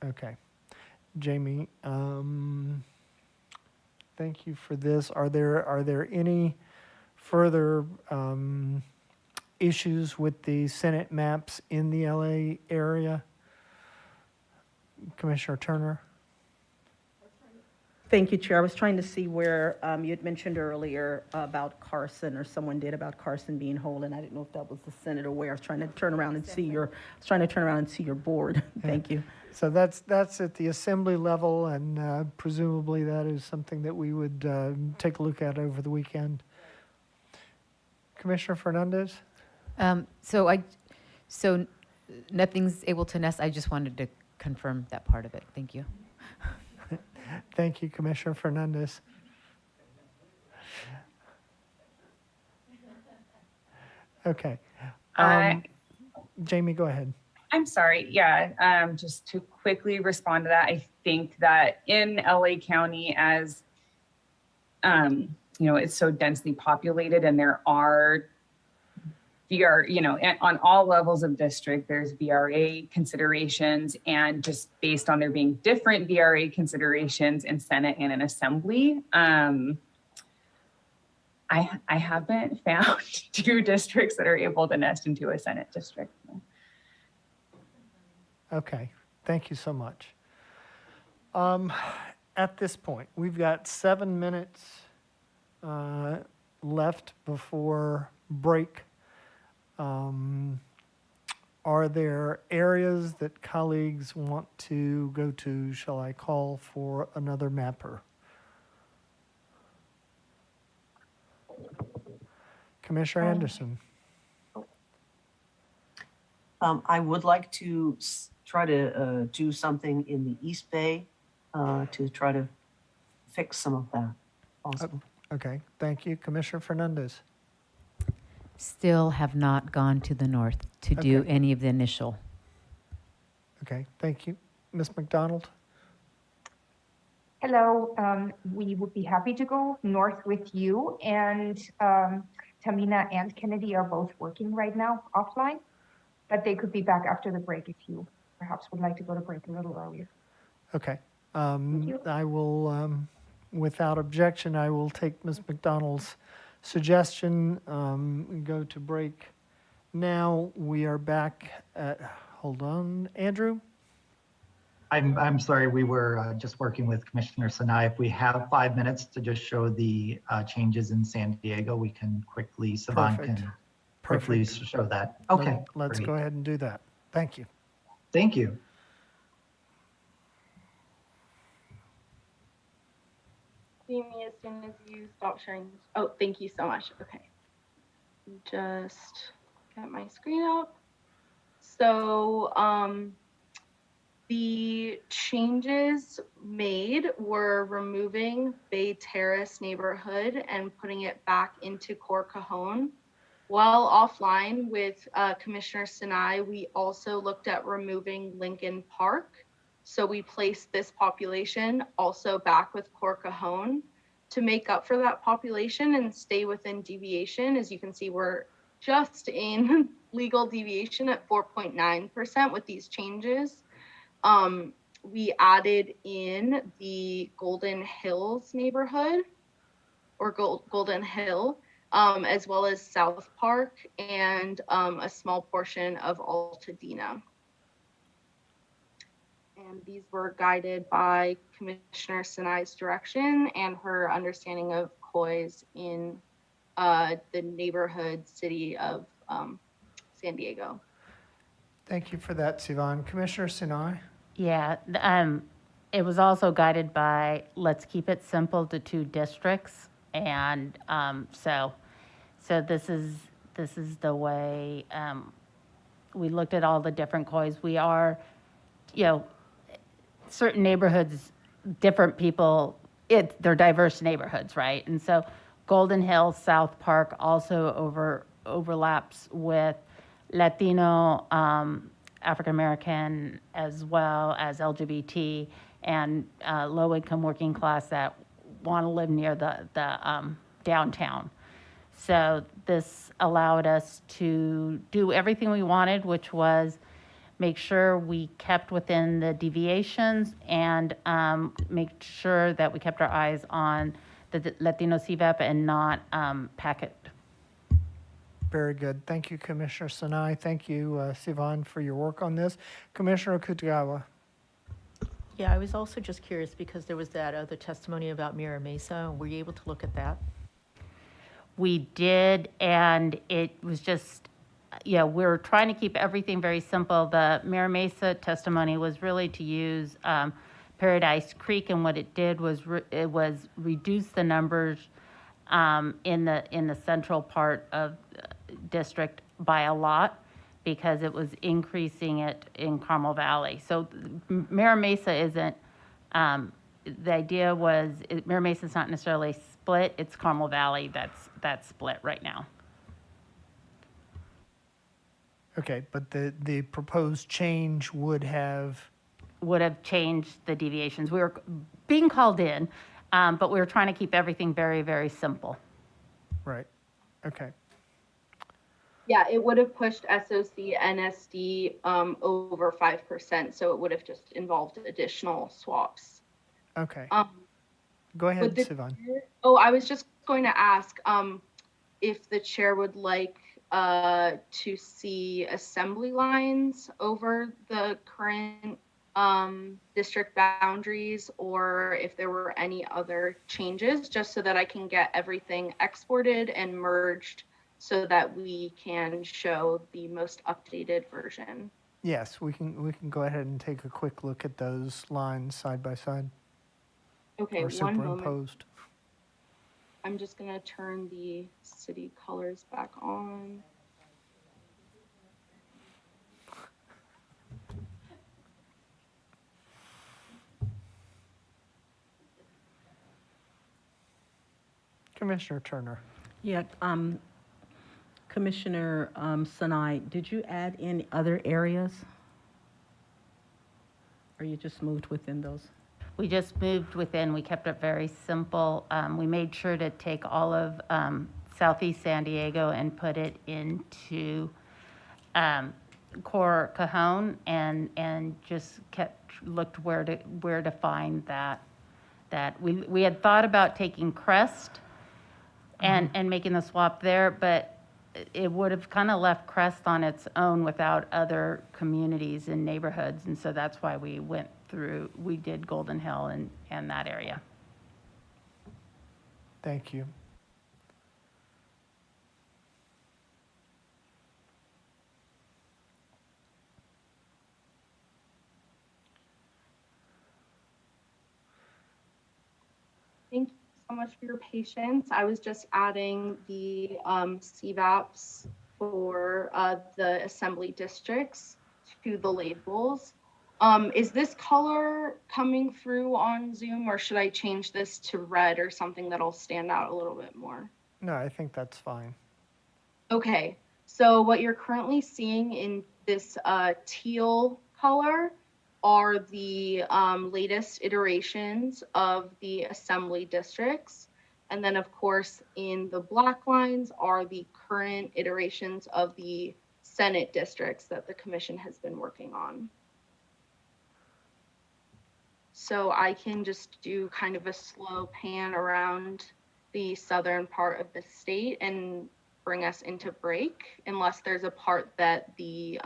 Okay. Jamie, thank you for this. Are there any further issues with the Senate maps in the LA area? Commissioner Turner? Thank you, Chair. I was trying to see where you had mentioned earlier about Carson, or someone did, about Carson being whole, and I didn't know if that was the Senate or where. I was trying to turn around and see your board. Thank you. So that's at the assembly level, and presumably that is something that we would take a look at over the weekend. Commissioner Fernandez? So nothing's able to nest. I just wanted to confirm that part of it. Thank you. Thank you, Commissioner Fernandez. Okay. Jamie, go ahead. I'm sorry. Yeah, just to quickly respond to that, I think that in LA County, as it's so densely populated, and there are on all levels of district, there's VRA considerations, and just based on there being different VRA considerations in Senate and in Assembly, I haven't found 2 districts that are able to nest into a Senate district. Okay, thank you so much. At this point, we've got 7 minutes left before break. Are there areas that colleagues want to go to? Shall I call for another mapper? Commissioner Anderson. I would like to try to do something in the East Bay to try to fix some of that also. Okay, thank you. Commissioner Fernandez. Still have not gone to the north to do any of the initial. Okay, thank you. Ms. McDonald? Hello, we would be happy to go north with you, and Tamina and Kennedy are both working right now offline, but they could be back after the break if you perhaps would like to go to break a little earlier. Okay. I will, without objection, I will take Ms. McDonald's suggestion, go to break. Now we are back at, hold on, Andrew? I'm sorry, we were just working with Commissioner Sinai. If we have 5 minutes to just show the changes in San Diego, we can quickly, Saban can quickly show that. Okay. Let's great. go ahead and do that. Thank you. Thank you. see me as soon as you stop sharing. Oh, thank you so much. Okay. Just get my screen up. So the changes made were removing Bay Terrace neighborhood and putting it back into Core Cajon. While offline with Commissioner Sinai, we also looked at removing Lincoln Park. So we placed this population also back with Core Cajon to make up for that population and stay within deviation. As you can see, we're just in legal deviation at 4.9% with these changes. We added in the Golden Hills neighborhood or Golden Hill, as well as South Park and a small portion of Altadena. And these were guided by Commissioner Sinai's direction and her understanding of COIS in the neighborhood city of San Diego. Thank you for that, Sivan. Commissioner Sinai? Yeah, it was also guided by, let's keep it simple to 2 districts. And so this is the way we looked at all the different COIs. We are, certain neighborhoods, different people, they're diverse neighborhoods, right? And so Golden Hills, South Park also overlaps with Latino, African American, as well as LGBT and low-income working class that want to live near the downtown. So this allowed us to do everything we wanted, which was make sure we kept within the deviations and make sure that we kept our eyes on the Latino CVEP and not packet. Very good. Thank you, Commissioner Sinai. Thank you, Sivan, for your work on this. Commissioner Kutagawa. Yeah, I was also just curious because there was that other testimony about Mira Mesa. Were you able to look at that? We did, and it was just, we're trying to keep everything very simple. The Mira Mesa testimony was really to use Paradise Creek, and what it did was it was reduce the numbers in the central part of district by a lot because it was increasing it in Carmel Valley. So Mira Mesa isn't, the idea was, Mira Mesa is not necessarily split, it's Carmel Valley that's split right now. Okay, but the proposed change would have changed the deviations. We were being called in, but we were trying to keep everything very, very simple. Right. Okay. Yeah, it would have pushed SOC NSD over 5%, so it would have just involved additional swaps. Okay. Go ahead, Sivan. Oh, I was just going to ask if the chair would like to see assembly lines over the current district boundaries, or if there were any other changes, just so that I can get everything exported and merged so that we can show the most updated version. Yes, we can go ahead and take a quick look at those lines side by side. Okay, or one moment. superimposed. I'm just gonna turn the city colors back on. Commissioner Turner. Yeah, Commissioner Sinai, did you add in other areas? Or you just moved within those? We just moved within, we kept it very simple. We made sure to take all of Southeast San Diego and put it into Core Cajon and just looked where to find that. We had thought about taking Crest and making the swap there, but it would have kind of left Crest on its own without other communities and neighborhoods. And so that's why we did Golden Hill and that area. Thank you. so much for your patience. I was just adding the CVAPs for the assembly districts to the labels. Is this color coming through on Zoom, or should I change this to red or something that'll stand out a little bit more? No, I think that's fine. Okay, so what you're currently seeing in this teal color are the latest iterations of the assembly districts. And then of course, in the black lines are the current iterations of the Senate districts that the commission has been working on. So I can just do kind of a slow pan around the southern part of the state and bring us into break, unless there's a part that the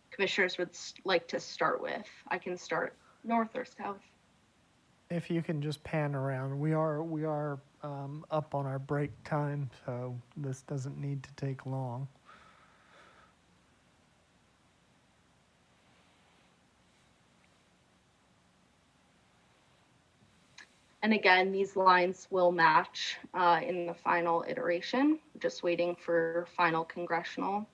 commissioners would like to start with. I can start north or south. If you can just pan around, we are up on our break time, so this doesn't need to take long. And again, these lines will match in the final iteration. Just waiting for final congressional.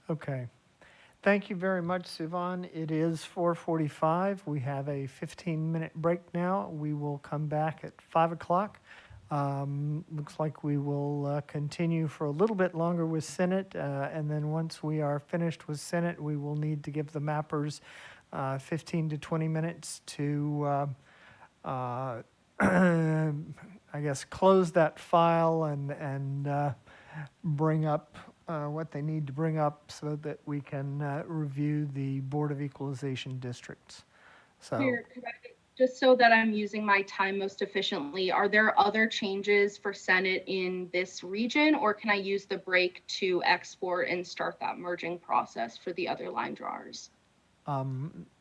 Okay. Thank you very much, Sivan. It is 4:45. We have a 15-minute break now. We will come back at 5 o'clock. Looks like we will continue for a little bit longer with Senate, and then once we are finished with Senate, we will need to give the mappers 15 to 20 minutes to, I guess, close that file and bring up what they need to bring up so that we can review the Board of Equalization districts. So. Here, just so that I'm using my time most efficiently, are there other changes for Senate in this region, or can I use the break to export and start that merging process for the other line drawers?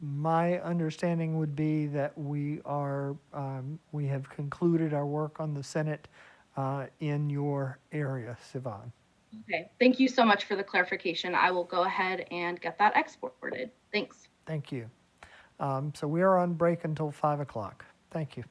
My understanding would be that we have concluded our work on the Senate in your area, Sivan. Okay, thank you so much for the clarification. I will go ahead and get that exported. Thanks. Thank you. So we are on break until 5 o'clock. Thank you.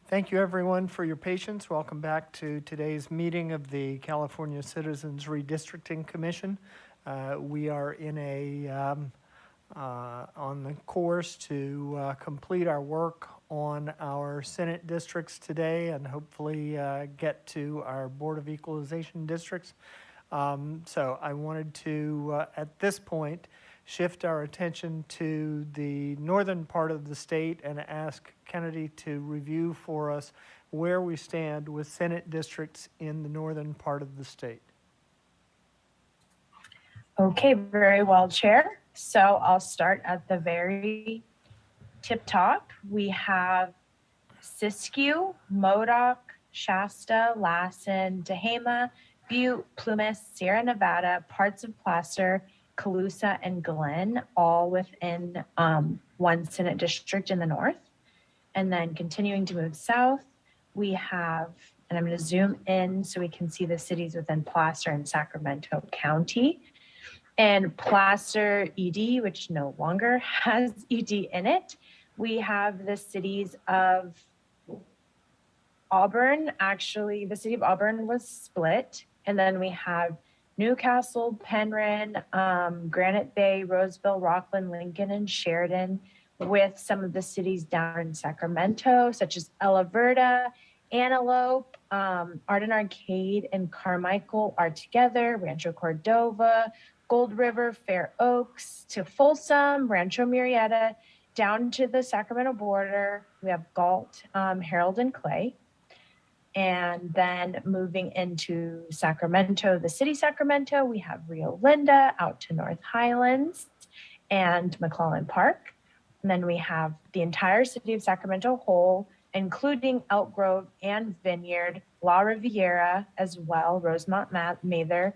Thank you, everyone, for your patience. Welcome back to today's meeting of the California Citizens Redistricting Commission. We are in on the course to complete our work on our Senate districts today and hopefully get to our Board of Equalization districts. So I wanted to, at this point, shift our attention to the northern part of the state and ask Kennedy to review for us where we stand with Senate districts in the northern part of the state. Okay, very well, Chair. So I'll start at the very tip top. We have Siskiyou, Modoc, Shasta, Lassen, Tehama, Butte, Plumas, Sierra Nevada, parts of Placer, Colusa, and Glenn, all within one Senate district in the north. And then continuing to move south, we have, and I'm going to zoom in so we can see the cities within Placer and Sacramento County. And Placer ED, which no longer has ED in it, we have the cities of Auburn. Actually, the city of Auburn was split. And then we have Newcastle, Penryn, Granite Bay, Roseville, Rockland, Lincoln, and Sheridan, with some of the cities down in Sacramento, such as El Verda, Antelope, Arden Arcade, and Carmichael are together, Rancho Cordova, Gold River, Fair Oaks, to Folsom, Rancho Murrieta, down to the Sacramento border. We have Galt, Herald, and Clay. And then moving into Sacramento, the city Sacramento, we have Rio Linda out to North Highlands and McClellan Park. And then we have the entire city of Sacramento whole, including Elk Grove and Vineyard, La Riviera as well, Rosemont, Mather,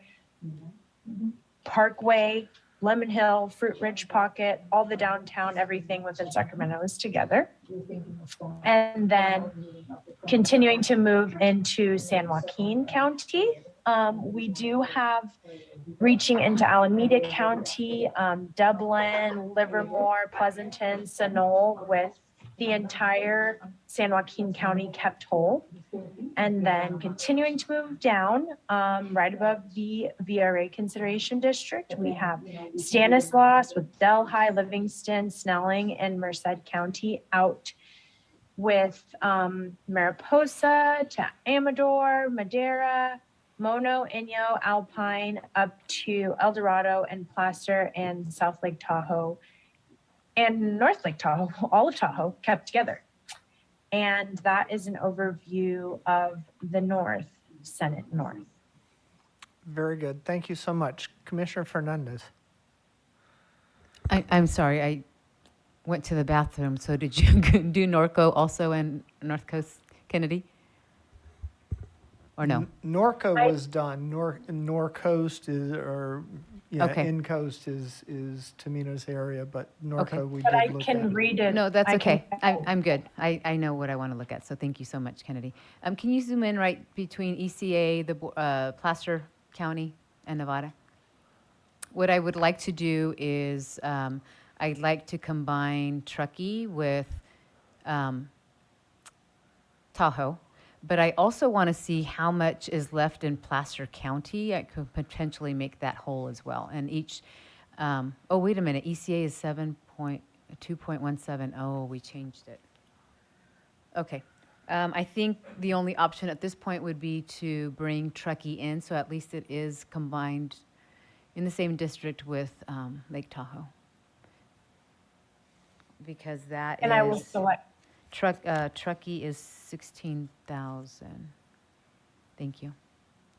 Parkway, Lemon Hill, Fruit Ridge Pocket, all the downtown, everything within Sacramento is together. And then continuing to move into San Joaquin County, we do have reaching into Alameda County, Dublin, Livermore, Pleasanton, Sunol, with the entire San Joaquin County kept whole. And then continuing to move down, right above the VRA consideration district, we have Stanislaus with Delhi, Livingston, Snelling, and Merced County out with Mariposa to Amador, Madera, Mono, Inyo, Alpine, up to El Dorado and Placer and South Lake Tahoe and North Lake Tahoe, all of Tahoe kept together. And that is an overview of the North, Senate North. Very good. Thank you so much. Commissioner Fernandez. I'm sorry, I went to the bathroom, so did you do Norco also in North Coast, Kennedy? Or no? Norco was done. Norcoast is, or yeah, Okay. in coast is Tamina's area, but Norco Okay. we But did I look can at. read it. No, that's I okay. can- I'm good. I know what I want to look at, so thank you so much, Kennedy. Can you zoom in right between ECA, the Placer County, and Nevada? What I would like to do is I'd like to combine Truckee with Tahoe, but I also want to see how much is left in Placer County. I could potentially make that whole as well. And each, oh, wait a minute, ECA is 2.17. Oh, we changed it. Okay. I think the only option at this point would be to bring Truckee in, so at least it is combined in the same district with Lake Tahoe. Because that And is... I will select. Truckee is 16,000. Thank you.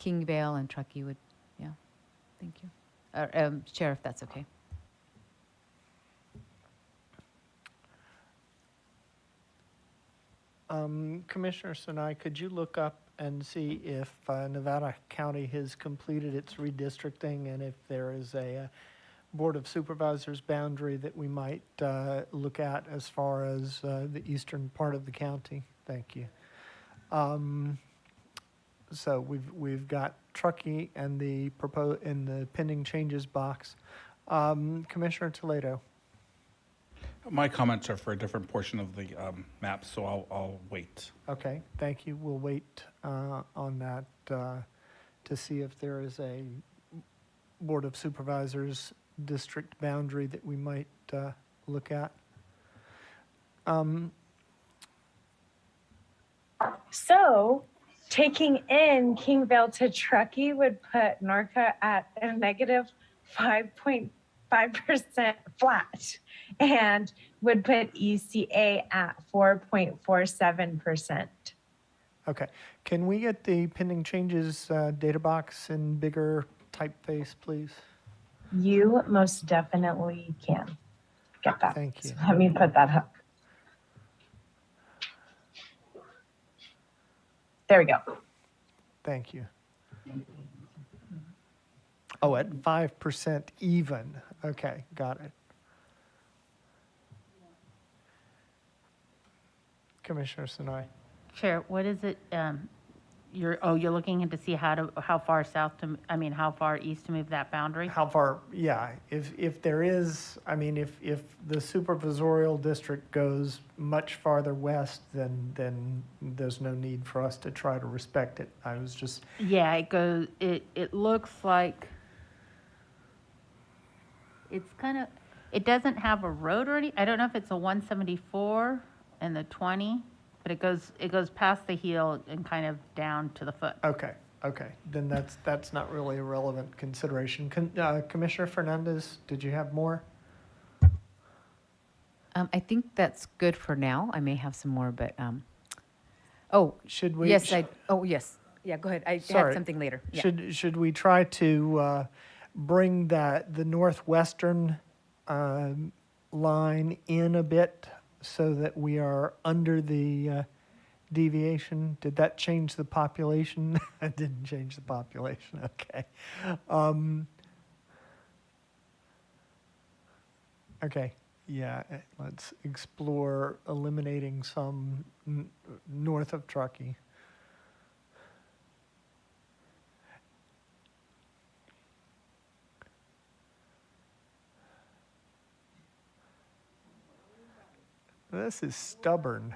King Vale and Truckee would, yeah, thank you. Sheriff, that's okay. Commissioner Sinai, could you look up and see if Nevada County has completed its redistricting and if there is a Board of Supervisors boundary that we might look at as far as the eastern part of the county? Thank you. So we've got Truckee and the pending changes box. Commissioner Toledo. My comments are for a different portion of the map, so I'll wait. Okay, thank you. We'll wait on that to see if there is a Board of Supervisors district boundary that we might look at. So taking in Kingville to Truckee would put Norca at a negative 5.5% flat and would put ECA at 4.47%. Okay, can we get the pending changes data box in bigger typeface, please? You most definitely can get that. Thank you. So let me put that up. There we go. Thank you. Oh, at 5% even. Okay, got it. Commissioner Sinai. Chair, what is it, you're looking into see how far east to move that boundary? How far, yeah, if there is, I mean, if the supervisorial district goes much farther west, then there's no need for us to try to respect it. I was just, Yeah, it looks like it's kind of, it doesn't have a road or any, I don't know if it's a 174 and the 20, but it goes past the heel and kind of down to the foot. okay, then that's not really a relevant consideration. Commissioner Fernandez, did you have more? I think that's good for now. I may have some more, but, Should we? yes, yes. Yeah, go ahead. I had Sorry. something later. Yeah. Should we try to bring the northwestern line in a bit so that we are under the deviation? Did that change the population? It didn't change the population. Okay. Okay. Yeah. Let's explore eliminating some north of Truckee. This is stubborn.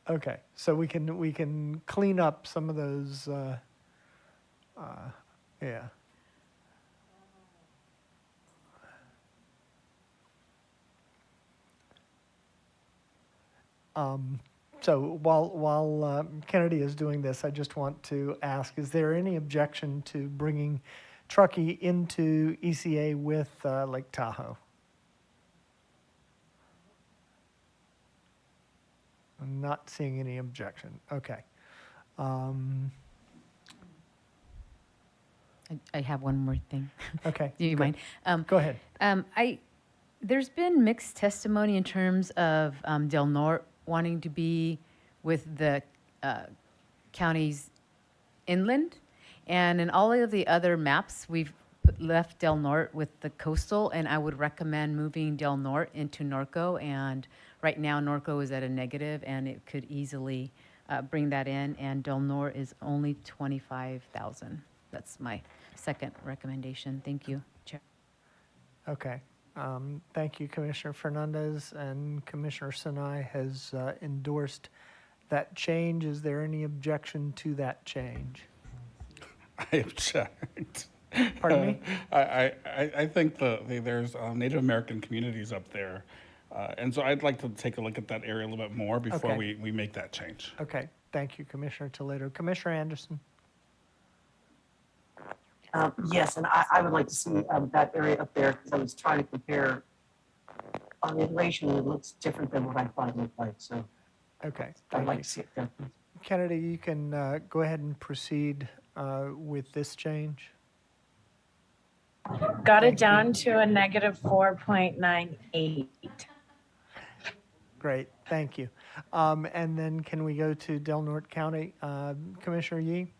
Okay, so we can clean up some of those. Yeah. So while Kennedy is doing this, I just want to ask, is there any objection to bringing Truckee into ECA with Lake Tahoe? I'm not seeing any objection. Okay. I have one more thing. Okay. Do you good. mind? Go ahead. There's been mixed testimony in terms of Del Norte wanting to be with the counties inland. And in all of the other maps, we've left Del Norte with the coastal, and I would recommend moving Del Norte into Norco. And right now, Norco is at a negative, and it could easily bring that in. And Del Norte is only 25,000. That's my second recommendation. Thank you, Chair. Okay. Thank you, Commissioner Fernandez, and Commissioner Sinai has endorsed that change. Is there any objection to that change? I object. Pardon me? I think there's Native American communities up there, and so I'd like to take a look at that area a little bit more before Okay. we make that change. Okay. Thank you, Commissioner Toledo. Commissioner Anderson? Yes, and I would like to see that area up there, because I was trying to compare on the iteration, it looks different than what I thought it looked like, so Okay. I'd Thank like you. to see it there. Kennedy, you can go ahead and proceed with this change. Got it down to a negative 4.98. Great, thank you. And then can we go to Del Norte County? Commissioner Yee?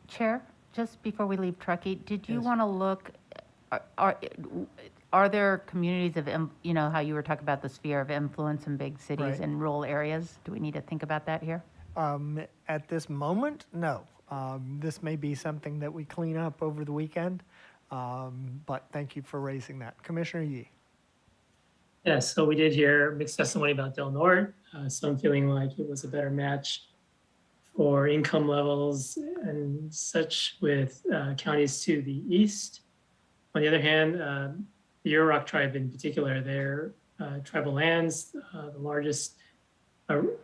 Chair, just before we leave Truckee, did you Yes. want to look, are there communities of, you know, how you were talking about the sphere of influence in big cities Right. and rural areas? Do we need to think about that here? At this moment, no. This may be something that we clean up over the weekend, but thank you for raising that. Commissioner Yee. Yeah, so we did hear mixed testimony about Del Norte, some feeling like it was a better match for income levels and such with counties to the east. On the other hand, the Yurok tribe in particular, their tribal lands, the largest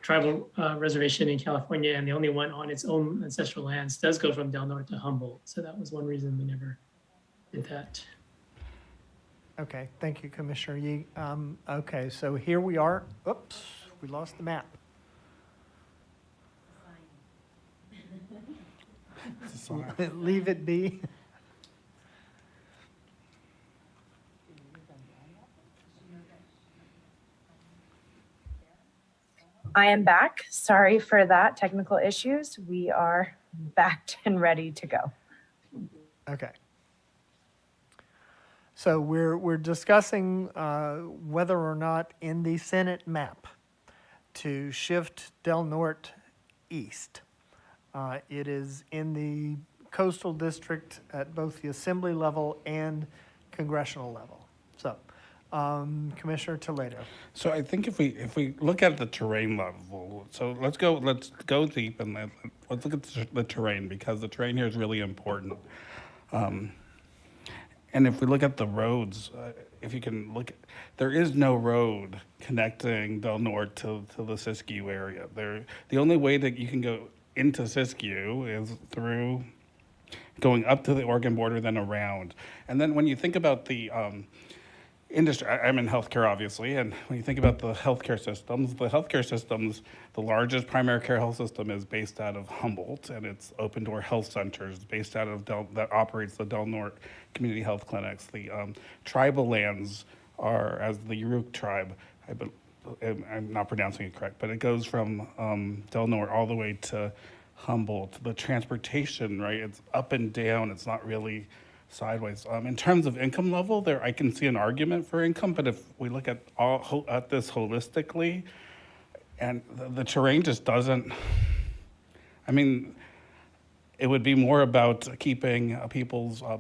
tribal reservation in California and the only one on its own ancestral lands, does go from Del Norte to Humboldt. So that was one reason we never did that. Okay, thank you, Commissioner Yee. Okay, so here we are. Oops, we lost the map. Leave it be. I am back. Sorry for that, technical issues. We are backed and ready to go. Okay. So we're discussing whether or not in the Senate map to shift Del Norte east. It is in the coastal district at both the assembly level and congressional level. So, Commissioner Toledo. So I think if we look at the terrain level, so let's go deep and let's look at the terrain, because the terrain here is really important. And if we look at the roads, if you can look, there is no road connecting Del Norte to the Siskiyou area. The only way that you can go into Siskiyou is through going up to the Oregon border, then around. And then when you think about the industry, I'm in healthcare, obviously, and when you think about the healthcare systems, the largest primary care health system is based out of Humboldt, and it's Open Door Health Centers based out of that operates the Del Norte Community Health Clinics. The tribal lands are, as the Yurok tribe, I'm not pronouncing it correct, but it goes from Del Norte all the way to Humboldt. The transportation, right, it's up and down, it's not really sideways. In terms of income level, there I can see an argument for income, but if we look at this holistically, and the terrain just doesn't. I mean, it would be more about keeping people's. I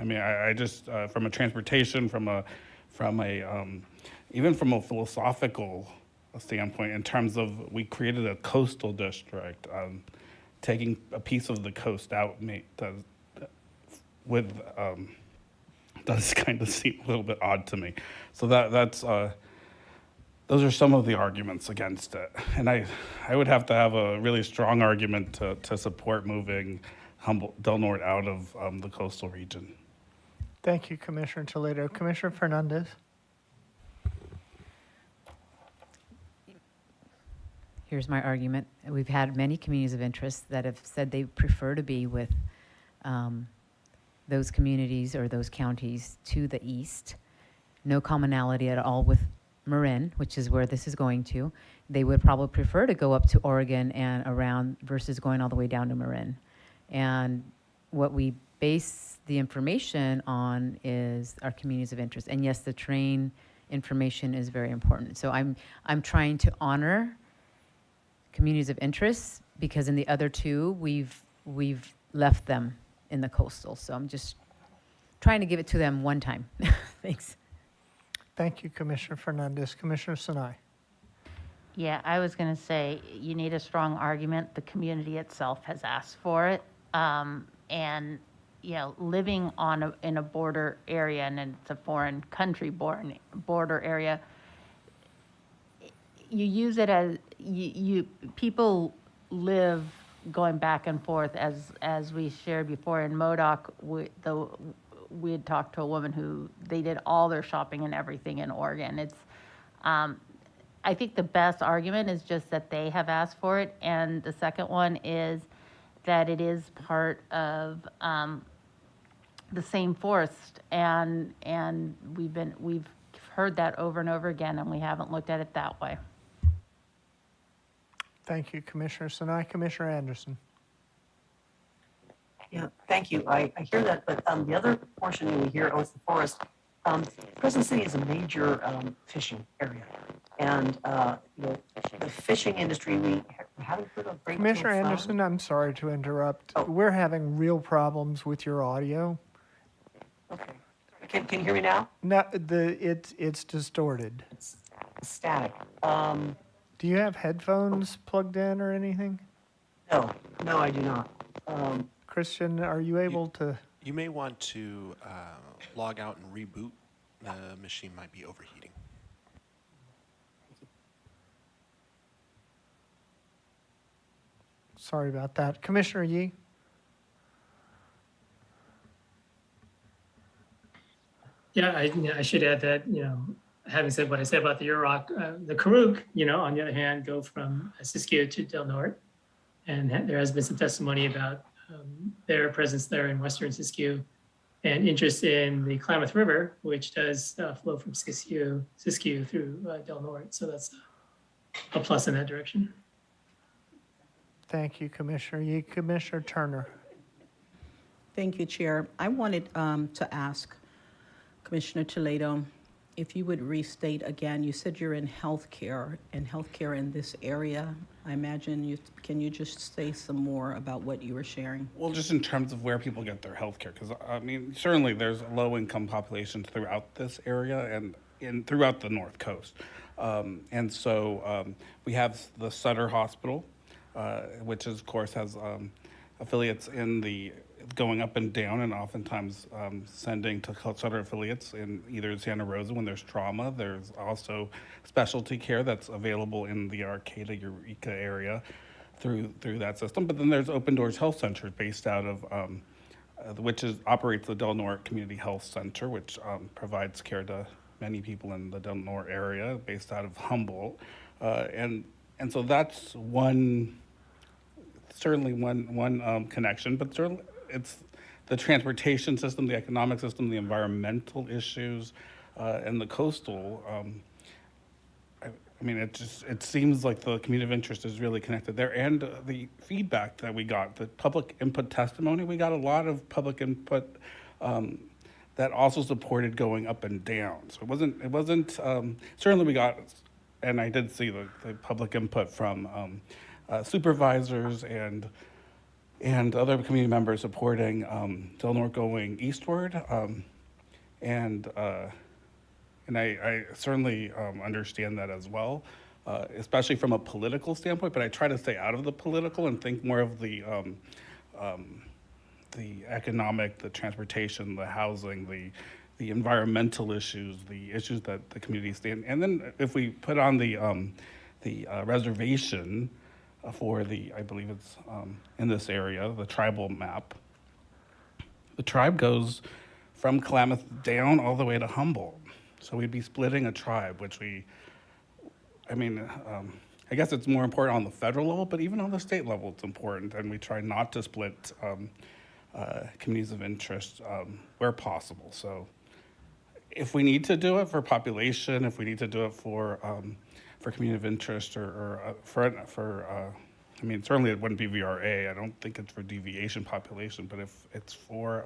mean, I just from a transportation, even from a philosophical standpoint, in terms of we created a coastal district. Taking a piece of the coast out does kind of seem a little bit odd to me. So that's those are some of the arguments against it. And I would have to have a really strong argument to support moving Del Norte out of the coastal region. Thank you, Commissioner Toledo. Commissioner Fernandez. Here's my argument. We've had many communities of interest that have said they prefer to be with those communities or those counties to the east. No commonality at all with Marin, which is where this is going to. They would probably prefer to go up to Oregon and around versus going all the way down to Marin. And what we base the information on is our communities of interest. And yes, the terrain information is very important. So I'm trying to honor communities of interest, because in the other two, we've left them in the coastal. So I'm just trying to give it to them one time. Thanks. Thank you, Commissioner Fernandez. Commissioner Sinai. Yeah, I was going to say, you need a strong argument. The community itself has asked for it. And, you know, living in a border area, and it's a foreign country border area, you use it as people live going back and forth, as we shared before in Modoc. We had talked to a woman who they did all their shopping and everything in Oregon. It's I think the best argument is just that they have asked for it, and the second one is that it is part of the same forest, and we've heard that over and over again, and we haven't looked at it that way. Thank you, Commissioner Sinai. Commissioner Anderson. Yeah, thank you. I hear that, but the other portion we hear, oh, it's the forest. Crescent City is a major fishing area. And, the fishing industry, we haven't heard a great deal Commissioner from. Anderson, I'm sorry to interrupt. Oh. We're having real problems with your audio. Okay. Can you hear me now? No, it's distorted. It's static. Do you have headphones plugged in or anything? No, I do not. Christian, are you able to? You may want to log out and reboot. The machine might be overheating. Sorry about that. Commissioner Yee? Yeah, I should add that, having said what I said about the Yurok, the Karuk, on the other hand, go from Siskiyou to Del Norte. And there has been some testimony about their presence there in Western Siskiyou and interest in the Klamath River, which does flow from Siskiyou through Del Norte. So that's a plus in that direction. Thank you, Commissioner Yee. Commissioner Turner? Thank you, Chair. I wanted to ask Commissioner Toledo, if you would restate again, you said you're in healthcare in this area. I imagine can you just say some more about what you were sharing? Well, just in terms of where people get their health care, because I mean, certainly there's low-income populations throughout this area and throughout the North Coast. And so we have the Sutter Hospital, which of course has affiliates in the going up and down, and oftentimes sending to Sutter affiliates in either Santa Rosa when there's trauma. There's also specialty care that's available in the Arcata, Eureka area through that system. But then there's Open Doors Health Center based out of, operates the Del Norte Community Health Center, which provides care to many people in the Del Norte area, based out of Humboldt. And so that's certainly one connection, but certainly it's the transportation system, the economic system, the environmental issues, and the coastal. I mean, it seems like the community of interest is really connected there, and the feedback that we got, the public input testimony, we got a lot of public input that also supported going up and down. So it wasn't certainly we got, and I did see the public input from supervisors and other community members supporting Del Norte going eastward, and I certainly understand that as well, especially from a political standpoint. But I try to stay out of the political and think more of the economic, the transportation, the housing, the environmental issues, the issues that the community stand. And then if we put on the reservation for I believe it's in this area, the tribal map. The tribe goes from Klamath down all the way to Humboldt. So we'd be splitting a tribe, which I guess it's more important on the federal level, but even on the state level, it's important. And we try not to split communities of interest where possible. So if we need to do it for population, if we need to do it for community of interest certainly it wouldn't be VRA. I don't think it's for deviation population, but if it's for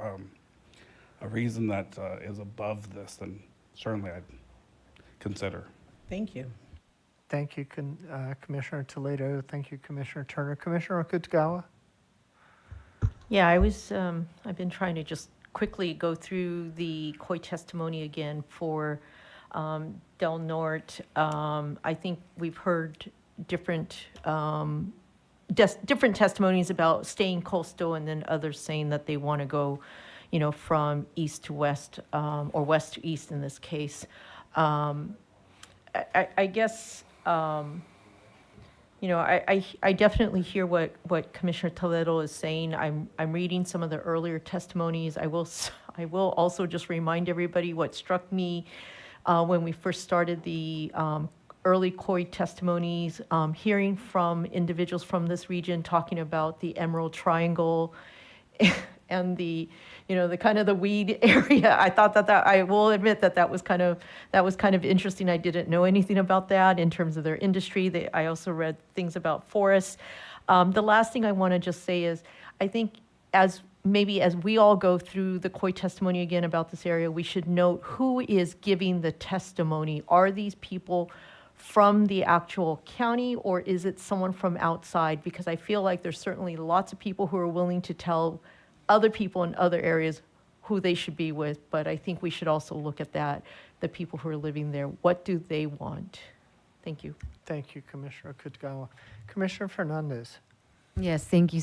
a reason that is above this, then certainly I'd consider. Thank you. Thank you, Commissioner Toledo. Thank you, Commissioner Turner. Commissioner Okutagawa? Yeah, I've been trying to just quickly go through the COI testimony again for Del Norte. I think we've heard different testimonies about staying coastal, and then others saying that they want to go, from east to west, or west to east in this case. I guess, I definitely hear what Commissioner Toledo is saying. I'm reading some of the earlier testimonies. I will also just remind everybody what struck me when we first started the early COI testimonies, hearing from individuals from this region talking about the Emerald Triangle and the kind of the weed area. I thought that I will admit that was kind of interesting. I didn't know anything about that in terms of their industry. I also read things about forests. The last thing I want to just say is, I think maybe as we all go through the COI testimony again about this area, we should note who is giving the testimony. Are these people from the actual county, or is it someone from outside? Because I feel like there's certainly lots of people who are willing to tell other people in other areas who they should be with, but I think we should also look at that, the people who are living there. What do they want? Thank you. Thank you, Commissioner Kutagawa. Commissioner Fernandez. Yes, thank you,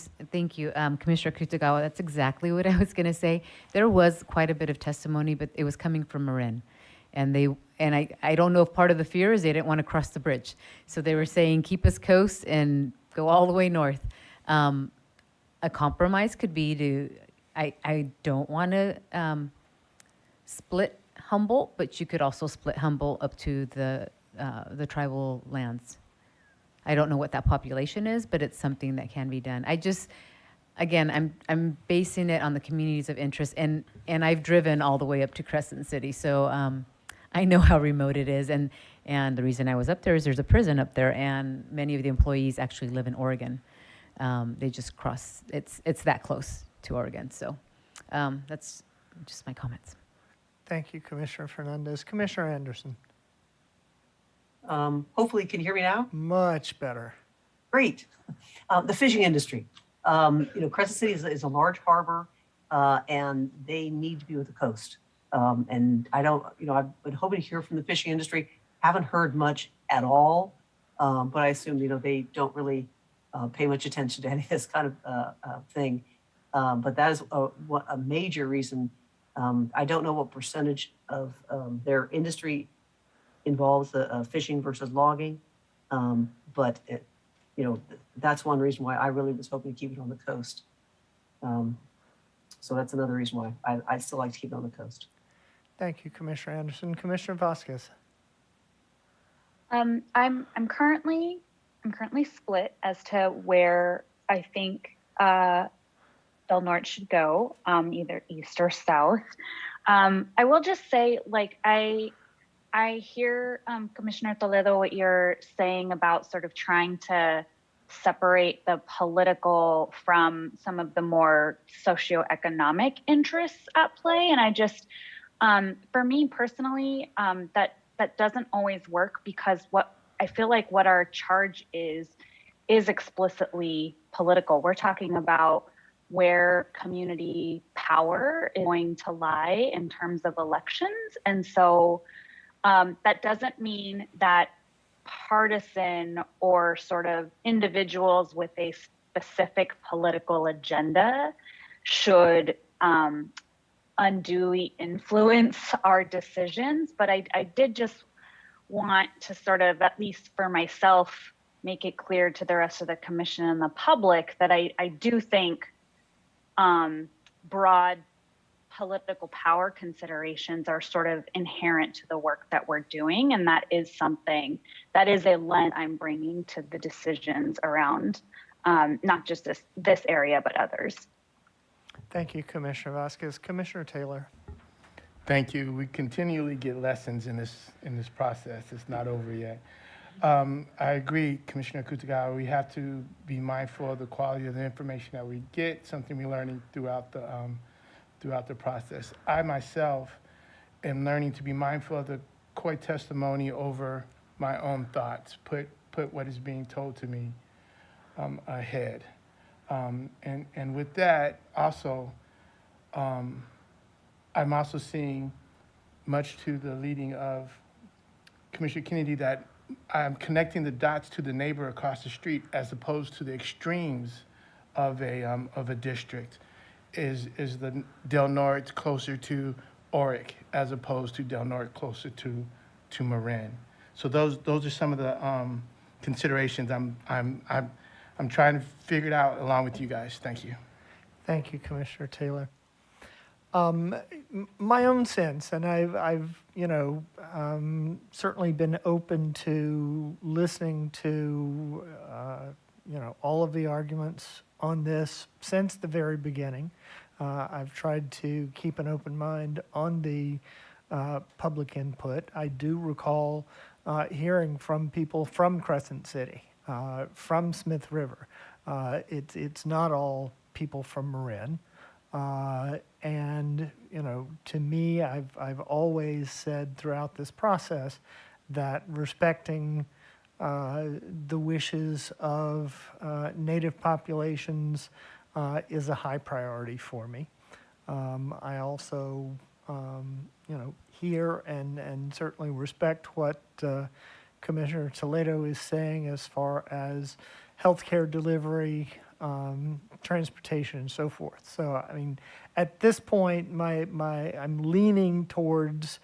Commissioner Kutagawa. That's exactly what I was going to say. There was quite a bit of testimony, but it was coming from Marin. And I don't know if part of the fear is they didn't want to cross the bridge. So they were saying, keep us coast and go all the way north. A compromise could be I don't want to split Humboldt, but you could also split Humboldt up to the tribal lands. I don't know what that population is, but it's something that can be done. Again, I'm basing it on the communities of interest, and I've driven all the way up to Crescent City, so I know how remote it is. And the reason I was up there is there's a prison up there, and many of the employees actually live in Oregon. They just cross. It's that close to Oregon. So that's just my comments. Thank you, Commissioner Fernandez. Commissioner Anderson. Hopefully, can you hear me now? Much better. Great. The fishing industry. Crescent City is a large harbor, and they need to be with the coast. And I've been hoping to hear from the fishing industry. Haven't heard much at all, but I assume, they don't really pay much attention to any of this kind of thing. But that is a major reason. I don't know what percentage of their industry involves fishing versus logging, but that's one reason why I really was hoping to keep it on the coast. So that's another reason why I still like to keep it on the coast. Thank you, Commissioner Anderson. Commissioner Vasquez. I'm currently split as to where I think Del Norte should go, either east or south. I will just say, I hear, Commissioner Toledo, what you're saying about sort of trying to separate the political from some of the more socioeconomic interests at play. And I just, for me personally, that doesn't always work, because what I feel like what our charge is explicitly political. We're talking about where community power is going to lie in terms of elections. And so, that doesn't mean that partisan or sort of individuals with a specific political agenda should unduly influence our decisions. But I did just want to sort of, at least for myself, make it clear to the rest of the commission and the public that I do think broad political power considerations are sort of inherent to the work that we're doing. And that is a lens I'm bringing to the decisions around not just this area, but others. Thank you, Commissioner Vasquez. Commissioner Taylor. Thank you. We continually get lessons in this process. It's not over yet. I agree, Commissioner Kutagawa. We have to be mindful of the quality of the information that we get, something we're learning throughout the process. I myself am learning to be mindful of the COI testimony over my own thoughts, put what is being told to me ahead. And with that, also, I'm also seeing, much to the leading of Commissioner Kennedy, that I'm connecting the dots to the neighbor across the street as opposed to the extremes of a district. Is the Del Norte closer to Oric as opposed to Del Norte closer to Marin? So those are some of the considerations I'm trying to figure it out along with you guys. Thank you. Thank you, Commissioner Taylor. My own sense, and I've certainly been open to listening to all of the arguments on this since the very beginning. I've tried to keep an open mind on the public input. I do recall hearing from people from Crescent City, from Smith River. It's not all people from Marin. And, you know, to me, I've always said throughout this process that respecting the wishes of Native populations is a high priority for me. I also, you know, hear and certainly respect what Commissioner Toledo is saying as far as healthcare delivery, transportation, and so forth. So, I mean, at this point, I'm leaning towards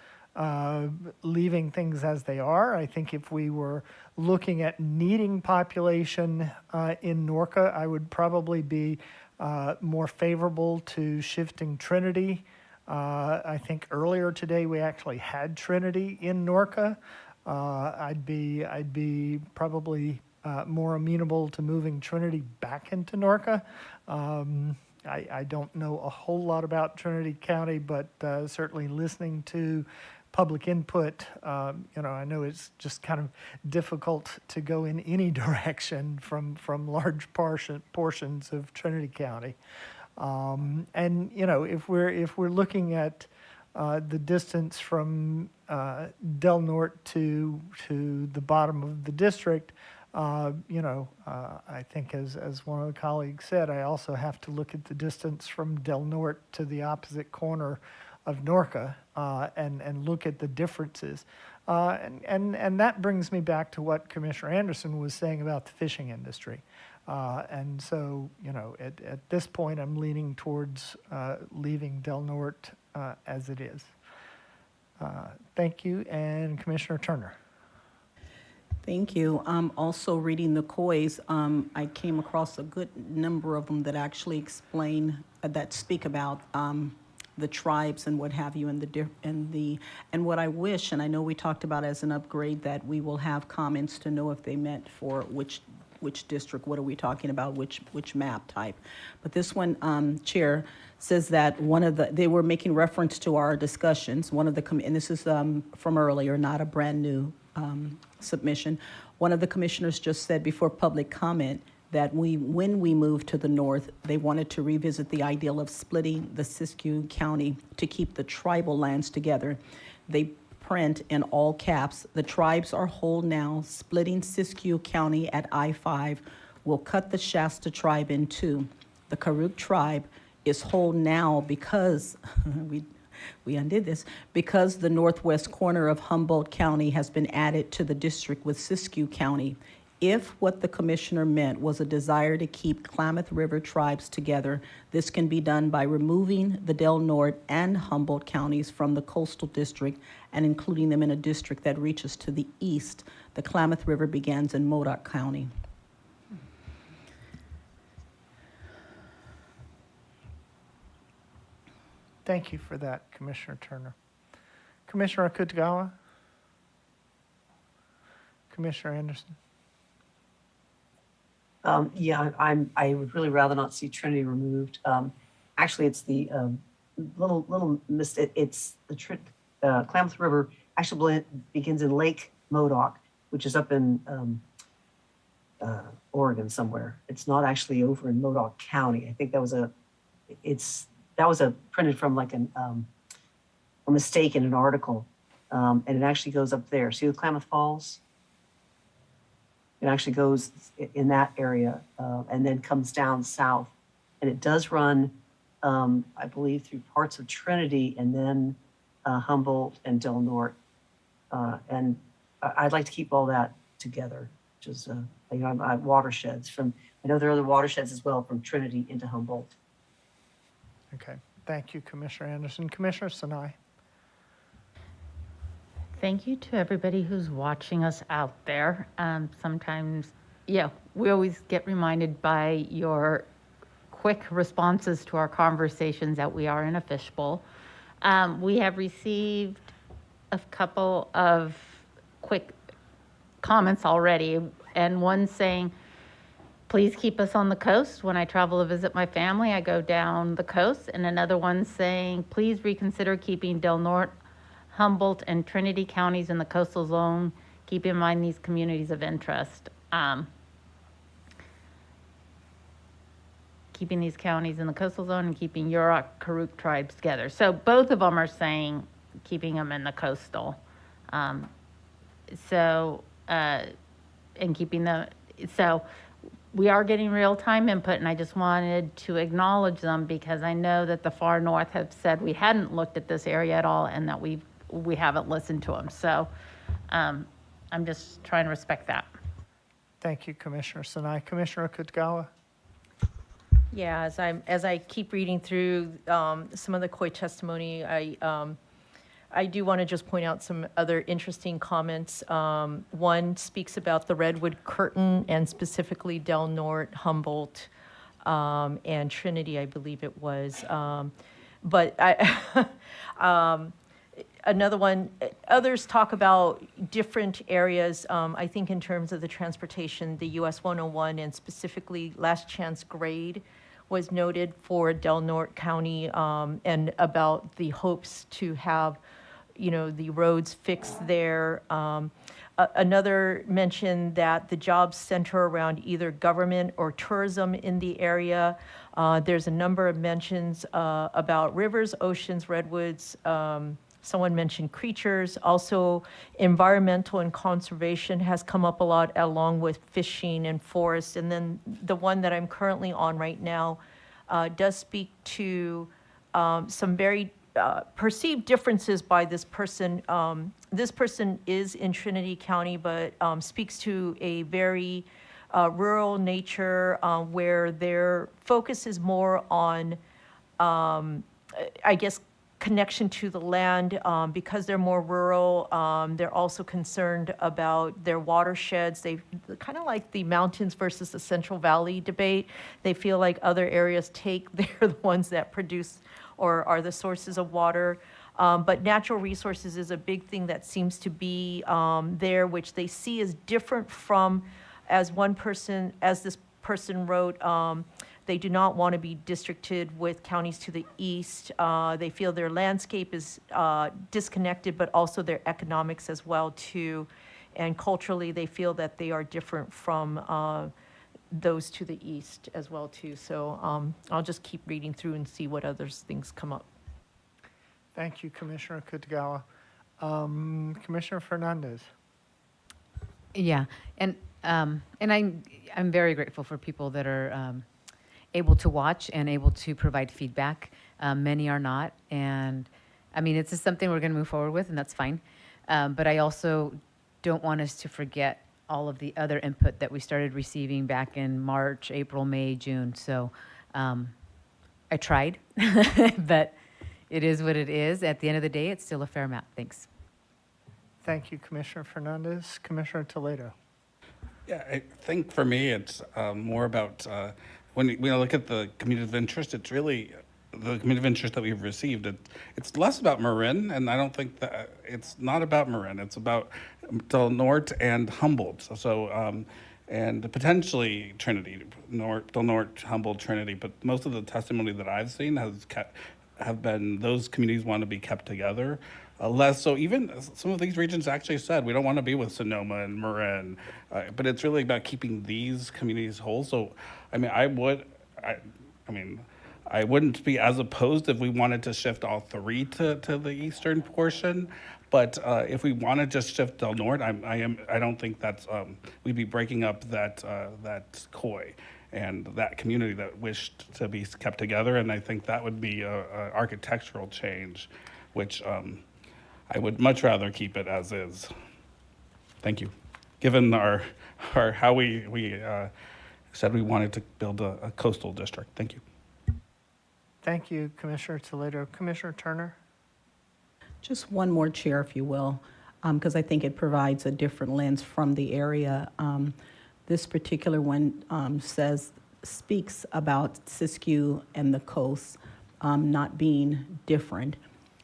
leaving things as they are. I think if we were looking at needing population in Norca, I would probably be more favorable to shifting Trinity. I think earlier today we actually had Trinity in Norca. I'd be probably more amenable to moving Trinity back into Norca. I don't know a whole lot about Trinity County, but certainly listening to public input, you know, I know it's just kind of difficult to go in any direction from large portions of Trinity County. And you know, if we're looking at the distance from Del Norte to the bottom of the district, you know, I think as one of the colleagues said, I also have to look at the distance from Del Norte to the opposite corner of Norca and look at the differences. And that brings me back to what Commissioner Anderson was saying about the fishing industry. And so, you know, at this point, I'm leaning towards leaving Del Norte as it is. Thank you, and Commissioner Turner. Thank you. Also reading the COIs, I came across a good number of them that actually explain, that speak about the tribes and what have you, and what I wish, and I know we talked about as an upgrade, that we will have comments to know if they meant for which district, what are we talking about, which map type. But this one, Chair, says that they were making reference to our discussions, and this is from earlier, not a brand new submission. One of the commissioners just said before public comment that when we moved to the north, they wanted to revisit the ideal of splitting the Siskiyou County to keep the tribal lands together. They print in all caps, "The tribes are whole now. Splitting Siskiyou County at I-5 will cut the Shasta tribe in two. The Karuk tribe is whole now because," we undid this, "because the northwest corner of Humboldt County has been added to the district with Siskiyou County. If what the commissioner meant was a desire to keep Klamath River tribes together, this can be done by removing the Del Norte and Humboldt counties from the coastal district and including them in a district that reaches to the east. The Klamath River begins in Modoc County." Thank you for that, Commissioner Turner. Commissioner Akutagawa? Commissioner Anderson? Yeah, I would really rather not see Trinity removed. Actually, it's the little it's the Klamath River actually begins in Lake Modoc, which is up in Oregon somewhere. It's not actually over in Modoc County. I think that was a printed from like a mistake in an article, and it actually goes up there. See the Klamath Falls? It actually goes in that area and then comes down south. And it does run, I believe, through parts of Trinity and then Humboldt and Del Norte. And I'd like to keep all that together, which is watersheds from, I know there are other watersheds as well from Trinity into Humboldt. Okay, thank you, Commissioner Anderson. Commissioner Sinai? Thank you to everybody who's watching us out there. Sometimes, we always get reminded by your quick responses to our conversations that we are in a fishbowl. We have received a couple of quick comments already, and one saying, "Please keep us on the coast. When I travel to visit my family, I go down the coast." And another one saying, "Please reconsider keeping Del Norte, Humboldt, and Trinity counties in the coastal zone. Keep in mind these communities of interest." keeping these counties in the coastal zone and keeping Yurok Karuk tribes together. So both of them are saying keeping them in the coastal. And keeping so we are getting real-time input, and I just wanted to acknowledge them because I know that the far north have said we hadn't looked at this area at all and that we haven't listened to them. So I'm just trying to respect that. Thank you, Commissioner Sinai. Commissioner Kutgawa? Yeah, as I keep reading through some of the COI testimony, I do want to just point out some other interesting comments. One speaks about the Redwood Curtain and specifically Del Norte, Humboldt, and Trinity, I believe it was. Another one, others talk about different areas, I think in terms of the transportation, the US 101 and specifically Last Chance Grade was noted for Del Norte County, and about the hopes to have, the roads fixed there. Another mentioned that the jobs center around either government or tourism in the area. There's a number of mentions about rivers, oceans, redwoods. Someone mentioned creatures. Also, environmental and conservation has come up a lot, along with fishing and forests. And then the one that I'm currently on right now does speak to some very perceived differences by this person. This person is in Trinity County, but speaks to a very rural nature where their focus is more on, I guess, connection to the land. Because they're more rural, they're also concerned about their watersheds. They kind of like the mountains versus the Central Valley debate. They feel like other areas they're the ones that produce or are the sources of water. But natural resources is a big thing that seems to be there, which they see as different from, as this person wrote, they do not want to be districted with counties to the east. They feel their landscape is disconnected, but also their economics as well too. And culturally, they feel that they are different from those to the east as well too. So I'll just keep reading through and see what other things come up. Thank you, Commissioner Kutgawa. Commissioner Fernandez? Yeah, and I'm very grateful for people that are able to watch and able to provide feedback. Many are not, and I mean, it's just something we're going to move forward with, and that's fine. But I also don't want us to forget all of the other input that we started receiving back in March, April, May, June. So I tried, but it is what it is. At the end of the day, it's still a fair map. Thanks. Thank you, Commissioner Fernandez. Commissioner Toledo? Yeah, I think for me, it's more about when we look at the community of interest, it's really the community of interest that we've received. It's less about Marin, and I don't think that it's not about Marin. It's about Del Norte and Humboldt. So, and potentially Trinity, Del Norte, Humboldt, Trinity. But most of the testimony that I've seen have been those communities want to be kept together. Less so, even some of these regions actually said we don't want to be with Sonoma and Marin, but it's really about keeping these communities whole. So, I mean, I wouldn't be as opposed if we wanted to shift all three to the eastern portion. But if we want to just shift Del Norte, I don't think that's we'd be breaking up that COI and that community that wished to be kept together. And I think that would be a architectural change, which I would much rather keep it as is. Thank you. Given our how we said we wanted to build a coastal district. Thank you. Thank you, Commissioner Toledo. Commissioner Turner? Just one more, Chair, if you will, because I think it provides a different lens from the area. This particular one speaks about Siskiyou and the coast not being different.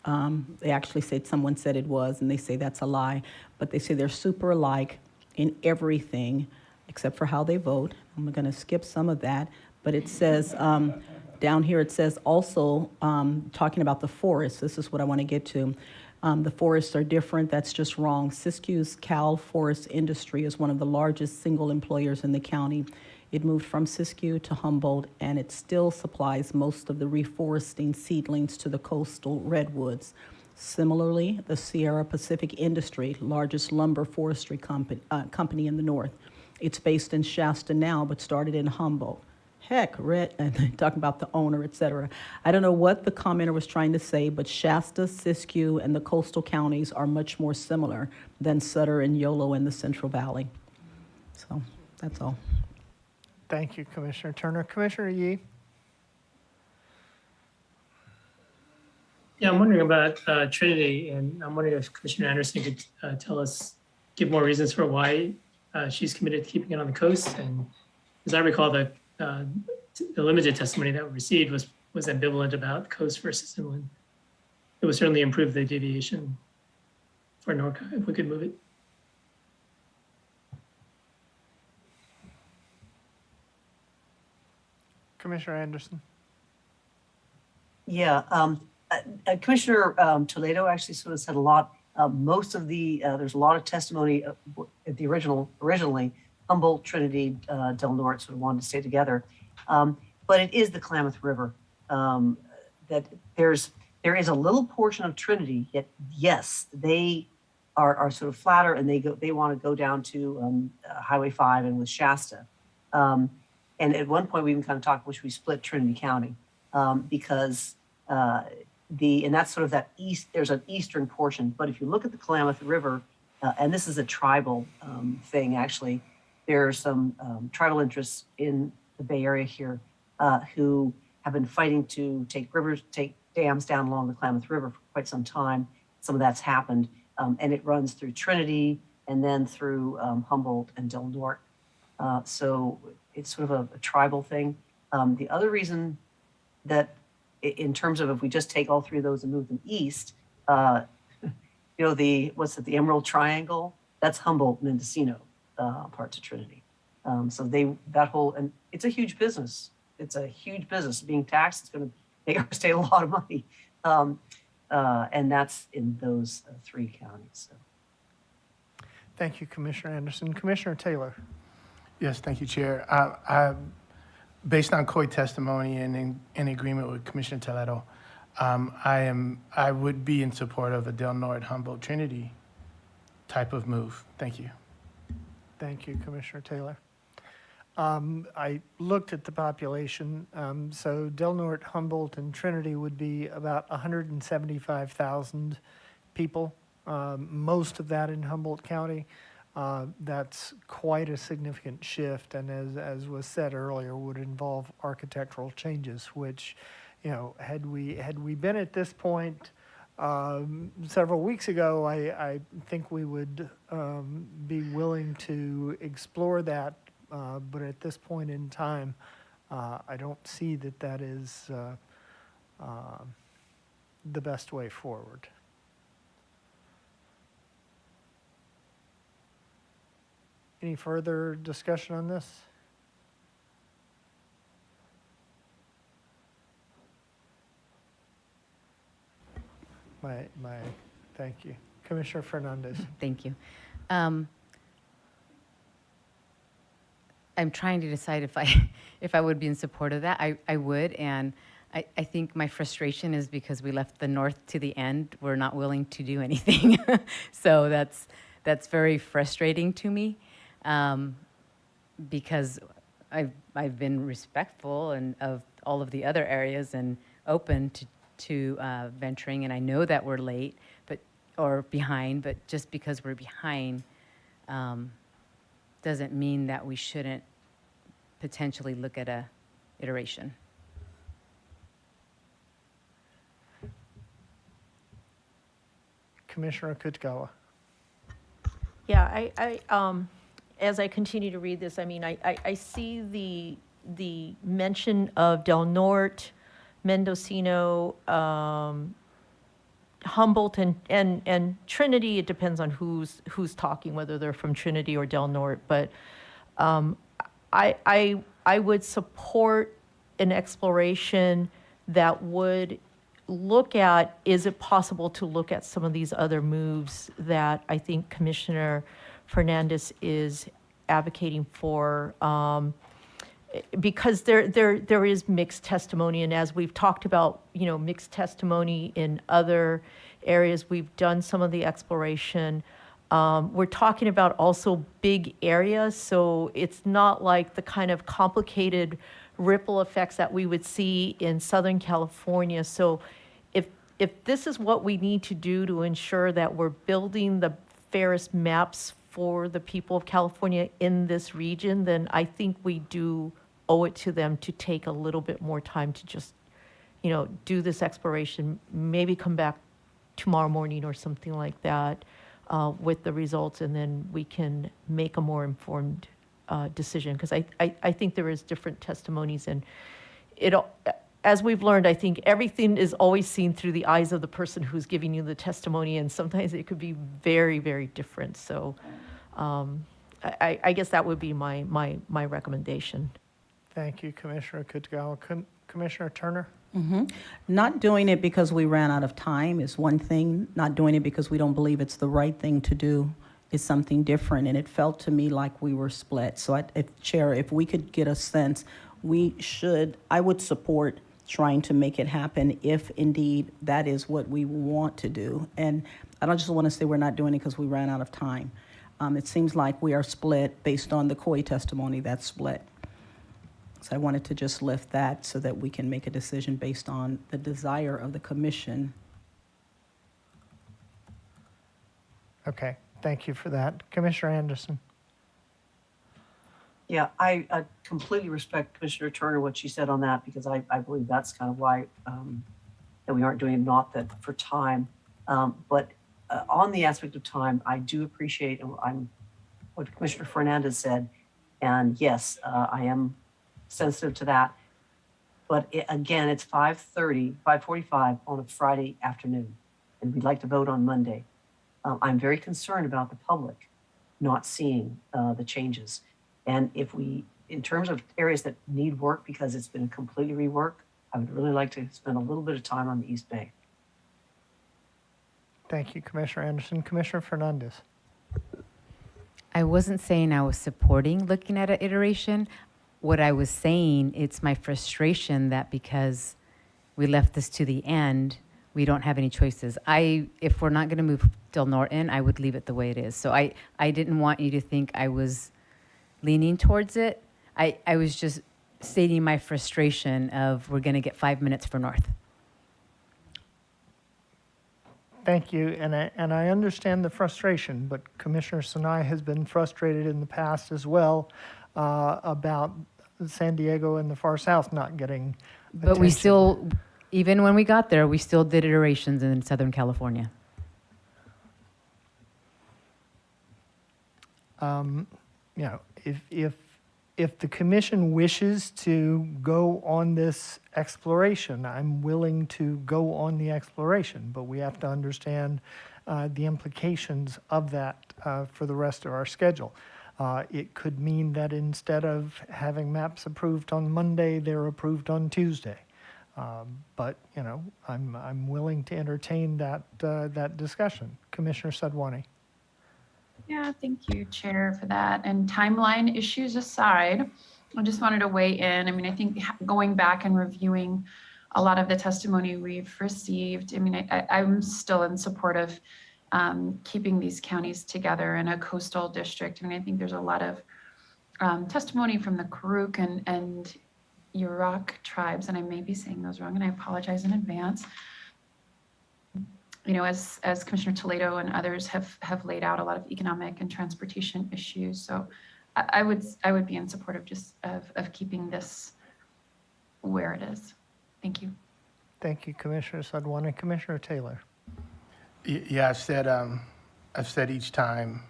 They actually said, someone said it was, and they say that's a lie, but they say they're super alike in everything except for how they vote. I'm going to skip some of that, but it says, down here it says also, talking about the forests, this is what I want to get to. The forests are different, that's just wrong. Siskiyou's Cal Forest Industry is one of the largest single employers in the county. It moved from Siskiyou to Humboldt, and it still supplies most of the reforesting seedlings to the coastal redwoods. Similarly, the Sierra Pacific Industry, largest lumber forestry company in the north. It's based in Shasta now, but started in Humboldt. Heck, and talking about the owner, et cetera. I don't know what the commenter was trying to say, but Shasta, Siskiyou, and the coastal counties are much more similar than Sutter and Yolo and the Central Valley. So that's all. Thank you, Commissioner Turner. Commissioner Yee? Yeah, I'm wondering about Trinity, and I'm wondering if Commissioner Anderson could give more reasons for why she's committed to keeping it on the coast. And as I recall, the limited testimony that we received was ambivalent about coast versus inland. It would certainly improve the deviation for NORCA if we could move it. Commissioner Anderson? Yeah, Commissioner Toledo actually sort of said a lot. Most of there's a lot of testimony at the originally, Humboldt, Trinity, Del Norte sort of wanted to stay together. But it is the Klamath River that there is a little portion of Trinity, yet yes, they are sort of flatter and they want to go down to Highway 5 and with Shasta. And at one point we even kind of talked, wish we split Trinity County because and that's sort of that east, there's an eastern portion. But if you look at the Klamath River, and this is a tribal thing actually, there are some tribal interests in the Bay Area here who have been fighting to take dams down along the Klamath River for quite some time. Some of that's happened, and it runs through Trinity and then through Humboldt and Del Norte. So it's sort of a tribal thing. The other reason that in terms of if we just take all three of those and move them east, the Emerald Triangle, that's Humboldt, Mendocino parts of Trinity. So and it's a huge business. It's a huge business being taxed. It's going to make our state a lot of money. And that's in those three counties. So. Thank you, Commissioner Anderson. Commissioner Taylor? Yes, thank you, Chair. Based on COI testimony and in agreement with Commissioner Toledo, I would be in support of a Del Norte Humboldt Trinity type of move. Thank you. Thank you, Commissioner Taylor. I looked at the population. So Del Norte, Humboldt, and Trinity would be about 175,000 people, most of that in Humboldt County. That's quite a significant shift, and as was said earlier, would involve architectural changes, which, had we been at this point several weeks ago, I think we would be willing to explore that, but at this point in time, I don't see that is the best way forward. Any further discussion on this? Thank you. Commissioner Fernandez. Thank you. I'm trying to decide if I would be in support of that. I would, and I think my frustration is because we left the north to the end. We're not willing to do anything. So that's very frustrating to me. Because I've been respectful of all of the other areas and open to venturing, and I know that we're late, or behind, but just because we're behind doesn't mean that we shouldn't potentially look at a iteration. Commissioner Kutgawa. Yeah, as I continue to read this, I see the mention of Del Norte, Mendocino, Humboldt, and Trinity. It depends on who's talking, whether they're from Trinity or Del Norte. But I would support an exploration that would look at, is it possible to look at some of these other moves that I think Commissioner Fernandez is advocating for. because there is mixed testimony, and as we've talked about, mixed testimony in other areas, we've done some of the exploration. We're talking about also big areas, so it's not like the kind of complicated ripple effects that we would see in Southern California. So if this is what we need to do to ensure that we're building the fairest maps for the people of California in this region, then I think we do owe it to them to take a little bit more time to just, do this exploration, maybe come back tomorrow morning or something like that with the results, and then we can make a more informed decision. Because I think there is different testimonies, and as we've learned, I think everything is always seen through the eyes of the person who's giving you the testimony, and sometimes it could be very, very different. So I guess that would be my recommendation. Thank you, Commissioner Kitagawa. Commissioner Turner? Not doing it because we ran out of time is one thing. Not doing it because we don't believe it's the right thing to do is something different. And it felt to me like we were split. So, Chair, if we could get a sense, I would support trying to make it happen if indeed that is what we want to do. And I don't just want to say we're not doing it because we ran out of time. It seems like we are split based on the COI testimony that's split. So I wanted to just lift that so that we can make a decision based on the desire of the commission. Okay, thank you for that. Commissioner Anderson? Yeah, I completely respect Commissioner Turner, what she said on that, because I believe that's kind of why that we aren't doing it, not that for time. But on the aspect of time, I do appreciate what Commissioner Fernandez said. And yes, I am sensitive to that. But again, it's 5:45 on a Friday afternoon, and we'd like to vote on Monday. I'm very concerned about the public not seeing the changes. And in terms of areas that need work because it's been completely reworked, I would really like to spend a little bit of time on the East Bay. Thank you, Commissioner Anderson. Commissioner Fernandez? I wasn't saying I was supporting looking at an iteration. What I was saying, it's my frustration that because we left this to the end, we don't have any choices. If we're not going to move Del Norton, I would leave it the way it is. So I didn't want you to think I was leaning towards it. I was just stating my frustration of we're going to get 5 minutes for North. Thank you, and I understand the frustration, but Commissioner Sinai has been frustrated in the past as well about San Diego and the far south not getting attention. But we still, even when we got there, we still did iterations in Southern California. If the commission wishes to go on this exploration, I'm willing to go on the exploration, but we have to understand the implications of that for the rest of our schedule. It could mean that instead of having maps approved on Monday, they're approved on Tuesday. But I'm willing to entertain that discussion. Commissioner Sadwani. Yeah, thank you, Chair, for that. And timeline issues aside, I just wanted to weigh in. I mean, I think going back and reviewing a lot of the testimony we've received, I mean, I'm still in support of keeping these counties together in a coastal district. I mean, I think there's a lot of testimony from the Karuk and Yurok tribes, and I may be saying those wrong, and I apologize in advance. As Commissioner Toledo and others have laid out a lot of economic and transportation issues. So I would be in support of keeping this where it is. Thank you. Thank you, Commissioner Sadwani. Commissioner Taylor. Yeah, I've said each time,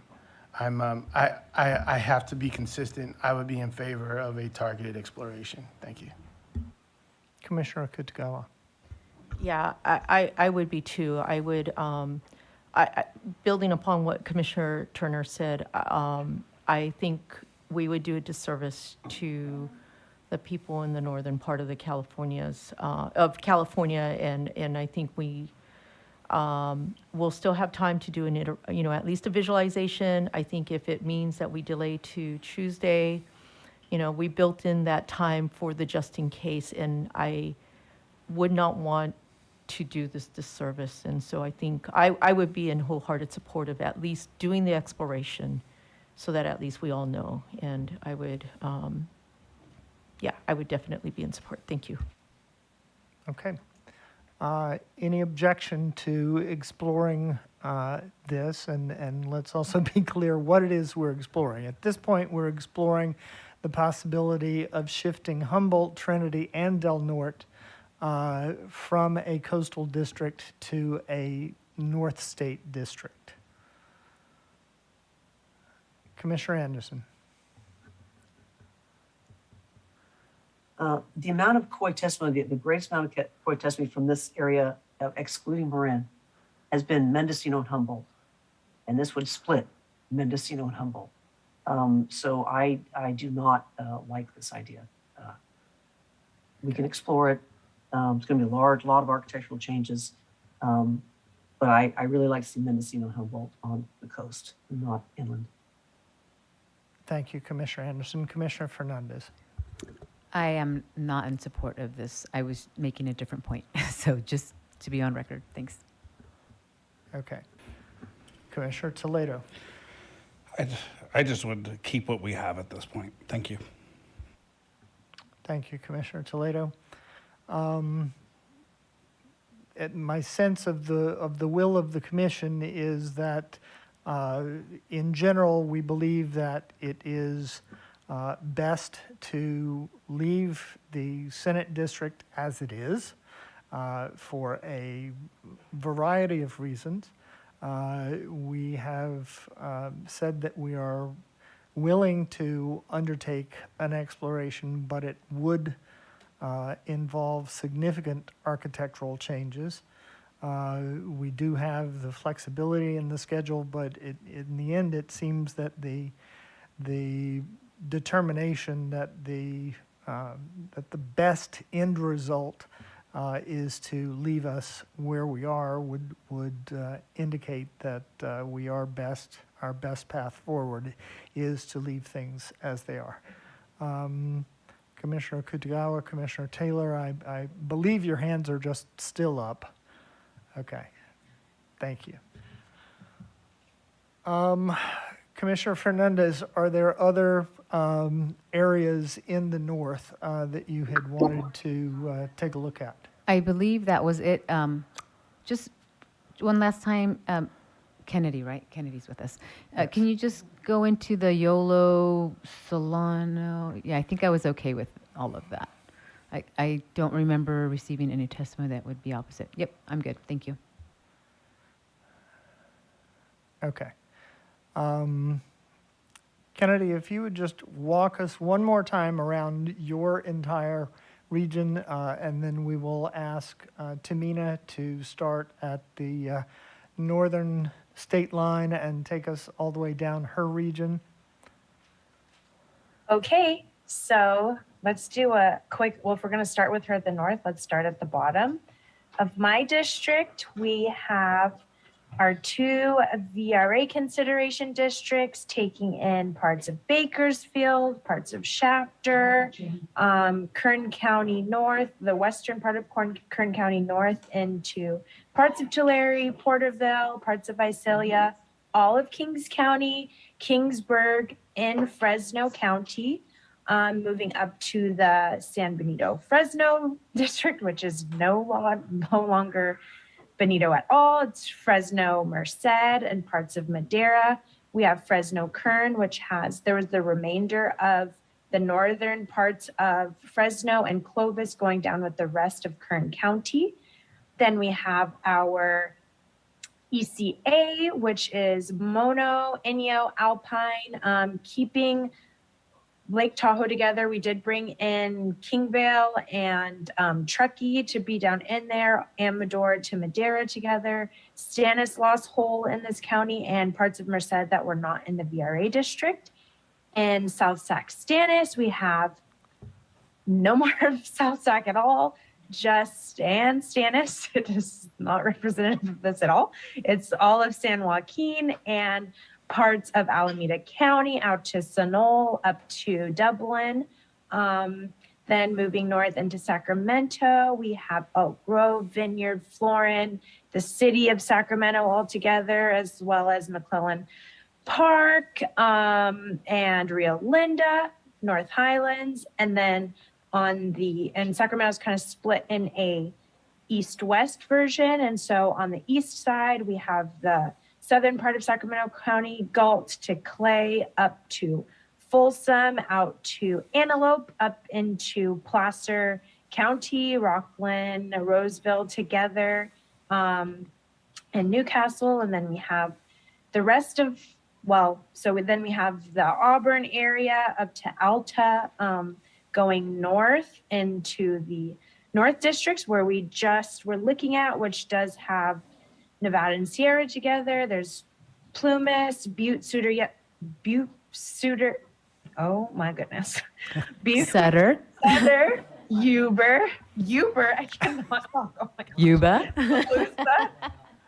I have to be consistent. I would be in favor of a targeted exploration. Thank you. Commissioner Kitagawa. Yeah, I would be too. I would, building upon what Commissioner Turner said, I think we would do a disservice to the people in the northern part of California, and I think we will still have time to do at least a visualization. I think if it means that we delay to Tuesday, we built in that time for the just in case, and I would not want to do this disservice. And so I think I would be in wholehearted support of at least doing the exploration so that at least we all know. And I would, I would definitely be in support. Thank you. Okay. Any objection to exploring this? And let's also be clear what it is we're exploring. At this point, we're exploring the possibility of shifting Humboldt, Trinity, and Del Norte from a coastal district to a North State district. Commissioner Anderson. The amount of COI testimony, the greatest amount of COI testimony from this area, excluding Marin, has been Mendocino and Humboldt. And this would split Mendocino and Humboldt. So I do not like this idea. We can explore it. It's going to be a lot of architectural changes. But I really like to see Mendocino and Humboldt on the coast, not inland. Thank you, Commissioner Anderson. Commissioner Fernandez. I am not in support of this. I was making a different point. So just to be on record, thanks. Okay. Commissioner Toledo. I just would keep what we have at this point. Thank you. Thank you, Commissioner Toledo. My sense of the will of the commission is that in general, we believe that it is best to leave the Senate district as it is for a variety of reasons. We have said that we are willing to undertake an exploration, but it would involve significant architectural changes. We do have the flexibility in the schedule, but in the end, it seems that the determination that the best end result is to leave us where we are would indicate that our best path forward is to leave things as they are. Commissioner Kutagawa, Commissioner Taylor, I believe your hands are just still up. Okay, thank you. Commissioner Fernandez, are there other areas in the north that you had wanted to take a look at? I believe that was it. Just one last time, Kennedy, right? Kennedy's with us. Yes. Can you just go into the Yolo Solano? Yeah, I think I was okay with all of that. I don't remember receiving any testimony that would be opposite. Yep, I'm good. Thank you. Okay. Kennedy, if you would just walk us one more time around your entire region, and then we will ask Tamina to start at the northern state line and take us all the way down her region. Okay, so let's do a quick, well, if we're going to start with her at the north, let's start at the bottom of my district. We have our two VRA consideration districts taking in parts of Bakersfield, parts of Shafter, Kern County North, the western part of Kern County North into parts of Tulare, Porterville, parts of Visalia, all of Kings County, Kingsburg, in Fresno County, moving up to the San Benito Fresno district, which is no longer Benito at all. It's Fresno Merced and parts of Madera. We have Fresno Kern, which there was the remainder of the northern parts of Fresno and Clovis going down with the rest of Kern County. Then we have our ECA, which is Mono, Inyo, Alpine, keeping Lake Tahoe together. We did bring in Kingvale and Truckee to be down in there, Amador to Madera together, Stanislaus Hole in this county, and parts of Merced that were not in the VRA district. In South Sac Stannis, we have no more of South Sac at all, just Stannis. It is not representative of this at all. It's all of San Joaquin and parts of Alameda County out to Sunol, up to Dublin. Then moving north into Sacramento, we have Oak Grove, Vineyard, Florin, the city of Sacramento altogether, as well as McClellan Park, and Rio Linda, North Highlands. And then and Sacramento's kind of split in a east-west version. And so on the east side, we have the southern part of Sacramento County, Galt to Clay, up to Folsom, out to Antelope, up into Placer County, Rockland, Roseville together, and Newcastle. And then we have the rest of, then we have the Auburn area up to Alta, going north into the North districts where we're looking at, which does have Nevada and Sierra together. There's Plumas, Butte, Suter, oh my goodness. Sutter. Uber, I cannot talk. Oh my gosh. Yuba. Calusa.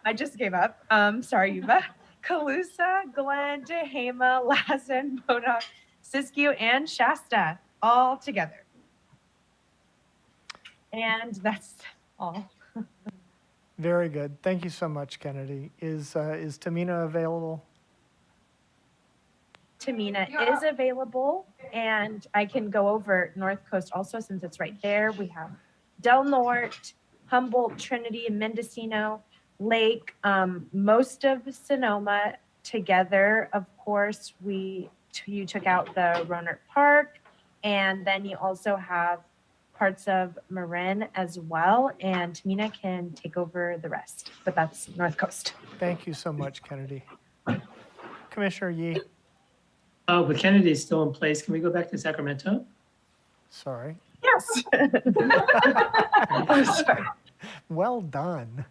I just gave up. Sorry, Yuba. Calusa, Glen, Tehama, Lassen, Modoc, Siskiyou, and Shasta all together. And that's all. Very good. Thank you so much, Kennedy. Is Tamina available? Tamina is available, and I can go over North Coast also since it's right there. We have Del Norte, Humboldt, Trinity, and Mendocino, Lake, most of Sonoma together. Of course, you took out the Rohnert Park, and then you also have parts of Marin as well, and Tamina can take over the rest, but that's North Coast. Thank you so much, Kennedy. Commissioner Yee. With Kennedy still in place, can we go back to Sacramento? Sorry. Yes. I'm sorry. Well done.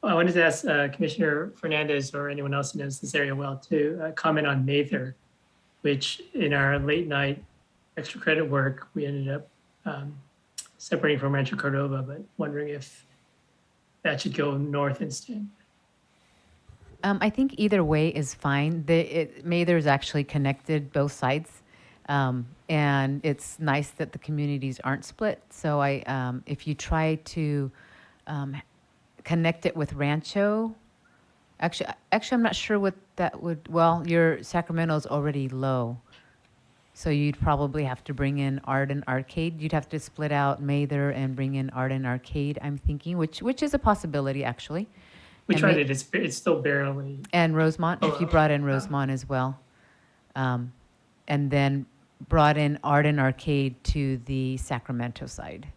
Well, I wanted to ask Commissioner Fernandez or anyone else who knows this area well to comment on Mather, which in our late night extra credit work, we ended up separating from Rancho Cordova, but wondering if that should go north instead. I think either way is fine. Mather is actually connected both sides, and it's nice that the communities aren't split. So if you try to connect it with Rancho, actually, I'm not sure what that would. Well, your Sacramento's already low, so you'd probably have to bring in Arden Arcade. You'd have to split out Mather and bring in Arden Arcade. I'm thinking, which is a possibility actually. We And tried it, it's still barely. And Rosemont, if you brought in Rosemont as well. And then brought in Arden Arcade to the Sacramento side.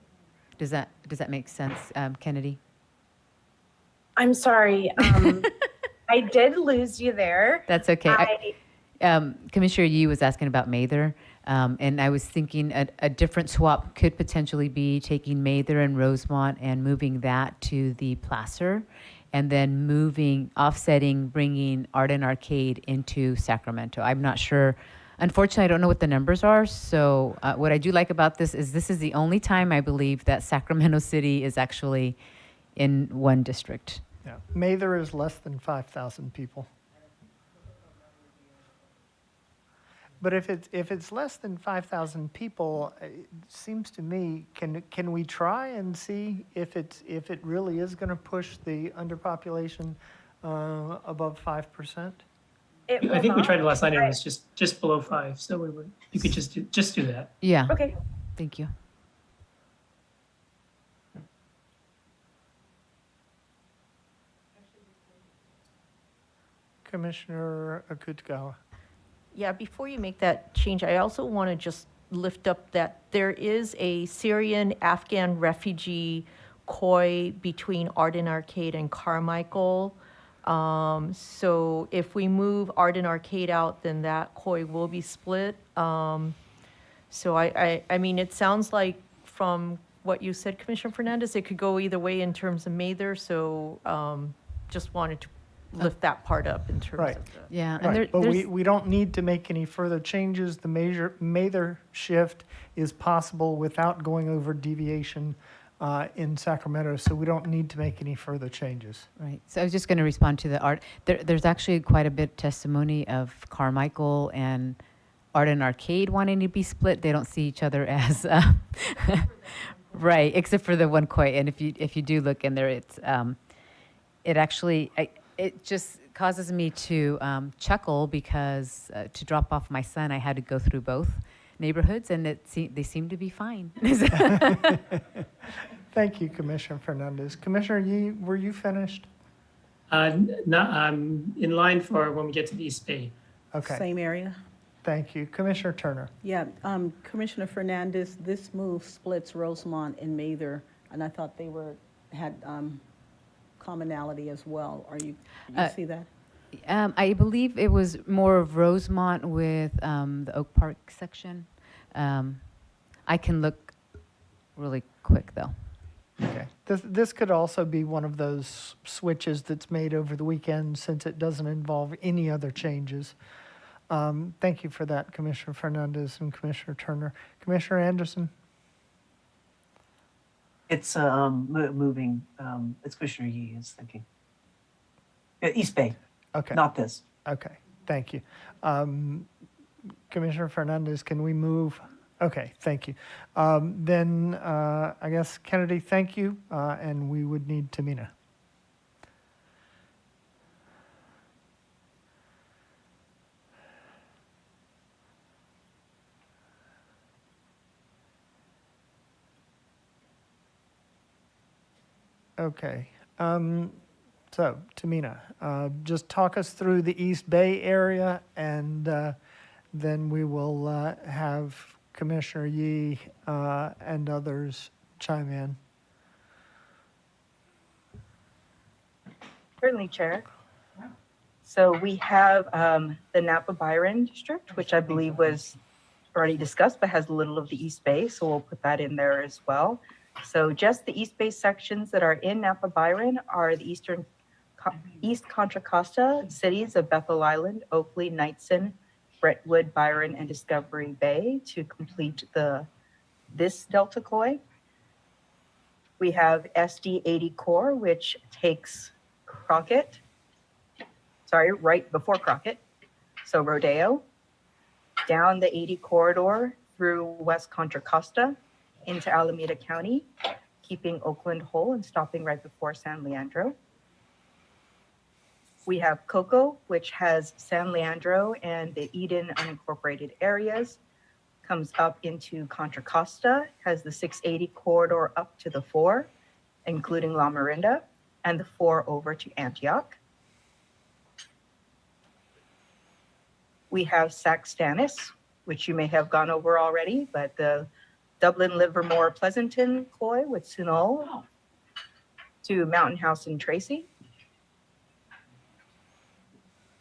Does that make sense, Kennedy? I'm sorry. I did lose you there. That's okay. Commissioner Yee was asking about Mather, and I was thinking a different swap could potentially be taking Mather and Rosemont and moving that to the Placer, and then offsetting, bringing Arden Arcade into Sacramento. I'm not sure. Unfortunately, I don't know what the numbers are. So what I do like about this is the only time I believe that Sacramento City is actually in one district. Yeah. Mather is less than 5,000 people. But if it's less than 5,000 people, it seems to me, can we try and see if it really is going to push the underpopulation above 5%? I think we tried it last night and it was just below 5. So you could just do that. Yeah. Okay. Thank you. Commissioner Akutagawa. Yeah, before you make that change, I also want to just lift up that there is a Syrian-Afghan refugee COI between Arden Arcade and Carmichael. So if we move Arden Arcade out, then that COI will be split. So I mean, it sounds like from what you said, Commissioner Fernandez, it could go either way in terms of Mather. So just wanted to lift that part up in terms of the... Yeah. Right. But we don't need to make any further changes. The Mather shift is possible without going over deviation in Sacramento, so we don't need to make any further changes. Right. So I was just going to respond to the art. There's actually quite a bit testimony of Carmichael and Art and Arcade wanting to be split. They don't see each other as right, except for the one koi. And if you do look in there, it's it actually it just causes me to chuckle because to drop off my son, I had to go through both neighborhoods, and they seem to be fine. Thank you, Commissioner Fernandez. Commissioner Yee, were you finished? No, I'm in line for when we get to the East Bay. Okay. Same area? Thank you. Commissioner Turner. Yeah, Commissioner Fernandez, this move splits Rosemont and Mather, and I thought they had commonality as well. You see that? I believe it was more of Rosemont with the Oak Park section. I can look really quick, though. Okay. This could also be one of those switches that's made over the weekend since it doesn't involve any other changes. Thank you for that, Commissioner Fernandez and Commissioner Turner. Commissioner Anderson? It's moving. It's Commissioner Yee is thinking. East Bay. Okay. Not this. Okay. Thank you. Commissioner Fernandez, can we move? Okay. Thank you. Then I guess, Kennedy, thank you. And we would need Tamina. Okay. So, Tamina, just talk us through the East Bay area, and then we will have Commissioner Yee and others chime in. Certainly, Chair. So we have the Napa Byron district, which I believe was already discussed, but has a little of the East Bay, so we'll put that in there as well. So just the East Bay sections that are in Napa Byron are the East Contra Costa cities of Bethel Island, Oakley, Knightson, Brentwood, Byron, and Discovery Bay to complete this Delta Koi. We have SD 80 Core, which takes right before Crockett, so Rodeo, down the 80 corridor through West Contra Costa into Alameda County, keeping Oakland whole and stopping right before San Leandro. We have Cocoa, which has San Leandro and the Eden unincorporated areas, comes up into Contra Costa, has the 680 corridor up to the 4, including La Miranda, and the 4 over to Antioch. We have Sac-Stannis, which you may have gone over already, but the Dublin, Livermore, Pleasanton, Koi with Sunol to Mountain House and Tracy.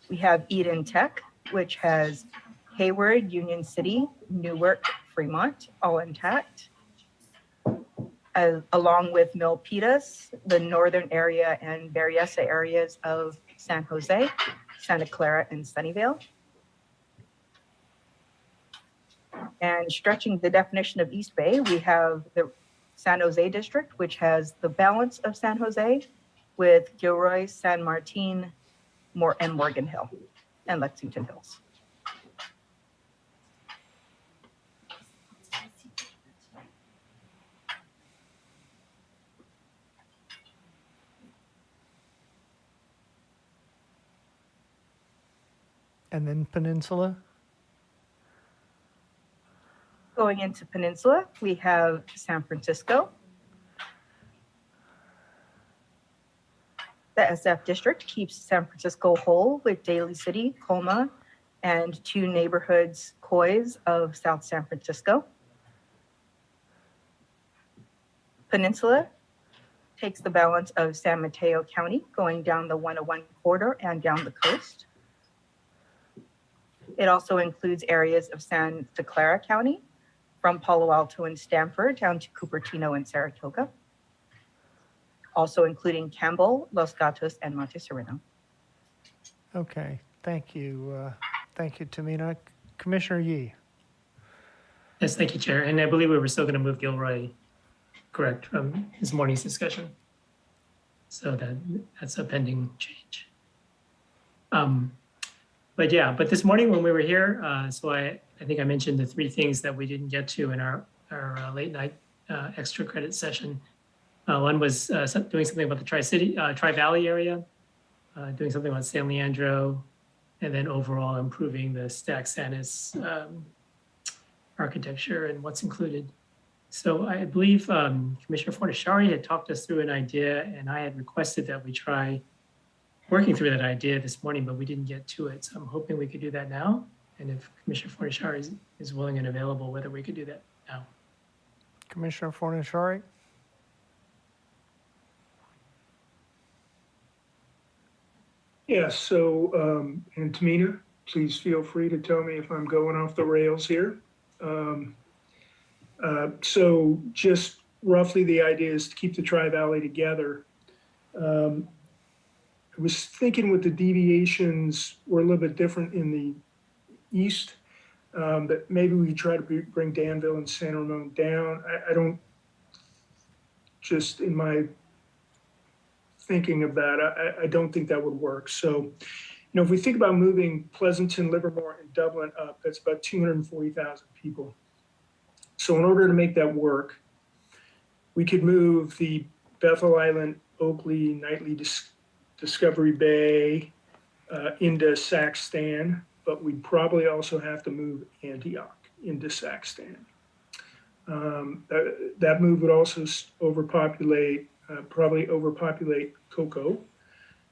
We have Eden Tech, which has Hayward, Union City, Newark, Fremont, all intact, along with Milpitas, the northern area and Berryessa areas of San Jose, Santa Clara, and Sunnyvale. And stretching the definition of East Bay, we have the San Jose district, which has the balance of San Jose with Gilroy, San Martin, and Morgan Hill, and Lexington Hills. And then Peninsula. Going into Peninsula, we have San Francisco. The SF district keeps San Francisco whole with Daly City, Colma, and 2 neighborhoods, Kois of South San Francisco. Peninsula takes the balance of San Mateo County, going down the 101 corridor and down the coast. It also includes areas of Santa Clara County, from Palo Alto and Stanford down to Cupertino and Saratoga, also including Campbell, Los Gatos, and Monte Sereno. Okay, thank you. Thank you, Tamina. Commissioner Yee. Yes, thank you, Chair. And I believe we were still going to move Gilroy correct, from this morning's discussion. So that's a pending change. But this morning when we were here, so I think I mentioned the 3 things that we didn't get to in our late night extra credit session. One was doing something about the Tri-Valley area, doing something about San Leandro, and then overall improving the Stack Sanis architecture and what's included. So I believe Commissioner Fornashari had talked us through an idea, and I had requested that we try working through that idea this morning, but we didn't get to it. So I'm hoping we could do that now. And if Commissioner Fornashari is willing and available, whether we could do that now. Commissioner Fornashari? Yes, so, and Tamina, please feel free to tell me if I'm going off the rails here. So just roughly the idea is to keep the Tri-Valley together. I was thinking with the deviations were a little bit different in the east, that maybe we try to bring Danville and San Ramon down. I don't, just in my thinking of that, I don't think that would work. So, if we think about moving Pleasanton, Livermore, and Dublin up, that's about 240,000 people. So in order to make that work, we could move the Bethel Island, Oakley, Knightley, Discovery Bay into Saxton, but we'd probably also have to move Antioch into Saxton. That move would also probably overpopulate Cocoa.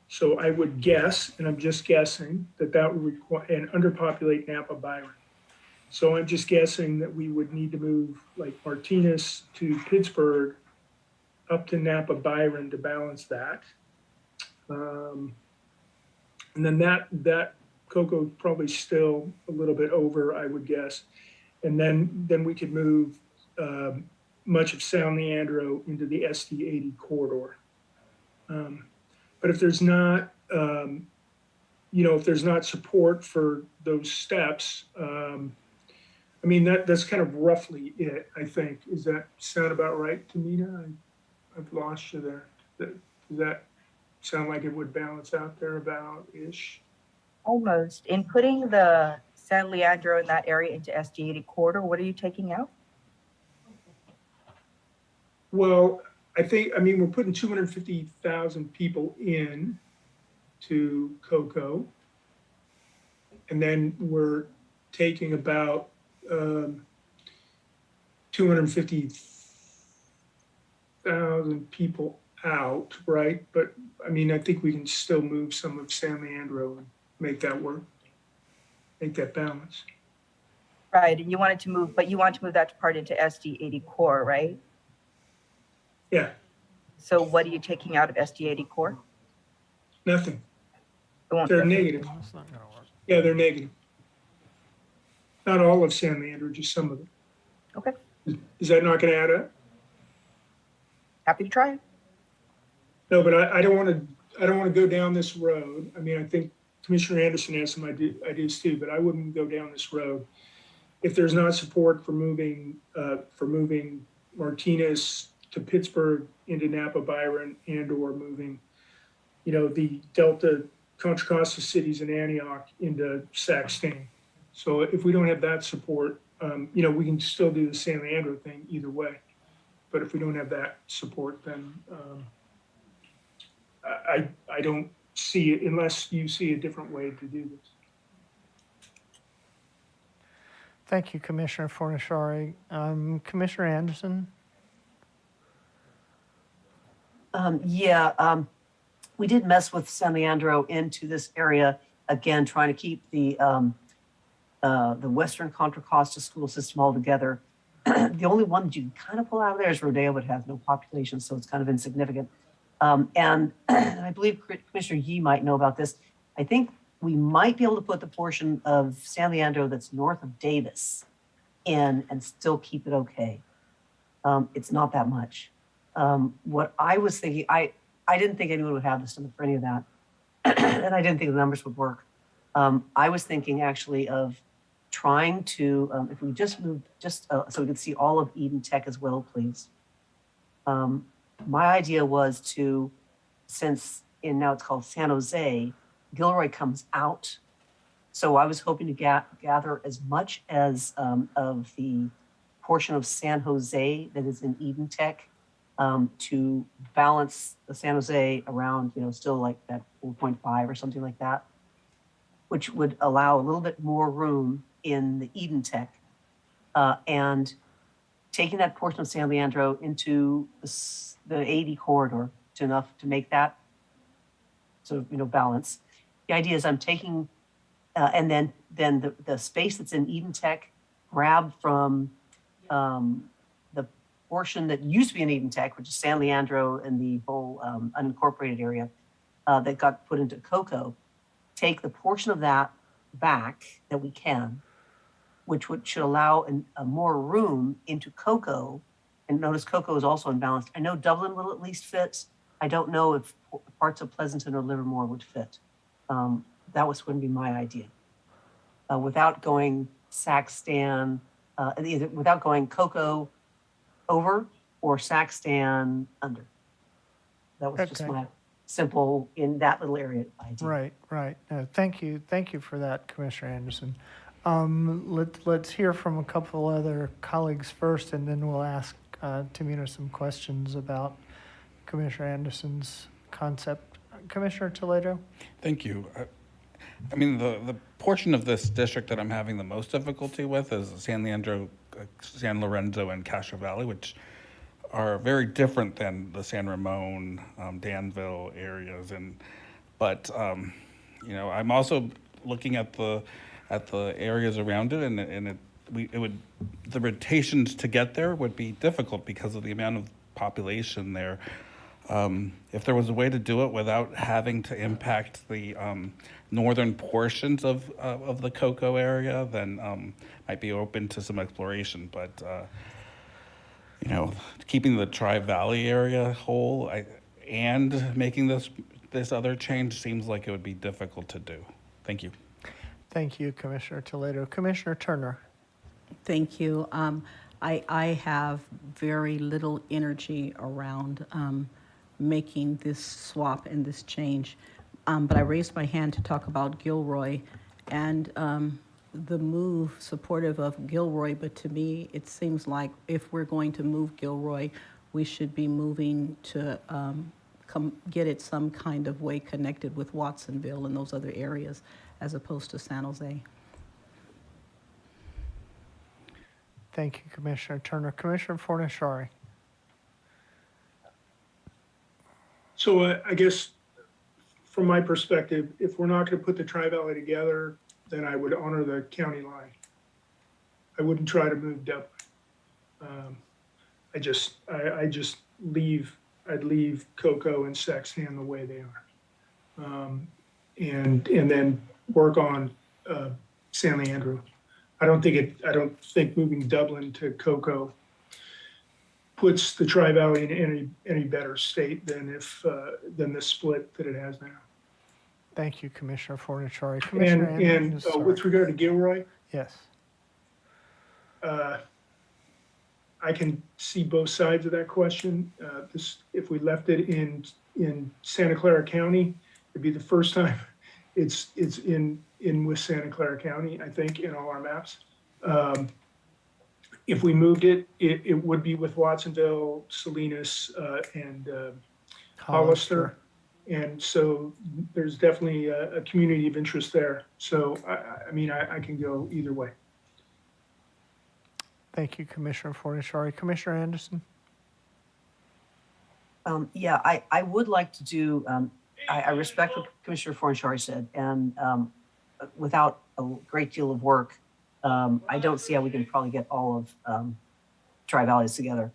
So I would guess, and I'm just guessing, that would require, and underpopulate Napa Byron. So I'm just guessing that we would need to move like Martinez to Pittsburgh up to Napa Byron to balance that. And then that Cocoa probably still a little bit over, I would guess. And then we could move much of San Leandro into the SD80 corridor. But if there's not, if there's not support for those steps, that's kind of roughly it, I think. Does that sound about right, Tamina? I've lost you there. Does that sound like it would balance out there about-ish? Almost. In putting the San Leandro in that area into SD80 corridor, what are you taking out? Well, we're putting 250,000 people in to Cocoa, and then we're taking about 250,000 people out, right? But I think we can still move some of San Leandro and make that work, make that balance. Right, and you want to move that part into SD80 core, right? Yeah. So what are you taking out of SD80 core? Nothing. They're negative. That's not gonna work. Yeah, they're negative. Not all of San Leandro, just some of it. Okay. Is that not going to add up? Happy to try it. No, but I don't want to go down this road. I think Commissioner Anderson has some ideas too, but I wouldn't go down this road if there's not support for moving Martinez to Pittsburgh into Napa Byron, and/or moving, the Delta Contra Costa cities in Antioch into Saxton. So if we don't have that support, we can still do the San Leandro thing either way. But if we don't have that support, then I don't see it, unless you see a different way to do this. Thank you, Commissioner Fornashari. Commissioner Anderson? We did mess with San Leandro into this area, again, trying to keep the Western Contra Costa school system all together. The only one that you can kind of pull out of there is Rodeo, but has no population, so it's kind of insignificant. And I believe Commissioner Yee might know about this. I think we might be able to put the portion of San Leandro that's north of Davis in and still keep it okay. It's not that much. What I was thinking, I didn't think anyone would have this for any of that. And I didn't think the numbers would work. I was thinking actually of trying to, if we just moved, so we could see all of Eden Tech as well, please. My idea was to, since now it's called San Jose, Gilroy comes out. So I was hoping to gather as much as of the portion of San Jose that is in Eden Tech to balance the San Jose around, still like that 4.5 or something like that, which would allow a little bit more room in the Eden Tech. And taking that portion of San Leandro into the 80 corridor to enough to make that sort of, balance. The idea is I'm taking, and then the space that's in Eden Tech, grab from the portion that used to be in Eden Tech, which is San Leandro and the whole unincorporated area that got put into Cocoa, take the portion of that back that we can, which should allow a more room into Cocoa. And notice Cocoa is also unbalanced. I know Dublin will at least fit. I don't know if parts of Pleasanton or Livermore would fit. That was going to be my idea. Without going Saxton, either without going Cocoa over or Saxton under. That was just Okay. my simple, in that little area idea. Right. Thank you for that, Commissioner Anderson. Let's hear from a couple other colleagues first, and then we'll ask Tamina some questions about Commissioner Anderson's concept. Commissioner Toledo? Thank you. I mean, the portion of this district that I'm having the most difficulty with is San Leandro, San Lorenzo, and Castro Valley, which are very different than the San Ramon, Danville areas. But I'm also looking at the areas around it, and the rotations to get there would be difficult because of the amount of population there. If there was a way to do it without having to impact the northern portions of the Cocoa area, then might be open to some exploration. But keeping the Tri-Valley area whole and making this other change seems like it would be difficult to do. Thank you. Thank you, Commissioner Toledo. Commissioner Turner? Thank you. I have very little energy around making this swap and this change. But I raised my hand to talk about Gilroy and the move supportive of Gilroy. But to me, it seems like if we're going to move Gilroy, we should be moving to get it some kind of way connected with Watsonville and those other areas as opposed to San Jose. Thank you, Commissioner Turner. Commissioner Fornashari? So I guess from my perspective, if we're not going to put the Tri-Valley together, then I would honor the county line. I wouldn't try to move Dublin. I'd leave Cocoa and Sexton the way they are. And then work on San Leandro. I don't think moving Dublin to Cocoa puts the Tri-Valley in any better state than the split that it has now. Thank you, Commissioner Fornashari. And Commissioner Anderson, sorry. with regard to Gilroy, Yes. I can see both sides of that question. If we left it in Santa Clara County, it'd be the first time it's in with Santa Clara County, I think, in all our maps. If we moved it, it would be with Watsonville, Salinas, and Hollister. And so there's definitely a community of interest there. So, I can go either way. Thank you, Commissioner Fornashari. Commissioner Anderson? I would like to do, I respect what Commissioner Fornashari said, and without a great deal of work, I don't see how we can probably get all of Tri-Valleys together.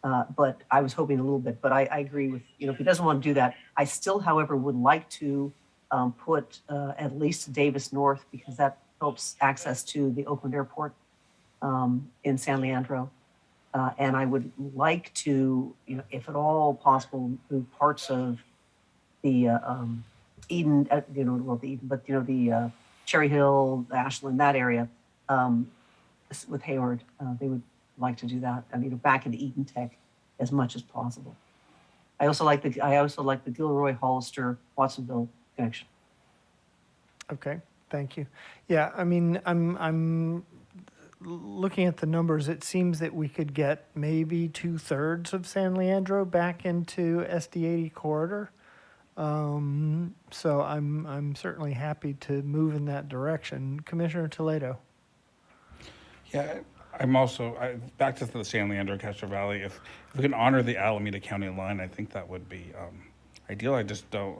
But I was hoping a little bit, but I agree with, if he doesn't want to do that, I still, however, would like to put at least Davis North, because that helps access to the Oakland Airport in San Leandro. And I would like to, if at all possible, move parts of the Eden, the Cherry Hill, Ashland, that area with Hayward. They would like to do that. Back into Eden Tech. as much as possible. I also like the Gilroy, Hollister, Watsonville connection. Okay, thank you. Yeah, I mean, I'm looking at the numbers. It seems that we could get maybe 2/3 of San Leandro back into SD80 corridor. So I'm certainly happy to move in that direction. Commissioner Toledo. Yeah, I'm also, back to the San Leandro, Castro Valley, if we can honor the Alameda County line, I think that would be ideal. I just don't,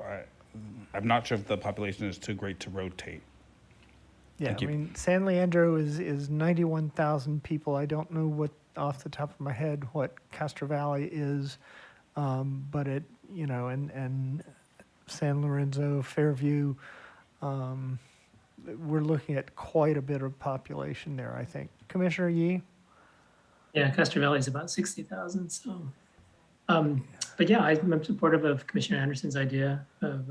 I'm not sure if the population is too great to rotate. Yeah, Thank I you. mean, San Leandro is 91,000 people. I don't know what, off the top of my head, what Castro Valley is, but it, you know, and San Lorenzo, Fairview, we're looking at quite a bit of population there, I think. Commissioner Yee? Yeah, Custer Valley is about 60,000. So, but yeah, I'm supportive of Commissioner Anderson's idea of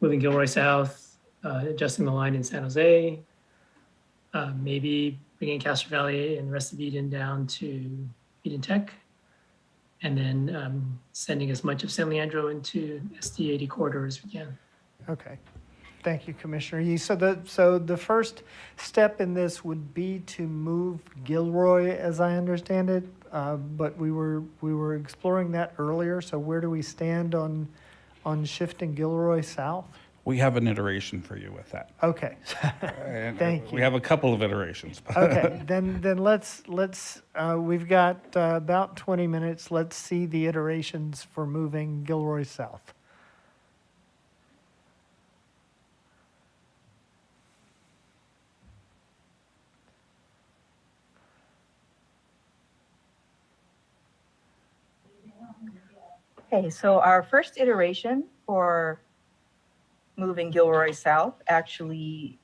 moving Gilroy south, adjusting the line in San Jose, maybe bringing Castro Valley and the rest of Eden down to Eden Tech, and then sending as much of San Leandro into SD80 corridor as we can. Okay. Thank you, Commissioner Yee. So the first step in this would be to move Gilroy, as I understand it, but we were exploring that earlier. So where do we stand on shifting Gilroy south? We have an iteration for you with that. Okay. And Thank you. We have a couple of iterations. Okay, then let's we've got about 20 minutes. Let's see the iterations for moving Gilroy south. Okay, so our first iteration for moving Gilroy south actually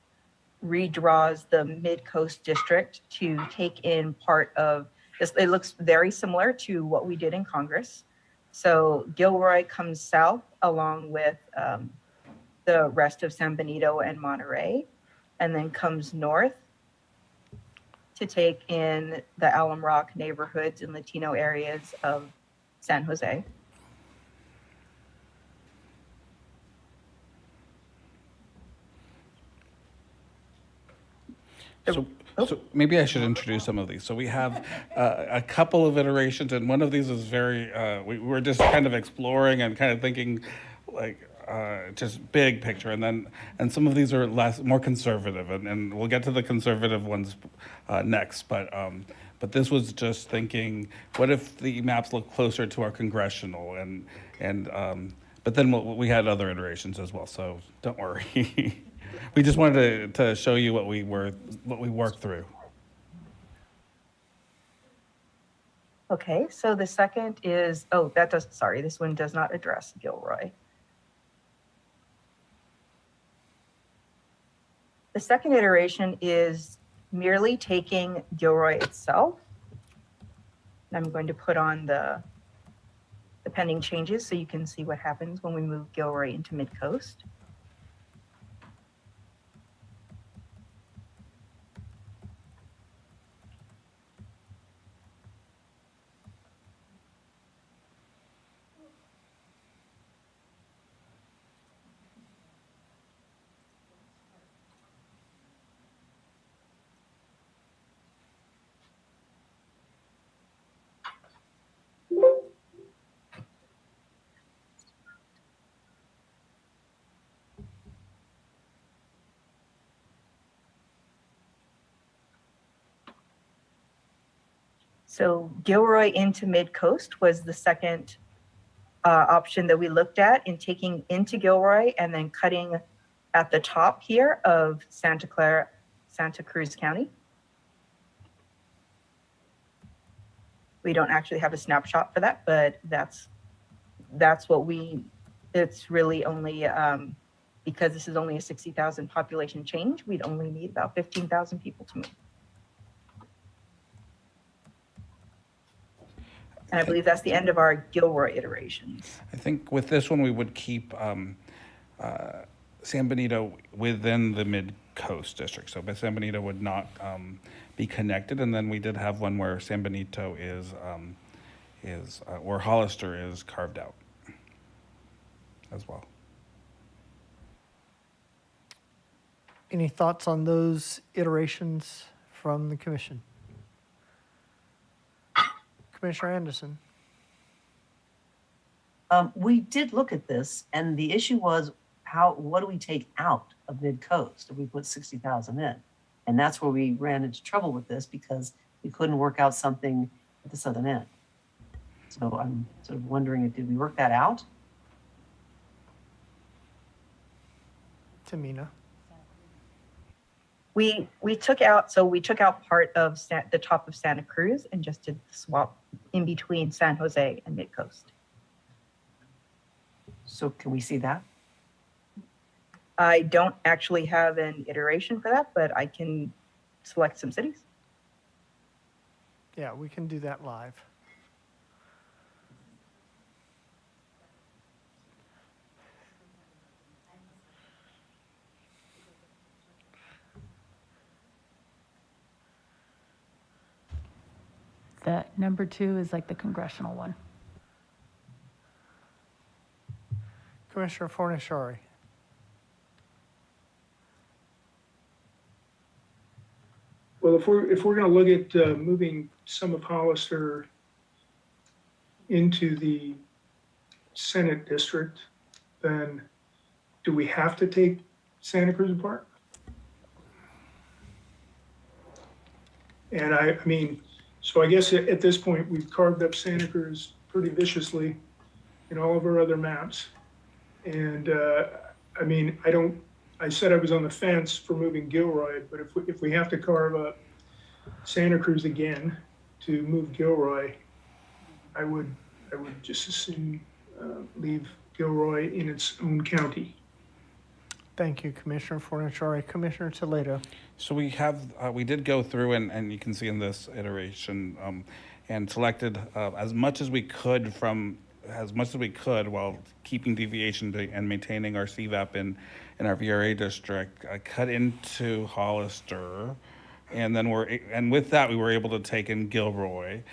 redraws the Mid-Coast District to take in part of this. It looks very similar to what we did in Congress. So Gilroy comes south along with the rest of San Benito and Monterey, and then comes north to take in the Alum Rock neighborhoods and Latino areas of San Jose. So maybe I should introduce some of these. So we have a couple of iterations, and one of these is very, we were just kind of exploring and kind of thinking like just big picture, and some of these are more conservative, and we'll get to the conservative ones next. But this was just thinking, what if the maps look closer to our congressional, but then we had other iterations as well. So don't worry. We just wanted to show you what we worked through. Okay, so the second is, this one does not address Gilroy. The second iteration is merely taking Gilroy itself. And I'm going to put on the pending changes so you can see what happens when we move Gilroy into Mid-Coast. So Gilroy into Mid-Coast was the second option that we looked at in taking into Gilroy and then cutting at the top here of Santa Cruz County. We don't actually have a snapshot for that, but that's what it's really only, because this is only a 60,000 population change, we'd only need about 15,000 people to move. And I believe that's the end of our Gilroy iterations. I think with this one, we would keep San Benito within the Mid-Coast District. So San Benito would not be connected. And then we did have one where San Benito or Hollister is carved out as well. Any thoughts on those iterations from the commission? Commissioner Anderson. We did look at this, and the issue was what do we take out of mid-coast if we put 60,000 in? And that's where we ran into trouble with this because we couldn't work out something at the southern end. So I'm sort of wondering, did we work that out? Tamina. We took out part of the top of Santa Cruz and just did the swap in between San Jose and Midcoast. So can we see that? I don't actually have an iteration for that, but I can select some cities. Yeah, we can do that live. The number 2 is like the congressional one. Commissioner Fornashari. Well, if we're going to look at moving some of Hollister into the Senate district, then do we have to take Santa Cruz apart? And I mean, so I guess at this point, we've carved up Santa Cruz pretty viciously in all of our other maps. And I mean, I said I was on the fence for moving Gilroy, but if we have to carve up Santa Cruz again to move Gilroy, I would just as soon leave Gilroy in its own county. Thank you, Commissioner Fornashari. Commissioner Toledo. So we did go through and you can see in this iteration and selected as much as we could while keeping deviation and maintaining our CVAP in our VRA district, cut into Hollister, and then with that we were able to take in Gilroy.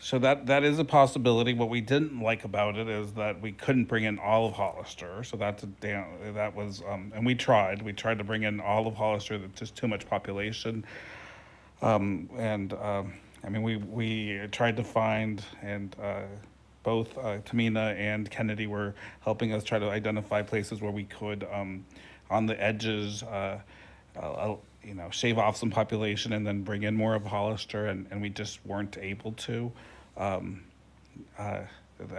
So that is a possibility. What we didn't like about it is that we couldn't bring in all of Hollister. So and we tried to bring in all of Hollister. That's just too much population. I mean, we tried to find, and both Tamina and Kennedy were helping us try to identify places where we could, on the edges, shave off some population and then bring in more of Hollister, and we just weren't able to. I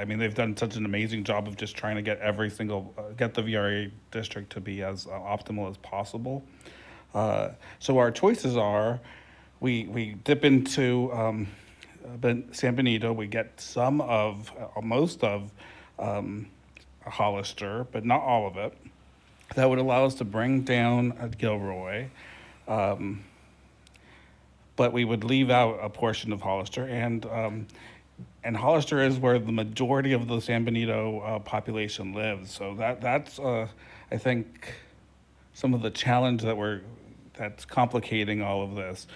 mean, they've done such an amazing job of just trying to get get the VRA district to be as optimal as possible. So our choices are, we dip into San Benito, we get most of Hollister, but not all of it. That would allow us to bring down Gilroy, but we would leave out a portion of Hollister, and Hollister is where the majority of the San Benito population lives. So that's I think some of the challenge that's complicating all of this.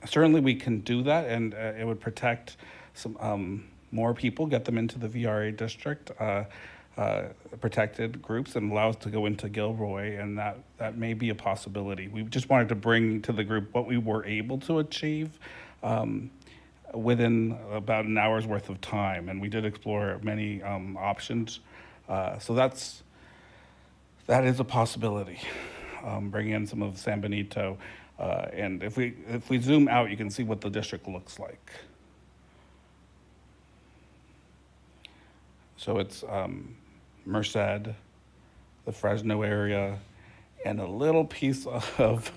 Certainly we can do that, and it would protect some more people, get them into the VRA district, protected groups, and allow us to go into Gilroy, and that may be a possibility. We just wanted to bring to the group what we were able to achieve within about an hour's worth of time, and we did explore many options. So that is a possibility, bringing in some of San Benito. And if we zoom out, you can see what the district looks like. So it's Merced, the Fresno area, and a little piece of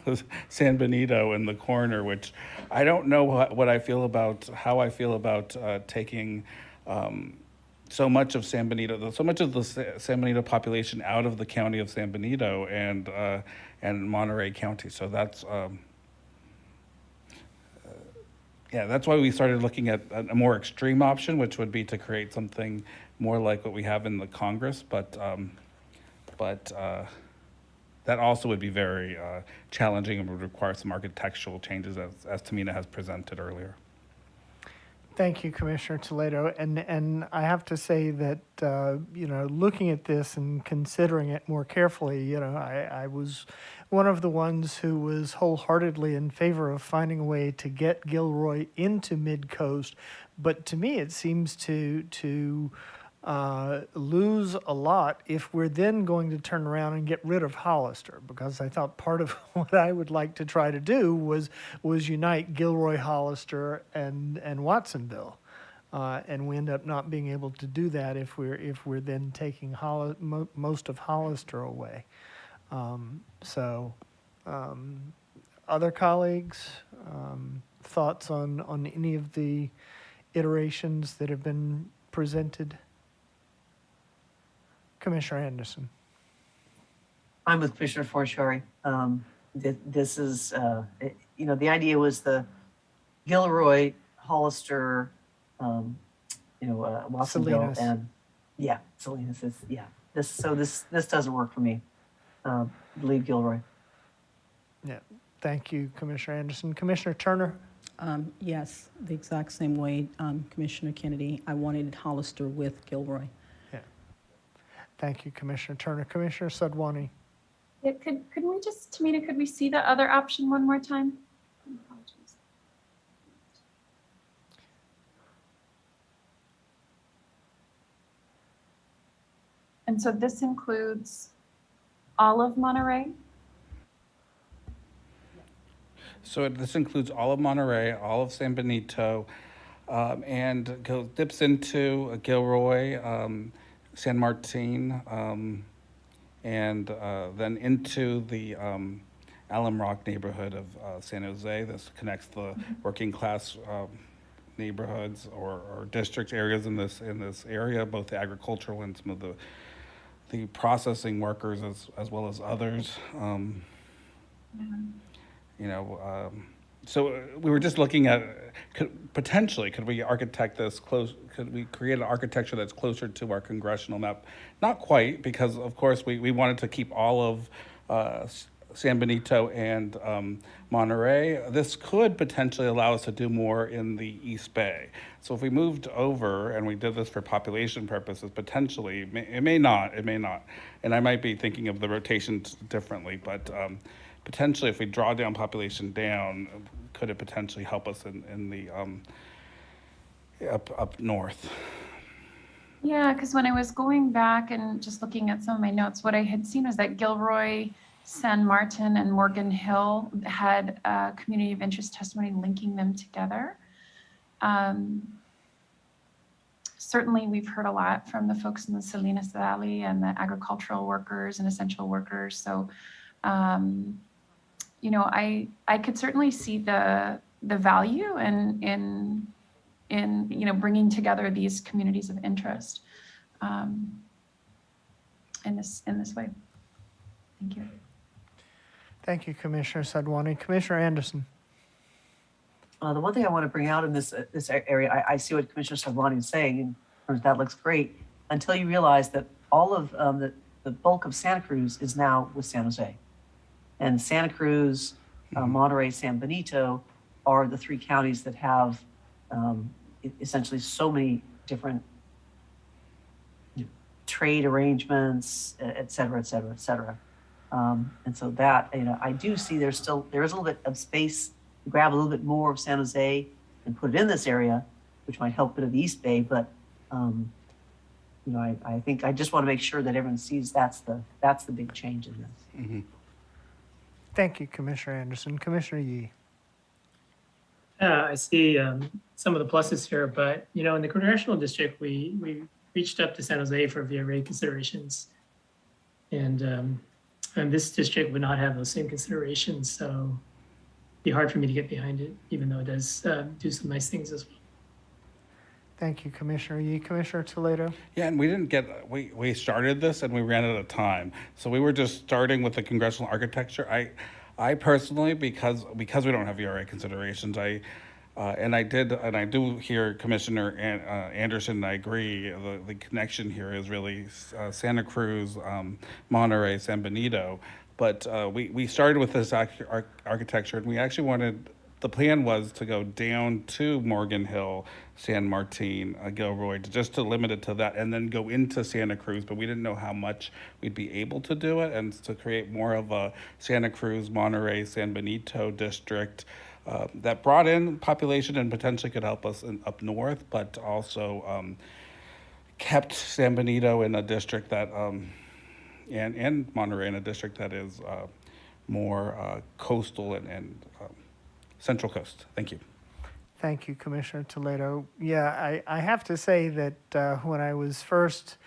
San Benito in the corner, which I don't know how I feel about taking so much of San Benito, so much of the San Benito population out of the county of San Benito and Monterey County. So that's that's why we started looking at a more extreme option, which would be to create something more like what we have in the Congress, but that also would be very challenging and would require some architectural changes, as Tamina has presented earlier. Thank you, Commissioner Toledo. And I have to say that, looking at this and considering it more carefully, I was one of the ones who was wholeheartedly in favor of finding a way to get Gilroy into Mid-Coast. But to me, it seems to lose a lot if we're then going to turn around and get rid of Hollister, because I thought part of what I would like to try to do was unite Gilroy, Hollister, and Watsonville, and we end up not being able to do that if we're then taking most of Hollister away. Other colleagues, thoughts on any of the iterations that have been presented? Commissioner Anderson. I'm with Commissioner Forshari. This is, the idea was the Gilroy, Hollister, Watsonville, Salinas. and Salinas. This doesn't work for me. Leave Gilroy. Yeah, thank you, Commissioner Anderson. Commissioner Turner. Yes, the exact same way, Commissioner Kennedy. I wanted Hollister with Gilroy. Yeah. Thank you, Commissioner Turner. Commissioner Sadwani. Yeah, could we just, Tamina, could we see the other option one more time? Apologies. And so this includes all of Monterey? So this includes all of Monterey, all of San Benito, and dips into Gilroy, San Martin, and then into the Alum Rock neighborhood of San Jose. This connects the working class neighborhoods or district areas in this area, both the agricultural and some of the processing workers as well as others. So we were just looking at could we architect this close? Could we create an architecture that's closer to our congressional map? Not quite, because of course we wanted to keep all of San Benito and Monterey. This could potentially allow us to do more in the East Bay. So if we moved over and we did this for population purposes, potentially, it may not. And I might be thinking of the rotations differently, but potentially if we draw down population down, could it potentially help us in the up north? Yeah, because when I was going back and just looking at some of my notes, what I had seen was that Gilroy, San Martin, and Morgan Hill had a community of interest testimony linking them together. Certainly, we've heard a lot from the folks in the Salinas Valley and the agricultural workers and essential workers. So, I could certainly see the value in bringing together these communities of interest in this way. Thank you. Thank you, Commissioner Sadwani. Commissioner Anderson. The one thing I want to bring out in this area, I see what Commissioner Sadwani is saying, and that looks great, until you realize that all of the bulk of Santa Cruz is now with San Jose. And Santa Cruz, Monterey, San Benito are the three counties that have essentially so many different trade arrangements, et cetera, et cetera, et cetera. And so that, I do see there is a little bit of space to grab a little bit more of San Jose and put it in this area, which might help a bit of the East Bay. But, I think I just want to make sure that everyone sees that's the big change in this. Mm-hmm. Thank you, Commissioner Anderson. Commissioner Yee. I see some of the pluses here, but in the congressional district, we reached up to San Jose for VRA considerations, and this district would not have those same considerations, so it'd be hard for me to get behind it, even though it does do some nice things as well. Thank you, Commissioner Yee. Commissioner Toledo. Yeah, and we started this and we ran out of time. So we were just starting with the congressional architecture. I personally, because we don't have VRA considerations, I do hear Commissioner Anderson, and I agree, the connection here is really Santa Cruz, Monterey, San Benito. But we started with this architecture, and we actually wanted the plan was to go down to Morgan Hill, San Martin, Gilroy, just to limit it to that, and then go into Santa Cruz. But we didn't know how much we'd be able to do it, and to create more of a Santa Cruz, Monterey, San Benito district that brought in population and potentially could help us up north, but also kept San Benito in a district that, and Monterey in a district that is more coastal and Central Coast. Thank you. Thank you, Commissioner Toledo. Yeah, I have to say that when I was first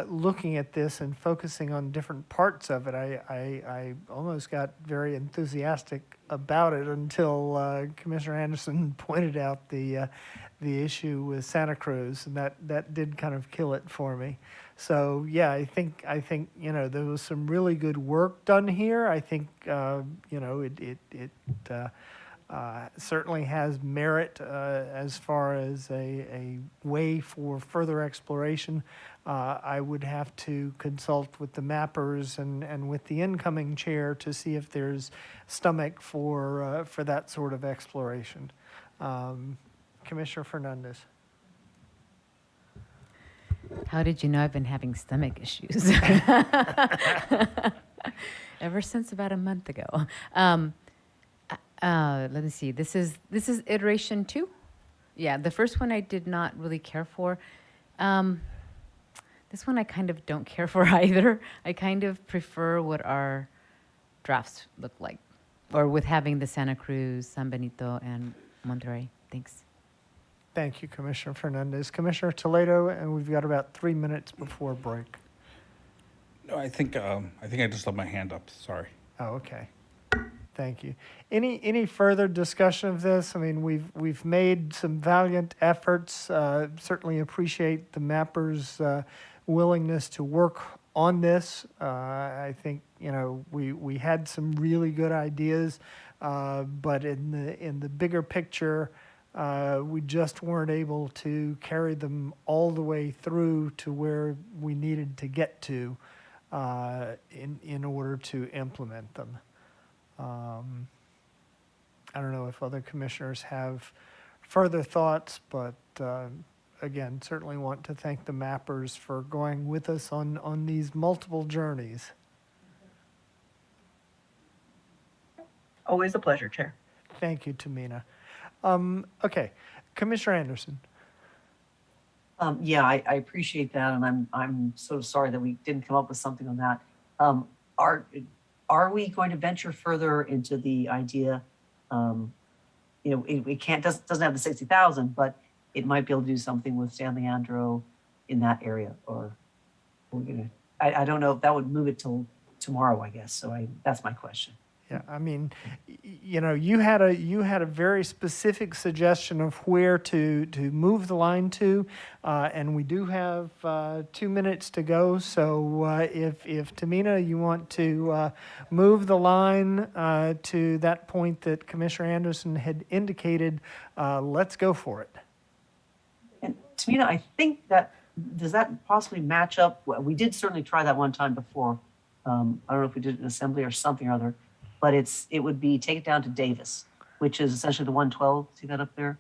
looking at this and focusing on different parts of it, I almost got very enthusiastic about it until Commissioner Anderson pointed out the issue with Santa Cruz, and that did kind of kill it for me. So yeah, I think there was some really good work done here. I think it certainly has merit as far as a way for further exploration. I would have to consult with the mappers and with the incoming chair to see if there's stomach for that sort of exploration. Commissioner Fernandez. How did you know I've been having stomach issues? Ever since about a month ago. Let me see. This is iteration 2. Yeah, the first one I did not really care for. This one I kind of don't care for either. I kind of prefer what our drafts look like, or with having the Santa Cruz, San Benito, and Monterey. Thanks. Thank you, Commissioner Fernandez. Commissioner Toledo, and we've got about 3 minutes before break. No, I think I just left my hand up. Sorry. Oh, okay. Thank you. Any further discussion of this? I mean, we've made some valiant efforts. Certainly appreciate the mappers' willingness to work on this. I think we had some really good ideas, but in the bigger picture, we just weren't able to carry them all the way through to where we needed to get to in order to implement them. I don't know if other commissioners have further thoughts, but again, certainly want to thank the mappers for going with us on these multiple journeys. Always a pleasure, Chair. Thank you, Tamina. Okay, Commissioner Anderson. Yeah, I appreciate that, and I'm so sorry that we didn't come up with something on that. Are we going to venture further into the idea? It doesn't have the 60,000, but it might be able to do something with San Leandro in that area, or we're gonna. I don't know if that would move it till tomorrow, I guess. So that's my question. Yeah, I mean, you had a very specific suggestion of where to move the line to, and we do have 2 minutes to go. So if Tamina, you want to move the line to that point that Commissioner Anderson had indicated, let's go for it. And Tamina, I think does that possibly match up? Well, we did certainly try that one time before. I don't know if we did an assembly or something or other. But it would be take it down to Davis, which is essentially the 112. See that up there?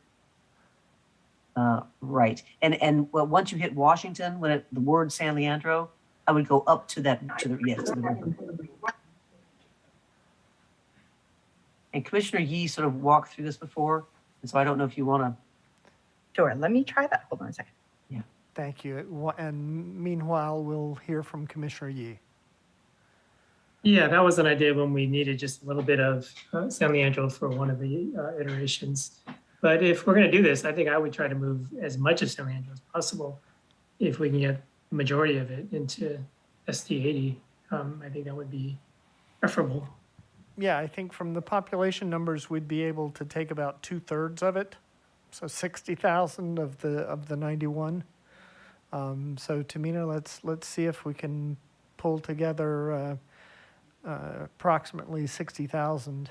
Right. And once you hit Washington, the word San Leandro, I would go up to the river. And Commissioner Yee sort of walked through this before, and so I don't know if you want to. Sure, let me try that. Hold on a second. Yeah. Thank you. And meanwhile, we'll hear from Commissioner Yee. Yeah, that was an idea when we needed just a little bit of San Leandro for one of the iterations. But if we're going to do this, I think I would try to move as much of San Leandro as possible. If we can get the majority of it into SD80, I think that would be preferable. Yeah, I think from the population numbers, we'd be able to take about 2/3 of it. So 60,000 of the 91. So Tamina, let's see if we can pull together approximately 60,000.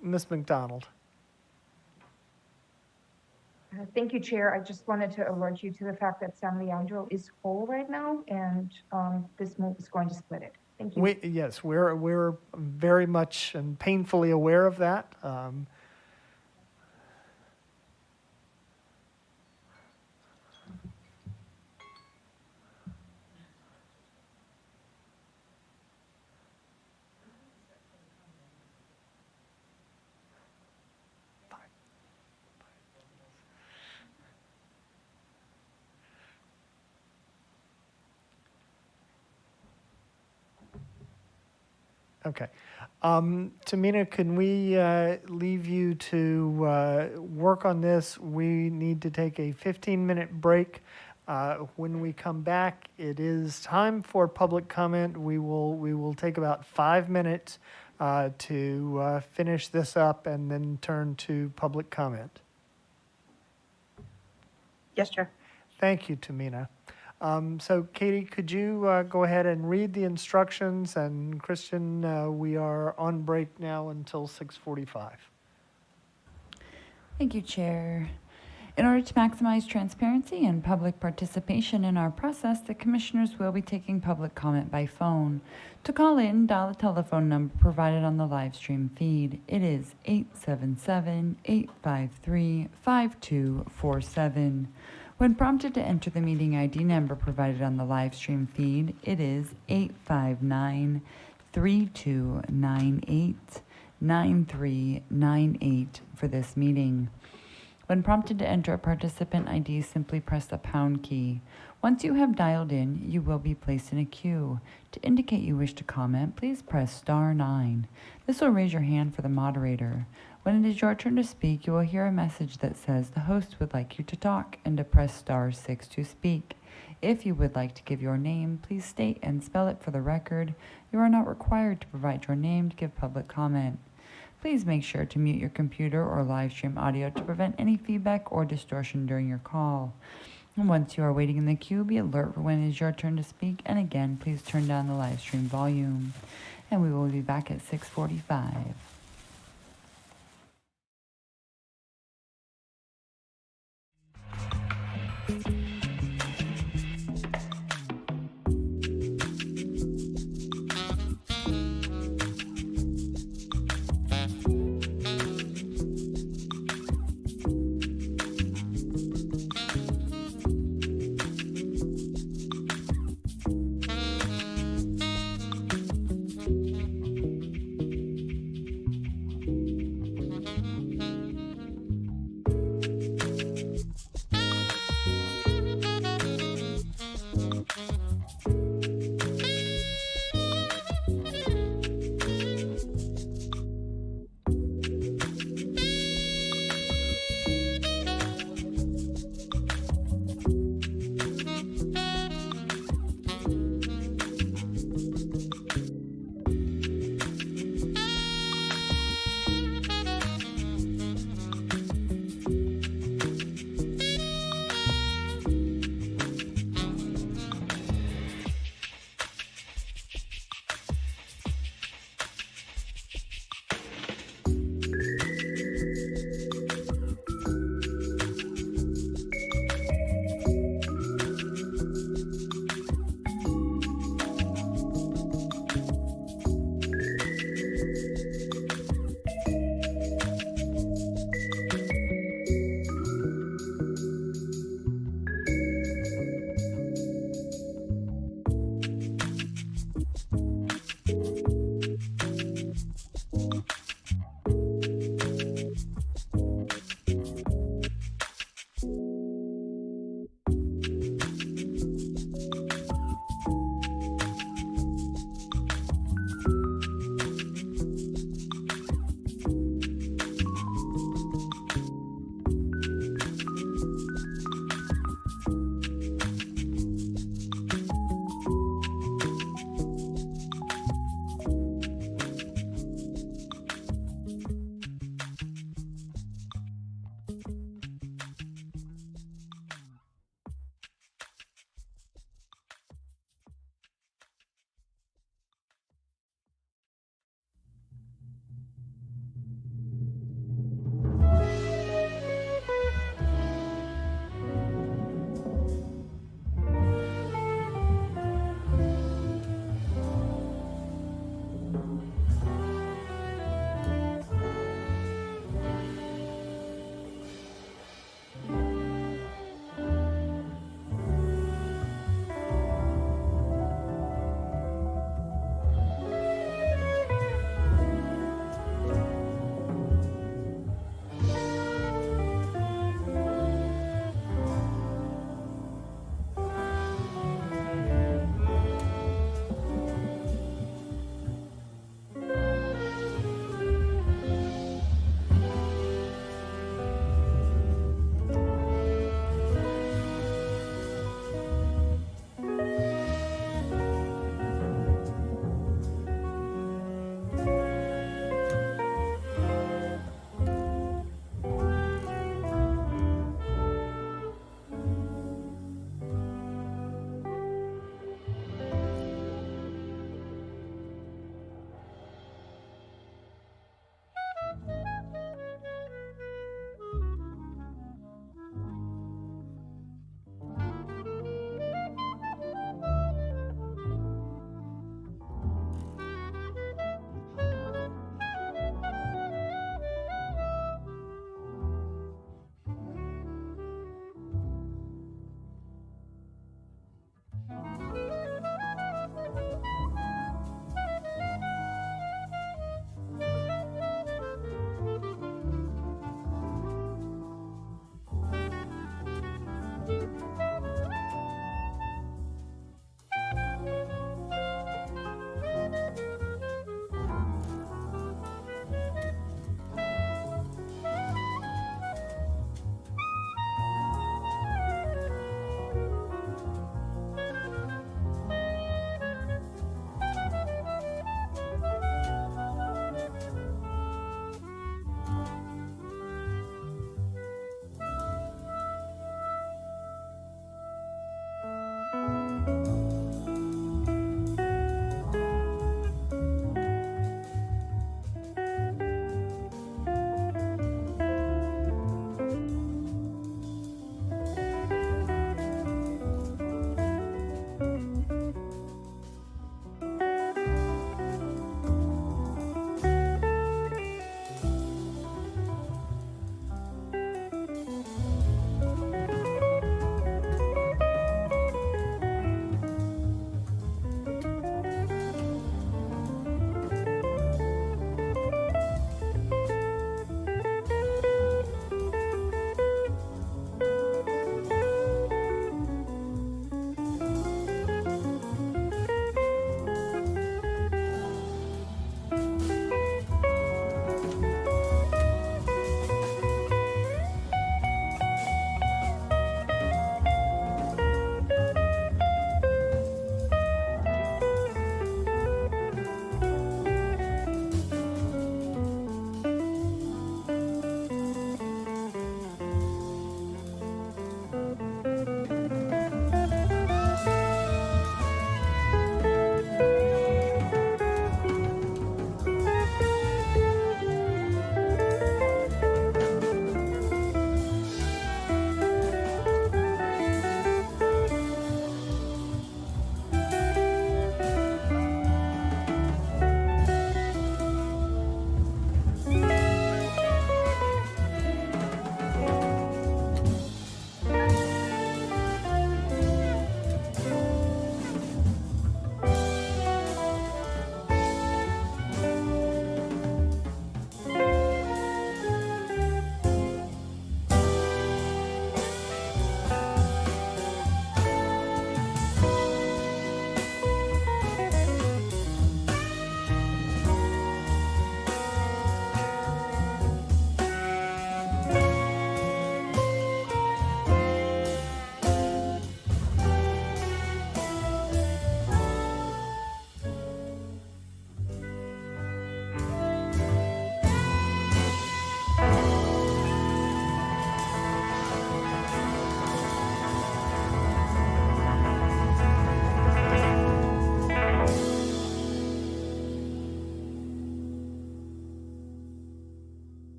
Ms. McDonald. thank you, Chair. I just wanted to alert you to the fact that San Leandro is whole right now, and this move is going to split it. Thank you. Yes, we're very much and painfully aware of that. Okay. Tamina, can we leave you to work on this? We need to take a 15-minute break. When we come back, it is time for public comment. We will take about 5 minutes to finish this up and then turn to public comment. Yes, Chair. Thank you, Tamina. So Katie, could you go ahead and read the instructions? And Christian, we are on break now until 6:45. Thank you, Chair. In order to maximize transparency and public participation in our process, the commissioners will be taking public comment by phone. To call in, dial the telephone number provided on the live stream feed. It is 877-853-5247. When prompted to enter the meeting ID number provided on the live stream feed, it is 859-3298-9398 for this meeting. When prompted to enter a participant ID, simply press the pound key. Once you have dialed in, you will be placed in a queue. To indicate you wish to comment, please press star 9. This will raise your hand for the moderator. When it is your turn to speak, you will hear a message that says the host would like you to talk and to press star 6 to speak. If you would like to give your name, please state and spell it for the record. You are not required to provide your name to give public comment. Please make sure to mute your computer or live stream audio to prevent any feedback or distortion during your call. And once you are waiting in the queue, be alert for when it is your turn to speak. And again, please turn down the live stream volume. And we will be back at 6:45.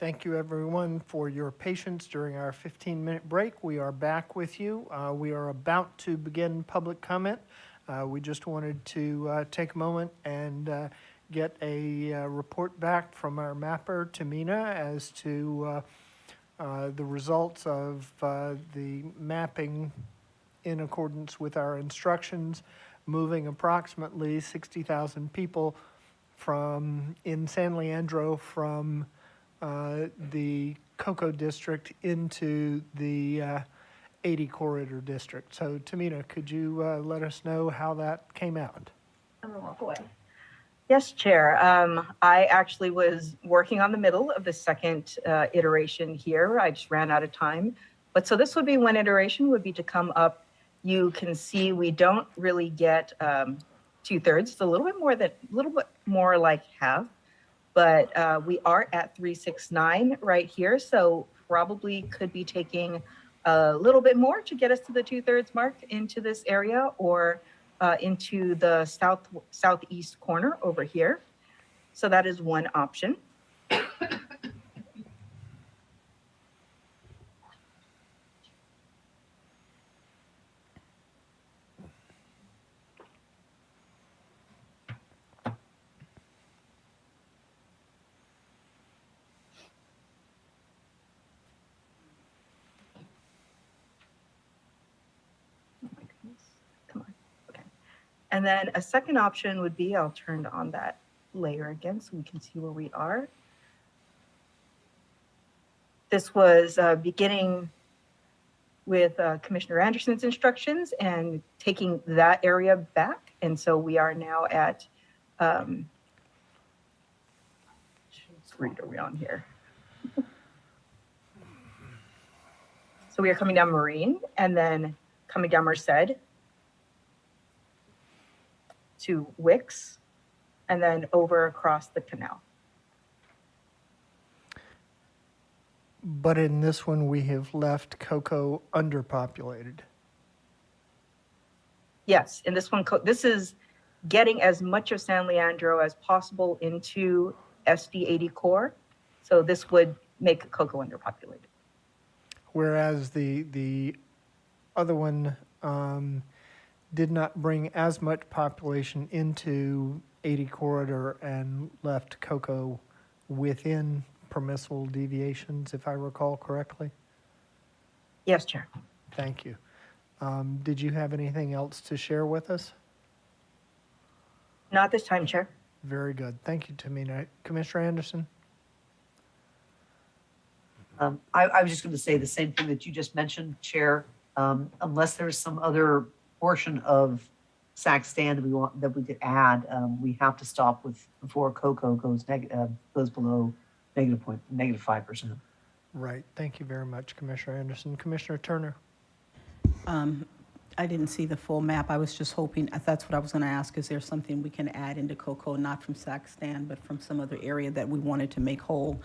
Thank you, everyone, for your patience during our 15-minute break. We are back with you. We are about to begin public comment. We just wanted to take a moment and get a report back from our mapper, Tamina, as to the results of the mapping in accordance with our instructions, moving approximately 60,000 people in San Leandro from the Cocoa District into the 80 Corridor District. So Tamina, could you let us know how that came out? I'm gonna walk away. Yes, Chair. I actually was working on the middle of the second iteration here. I just ran out of time. But so this would be one iteration, would be to come up. You can see we don't really get 2/3. It's a little bit more like half. But we are at 369 right here. So probably could be taking a little bit more to get us to the 2/3 mark into this area, or into the southeast corner over here. So that is one option. And then a second option would be, I'll turn on that layer again so we can see where we are. This was beginning with Commissioner Anderson's instructions and taking that area back. And so we are now at, what street are we on here? So we are coming down Marine and then coming down Merced to Wicks, and then over across the canal. But in this one, we have left Cocoa underpopulated. Yes, in this one, this is getting as much of San Leandro as possible into SD 80 core. So this would make Cocoa underpopulated. Whereas the other one did not bring as much population into 80 Corridor and left Cocoa within permissible deviations, if I recall correctly? Yes, Chair. Thank you. Did you have anything else to share with us? Not this time, Chair. Very good. Thank you, Tamina. Commissioner Anderson? I was just going to say the same thing that you just mentioned, Chair. Unless there's some other portion of SAC stand that we could add, we have to stop before Cocoa goes below -5%. Right. Thank you very much, Commissioner Anderson. Commissioner Turner? I didn't see the full map. I was just hoping, that's what I was going to ask. Is there something we can add into Cocoa, not from SAC stand, but from some other area that we wanted to make whole?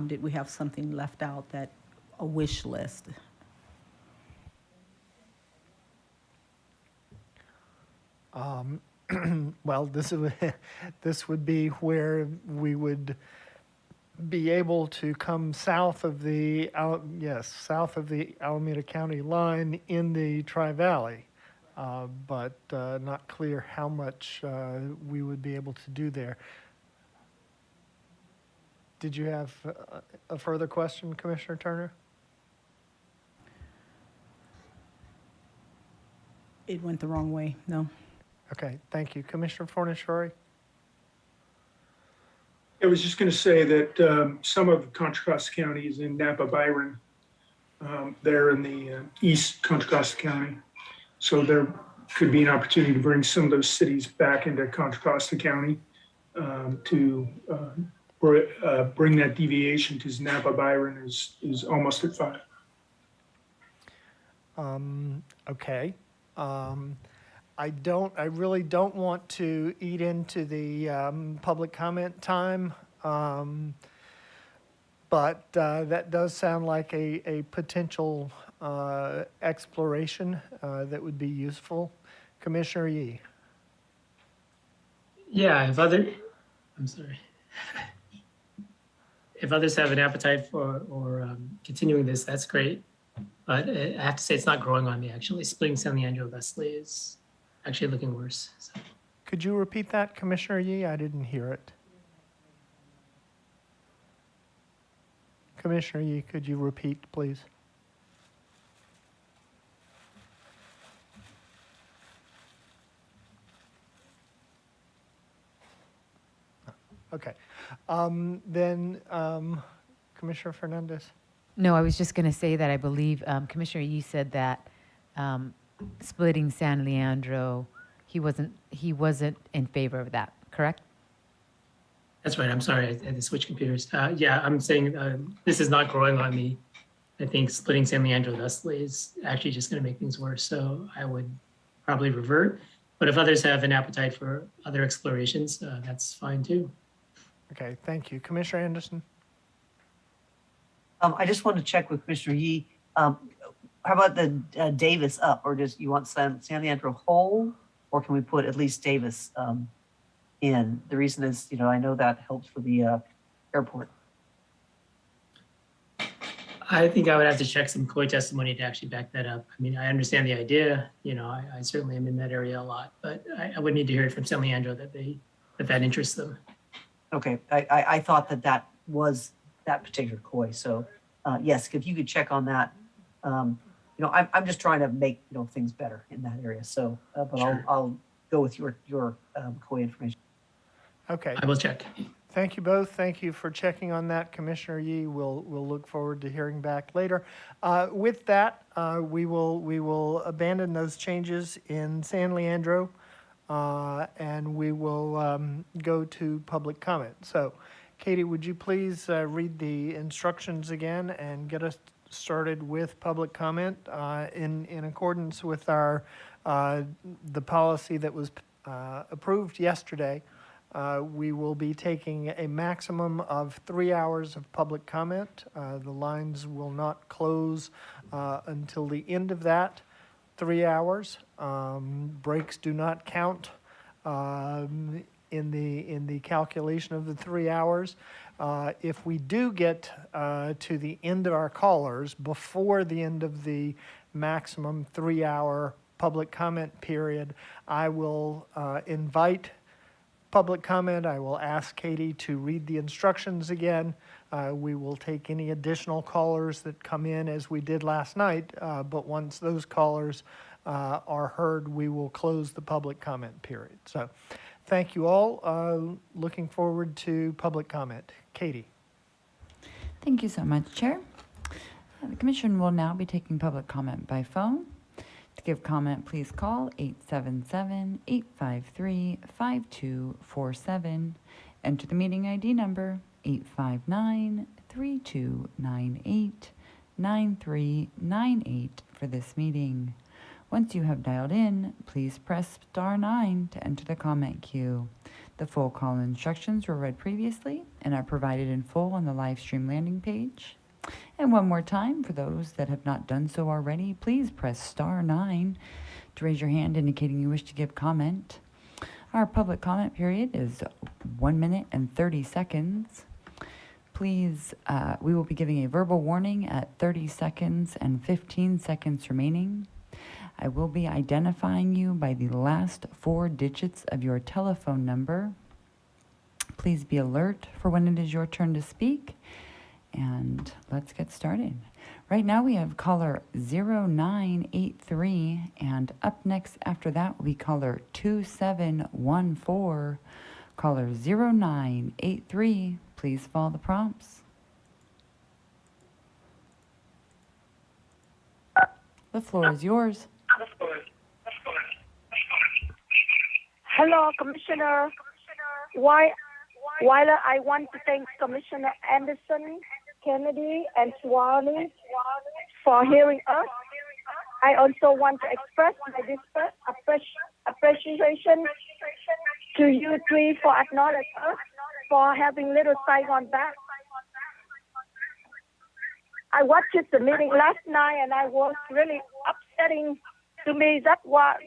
Did we have something left out, a wish list? Well, this would be where we would be able to come south of the Alameda County line in the Tri-Valley, but not clear how much we would be able to do there. Did you have a further question, Commissioner Turner? It went the wrong way, no. Okay, thank you. Commissioner Fornaciari? I was just going to say that some of Contra Costa County is in Napa Byron. They're in the east Contra Costa County. So there could be an opportunity to bring some of those cities back into Contra Costa County to bring that deviation, because Napa Byron is almost at 5. Okay. I really don't want to eat into the public comment time, but that does sound like a potential exploration that would be useful. Commissioner Yee. Yeah, I'm sorry. if others have an appetite for continuing this, that's great. But I have to say, it's not growing on me, actually. Splitting San Leandro Leslie is actually looking worse. So. Could you repeat that, Commissioner Yee? I didn't hear it. Commissioner Yee, could you repeat, please? Okay. Commissioner Fernandez. No, I was just going to say that I believe Commissioner Yee said that splitting San Leandro, he wasn't in favor of that, correct? That's right. I'm sorry. I had to switch computers. Yeah, I'm saying this is not growing on me. I think splitting San Leandro Leslie is actually just going to make things worse. So I would probably revert. But if others have an appetite for other explorations, that's fine too. Okay, thank you. Commissioner Anderson? I just want to check with Commissioner Yee. How about the Davis up, or just you want San Leandro whole, or can we put at least Davis in? The reason is, I know that helps for the airport. I think I would have to check some COI testimony to actually back that up. I mean, I understand the idea. I certainly am in that area a lot, but I would need to hear it from San Leandro that interests them. Okay, I thought that was that particular COI. So yes, if you could check on that. I'm just trying to make things better in that area. So, but sure. I'll go with your COI information. Okay. I will check. Thank you both. Thank you for checking on that, Commissioner Yee. We'll look forward to hearing back later. With that, we will abandon those changes in San Leandro, and we will go to public comment. So, Katie, would you please read the instructions again and get us started with public comment in accordance with our the policy that was approved yesterday. We will be taking a maximum of 3 hours of public comment. The lines will not close until the end of that 3 hours. Breaks do not count in the calculation of the 3 hours. If we do get to the end of our callers before the end of the maximum 3 hour public comment period, I will invite public comment. I will ask Katie to read the instructions again. We will take any additional callers that come in as we did last night, but once those callers are heard, we will close the public comment period. So thank you all. Looking forward to public comment. Katie. Thank you so much, Chair. The Commission will now be taking public comment by phone. To give comment, please call 877-853-5247. Enter the meeting ID number 859-3298-9398 for this meeting. Once you have dialed in, please press *9 to enter the comment queue. The full call instructions were read previously and are provided in full on the live stream landing page. And one more time, for those that have not done so already, please press *9 to raise your hand indicating you wish to give comment. Our public comment period is 1 minute and 30 seconds. Please, we will be giving a verbal warning at 30 seconds and 15 seconds remaining. I will be identifying you by the last 4 digits of your telephone number. Please be alert for when it is your turn to speak. And let's get started. Right now we have caller 0983, and up next after that will be caller 2714. Caller 0983, please follow the prompts. The floor is yours. Hello, Commissioner. While I want to thank Commissioner Anderson, Kennedy, and Swani for hearing us, I also want to express my appreciation to you three for acknowledging us, for having little Saigon back. I watched the meeting last night and I was really upsetting to me that what,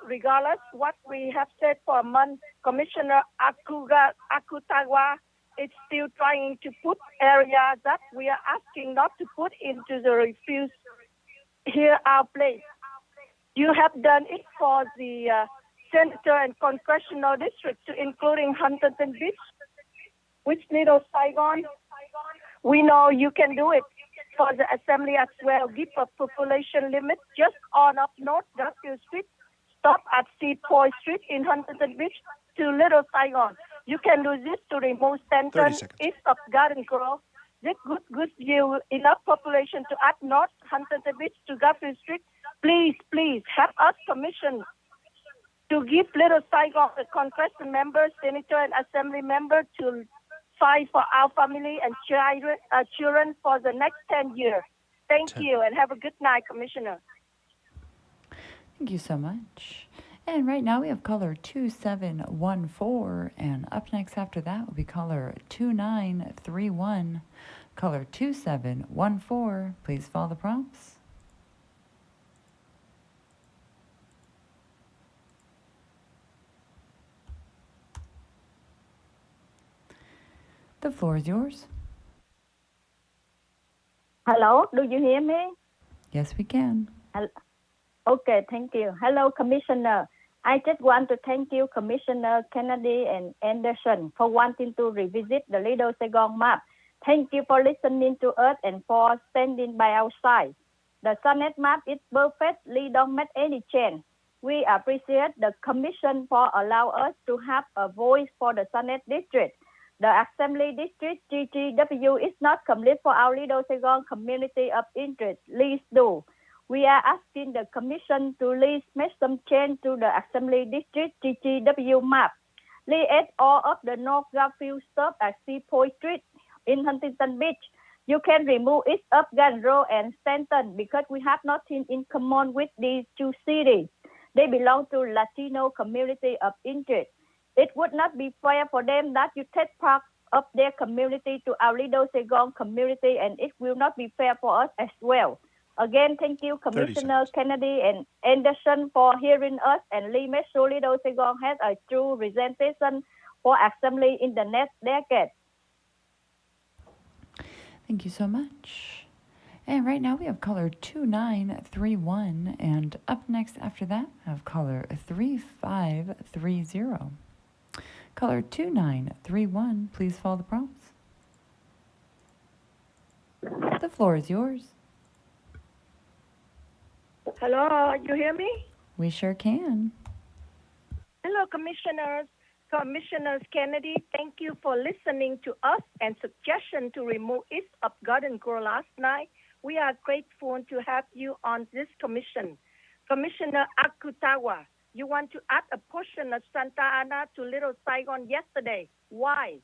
regardless what we have said for a month, Commissioner Akutawa it's still trying to put area that we are asking not to put into the refuse here our place. You have done it for the senator and congressional districts, including Huntington Beach, which Little Saigon. We know you can do it for the assembly as well. Give a population limit just on up north Garfield Street, stop at Seapoy Street in Huntington Beach to Little Saigon. You can do this to remove Stanton east of Garden Grove. This gives you enough population to add north Huntington Beach to Garfield Street. Please, please help us commission to give Little Saigon a congressional member, senator, and assembly member to fight for our family and children for the next 10 years. Thank you, and have a good night, Commissioner. Thank you so much. And right now we have caller 2714, and up next after that will be caller 2931. Caller 2714, please follow the prompts. The floor is yours. Hello, do you hear me? Yes, we can. Okay, thank you. Hello, Commissioner. I just want to thank you, Commissioner Kennedy and Anderson, for wanting to revisit the Little Saigon map. Thank you for listening to us and for standing by our side. The Sonnet map is perfect. We don't make any change. We appreciate the Commission for allow us to have a voice for the Sonnet district. The Assembly District GGW is not complete for our Little Saigon community of interest. Please do. We are asking the Commission to please make some change to the Assembly District GGW map. Please add all of the North Garfield stop at Seapoy Street in Huntington Beach. You can remove it of Gun Road and Stanton because we have nothing in common with these two cities. They belong to Latino community of interest. It would not be fair for them that you take part of their community to our Little Saigon community, and it will not be fair for us as well. Again, thank you, Commissioner Kennedy and Anderson, for hearing us, and please make sure Little Saigon has a true representation for Assembly in the next decade. Thank you so much. And right now we have caller 2931, and up next after that, I have caller 3530. Caller 2931, please follow the prompts. The floor is yours. Hello, you hear me? We sure can. Hello, Commissioners. Commissioners Kennedy, thank you for listening to us and suggestion to remove east of Garden Grove last night. We are grateful to have you on this commission. Commissioner Akutawa, you want to add a portion of Santa Ana to Little Saigon yesterday. Why?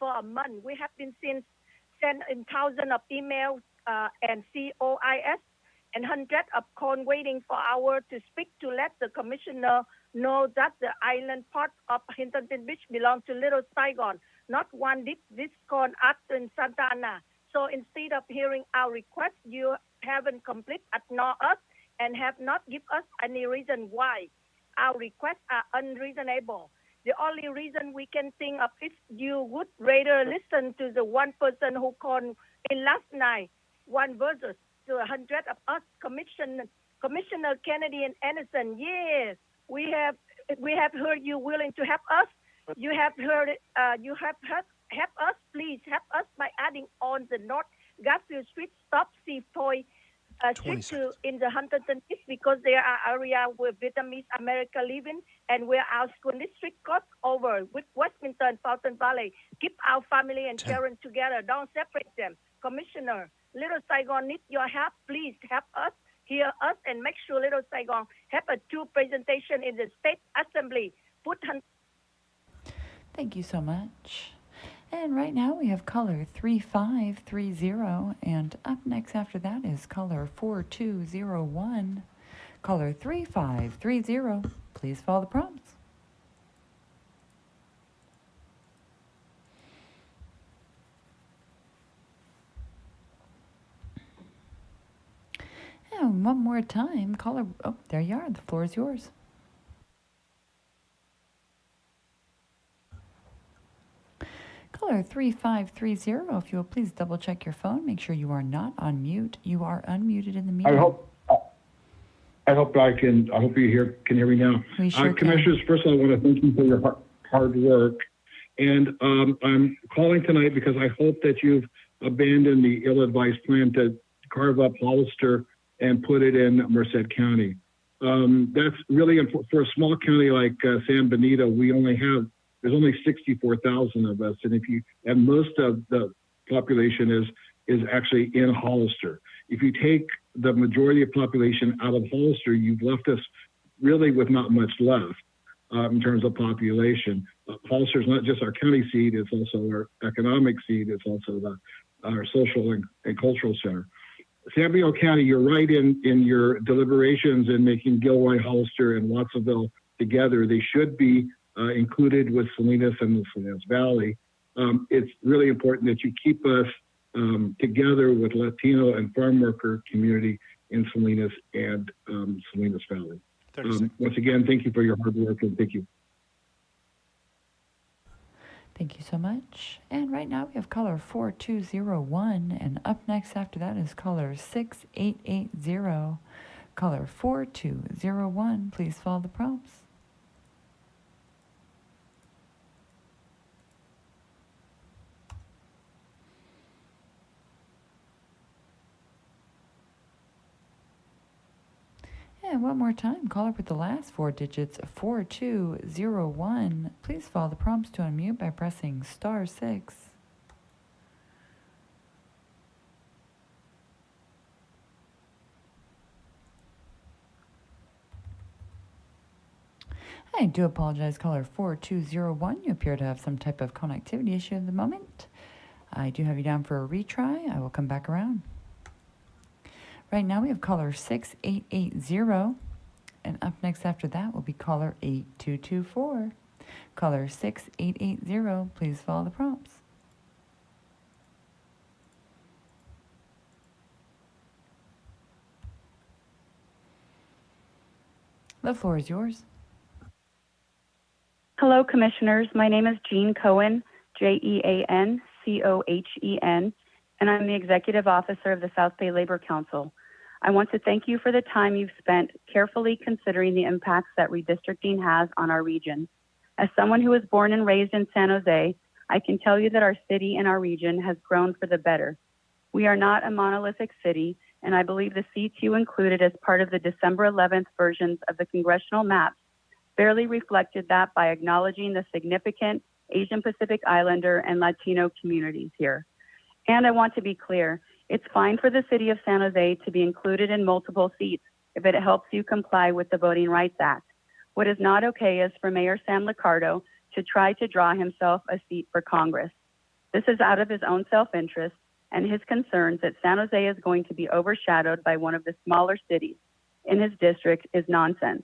For a month, we have been sent in thousands of emails and COIS and hundreds of calls waiting for hours to speak to let the commissioner know that the island part of Huntington Beach belongs to Little Saigon. Not one did this call after in Santa Ana. So instead of hearing our request, you haven't complete ignore us and have not give us any reason why. Our requests are unreasonable. The only reason we can think of is you would rather listen to the one person who called in last night, one versus to 100 of us, Commissioner Kennedy and Anderson. Yes, we have heard you willing to help us. You have heard help us. Please help us by adding on the North Garfield Street stop Seapoy Street to in the Huntington East because there are areas where Vietnamese American living and where our school district cross over with Westminster, Fountain Valley. Keep our family and children together. Don't separate them. Commissioner, Little Saigon needs your help. Please help us, hear us, and make sure Little Saigon have a true presentation in the State Assembly. Thank you so much. And right now we have caller 3530, and up next after that is caller 4201. Caller 3530, please follow the prompts. And one more time, caller, oh, there you are, the floor is yours. Caller 3530, if you will please double check your phone. Make sure you are not on mute. You are unmuted in the meeting. I hope you can hear me now. We sure can. Commissioners, first of all, I want to thank you for your hard work. And I'm calling tonight because I hope that you've abandoned the ill-advised plan to carve up Hollister and put it in Merced County. That's really important for a small county like San Benito. There's only 64,000 of us, and most of the population is actually in Hollister. If you take the majority of population out of Hollister, you've left us really with not much left in terms of population. Hollister is not just our county seat; it's also our economic seat. It's also our social and cultural center. San Benito County, you're right in your deliberations in making Gilroy, Hollister, and Watsonville together. They should be included with Salinas and the Salinas Valley. It's really important that you keep us together with Latino and farm worker community in Salinas and Salinas Valley. Once again, thank you for your hard work, and thank you. Thank you so much. And right now we have caller 4201, and up next after that is caller 6880. Caller 4201, please follow the prompts. And one more time, caller with the last four digits, 4201. Please follow the prompts to unmute by pressing *6. I do apologize, caller 4201. You appear to have some type of connectivity issue at the moment. I do have you down for a retry. I will come back around. Right now we have caller 6880, and up next after that will be caller 8224. Caller 6880, please follow the prompts. The floor is yours. Hello, Commissioners. My name is Jean Cohen, Jeancohen, and I'm the Executive Officer of the South Bay Labor Council. I want to thank you for the time you've spent carefully considering the impacts that redistricting has on our region. As someone who was born and raised in San Jose, I can tell you that our city and our region has grown for the better. We are not a monolithic city, and I believe the seats you included as part of the December 11th versions of the congressional maps fairly reflected that by acknowledging the significant Asian Pacific Islander and Latino communities here. And I want to be clear, it's fine for the city of San Jose to be included in multiple seats if it helps you comply with the Voting Rights Act. What is not okay is for Mayor Sam Liccardo to try to draw himself a seat for Congress. This is out of his own self-interest and his concerns that San Jose is going to be overshadowed by one of the smaller cities in his district is nonsense.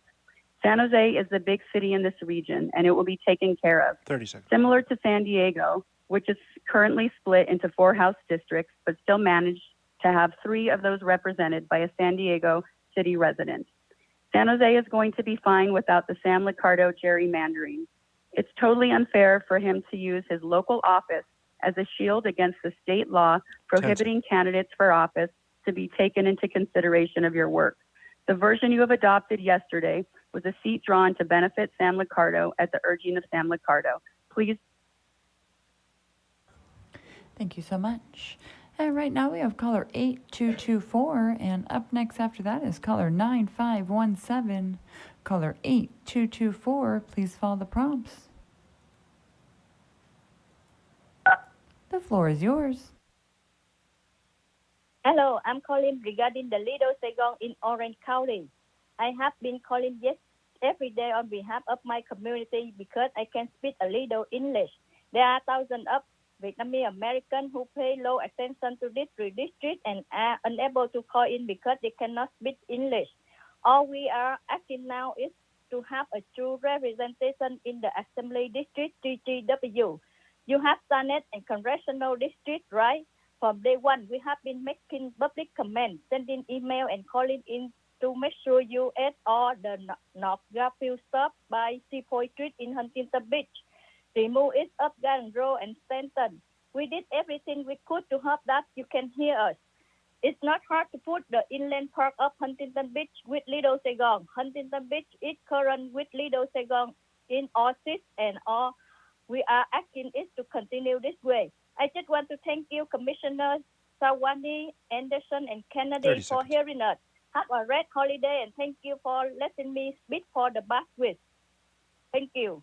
San Jose is the big city in this region, and it will be taken care of. 30 seconds. Similar to San Diego, which is currently split into 4 House districts, but still managed to have 3 of those represented by a San Diego city resident. San Jose is going to be fine without the Sam Liccardo gerrymandering. It's totally unfair for him to use his local office as a shield against the state law prohibiting candidates for office to be taken into consideration of your work. The version you have adopted yesterday was a seat drawn to benefit Sam Liccardo at the urging of Sam Liccardo. Please. Thank you so much. And right now we have caller 8224, and up next after that is caller 9517. Caller 8224, please follow the prompts. The floor is yours. Hello, I'm calling regarding the Lido Saigon in Orange County. I have been calling every day on behalf of my community because I can speak a little English. There are thousands of Vietnamese Americans who pay low attention to this redistrict and are unable to call in because they cannot speak English. All we are asking now is to have a true representation in the Assembly District 3GW. You have Senate and Congressional District, right? From day one, we have been making public comments, sending email and calling in to make sure U.S. or the North Garfield stop by Seapoint Street in Huntington Beach. remove East of Garden Road and Stanton. We did everything we could to hope that you can hear us. It's not hard to put the inland park of Huntington Beach with Little Saigon. Huntington Beach is current with Little Saigon in all seats, and all we are asking is to continue this way. I just want to thank you, Commissioners Sawani, Anderson, and Kennedy for hearing us. Have a great holiday, and thank you for letting me speak for the Buckwheat. Thank you.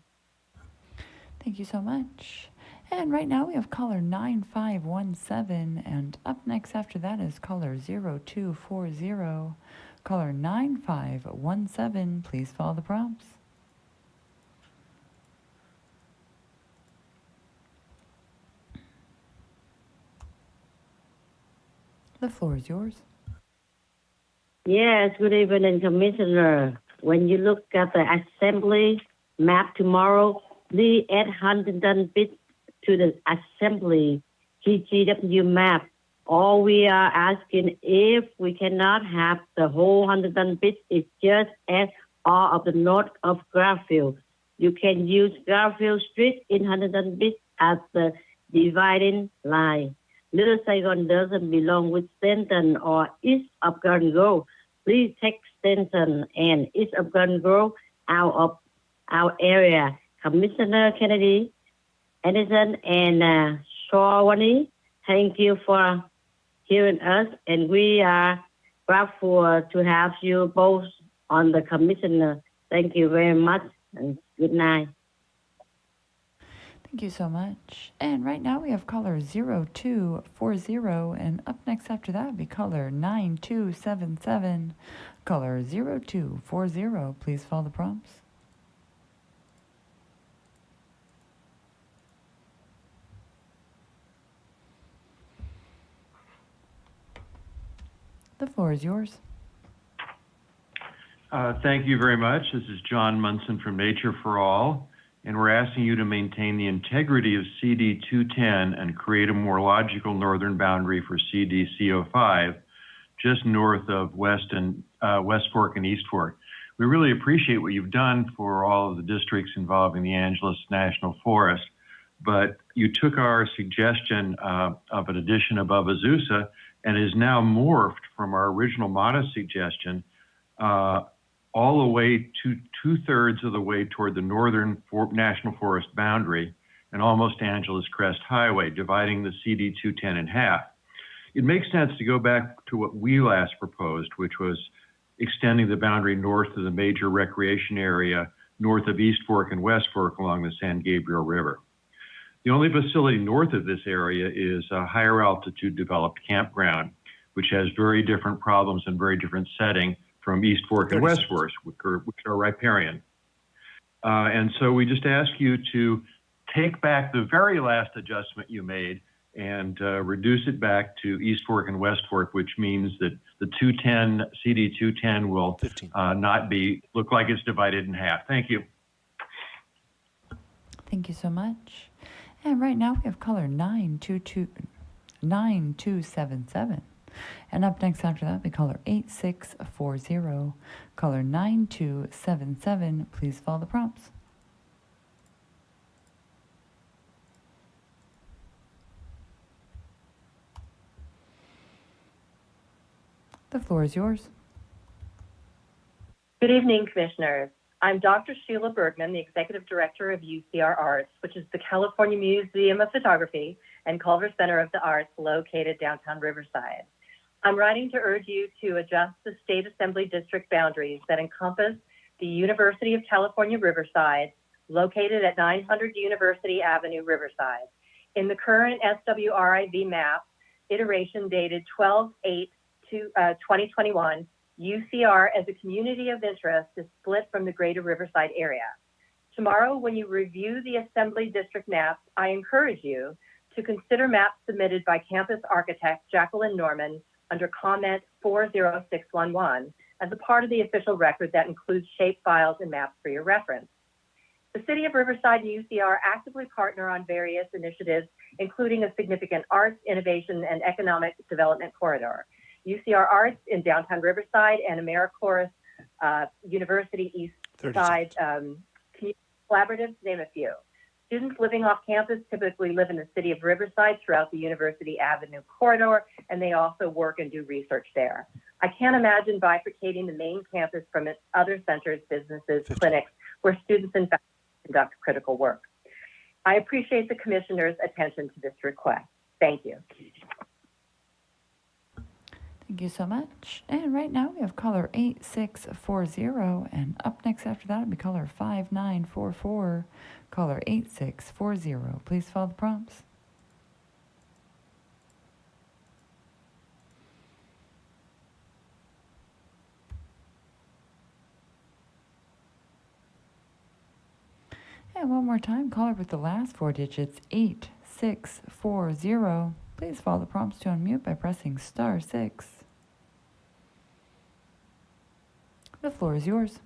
Thank you so much. And right now we have caller 9517, and up next after that is caller 0240. Caller 9517, please follow the prompts. The floor is yours. Yes, good evening, Commissioner. When you look at the assembly map tomorrow, please add Huntington Beach to the assembly GGW map. All we are asking, if we cannot have the whole Huntington Beach, is just add all of the north of Garfield. You can use Garfield Street in Huntington Beach as the dividing line. Little Saigon doesn't belong with Stanton or east of Garden Grove. Please take Stanton and east of Garden Grove out of our area. Commissioner Kennedy, Anderson, and Shawani, thank you for hearing us, and we are grateful to have you both on the commissioner. Thank you very much, and good night. Thank you so much. And right now we have caller 0240, and up next after that would be caller 9277. Caller 0240, please follow the prompts. The floor is yours. Thank you very much. This is John Munson from Nature for All, and we're asking you to maintain the integrity of CD 210 and create a more logical northern boundary for CD CO5, just north of West Fork and East Fork. We really appreciate what you've done for all of the districts involving the Angeles National Forest, but you took our suggestion of an addition above Azusa and is now morphed from our original modest suggestion all the way to 2/3 of the way toward the northern National Forest boundary and almost Angeles Crest Highway, dividing the CD 210 in half. It makes sense to go back to what we last proposed, which was extending the boundary north of the major recreation area, north of East Fork and West Fork along the San Gabriel River. The only facility north of this area is a higher altitude developed campground, which has very different problems and very different setting from East Fork and West Fork, which are riparian. And so we just ask you to take back the very last adjustment you made and reduce it back to East Fork and West Fork, which means that the 210, CD 210 will not look like it's divided in half. Thank you. Thank you so much. And right now we have caller 9277. And up next after that, we caller 8640. Caller 9277, please follow the prompts. The floor is yours. Good evening, Commissioners. I'm Dr. Sheila Bergman, the Executive Director of UCR Arts, which is the California Museum of Photography and Culver Center of the Arts located downtown Riverside. I'm writing to urge you to adjust the State Assembly District boundaries that encompass the University of California Riverside, located at 900 University Avenue, Riverside. In the current SWRIV map, iteration dated 12/8/2021, UCR as a community of interest is split from the greater Riverside area. Tomorrow, when you review the Assembly District maps, I encourage you to consider maps submitted by campus architect Jacqueline Norman under comment 40611 as a part of the official record that includes shape files and maps for your reference. The City of Riverside and UCR actively partner on various initiatives, including a significant arts, innovation, and economic development corridor. UCR Arts in downtown Riverside and AmeriCorps University East Side Community Collaboratives, to name a few. Students living off campus typically live in the city of Riverside throughout the University Avenue corridor, and they also work and do research there. I can't imagine bifurcating the main campus from its other centers, businesses, clinics, where students and faculty conduct critical work. I appreciate the Commissioner's attention to this request. Thank you. Thank you so much. And right now we have caller 8640, and up next after that will be caller 5944. Caller 8640. Please follow the prompts. And one more time, caller with the last four digits, 8640. Please follow the prompts to unmute by pressing *6. The floor is yours.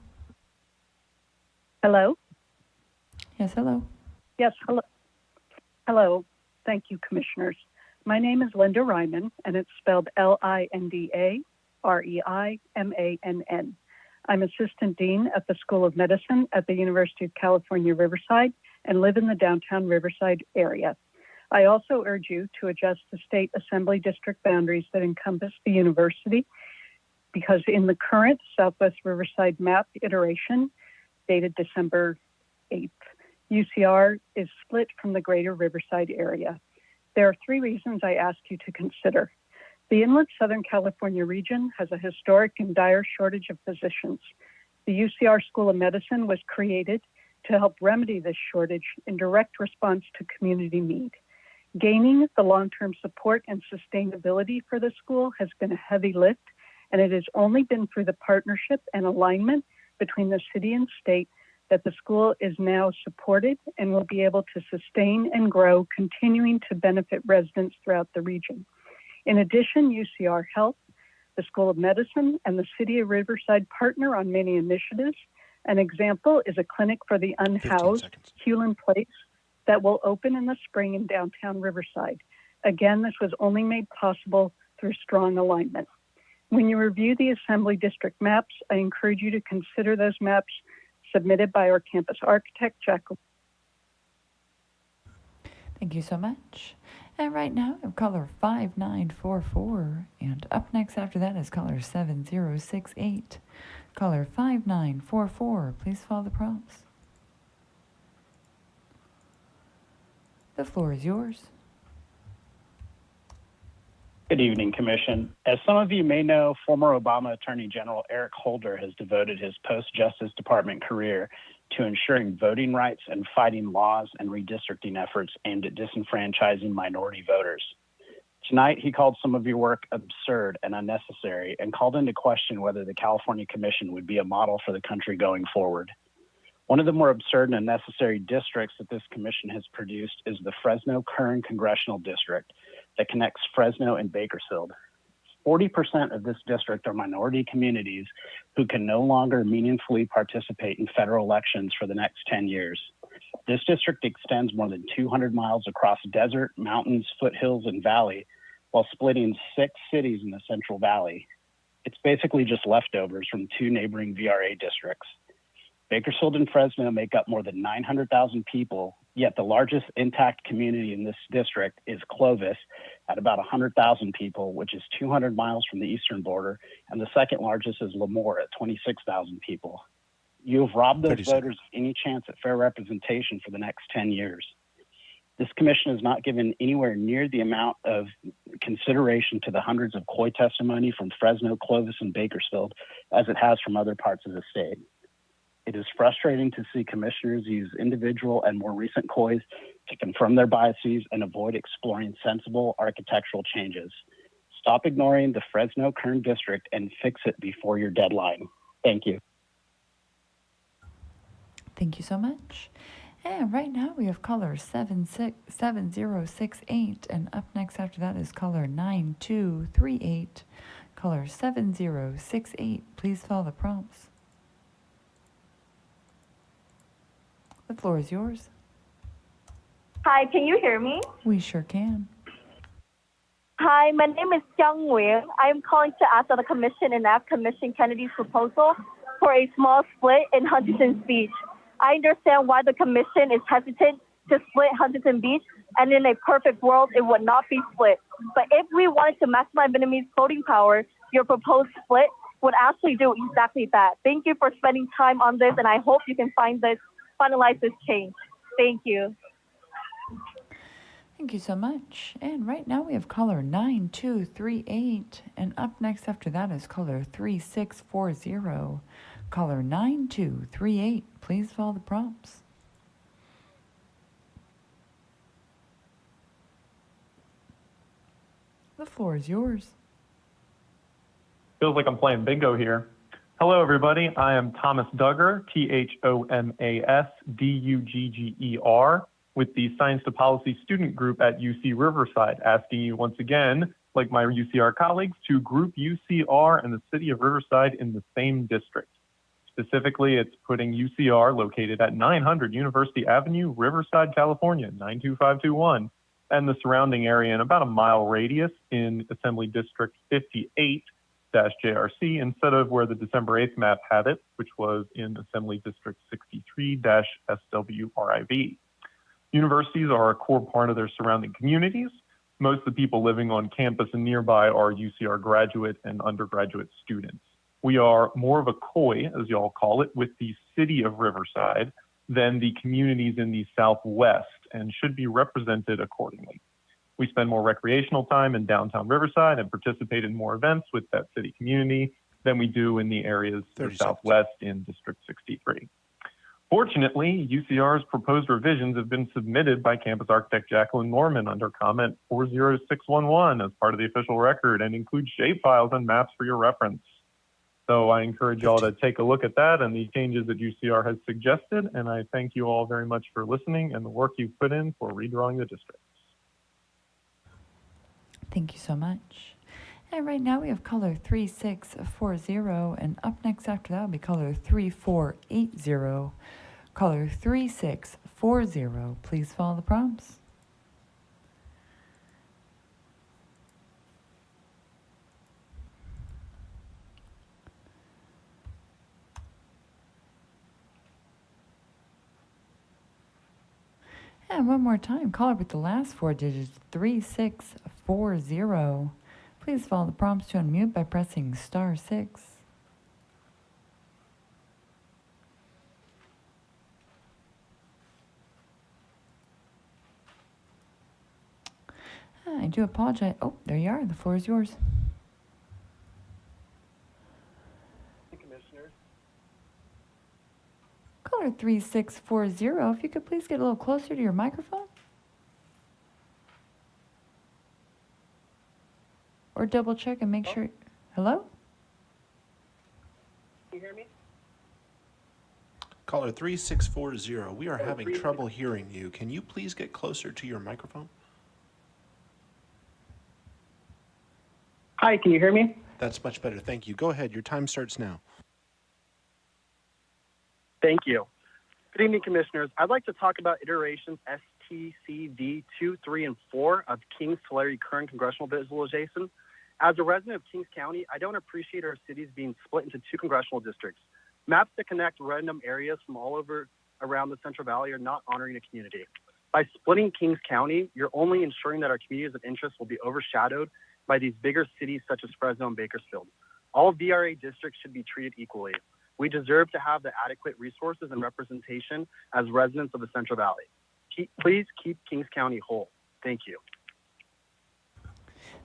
Hello? Yes, hello. Yes, hello. Hello. Thank you, Commissioners. My name is Linda Ryman, and it's spelled LindaReimann. I'm Assistant Dean at the School of Medicine at the University of California, Riverside, and live in the downtown Riverside area. I also urge you to adjust the state assembly district boundaries that encompass the university, because in the current Southwest Riverside map iteration, dated December 8th, UCR is split from the greater Riverside area. There are three reasons I ask you to consider. The Inland Southern California region has a historic and dire shortage of physicians. The UCR School of Medicine was created to help remedy this shortage in direct response to community need. Gaining the long-term support and sustainability for the school has been a heavy lift, and it has only been through the partnership and alignment between the city and state that the school is now supported and will be able to sustain and grow, continuing to benefit residents throughout the region. In addition, UCR Health, the School of Medicine, and the City of Riverside partner on many initiatives. An example is a clinic for the unhoused, Hewlin Place, that will open in the spring in downtown Riverside. Again, this was only made possible through strong alignment. When you review the Assembly District maps, I encourage you to consider those maps submitted by our campus architect, Jack. Thank you so much. And right now, I have caller 5944. And up next after that is caller 7068. Caller 5944. Please follow the prompts. The floor is yours. Good evening, Commission. As some of you may know, former Obama Attorney General Eric Holder has devoted his post-Justice Department career to ensuring voting rights and fighting laws and redistricting efforts aimed at disenfranchising minority voters. Tonight, he called some of your work absurd and unnecessary and called into question whether the California Commission would be a model for the country going forward. One of the more absurd and unnecessary districts that this commission has produced is the Fresno-Kern Congressional District that connects Fresno and Bakersfield. 40% of this district are minority communities who can no longer meaningfully participate in federal elections for the next 10 years. This district extends more than 200 miles across desert, mountains, foothills, and valley, while splitting 6 cities in the Central Valley. It's basically just leftovers from 2 neighboring VRA districts. Bakersfield and Fresno make up more than 900,000 people, yet the largest intact community in this district is Clovis at about 100,000 people, which is 200 miles from the eastern border, and the second largest is Lemoore at 26,000 people. You have robbed those voters of any chance at fair representation for the next 10 years. This commission has not given anywhere near the amount of consideration to the hundreds of COI testimony from Fresno, Clovis, and Bakersfield as it has from other parts of the state. It is frustrating to see commissioners use individual and more recent COIs to confirm their biases and avoid exploring sensible architectural changes. Stop ignoring the Fresno-Kern district and fix it before your deadline. Thank you. Thank you so much. And right now we have caller 7068, and up next after that is caller 9238. Caller 7068, please follow the prompts. The floor is yours. Hi, can you hear me? We sure can. Hi, my name is Jiang Wei. I am calling to ask that the Commission enact Commission Kennedy's proposal for a small split in Huntington Beach. I understand why the Commission is hesitant to split Huntington Beach, and in a perfect world, it would not be split. But if we wanted to maximize Vietnamese voting power, your proposed split would actually do exactly that. Thank you for spending time on this, and I hope you can finalize this change. Thank you. Thank you so much. And right now we have caller 9238. And up next after that is caller 3640. Caller 9238. Please follow the prompts. The floor is yours. Feels like I'm playing bingo here. Hello, everybody. I am Thomas Duggar, ThomasDugger, with the Science to Policy Student Group at UC Riverside, asking you once again, like my UCR colleagues, to group UCR and the city of Riverside in the same district. Specifically, it's putting UCR located at 900 University Avenue, Riverside, California, 92521, and the surrounding area in about a mile radius in Assembly District 58-JRC instead of where the December 8th map had it, which was in Assembly District 63-SWRIV. Universities are a core part of their surrounding communities. Most of the people living on campus and nearby are UCR graduate and undergraduate students. We are more of a COI, as y'all call it, with the city of Riverside than the communities in the Southwest and should be represented accordingly. We spend more recreational time in downtown Riverside and participate in more events with that city community than we do in the areas of the Southwest in District 63. Fortunately, UCR's proposed revisions have been submitted by campus architect Jacqueline Norman under comment 40611 as part of the official record and include shapefiles and maps for your reference. So I encourage y'all to take a look at that and the changes that UCR has suggested, and I thank you all very much for listening and the work you've put in for redrawing the districts. Thank you so much. And right now we have caller 3640, and up next after that will be caller 3480. Caller 3640, please follow the prompts. And one more time, caller with the last four digits, 3640. Please follow the prompts to unmute by pressing *6. I do apologize. Oh, there you are. The floor is yours. Commissioners. Caller 3640, if you could please get a little closer to your microphone. Or double check and make sure. Hello? Can you hear me? Caller 3640, we are having trouble hearing you. Can you please get closer to your microphone? Hi, can you hear me? That's much better. Thank you. Go ahead. Your time starts now. Thank you. Good evening, Commissioners. I'd like to talk about iterations STCV 2, 3, and 4 of Kings Tulare current congressional visualization. As a resident of Kings County, I don't appreciate our cities being split into two congressional districts. Maps that connect random areas from all over around the Central Valley are not honoring the community. By splitting Kings County, you're only ensuring that our communities of interest will be overshadowed by these bigger cities such as Fresno and Bakersfield. All VRA districts should be treated equally. We deserve to have the adequate resources and representation as residents of the Central Valley. Please keep Kings County whole. Thank you.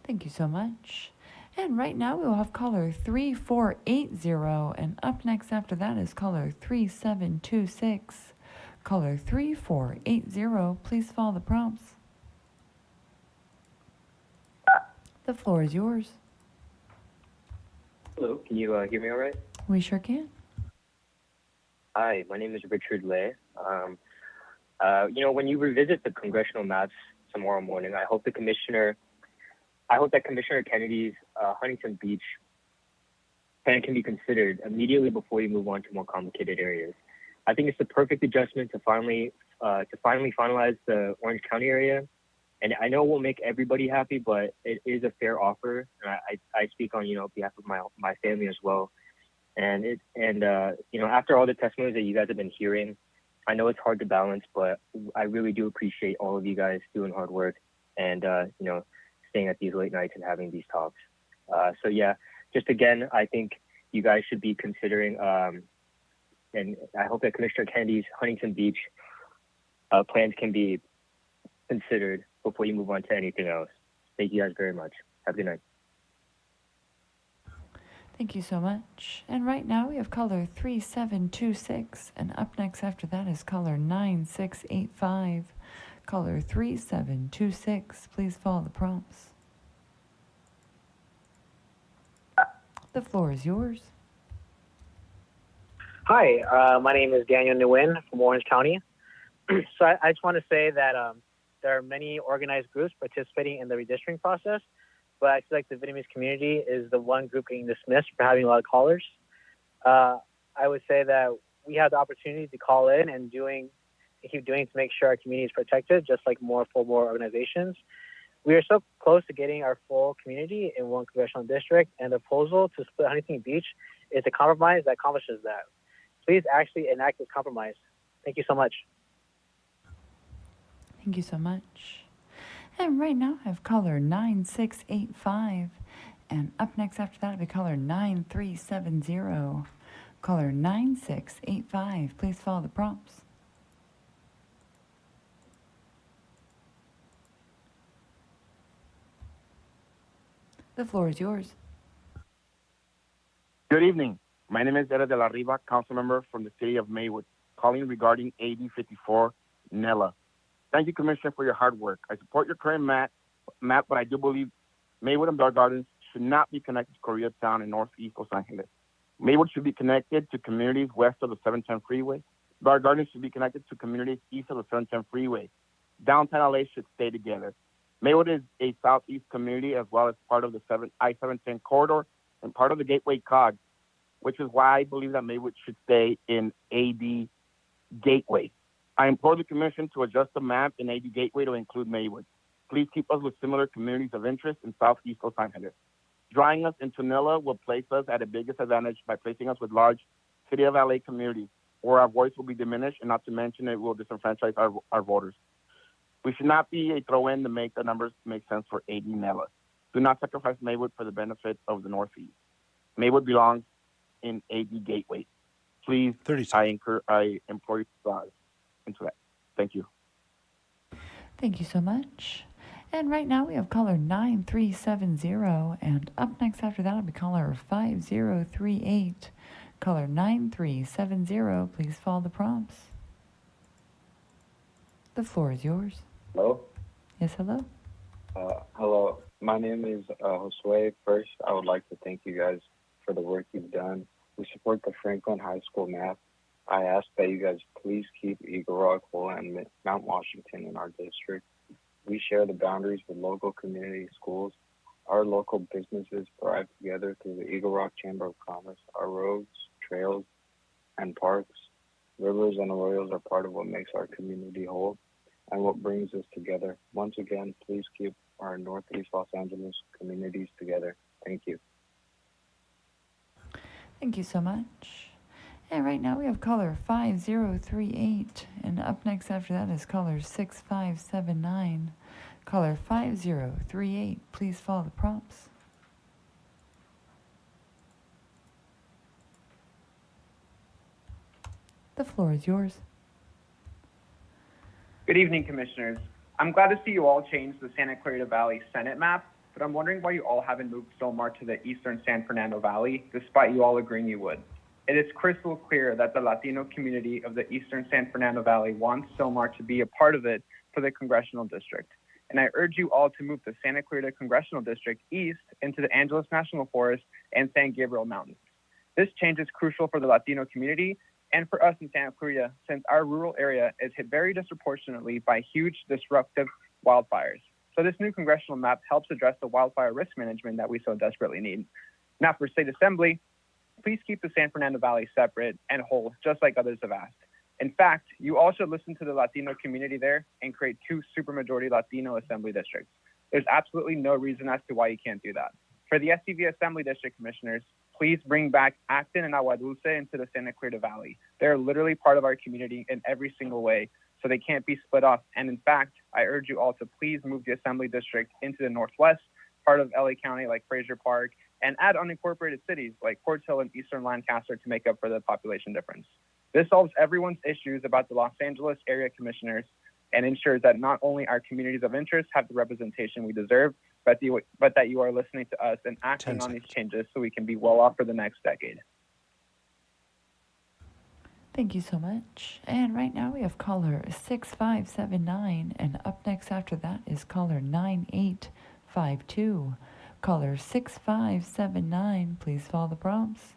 Thank you so much. And right now we will have caller 3480, and up next after that is caller 3726. Caller 3480, please follow the prompts. The floor is yours. Hello, can you hear me all right? We sure can. Hi, my name is Richard Lay. When you revisit the congressional maps tomorrow morning, I hope that Commissioner Kennedy's Huntington Beach plan can be considered immediately before you move on to more complicated areas. I think it's the perfect adjustment to finally finalize the Orange County area. And I know it won't make everybody happy, but it is a fair offer. And I speak on behalf of my family as well. And after all the testimonies that you guys have been hearing I know it's hard to balance, but I really do appreciate all of you guys doing hard work and, you know, staying at these late nights and having these talks. So yeah, just again, I think you guys should be considering, and I hope that Commissioner Kennedy's Huntington Beach plans can be considered before you move on to anything else. Thank you guys very much. Have a good night. Thank you so much. And right now we have caller 3726. And up next after that is caller 9685. Caller 3726. Please follow the prompts. The floor is yours. Hi, my name is Daniel Nguyen from Orange County. So I just want to say that there are many organized groups participating in the redistricting process, but I feel like the Vietnamese community is the one group getting dismissed for having a lot of callers. I would say that we have the opportunity to call in and keep doing to make sure our community is protected, just like more organizations. We are so close to getting our full community in one congressional district, and the proposal to split Huntington Beach is a compromise that accomplishes that. Please actually enact this compromise. Thank you so much. Thank you so much. And right now I have caller 9685. And up next after that will be caller 9370. Caller 9685. Please follow the prompts. The floor is yours. Good evening. My name is Era de la Riva, council member from the city of Maywood, calling regarding AB 54 Nella. Thank you, Commissioner, for your hard work. I support your current map, but I do believe Maywood and Bar Gardens should not be connected to Koreatown in northeast Los Angeles. Maywood should be connected to communities west of the 710 freeway. Bar Gardens should be connected to communities east of the 710 freeway. Downtown LA should stay together. Maywood is a southeast community as well as part of the I-710 corridor and part of the Gateway COG, which is why I believe that Maywood should stay in AD Gateway. I implore the Commission to adjust the map in AD Gateway to include Maywood. Please keep us with similar communities of interest in southeast Los Angeles. Drawing us into NILA will place us at a biggest advantage by placing us with large City of LA communities, where our voice will be diminished, and not to mention it will disenfranchise our voters. We should not be a throw-in to make the numbers make sense for AD NILA. Do not sacrifice Maywood for the benefit of the Northeast. Maywood belongs in AD Gateway. Please, I implore you to dive into that. Thank you. Thank you so much. And right now we have caller 9370. And up next after that will be caller 5038. Caller 9370. Please follow the prompts. The floor is yours. Hello? Yes, hello? Hello. My name is Josue. First, I would like to thank you guys for the work you've done. We support the Franklin High School map. I ask that you guys please keep Eagle Rock, Hole, and Mount Washington in our district. We share the boundaries with local community schools. Our local businesses thrive together through the Eagle Rock Chamber of Commerce. Our roads, trails, and parks, rivers, and arroyos are part of what makes our community whole and what brings us together. Once again, please keep our Northeast Los Angeles communities together. Thank you. Thank you so much. And right now we have caller 5038. And up next after that is caller 6579. Caller 5038. Please follow the prompts. The floor is yours. Good evening, Commissioners. I'm glad to see you all change the Santa Clarita Valley Senate map, but I'm wondering why you all haven't moved Stillmar to the eastern San Fernando Valley, despite you all agreeing you would. It is crystal clear that the Latino community of the eastern San Fernando Valley wants Stillmar to be a part of it for the congressional district. And I urge you all to move the Santa Clarita Congressional District east into the Angeles National Forest and San Gabriel Mountains. This change is crucial for the Latino community and for us in Santa Clarita, since our rural area is hit very disproportionately by huge disruptive wildfires. So this new congressional map helps address the wildfire risk management that we so desperately need. Now for State Assembly, please keep the San Fernando Valley separate and whole, just like others have asked. In fact, you all should listen to the Latino community there and create 2 supermajority Latino assembly districts. There's absolutely no reason as to why you can't do that. For the SCV Assembly District Commissioners, please bring back Acton and Agua Dulce into the Santa Clarita Valley. They're literally part of our community in every single way, so they can't be split off. And in fact, I urge you all to please move the Assembly District into the northwest part of LA County, like Fraser Park, and add unincorporated cities like Port Hill and Eastern Lancaster to make up for the population difference. This solves everyone's issues about the Los Angeles area commissioners and ensures that not only our communities of interest have the representation we deserve, but that you are listening to us and acting on these changes so we can be well off for the next decade. Thank you so much. And right now we have caller 6579, and up next after that is caller 9852. Caller 6579, please follow the prompts.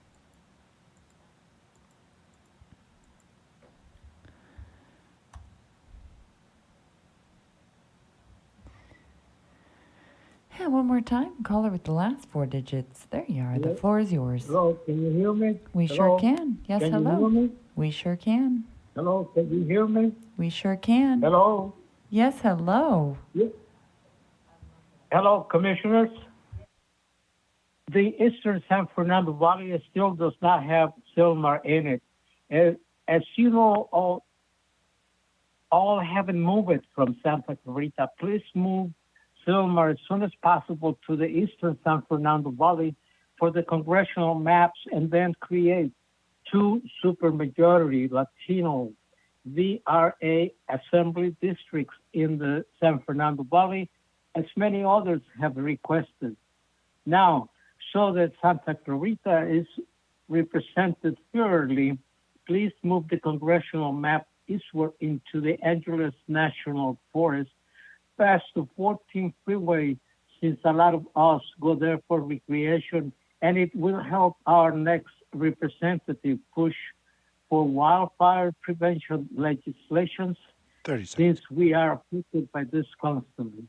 And one more time, caller with the last four digits. There you are. The floor is yours. Hello, can you hear me? We sure can. Yes, can hello. You hear me? We sure can. Hello, can you hear me? We sure can. Hello. Yes, hello. Yeah. Hello, commissioners. The Eastern San Fernando Valley still does not have Silmar in it. As you know, all haven't moved from Santa Clarita. Please move Silmar as soon as possible to the Eastern San Fernando Valley for the congressional maps, and then create two supermajority Latino VRA assembly districts in the San Fernando Valley, as many others have requested. Now, so that Santa Clarita is represented fairly, please move the congressional map eastward into the Angeles National Forest, past the 14th freeway, since a lot of us go there for recreation, and it will help our next representative push for wildfire prevention legislations, since we are affected by this constantly.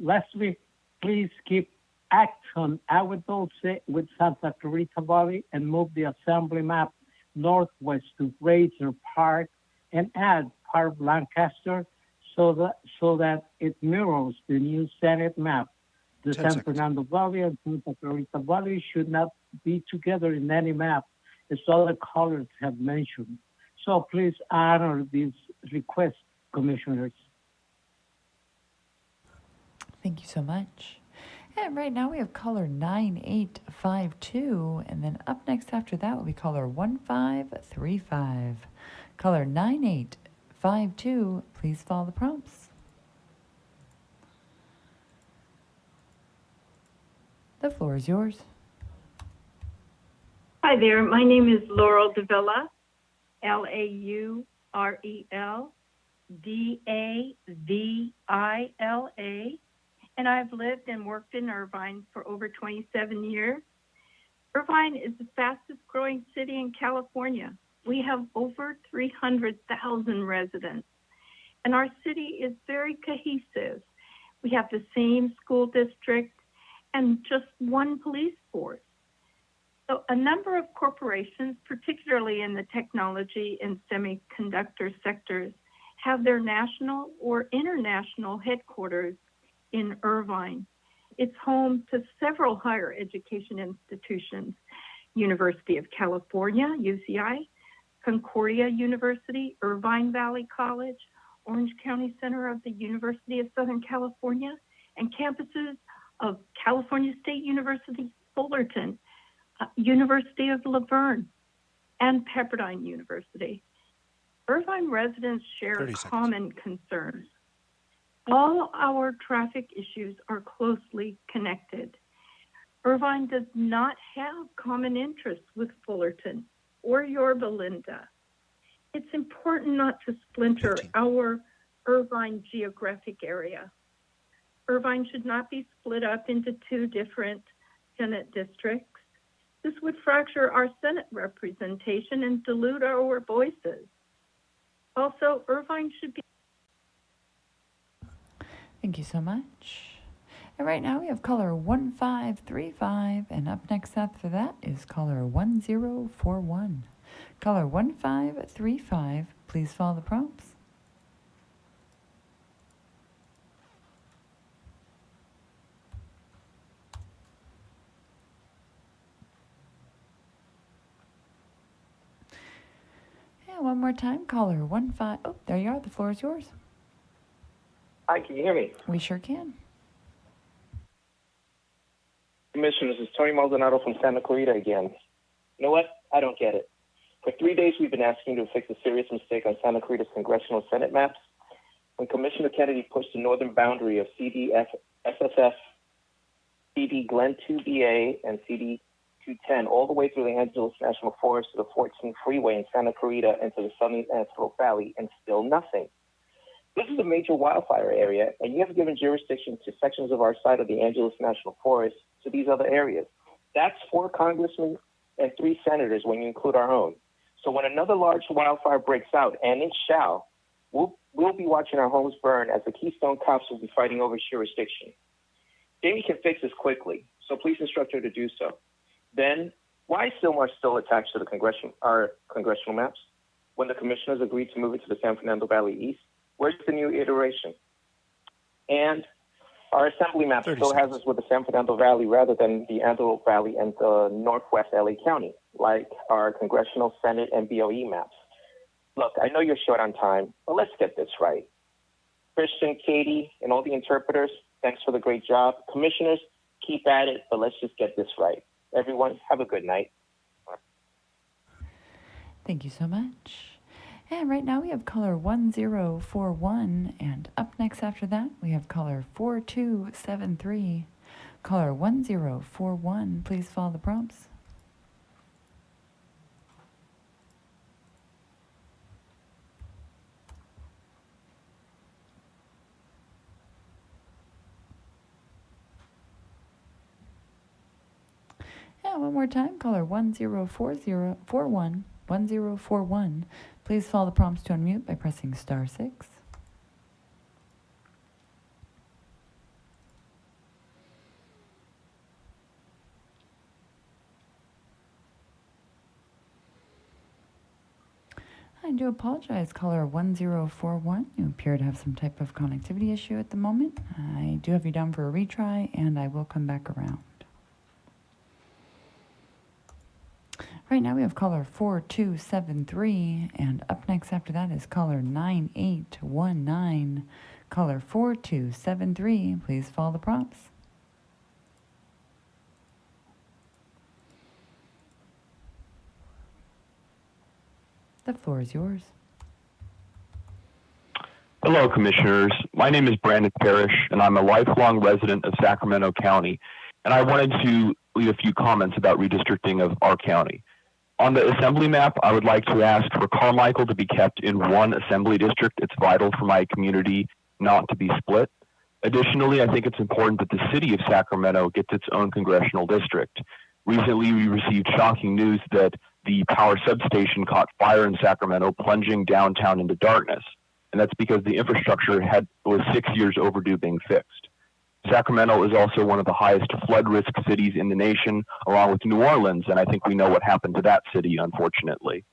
Lastly, please keep Acton, Agua Dulce with Santa Clarita Valley, and move the assembly map northwest to Fraser Park and add part of Lancaster so that it mirrors the new Senate map. The San Fernando Valley and Santa Clarita Valley should not be together in any map, as other callers have mentioned. So please honor these requests, commissioners. Thank you so much. And right now we have caller 9852, and then up next after that will be caller 1535. Caller 9852, please follow the prompts. The floor is yours. Hi there, my name is Laurel Davila, Laurel, and I've lived and worked in Irvine for over 27 years. Irvine is the fastest growing city in California. We have over 300,000 residents, and our city is very cohesive. We have the same school district and just one police force. So a number of corporations, particularly in the technology and semiconductor sectors, have their national or international headquarters in Irvine. It's home to several higher education institutions: University of California, UCI, Concordia University, Irvine Valley College, Orange County Center of the University of Southern California, and campuses of California State University, Fullerton, University of Laverne, and Pepperdine University. Irvine residents share common concerns. All our traffic issues are closely connected. Irvine does not have common interests with Fullerton or Yorba Linda. It's important not to splinter our Irvine geographic area. Irvine should not be split up into two different Senate districts. This would fracture our Senate representation and dilute our voices. Also, Irvine should be... Thank you so much. And right now we have caller 1535, and up next after that is caller 1041. Caller 1535, please follow the prompts. one more time, caller 15. Oh, there you are. The floor is yours. Hi, can you hear me? We sure can. Commissioner, this is Tony Maldonado from Santa Clarita again. You know what? I don't get it. For 3 days, we've been asking you to fix a serious mistake on Santa Clarita's congressional Senate maps. When Commissioner Kennedy pushed the northern boundary of SSF, CD Glen 2BA, and CD 210 all the way through the Angeles National Forest to the 14 Freeway in Santa Clarita into the Southern Antelope Valley, and still nothing. This is a major wildfire area, and you have given jurisdiction to sections of our side of the Angeles National Forest to these other areas. That's 4 congressmen and 3 senators when you include our own. So when another large wildfire breaks out, and it shall, we'll be watching our homes burn as the Keystone cops will be fighting over jurisdiction. Jamie can fix this quickly, so please instruct her to do so. Then, why is Sylmar still attached to our congressional maps when the commissioners agreed to move it to the San Fernando Valley East? Where's the new iteration? And our assembly map still has us with the San Fernando Valley rather than the Antelope Valley and the Northwest LA County, like our congressional, Senate, and BOE maps. Look, I know you're short on time, but let's get this right. Christian, Katie, and all the interpreters, thanks for the great job. Commissioners, keep at it, but let's just get this right. Everyone, have a good night. Thank you so much. And right now we have caller 1041, and up next after that we have caller 4273. Caller 1041, please follow the prompts. Yeah, one more time, caller 1041. 1041. Please follow the prompts to unmute by pressing star 6. I do apologize, caller 1041. You appear to have some type of connectivity issue at the moment. I do have you down for a retry, and I will come back around. Right now we have caller 4273, and up next after that is caller 9819. Caller 4273, please follow the prompts. The floor is yours. Hello, Commissioners. My name is Brandon Parrish, and I'm a lifelong resident of Sacramento County, and I wanted to leave a few comments about redistricting of our county. On the assembly map, I would like to ask for Carmichael to be kept in one assembly district. It's vital for my community not to be split. Additionally, I think it's important that the city of Sacramento gets its own congressional district. Recently, we received shocking news that the power substation caught fire in Sacramento, plunging downtown into darkness. And that's because the infrastructure was 6 years overdue being fixed. Sacramento is also one of the highest flood risk cities in the nation, along with New Orleans, and I think we know what happened to that city, unfortunately.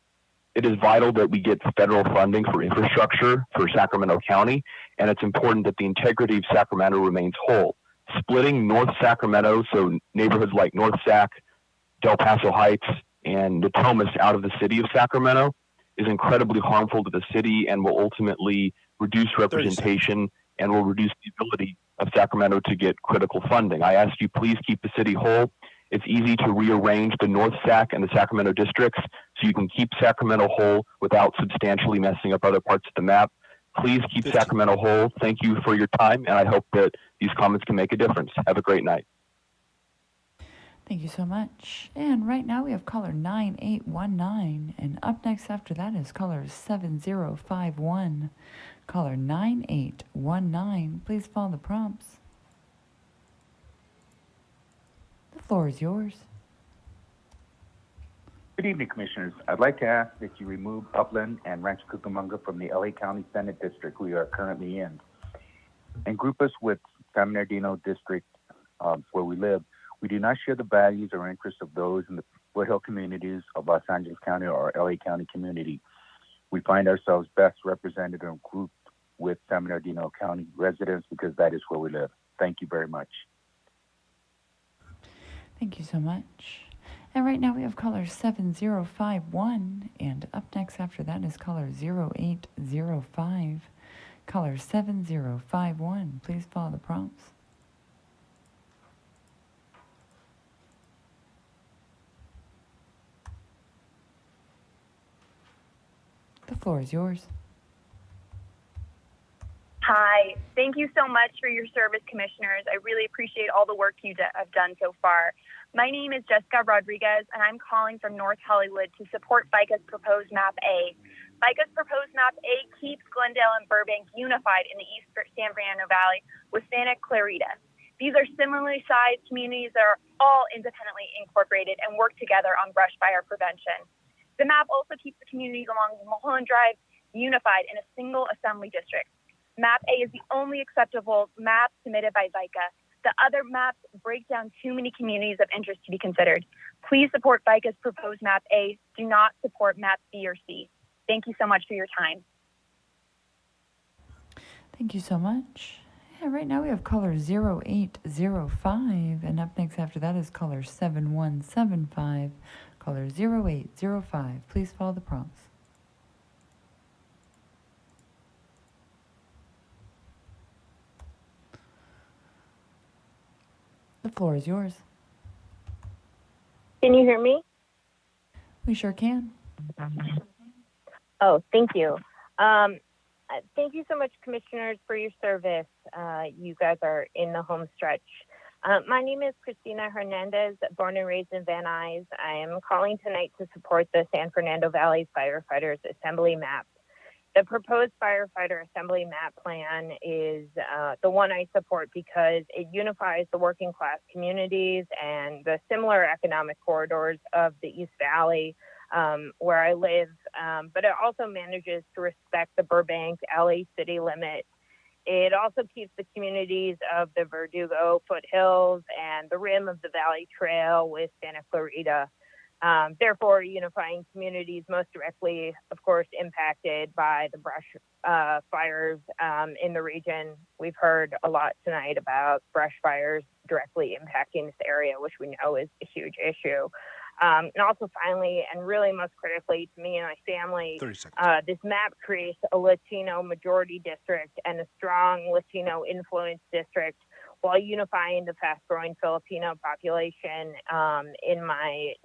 It is vital that we get federal funding for infrastructure for Sacramento County, and it's important that the integrity of Sacramento remains whole. Splitting North Sacramento, so neighborhoods like North Sac, Del Paso Heights, and Natomas out of the city of Sacramento is incredibly harmful to the city and will ultimately reduce representation and will reduce the ability of Sacramento to get critical funding. I ask you, please keep the city whole. It's easy to rearrange the North Sac and the Sacramento districts so you can keep Sacramento whole without substantially messing up other parts of the map. Please keep Sacramento whole. Thank you for your time, and I hope that these comments can make a difference. Have a great night. Thank you so much. And right now we have caller 9819, and up next after that is caller 7051. Caller 9819, please follow the prompts. The floor is yours. Good evening, Commissioners. I'd like to ask that you remove Upland and Rancho Cucamonga from the LA County Senate District we are currently in, and group us with San Bernardino District, where we live. We do not share the values or interests of those in the foothill communities of Los Angeles County or LA County community. We find ourselves best represented and grouped with San Bernardino County residents because that is where we live. Thank you very much. Thank you so much. And right now we have caller 7051, and up next after that is caller 0805. Caller 7051, please follow the prompts. The floor is yours. Hi, thank you so much for your service, commissioners. I really appreciate all the work you have done so far. My name is Jessica Rodriguez, and I'm calling from North Hollywood to support FICA's proposed Map A. FICA's proposed Map A keeps Glendale and Burbank unified in the East San Fernando Valley with Santa Clarita. These are similarly sized communities that are all independently incorporated and work together on brush fire prevention. The map also keeps the communities along Mulholland Drive unified in a single assembly district. Map A is the only acceptable map submitted by FICA. The other maps break down too many communities of interest to be considered. Please support FICA's proposed Map A. Do not support Map B or C. Thank you so much for your time. Thank you so much. Yeah, right now we have caller 0805, and up next after that is caller 7175. Caller 0805, please follow the prompts. The floor is yours. Can you hear me? We sure can. Oh, thank you. Thank you so much, commissioners, for your service. You guys are in the home stretch. My name is Christina Hernandez, born and raised in Van Nuys. I am calling tonight to support the San Fernando Valley Firefighters Assembly Map. The proposed firefighter assembly map plan is the one I support because it unifies the working class communities and the similar economic corridors of the East Valley where I live, but it also manages to respect the Burbank LA city limit. It also keeps the communities of the Verdugo foothills and the rim of the Valley Trail with Santa Clarita. Therefore, unifying communities most directly, of course, impacted by the brush fires in the region. We've heard a lot tonight about brush fires directly impacting this area, which we know is a huge issue. And also finally, and really most critically to me and my family, this map creates a Latino majority district and a strong Latino influence district while unifying the fast-growing Filipino population in my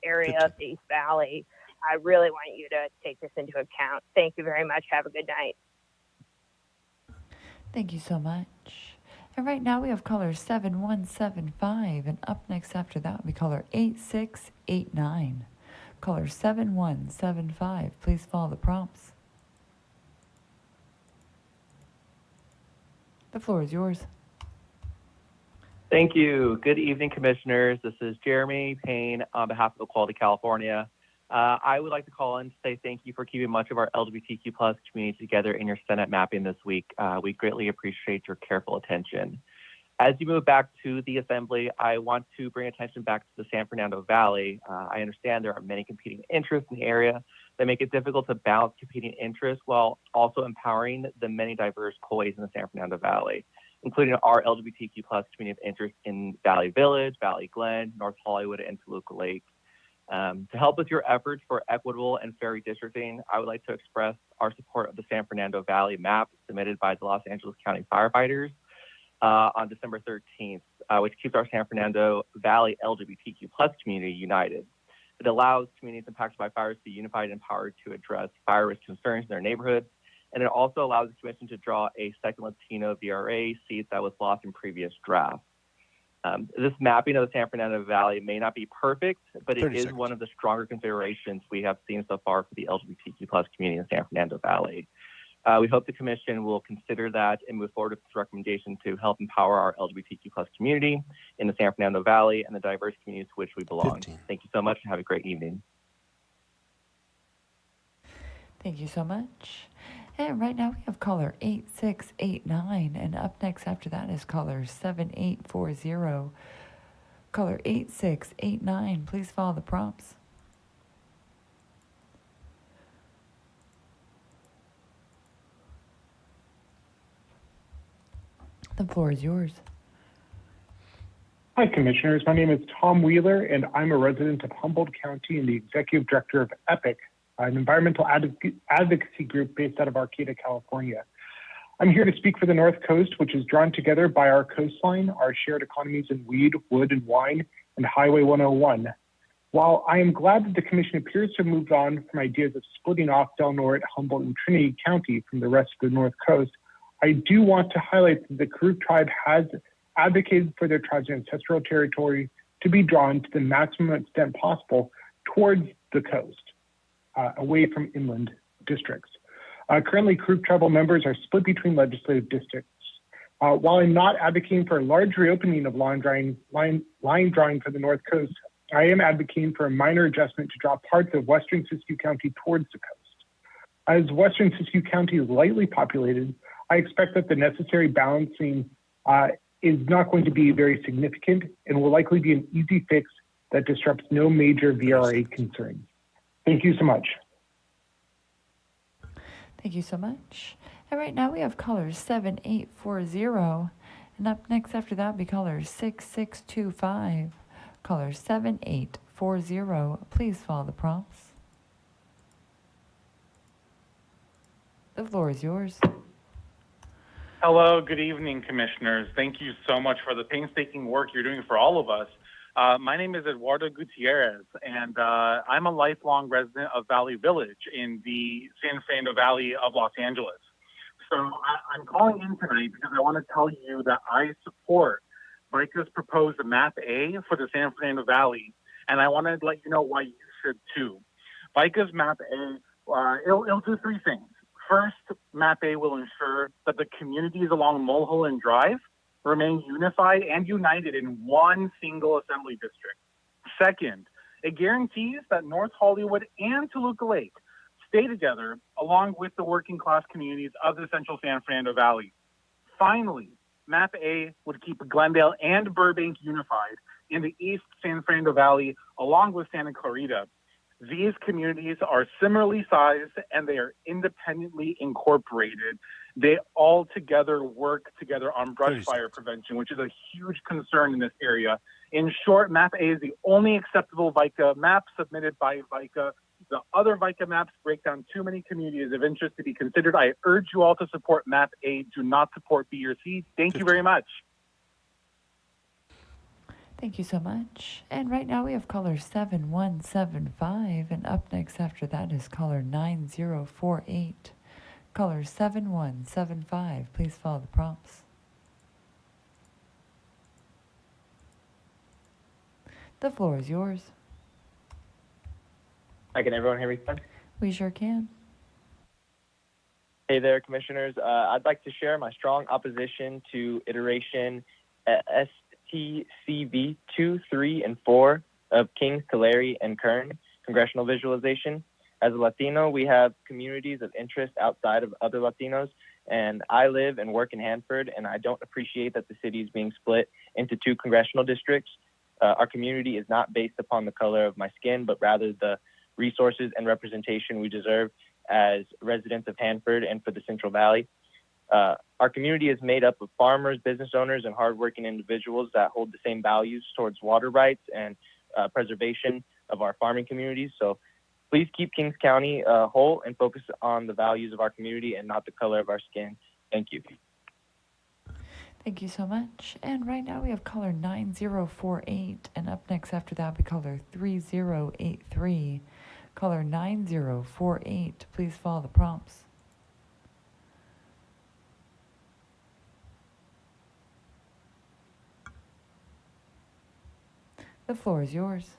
area of the East Valley. I really want you to take this into account. Thank you very much. Have a good night. Thank you so much. And right now we have caller 7175, and up next after that will be caller 8689. Caller 7175, please follow the prompts. The floor is yours. Thank you. Good evening, commissioners. This is Jeremy Payne on behalf of Equality California. I would like to call in to say thank you for keeping much of our LGBTQ plus community together in your Senate mapping this week. We greatly appreciate your careful attention. As you move back to the Assembly, I want to bring attention back to the San Fernando Valley. I understand there are many competing interests in the area that make it difficult to balance competing interests while also empowering the many diverse COIs in the San Fernando Valley, including our LGBTQ plus community of interest in Valley Village, Valley Glen, North Hollywood, and Toluca Lake. To help with your efforts for equitable and fair redistricting, I would like to express our support of the San Fernando Valley map submitted by the Los Angeles County firefighters on December 13th, which keeps our San Fernando Valley LGBTQ plus community united. It allows communities impacted by fires to be unified and empowered to address fire risk concerns in their neighborhoods. And it also allows the Commission to draw a second Latino VRA seat that was lost in previous drafts. This mapping of the San Fernando Valley may not be perfect, but it is one of the stronger considerations we have seen so far for the LGBTQ plus community in the San Fernando Valley. We hope the Commission will consider that and move forward with this recommendation to help empower our LGBTQ plus community in the San Fernando Valley and the diverse communities to which we belong. 15. Thank you so much and have a great evening. Thank you so much. And right now we have caller 8689, and up next after that is caller 7840. Caller 8689, please follow the prompts. The floor is yours. Hi, Commissioners. My name is Tom Wheeler, and I'm a resident of Humboldt County and the Executive Director of EPIC, an environmental advocacy group based out of Arcata, California. I'm here to speak for the North Coast, which is drawn together by our coastline, our shared economies in weed, wood, and wine, and Highway 101. While I am glad that the Commission appears to have moved on from ideas of splitting off Del Norte, Humboldt, and Trinity County from the rest of the North Coast, I do want to highlight that the Karuk tribe has advocated for their tribe's ancestral territory to be drawn to the maximum extent possible towards the coast, away from inland districts. Currently, Karuk tribal members are split between legislative districts. While I'm not advocating for a large reopening of line drawing for the North Coast, I am advocating for a minor adjustment to draw parts of western Siskiyou County towards the coast. As western Siskiyou County is lightly populated, I expect that the necessary balancing is not going to be very significant and will likely be an easy fix that disrupts no major VRA concerns. Thank you so much. Thank you so much. And right now we have callers 7840. And up next after that will be caller 6625. Caller 7840. Please follow the prompts. The floor is yours. Hello, good evening, Commissioners. Thank you so much for the painstaking work you're doing for all of us. My name is Eduardo Gutierrez, and I'm a lifelong resident of Valley Village in the San Fernando Valley of Los Angeles. So I'm calling in tonight because I want to tell you that I support VICA's proposed Map A for the San Fernando Valley, and I want to let you know why you should too. VICA's Map A, it'll do three things. First, Map A will ensure that the communities along Mulholland Drive remain unified and united in one single assembly district. Second, it guarantees that North Hollywood and Toluca Lake stay together along with the working class communities of the central San Fernando Valley. Finally, Map A would keep Glendale and Burbank unified in the East San Fernando Valley along with Santa Clarita. These communities are similarly sized and they are independently incorporated. They all together work together on brush fire prevention, which is a huge concern in this area. In short, Map A is the only acceptable VICA map submitted by VICA. The other VICA maps break down too many communities of interest to be considered. I urge you all to support Map A. Do not support B or C. Thank you very much. Thank you so much. And right now we have caller 7175, and up next after that is caller 9048. Caller 7175, please follow the prompts. The floor is yours. Hi, can everyone hear me fine? We sure can. Hey there, Commissioners. I'd like to share my strong opposition to iteration STCV 2, 3, and 4 of Kings, Tulare, and Kern congressional visualization. As a Latino, we have communities of interest outside of other Latinos, and I live and work in Hanford, and I don't appreciate that the city is being split into two congressional districts. Our community is not based upon the color of my skin, but rather the resources and representation we deserve as residents of Hanford and for the Central Valley. Our community is made up of farmers, business owners, and hardworking individuals that hold the same values towards water rights and preservation of our farming communities. So please keep Kings County whole and focus on the values of our community and not the color of our skin. Thank you. Thank you so much. And right now we have caller 9048, and up next after that we caller 3083. Caller 9048, please follow the prompts. The floor is yours.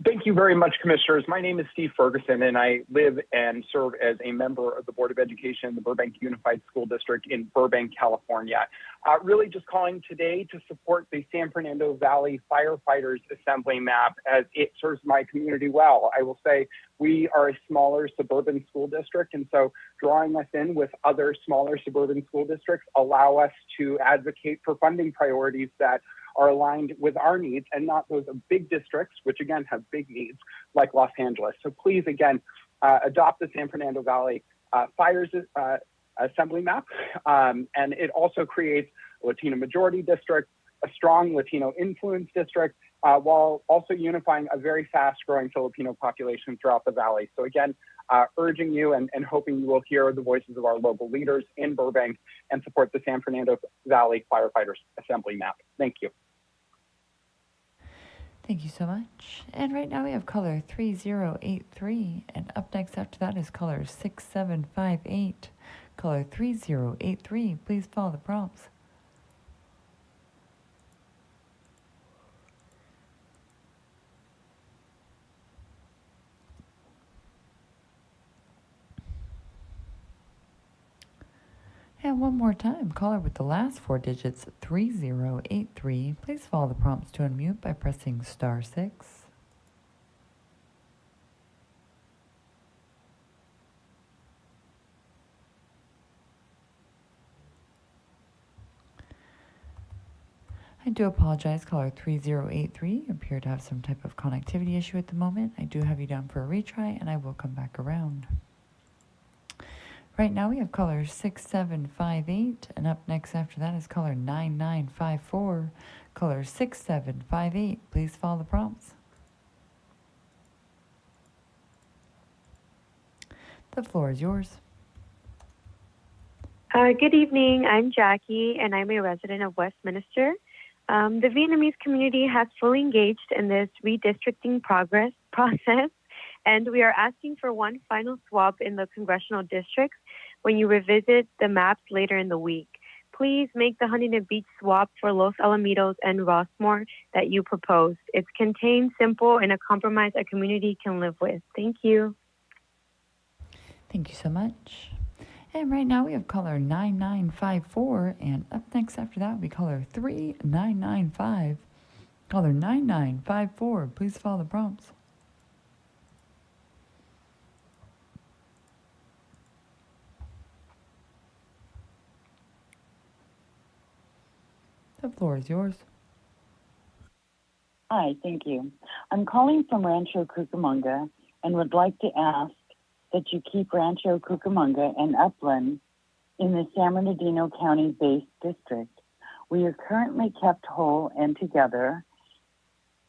Thank you very much, Commissioners. My name is Steve Ferguson, and I live and serve as a member of the Board of Education in the Burbank Unified School District in Burbank, California. Really just calling today to support the San Fernando Valley Firefighters Assembly map as it serves my community well. I will say we are a smaller suburban school district, and so drawing us in with other smaller suburban school districts allow us to advocate for funding priorities that are aligned with our needs and not those of big districts, which again have big needs like Los Angeles. So please, again, adopt the San Fernando Valley assembly map. And it also creates a Latino majority district, a strong Latino influence district, while also unifying a very fast growing Filipino population throughout the valley. So again, urging you and hoping you will hear the voices of our local leaders in Burbank and support the San Fernando Valley Firefighters Assembly map. Thank you. Thank you so much. And right now we have caller 3083, and up next after that is caller 6758. Caller 3083, please follow the prompts. And one more time, caller with the last four digits, 3083. Please follow the prompts to unmute by pressing *6. I do apologize, caller 3083. You appear to have some type of connectivity issue at the moment. I do have you down for a retry, and I will come back around. Right now we have caller 6758, and up next after that is caller 9954. Caller 6758, please follow the prompts. The floor is yours. Good evening. I'm Jackie, and I'm a resident of Westminster. The Vietnamese community has fully engaged in this redistricting process, and we are asking for one final swap in the congressional districts when you revisit the maps later in the week. Please make the Huntington Beach swap for Los Alamitos and Rossmore that you proposed. It's contained, simple, and a compromise a community can live with. Thank you. Thank you so much. And right now we have caller 9954, and up next after that we caller 3995. Caller 9954, please follow the prompts. The floor is yours. Hi, thank you. I'm calling from Rancho Cucamonga and would like to ask that you keep Rancho Cucamonga and Upland in the San Bernardino County-based district. We are currently kept whole and together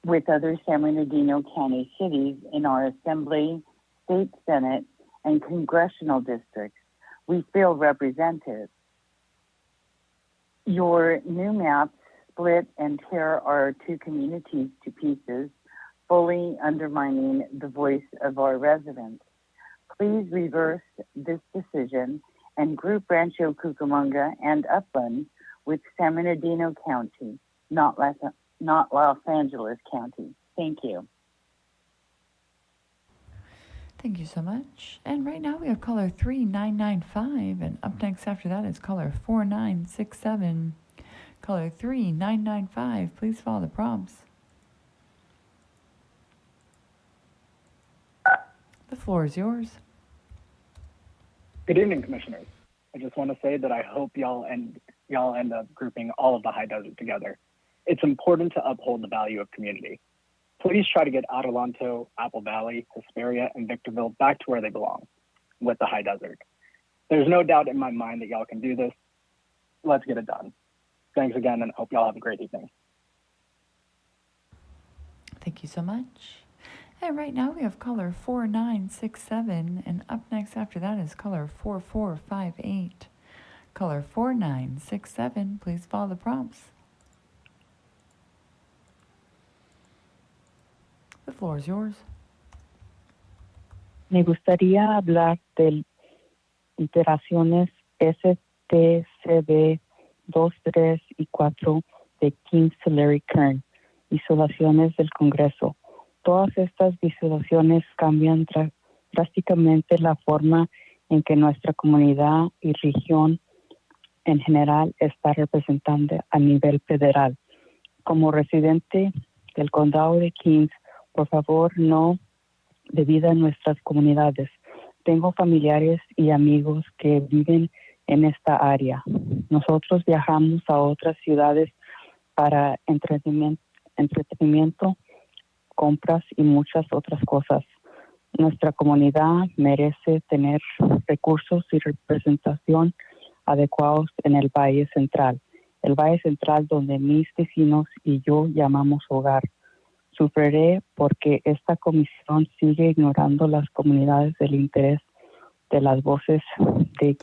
with other San Bernardino County cities in our Assembly, State Senate, and Congressional districts. We feel represented. Your new maps split and tear our two communities to pieces, fully undermining the voice of our residents. Please reverse this decision and group Rancho Cucamonga and Upland with San Bernardino County, not Los Angeles County. Thank you. Thank you so much. And right now we have caller 3995, and up next after that is caller 4967. Caller 3995, please follow the prompts. The floor is yours. Good evening, Commissioners. I just want to say that I hope y'all end up grouping all of the high desert together. It's important to uphold the value of community. Please try to get Adelanto, Apple Valley, Hesperia, and Victorville back to where they belong, with the high desert. There's no doubt in my mind that y'all can do this. Let's get it done. Thanks again, and hope y'all have a great evening. Thank you so much. And right now we have caller 4967, and up next after that is caller 4458. Caller 4967, please follow the prompts. The floor is yours. Me gustaría hablar de iteraciones STCB 2, 3 y 4 de King Larry Kern, Visualizaciones del Congreso. Todas estas visualizaciones cambian drásticamente la forma en que nuestra comunidad y región en general está representada a nivel federal. Como residente del condado de Kings, por favor, no divida nuestras comunidades. Tengo familiares y amigos que viven en esta área. Nosotros viajamos a otras ciudades para entretenimiento, compras y muchas otras cosas. Nuestra comunidad merece tener recursos y representación adecuados en el Valle Central. El Valle Central donde mis vecinos y yo llamamos hogar. Sufriré porque esta comisión sigue ignorando las comunidades del interés de las voces de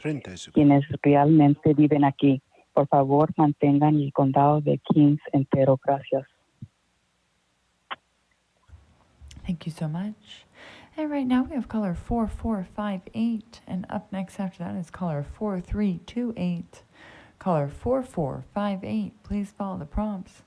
quienes realmente viven aquí. Por favor, mantengan el condado de Kings entero. Gracias. Thank you so much. And right now we have caller 4458, and up next after that is caller 4328. Caller 4458, please follow the prompts.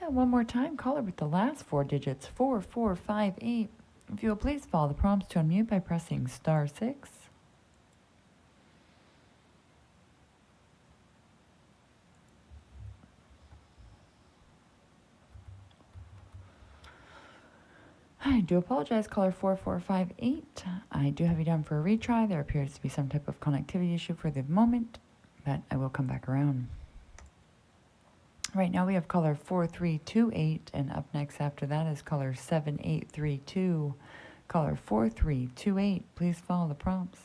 And one more time, caller with the last four digits, 4458. If you will please follow the prompts to unmute by pressing *6. I do apologize, caller 4458. I do have you down for a retry. There appears to be some type of connectivity issue for the moment, but I will come back around. Right now we have caller 4328, and up next after that is caller 7832. Caller 4328, please follow the prompts.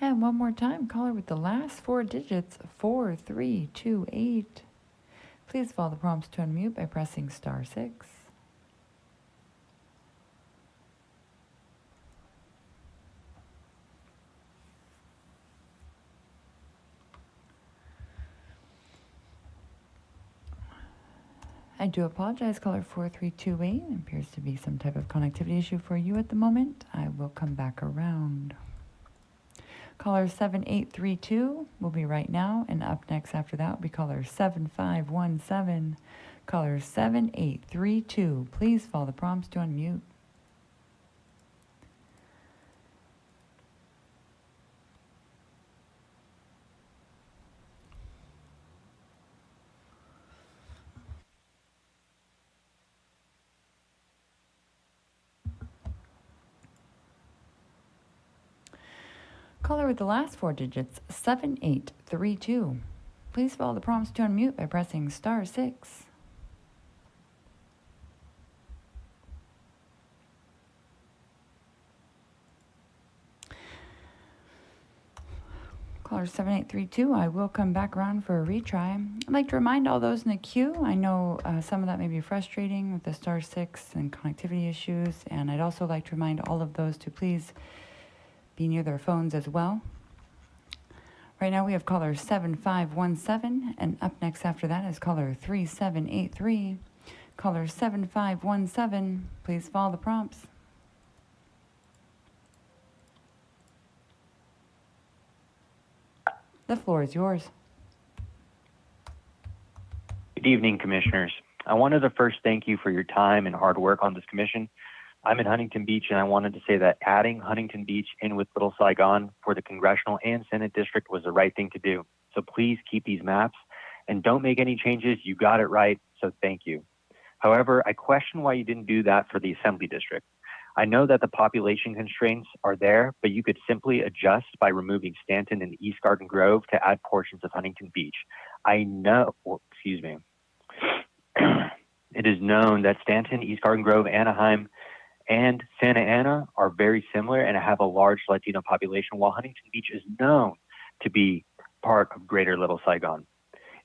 And one more time, caller with the last four digits, 4328. Please follow the prompts to unmute by pressing *6. I do apologize, caller 4328. There appears to be some type of connectivity issue for you at the moment. I will come back around. Caller 7832 will be right now, and up next after that will be caller 7517. Caller 7832, please follow the prompts to unmute. Caller with the last four digits, 7832. Please follow the prompts to unmute by pressing *6. Caller 7832, I will come back around for a retry. I'd like to remind all those in the queue, I know some of that may be frustrating with the *6 and connectivity issues, and I'd also like to remind all of those to please be near their phones as well. Right now we have caller 7517, and up next after that is caller 3783. Caller 7517, please follow the prompts. The floor is yours. Good evening, Commissioners. I wanted to first thank you for your time and hard work on this commission. I'm in Huntington Beach, and I wanted to say that adding Huntington Beach in with Little Saigon for the Congressional and Senate District was the right thing to do. So please keep these maps and don't make any changes. You got it right, so thank you. However, I question why you didn't do that for the Assembly District. I know that the population constraints are there, but you could simply adjust by removing Stanton and East Garden Grove to add portions of Huntington Beach. I know, excuse me. It is known that Stanton, East Garden Grove, Anaheim, and Santa Ana are very similar and have a large Latino population, while Huntington Beach is known to be part of Greater Little Saigon.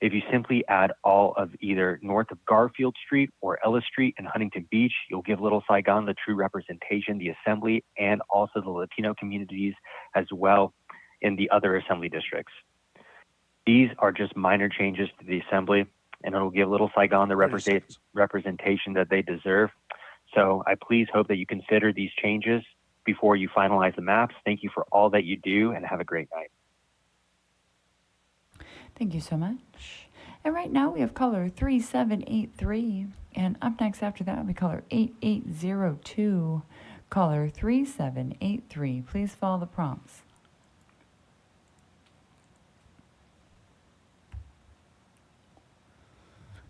If you simply add all of either north of Garfield Street or Ellis Street in Huntington Beach, you'll give Little Saigon the true representation, the Assembly, and also the Latino communities as well in the other Assembly districts. These are just minor changes to the Assembly, and it'll give Little Saigon the representation that they deserve. So I please hope that you consider these changes before you finalize the maps. Thank you for all that you do, and have a great night. Thank you so much. And right now we have caller 3783, and up next after that we caller 8802. Caller 3783, please follow the prompts.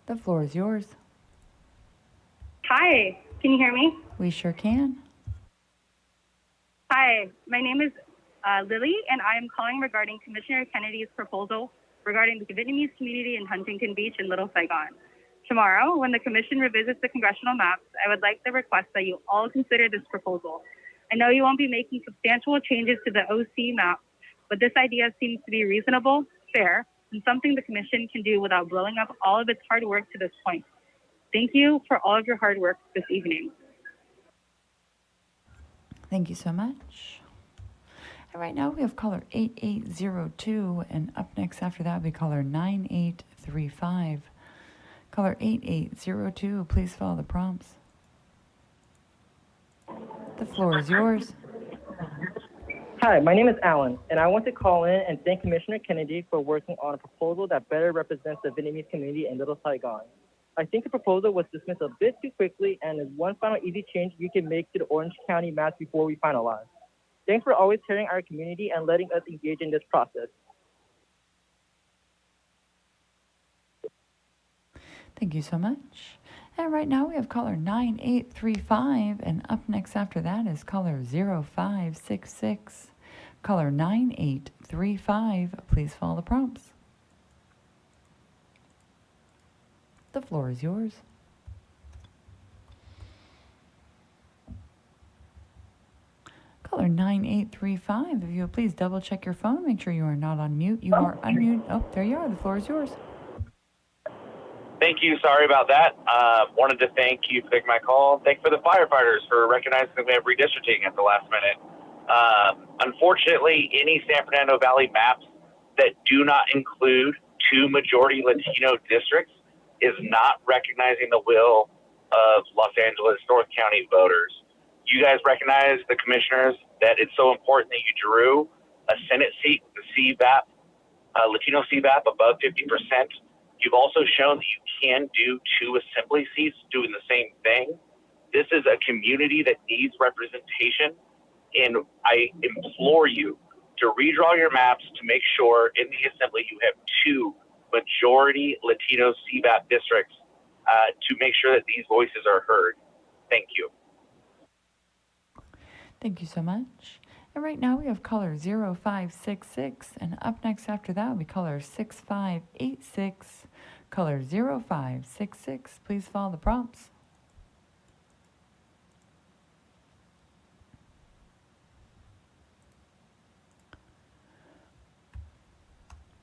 The floor is yours. Hi, can you hear me? We sure can. Hi, my name is Lily, and I am calling regarding Commissioner Kennedy's proposal regarding the Vietnamese community in Huntington Beach and Little Saigon. Tomorrow, when the Commission revisits the congressional maps, I would like to request that you all consider this proposal. I know you won't be making substantial changes to the OC map, but this idea seems to be reasonable, fair, and something the Commission can do without blowing up all of its hard work to this point. Thank you for all of your hard work this evening. Thank you so much. And right now we have caller 8802, and up next after that will be caller 9835. Caller 8802, please follow the prompts. The floor is yours. Hi, my name is Alan, and I want to call in and thank Commissioner Kennedy for working on a proposal that better represents the Vietnamese community in Little Saigon. I think the proposal was dismissed a bit too quickly and is one final easy change you can make to the Orange County maps before we finalize. Thanks for always hearing our community and letting us engage in this process. Thank you so much. And right now we have caller 9835, and up next after that is caller 0566. Caller 9835, please follow the prompts. The floor is yours. Caller 9835, if you would please double check your phone, make sure you are not on mute. You are unmuted. Oh, there you are. The floor is yours. Thank you. Sorry about that. Wanted to thank you for taking my call. Thank you for the firefighters for recognizing that we have redistricting at the last minute. Unfortunately, any San Fernando Valley maps that do not include two majority Latino districts is not recognizing the will of Los Angeles North County voters. You guys recognize, the commissioners, that it's so important that you drew a Senate seat with the CVAP, Latino CVAP above 50%. You've also shown that you can do two assembly seats doing the same thing. This is a community that needs representation, and I implore you to redraw your maps to make sure in the assembly you have two majority Latino CVAP districts to make sure that these voices are heard. Thank you. Thank you so much. And right now we have caller 0566, and up next after that will be caller 6586. Caller 0566, please follow the prompts.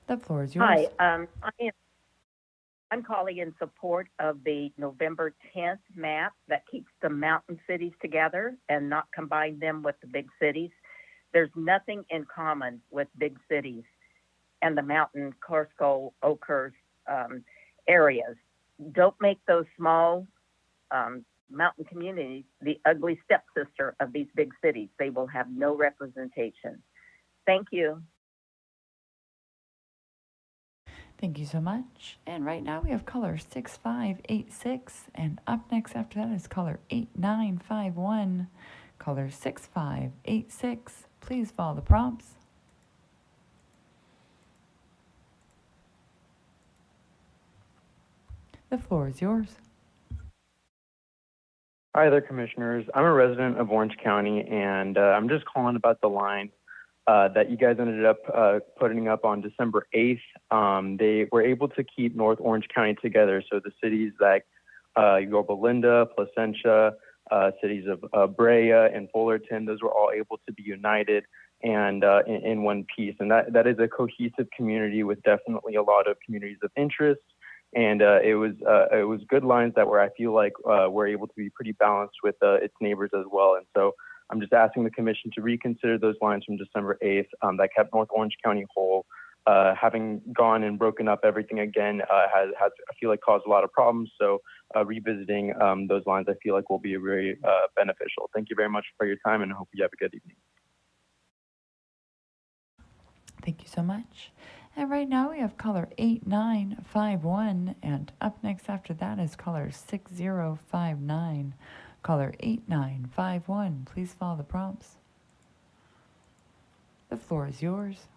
The floor is yours. Hi, I'm calling in support of the November 10th map that keeps the mountain cities together and not combine them with the big cities. There's nothing in common with big cities and the mountain Corso, Oakhurst areas. Don't make those small mountain communities the ugly stepsister of these big cities. They will have no representation. Thank you. Thank you so much. And right now we have caller 6586, and up next after that is caller 8951. Caller 6586, please follow the prompts. The floor is yours. Hi there, commissioners. I'm a resident of Orange County, and I'm just calling about the line that you guys ended up putting up on December 8th. They were able to keep North Orange County together. So the cities like Yorba Linda, Placentia, cities of Brea and Fullerton, those were all able to be united and in one piece. And that is a cohesive community with definitely a lot of communities of interest. And it was good lines that were, I feel like, were able to be pretty balanced with its neighbors as well. And so I'm just asking the commission to reconsider those lines from December 8th that kept North Orange County whole. Having gone and broken up everything again has, I feel like, caused a lot of problems. So revisiting those lines, I feel like, will be very beneficial. Thank you very much for your time, and I hope you have a good evening. Thank you so much. And right now we have caller 8951, and up next after that is caller 6059. Caller 8951, please follow the prompts. The floor is yours.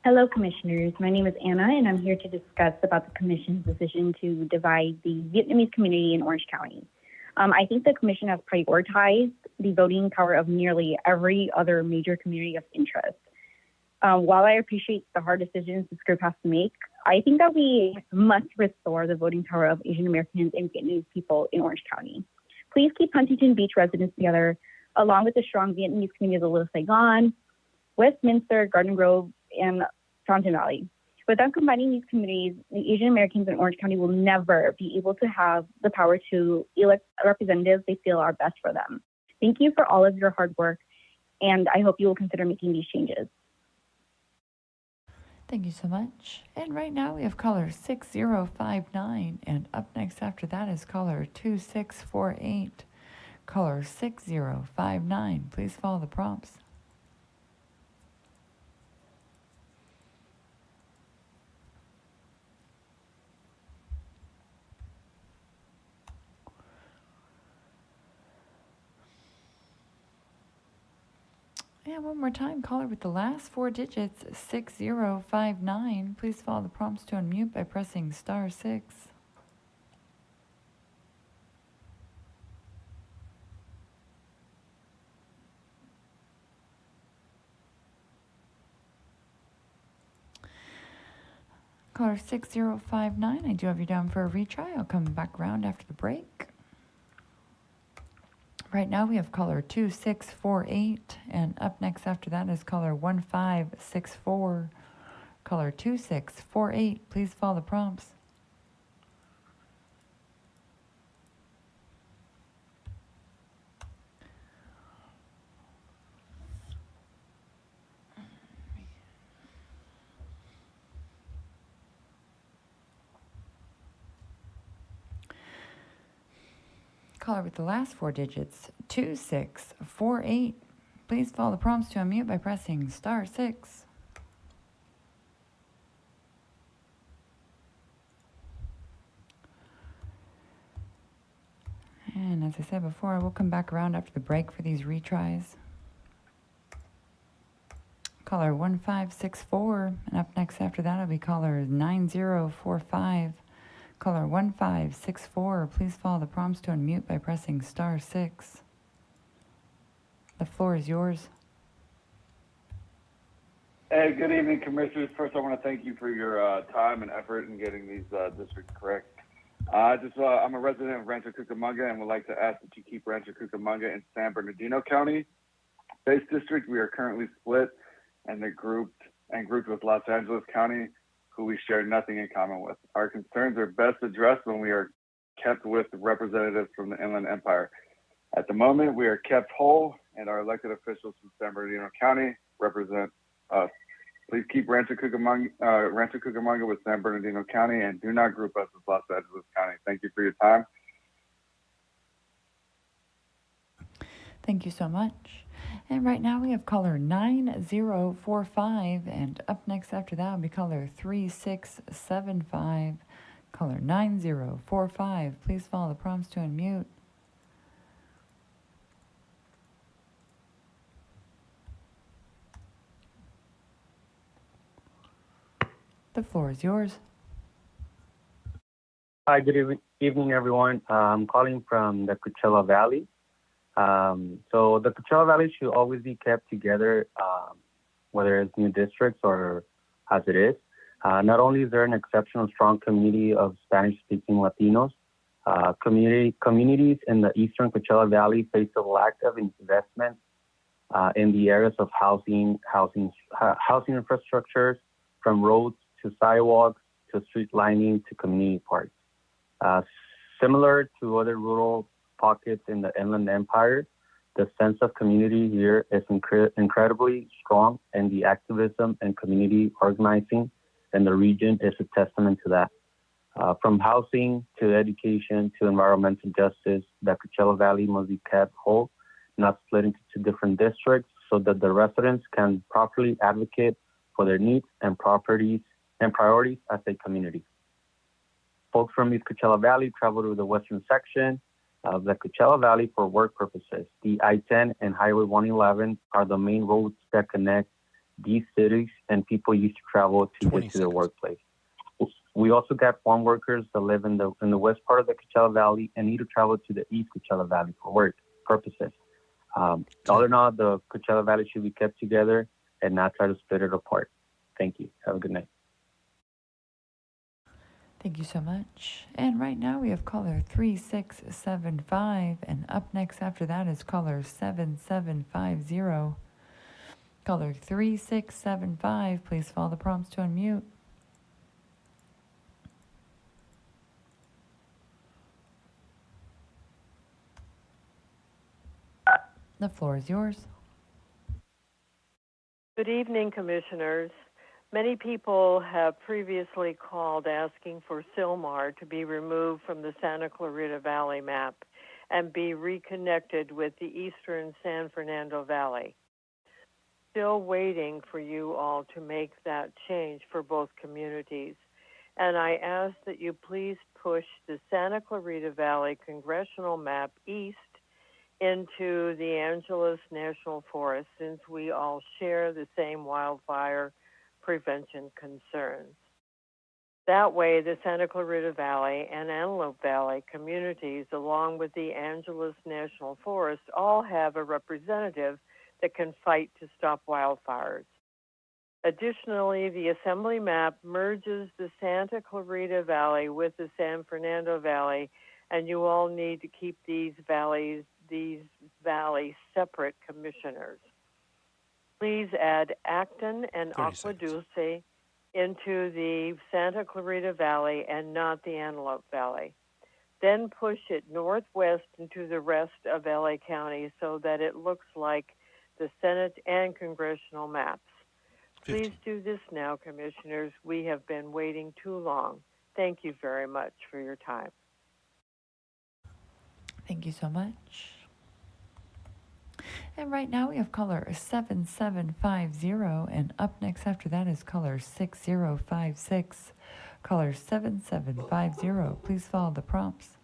Hello, Commissioners. My name is Anna, and I'm here to discuss about the Commission's decision to divide the Vietnamese community in Orange County. I think the Commission has prioritized the voting power of nearly every other major community of interest. While I appreciate the hard decisions this group has to make, I think that we must restore the voting power of Asian Americans and Vietnamese people in Orange County. Please keep Huntington Beach residents together, along with the strong Vietnamese community of the Little Saigon, Westminster, Garden Grove, and Fountain Valley. Without combining these communities, the Asian Americans in Orange County will never be able to have the power to elect representatives they feel are best for them. Thank you for all of your hard work, and I hope you will consider making these changes. Thank you so much. And right now we have caller 6059, and up next after that is caller 2648. Caller 6059, please follow the prompts. And one more time, caller with the last four digits, 6059. Please follow the prompts to unmute by pressing *6. Caller 6059, I do have you down for a retry. I'll come back around after the break. Right now we have caller 2648, and up next after that is caller 1564. Caller 2648, please follow the prompts. Caller with the last four digits, 2648. Please follow the prompts to unmute by pressing *6. And as I said before, I will come back around after the break for these retries. Caller 1564, and up next after that will be caller 9045. Caller 1564, please follow the prompts to unmute by pressing *6. The floor is yours. Hey, good evening, Commissioners. First, I want to thank you for your time and effort in getting these districts correct. I'm a resident of Rancho Cucamonga and would like to ask that you keep Rancho Cucamonga in San Bernardino County. Base district, we are currently split and grouped with Los Angeles County, who we share nothing in common with. Our concerns are best addressed when we are kept with representatives from the Inland Empire. At the moment, we are kept whole, and our elected officials from San Bernardino County represent us. Please keep Rancho Cucamonga with San Bernardino County, and do not group us with Los Angeles County. Thank you for your time. Thank you so much. And right now we have caller 9045, and up next after that will be caller 3675. Caller 9045, please follow the prompts to unmute. The floor is yours. Hi, good evening, everyone. I'm calling from the Coachella Valley. So the Coachella Valley should always be kept together, whether it's new districts or as it is. Not only is there an exceptional strong community of Spanish-speaking Latinos, communities in the eastern Coachella Valley face a lack of investment in the areas of housing infrastructures, from roads to sidewalks to street lining to community parks. Similar to other rural pockets in the Inland Empire, the sense of community here is incredibly strong, and the activism and community organizing in the region is a testament to that. From housing to education to environmental justice, the Coachella Valley must be kept whole, not split into two different districts, so that the residents can properly advocate for their needs and priorities as a community. Folks from East Coachella Valley travel to the western section the Coachella Valley for work purposes. The I-10 and Highway 111 are the main roads that connect these cities, and people used to travel to get to their workplace. We also got farm workers that live in the west part of the Coachella Valley and need to travel to the East Coachella Valley for work purposes. All in all, the Coachella Valley should be kept together and not try to split it apart. Thank you. Have a good night. Thank you so much. And right now we have caller 3675, and up next after that is caller 7750. Caller 3675, please follow the prompts to unmute. The floor is yours. Good evening, Commissioners. Many people have previously called asking for Sylmar to be removed from the Santa Clarita Valley map and be reconnected with the eastern San Fernando Valley. Still waiting for you all to make that change for both communities. And I ask that you please push the Santa Clarita Valley congressional map east into the Angeles National Forest, since we all share the same wildfire prevention concerns. That way, the Santa Clarita Valley and Antelope Valley communities, along with the Angeles National Forest, all have a representative that can fight to stop wildfires. Additionally, the Assembly map merges the Santa Clarita Valley with the San Fernando Valley, and you all need to keep these valleys separate commissioners. Please add Acton and Agua Dulce into the Santa Clarita Valley and not the Antelope Valley. Then push it northwest into the rest of LA County so that it looks like the Senate and congressional maps. Please do this now, Commissioners. We have been waiting too long. Thank you very much for your time. Thank you so much. And right now we have caller 7750, and up next after that is caller 6056. Caller 7750, please follow the prompts.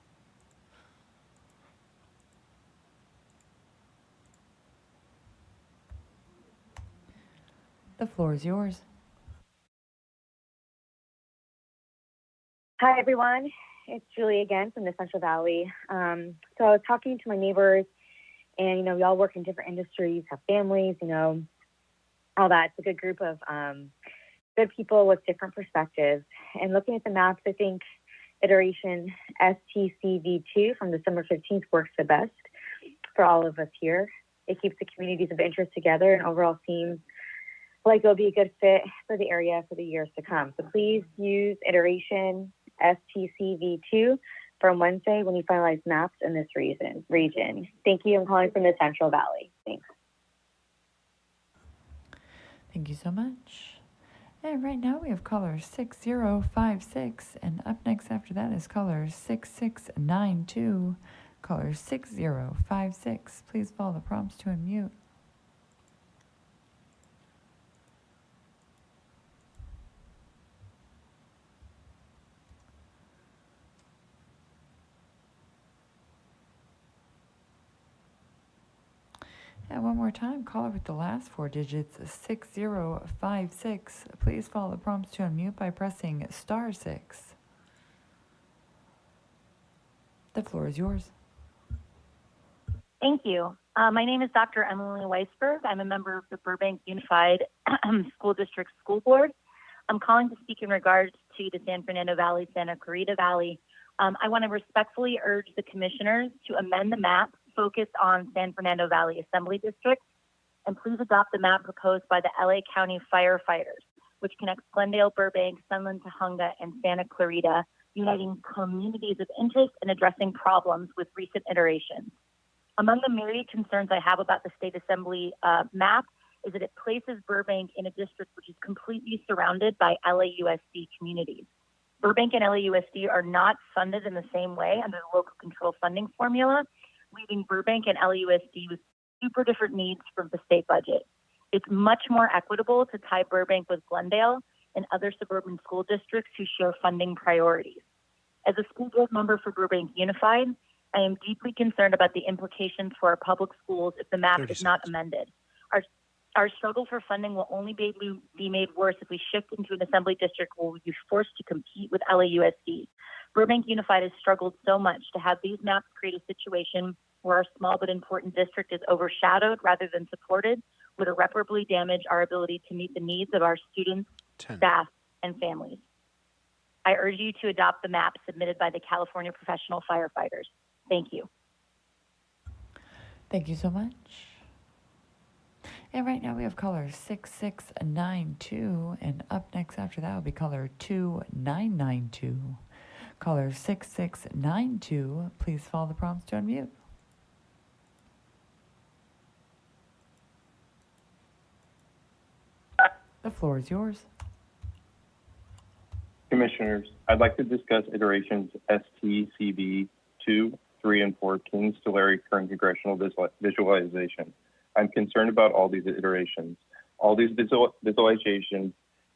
The floor is yours. Hi, everyone. It's Julie again from the Central Valley. So I was talking to my neighbors, and, we all work in different industries, have families, all that. It's a good group of good people with different perspectives. And looking at the maps, I think iteration STCV2 from December 15th works the best for all of us here. It keeps the communities of interest together and overall seems like it'll be a good fit for the area for the years to come. So please use iteration STCV2 from Wednesday when you finalize maps in this region. Thank you. I'm calling from the Central Valley. Thanks. Thank you so much. And right now we have caller 6056, and up next after that is caller 6692. Caller 6056, please follow the prompts to unmute. And one more time, caller with the last four digits, 6056. Please follow the prompts to unmute by pressing *6. The floor is yours. Thank you. My name is Dr. Emily Weisberg. I'm a member of the Burbank Unified School District School Board. I'm calling to speak in regards to the San Fernando Valley, Santa Clarita Valley. I want to respectfully urge the commissioners to amend the map focused on San Fernando Valley Assembly District, and please adopt the map proposed by the LA County firefighters, which connects Glendale, Burbank, Sunland, Tujunga, and Santa Clarita, uniting communities of interest and addressing problems with recent iterations. Among the myriad concerns I have about the State Assembly map is that it places Burbank in a district which is completely surrounded by LAUSD communities. Burbank and LAUSD are not funded in the same way under the local control funding formula, leaving Burbank and LAUSD with super different needs from the state budget. It's much more equitable to tie Burbank with Glendale and other suburban school districts who share funding priorities. As a school board member for Burbank Unified, I am deeply concerned about the implications for our public schools if the map is not amended. Our struggle for funding will only be made worse if we shift into an assembly district where we'll be forced to compete with LAUSD. Burbank Unified has struggled so much to have these maps create a situation where our small but important district is overshadowed rather than supported would irreparably damage our ability to meet the needs of our students, staff, and families. I urge you to adopt the map submitted by the California Professional Firefighters. Thank you. Thank you so much. And right now we have caller 6692, and up next after that will be caller 2992. Caller 6692, please follow the prompts to unmute. The floor is yours. Commissioners, I'd like to discuss iterations STCB 2, 3, and 4 Kings to Larry current congressional visualization. I'm concerned about all these iterations. All these visualizations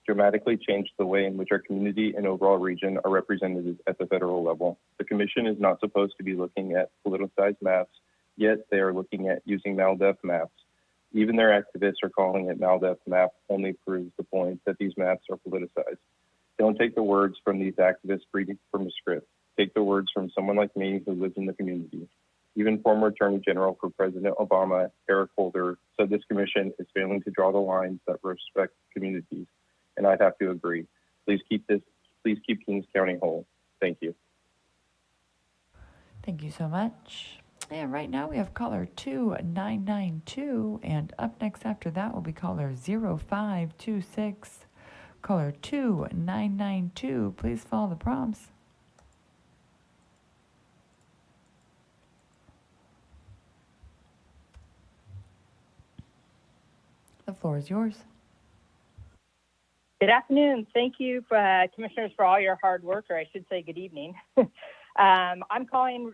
dramatically change the way in which our community and overall region are represented at the federal level. The Commission is not supposed to be looking at politicized maps, yet they are looking at using MALDEF maps. Even their activists are calling it MALDEF map, only proves the point that these maps are politicized. Don't take the words from these activists reading from a script. Take the words from someone like me who lives in the community. Even former Attorney General for President Obama, Eric Holder, said this commission is failing to draw the lines that respect communities. And I'd have to agree. Please keep Kings County whole. Thank you. Thank you so much. And right now we have caller 2992, and up next after that will be caller 0526. Caller 2992, please follow the prompts. The floor is yours. Good afternoon. Thank you, Commissioners, for all your hard work, or I should say good evening. I'm calling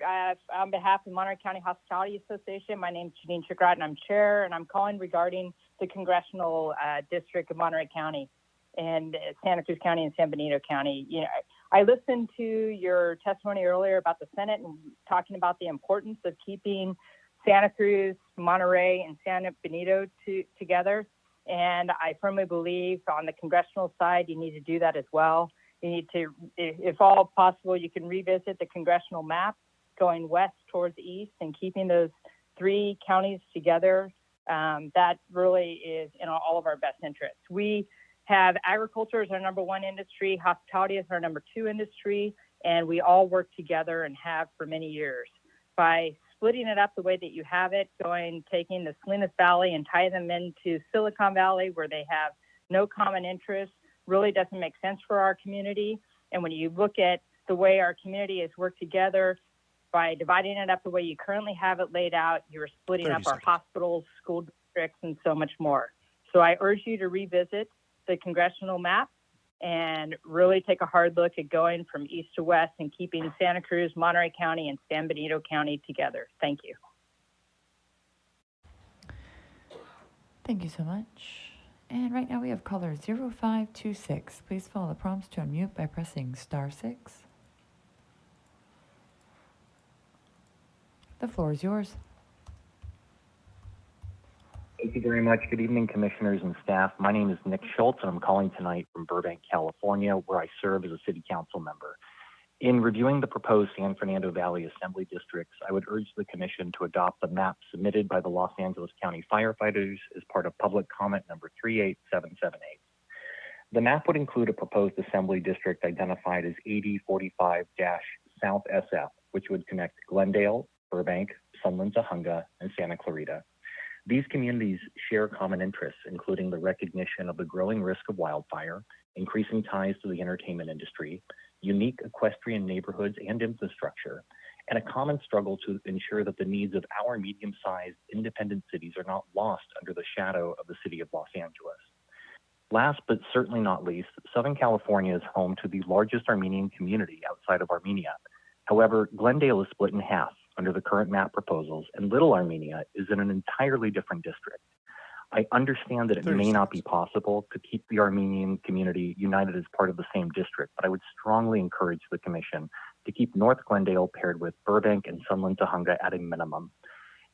on behalf of Monterey County Hospitality Association. My name is Janine Chagrat, and I'm chair, and I'm calling regarding the congressional district of Monterey County and Santa Cruz County and San Benito County. You know, I listened to your testimony earlier about the Senate and talking about the importance of keeping Santa Cruz, Monterey, and San Benito together. And I firmly believe on the congressional side, you need to do that as well. You need to, if all possible, you can revisit the congressional map going west towards east and keeping those three counties together. That really is in all of our best interests. We have agriculture as our number one industry, hospitality is our number two industry, and we all work together and have for many years. By splitting it up the way that you have it, taking the Salinas Valley and tie them into Silicon Valley where they have no common interests, really doesn't make sense for our community. And when you look at the way our community has worked together, by dividing it up the way you currently have it laid out, you're splitting up our hospitals, school districts, and so much more. So I urge you to revisit the congressional map and really take a hard look at going from east to west and keeping Santa Cruz, Monterey County, and San Benito County together. Thank you. Thank you so much. And right now we have caller 0526. Please follow the prompts to unmute by pressing *6. The floor is yours. Thank you very much. Good evening, commissioners and staff. My name is Nick Schultz, and I'm calling tonight from Burbank, California, where I serve as a city council member. In reviewing the proposed San Fernando Valley Assembly districts, I would urge the commission to adopt the map submitted by the Los Angeles County Firefighters as part of public comment number 38778. The map would include a proposed assembly district identified as 8045-South SF, which would connect Glendale, Burbank, Sunland, Tujunga, and Santa Clarita. These communities share common interests, including the recognition of the growing risk of wildfire, increasing ties to the entertainment industry, unique equestrian neighborhoods and infrastructure, and a common struggle to ensure that the needs of our medium-sized independent cities are not lost under the shadow of the city of Los Angeles. Last but certainly not least, Southern California is home to the largest Armenian community outside of Armenia. However, Glendale is split in half under the current map proposals, and Little Armenia is in an entirely different district. I understand that it may not be possible to keep the Armenian community united as part of the same district, but I would strongly encourage the commission to keep North Glendale paired with Burbank and Sunland Tujunga at a minimum.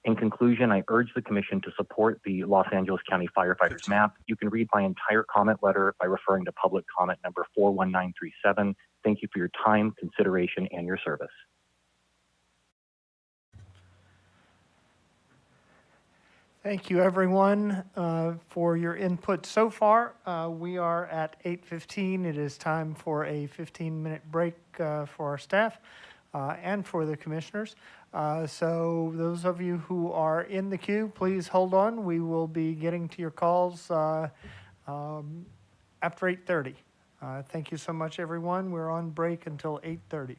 In conclusion, I urge the Commission to support the Los Angeles County Firefighters map. You can read my entire comment letter by referring to public comment number 41937. Thank you for your time, consideration, and your service. Thank you, everyone, for your input so far. We are at 8:15. It is time for a 15-minute break for our staff and for the commissioners. So those of you who are in the queue, please hold on. We will be getting to your calls after 8:30. Thank you so much, everyone. We're on break until 8:30.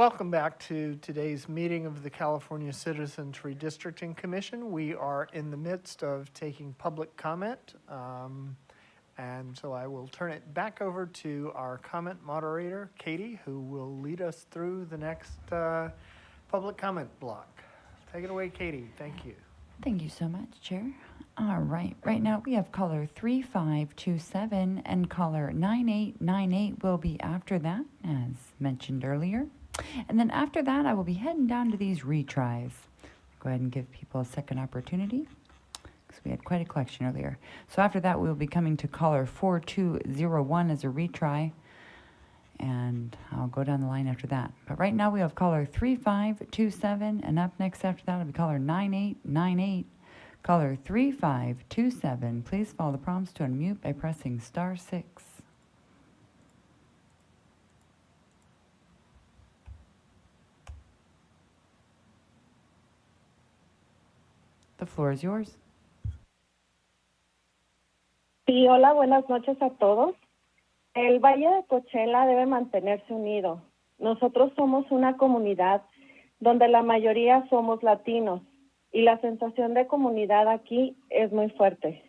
Welcome back to today's meeting of the California Citizens Redistricting Commission. We are in the midst of taking public comment, and so I will turn it back over to our comment moderator, Katie, who will lead us through the next public comment block. Take it away, Katie. Thank you. Thank you so much, Chair. All right. Right now we have caller 3527 and caller 9898 will be after that, as mentioned earlier. And then after that, I will be heading down to these retries. Go ahead and give people a second opportunity because we had quite a collection earlier. So after that, we will be coming to caller 4201 as a retry. And I'll go down the line after that. But right now we have caller 3527, and up next after that will be caller 9898. Caller 3527, please follow the prompts to unmute by pressing *6. The floor is yours. Sí, hola, buenas noches a todos. El Valle de Coachella debe mantenerse unido. Nosotros somos una comunidad donde la mayoría somos latinos y la sensación de comunidad aquí es muy fuerte.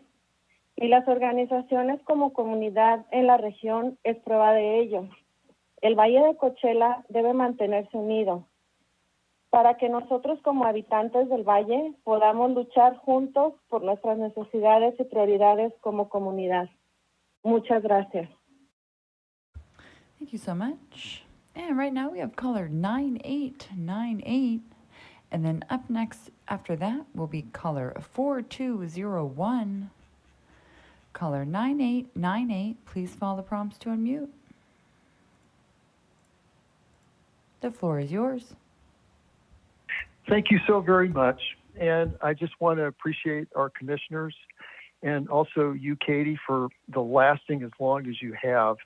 Y las organizaciones como comunidad en la región es prueba de ello. El Valle de Coachella debe mantenerse unido para que nosotros como habitantes del Valle podamos luchar juntos por nuestras necesidades y prioridades como comunidad. Muchas gracias. Thank you so much. And right now we have caller 9898. And then up next after that will be caller 4201. Caller 9898, please follow the prompts to unmute. The floor is yours. Thank you so very much. And I just want to appreciate our commissioners and also you, Katie, for the lasting as long as you have.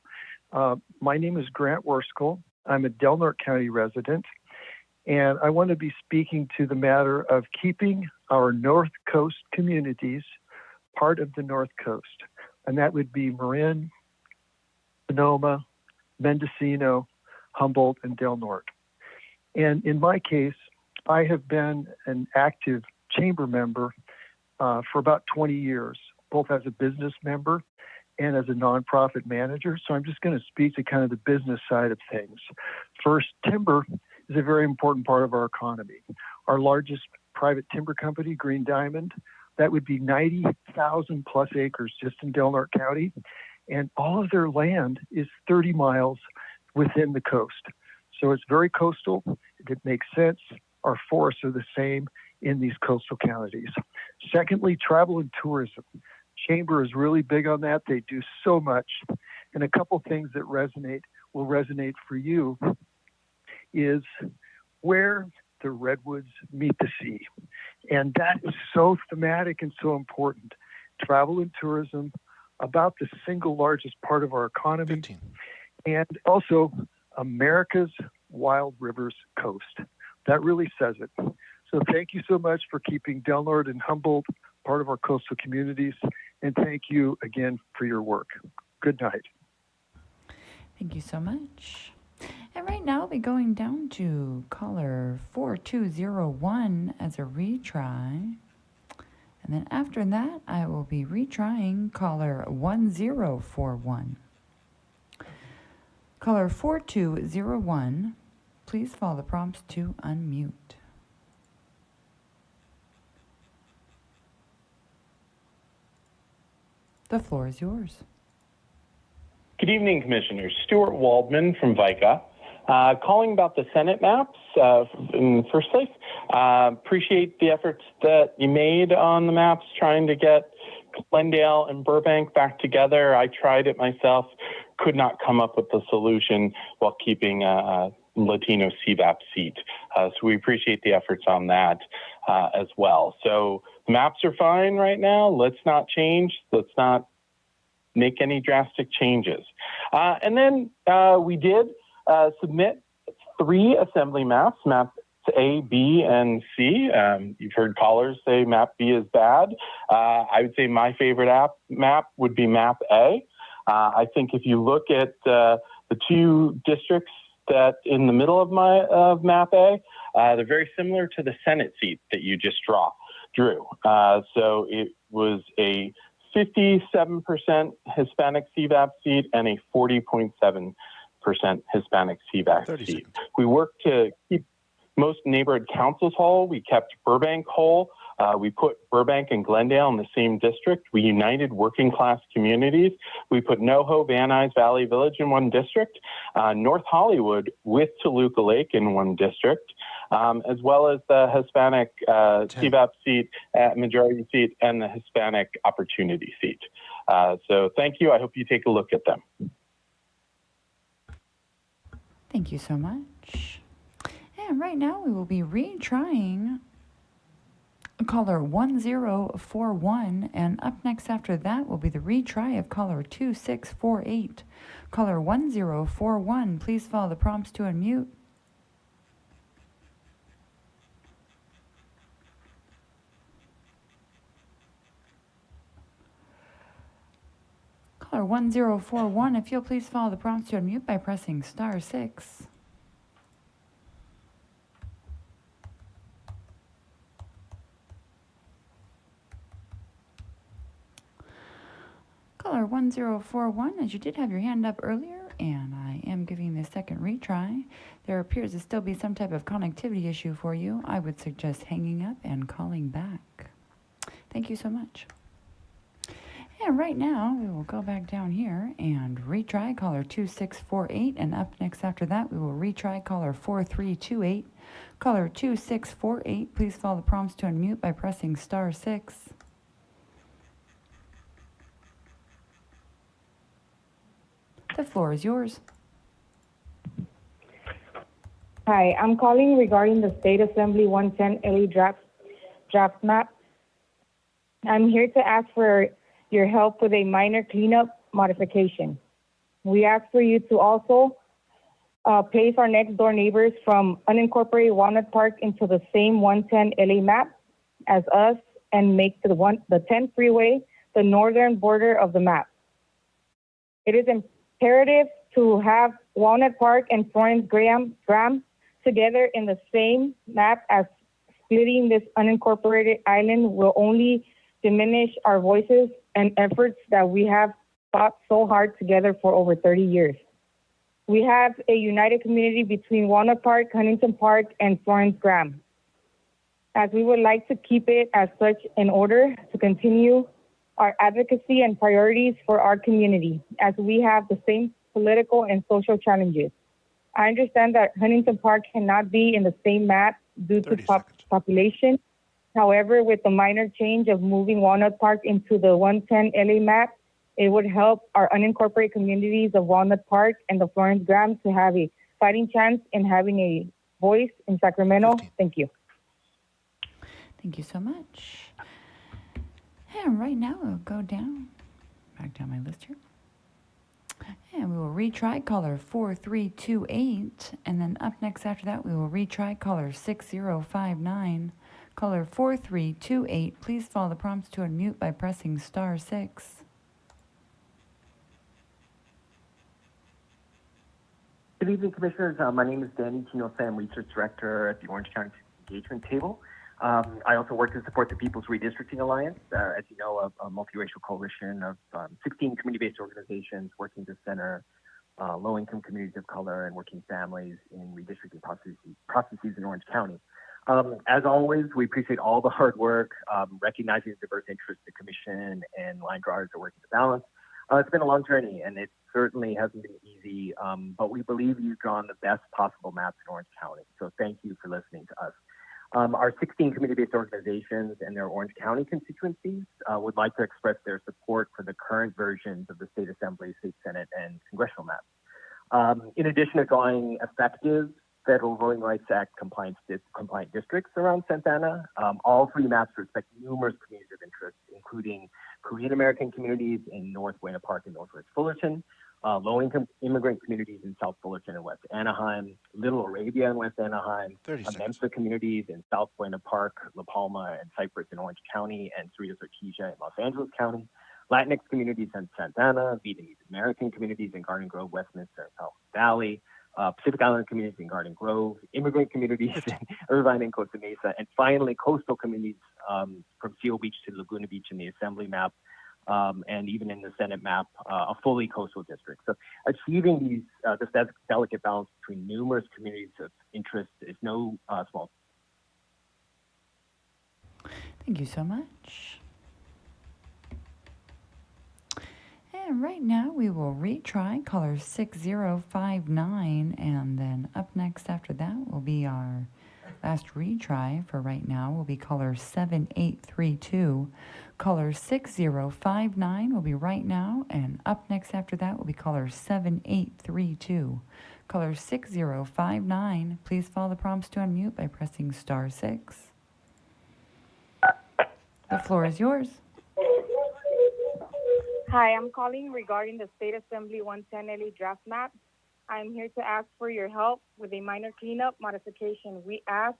My name is Grant Worskell. I'm a Del Norte County resident, and I want to be speaking to the matter of keeping our North Coast communities part of the North Coast, and that would be Marin, Sonoma, Mendocino, Humboldt, and Del Norte. And in my case, I have been an active chamber member for about 20 years, both as a business member and as a nonprofit manager. So I'm just going to speak to kind of the business side of things. First, timber is a very important part of our economy. Our largest private timber company, Green Diamond, that would be 90,000 plus acres just in Del Norte County. And all of their land is 30 miles within the coast. So it's very coastal. It makes sense. Our forests are the same in these coastal counties. Secondly, travel and tourism. Chamber is really big on that. They do so much. And a couple things that will resonate for you is where the redwoods meet the sea. And that is so thematic and so important. Travel and tourism, about the single largest part of our economy. 15. And also America's Wild Rivers Coast. That really says it. So thank you so much for keeping Del Norte and Humboldt part of our coastal communities. And thank you again for your work. Good night. Thank you so much. And right now I'll be going down to caller 4201 as a retry. And then after that, I will be retrying caller 1041. Caller 4201, please follow the prompts to unmute. The floor is yours. Good evening, Commissioners. Stuart Waldman from VICA. Calling about the Senate maps in the first place. Appreciate the efforts that you made on the maps, trying to get Glendale and Burbank back together. I tried it myself, could not come up with a solution while keeping a Latino CVAP seat. So we appreciate the efforts on that as well. So the maps are fine right now. Let's not change. Let's not make any drastic changes. And then we did submit 3 assembly maps, map A, B, and C. You've heard callers say map B is bad. I would say my favorite map would be map A. I think if you look at the 2 districts that in the middle of my map A, they're very similar to the Senate seat that you just drew. So it was a 57% Hispanic CVAP seat and a 40.7% Hispanic CVAP seat. We worked to keep most neighborhood councils whole. We kept Burbank whole. We put Burbank and Glendale in the same district. We united working class communities. We put NoHo, Van Nuys, Valley Village in one district, North Hollywood with Toluca Lake in one district, as well as the Hispanic CVAP seat, majority seat, and the Hispanic opportunity seat. So thank you. I hope you take a look at them. Thank you so much. And right now we will be retrying caller 1041, and up next after that will be the retry of caller 2648. Caller 1041, please follow the prompts to unmute. Caller 1041, if you'll please follow the prompts to unmute by pressing *6. Caller 1041, as you did have your hand up earlier, and I am giving the second retry, there appears to still be some type of connectivity issue for you. I would suggest hanging up and calling back. Thank you so much. And right now, we will go back down here and retry caller 2648, and up next after that, we will retry caller 4328. Caller 2648, please follow the prompts to unmute by pressing *6. The floor is yours. Hi, I'm calling regarding the State Assembly 110 LE draft map. I'm here to ask for your help with a minor cleanup modification. We ask for you to also place our next door neighbors from unincorporated Walnut Park into the same 110 LA map as us and make the 10 freeway the northern border of the map. It is imperative to have Walnut Park and Florence Graham together in the same map, as splitting this unincorporated island will only diminish our voices and efforts that we have fought so hard together for over 30 years. We have a united community between Walnut Park, Huntington Park, and Florence Graham, as we would like to keep it as such in order to continue our advocacy and priorities for our community, as we have the same political and social challenges. I understand that Huntington Park cannot be in the same map due to population. However, with the minor change of moving Walnut Park into the 110 LA map, it would help our unincorporated communities of Walnut Park and the Florence Graham to have a fighting chance in having a voice in Sacramento. 15. Thank you. Thank you so much. And right now we'll go back down my list here. And we will retry caller 4328. And then up next after that, we will retry caller 6059. Caller 4328, please follow the prompts to unmute by pressing *6. Good evening, Commissioners. My name is Danny Chinosa. I'm Research Director at the Orange County Engagement Table. I also work to support the People's Redistricting Alliance, as you know, a multiracial coalition of 16 community-based organizations working to center low-income communities of color and working families in redistricting processes in Orange County. As always, we appreciate all the hard work, recognizing the diverse interests the Commission and line drawers are working to balance. It's been a long journey, and it certainly hasn't been easy, but we believe you've drawn the best possible maps in Orange County. So thank you for listening to us. Our 16 community-based organizations and their Orange County constituencies would like to express their support for the current versions of the State Assembly, State Senate, and congressional maps. In addition to drawing effective Federal Voting Rights Act compliant districts around Santa Ana, all three maps respect numerous communities of interest, including Korean American communities in North Buena Park and Northwest Fullerton, low-income immigrant communities in South Fullerton and West Anaheim, Little Arabia in West Anaheim, Mensa communities in South Buena Park, La Palma, and Cypress in Orange County, and Cerritos Ortega in Los Angeles County, Latinx communities in Santa Ana, Vietnamese American communities in Garden Grove, Westminster, and South Valley, Pacific Islander communities in Garden Grove, immigrant communities in Irvine and Costa Mesa, and finally coastal communities from Seal Beach to Laguna Beach in the Assembly map, and even in the Senate map, a fully coastal district. So achieving this delicate balance between numerous communities of interest is no small. Thank you so much. And right now we will retry caller 6059, and then up next after that will be our last retry for right now will be caller 7832. Caller 6059 will be right now, and up next after that will be caller 7832. Caller 6059, please follow the prompts to unmute by pressing star 6. The floor is yours. Hi, I'm calling regarding the State Assembly 110 LE draft map. I'm here to ask for your help with a minor cleanup modification. We ask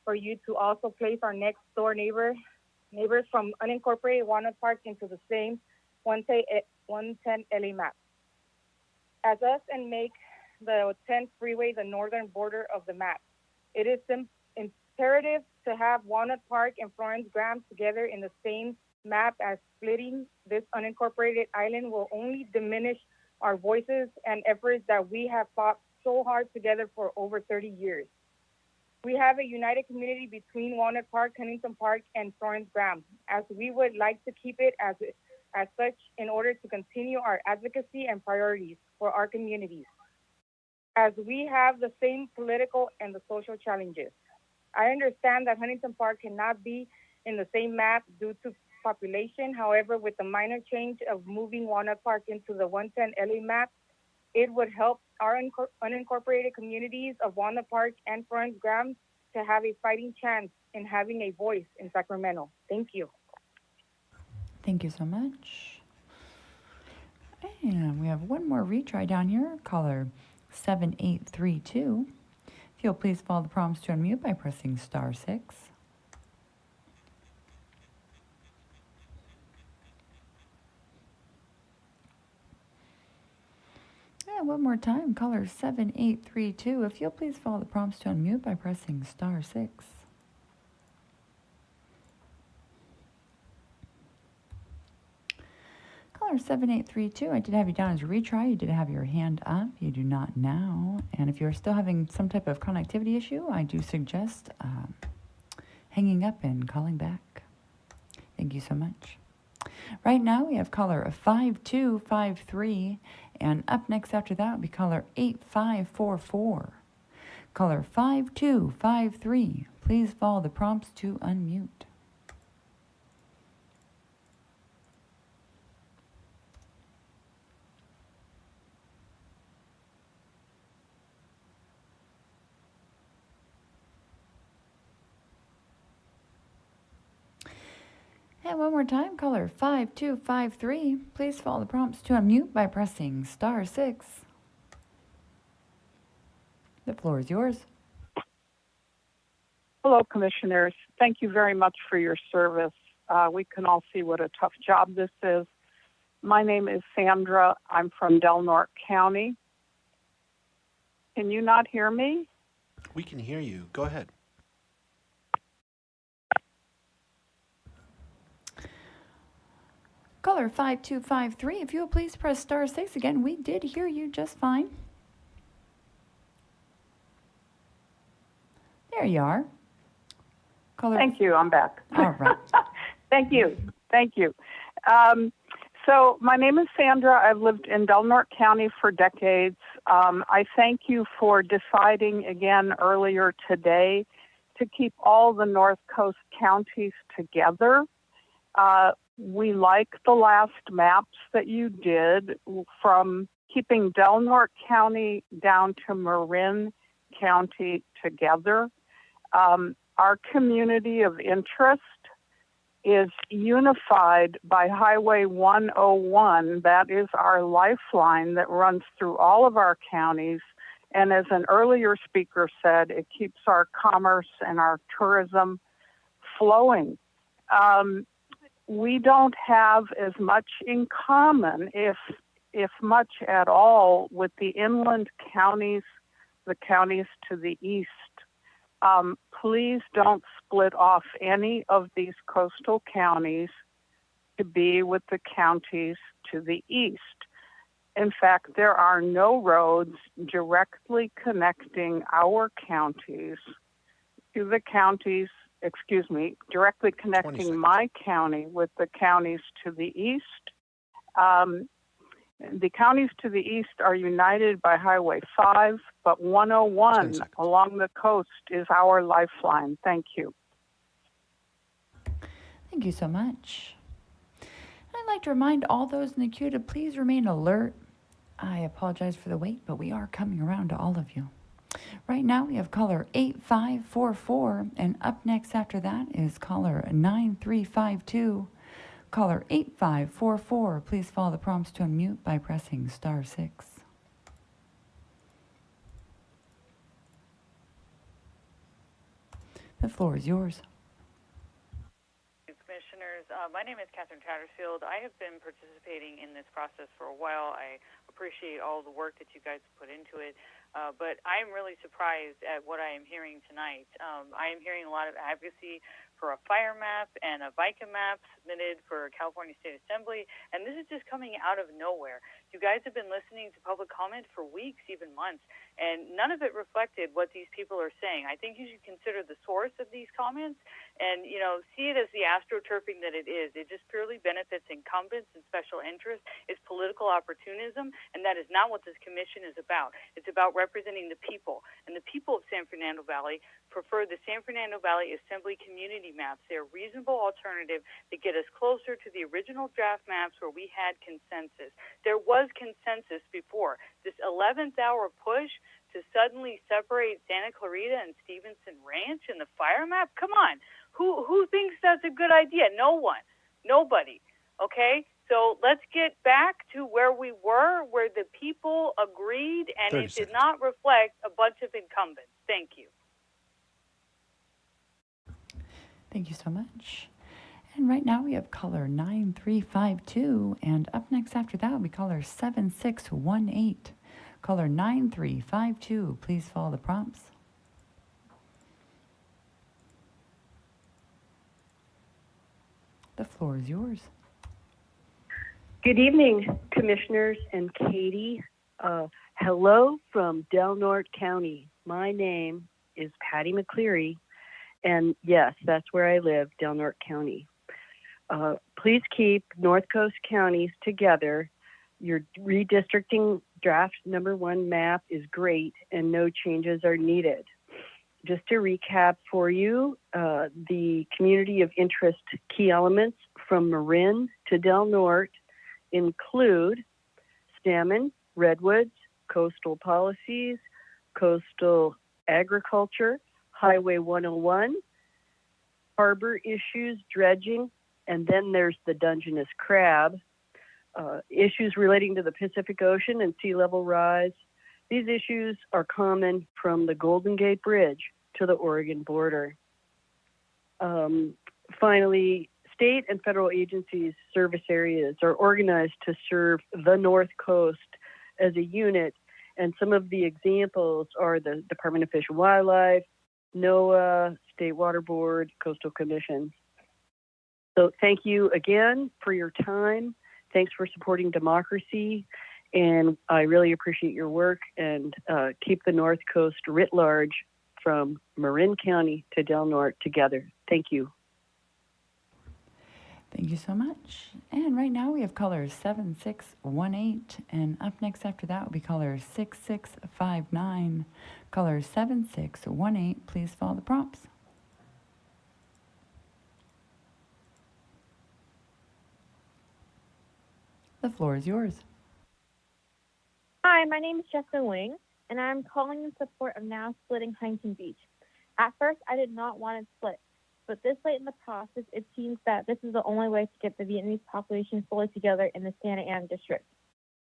for you to also place our next door neighbors from unincorporated Walnut Park into the same 110 LE map. As us, and make the 10 freeway the northern border of the map. It is imperative to have Walnut Park and Florence Graham together in the same map, as splitting this unincorporated island will only diminish our voices and efforts that we have fought so hard together for over 30 years. We have a united community between Walnut Park, Huntington Park, and Florence Graham, as we would like to keep it as such in order to continue our advocacy and priorities for our communities, as we have the same political and the social challenges. I understand that Huntington Park cannot be in the same map due to population. However, with the minor change of moving Walnut Park into the 110 LA map, it would help our unincorporated communities of Walnut Park and Florence Graham to have a fighting chance in having a voice in Sacramento. Thank you. Thank you so much. And we have one more retry down here, caller 7832. If you'll please follow the prompts to unmute by pressing star 6. And one more time, caller 7832. If you'll please follow the prompts to unmute by pressing star 6. Caller 7832, I did have you down as a retry. You did have your hand up. You do not now. And if you're still having some type of connectivity issue, I do suggest hanging up and calling back. Thank you so much. Right now, we have caller 5253, and up next after that will be caller 8544. Caller 5253, please follow the prompts to unmute. And one more time, caller 5253. Please follow the prompts to unmute by pressing star 6. The floor is yours. Hello, commissioners. Thank you very much for your service. We can all see what a tough job this is. My name is Sandra. I'm from Del Norte County. Can you not hear me? We can hear you. Go ahead. Caller 5253, if you will please press star 6 again. We did hear you just fine. There you are. Caller. Thank you. I'm back. All right. Thank you. Thank you. So my name is Sandra. I've lived in Del Norte County for decades. I thank you for deciding again earlier today to keep all the North Coast counties together. We like the last maps that you did, from keeping Del Norte County down to Marin County together. Our community of interest is unified by Highway 101. That is our lifeline that runs through all of our counties. And as an earlier speaker said, it keeps our commerce and our tourism flowing. We don't have as much in common, if much at all, with the inland counties the counties to the east. Please don't split off any of these coastal counties to be with the counties to the east. In fact, there are no roads directly connecting our counties to the counties, directly connecting my county with the counties to the east. The counties to the east are united by Highway 5, but 101 along the coast is our lifeline. Thank you. Thank you so much. I'd like to remind all those in the queue to please remain alert. I apologize for the wait, but we are coming around to all of you. Right now we have caller 8544, and up next after that is caller 9352. Caller 8544, please follow the prompts to unmute by pressing *6. The floor is yours. Commissioners, my name is Catherine Tattersfield. I have been participating in this process for a while. I appreciate all the work that you guys put into it, but I'm really surprised at what I am hearing tonight. I am hearing a lot of advocacy for a fire map and a VICA map submitted for California State Assembly, and this is just coming out of nowhere. You guys have been listening to public comment for weeks, even months, and none of it reflected what these people are saying. I think you should consider the source of these comments and, see it as the astroturfing that it is. It just purely benefits incumbents and special interests. It's political opportunism, and that is not what this commission is about. It's about representing the people, and the people of San Fernando Valley prefer the San Fernando Valley Assembly community maps. They're a reasonable alternative that get us closer to the original draft maps where we had consensus. There was consensus before. This 11th hour push to suddenly separate Santa Clarita and Stevenson Ranch in the fire map? Come on. Who thinks that's a good idea? No one. Nobody. Okay? So let's get back to where we were, where the people agreed, and it did not reflect a bunch of incumbents. Thank you. Thank you so much. And right now we have caller 9352, and up next after that will be caller 7618. Caller 9352, please follow the prompts. The floor is yours. Good evening, Commissioners and Katie. Hello from Del Norte County. My name is Patty McCleary, and yes, that's where I live, Del Norte County. Please keep North Coast counties together. Your redistricting draft number 1 map is great, and no changes are needed. Just to recap for you, the community of interest key elements from Marin to Del Norte include salmon, redwoods, coastal policies, coastal agriculture, Highway 101, harbor issues, dredging, and then there's the Dungeness crab, issues relating to the Pacific Ocean and sea level rise. These issues are common from the Golden Gate Bridge to the Oregon border. Finally, state and federal agencies' service areas are organized to serve the North Coast as a unit, and some of the examples are the Department of Fish and Wildlife, NOAA, State Water Board, Coastal Commission. So thank you again for your time. Thanks for supporting democracy, and I really appreciate your work, and keep the North Coast writ large from Marin County to Del Norte together. Thank you. Thank you so much. And right now we have caller 7618, and up next after that will be caller 6659. Caller 7618, please follow the prompts. The floor is yours. Hi, my name is Jessica Wing, and I'm calling in support of now splitting Huntington Beach. At first, I did not want it split, but this late in the process, it seems that this is the only way to get the Vietnamese population fully together in the Santa Ana district.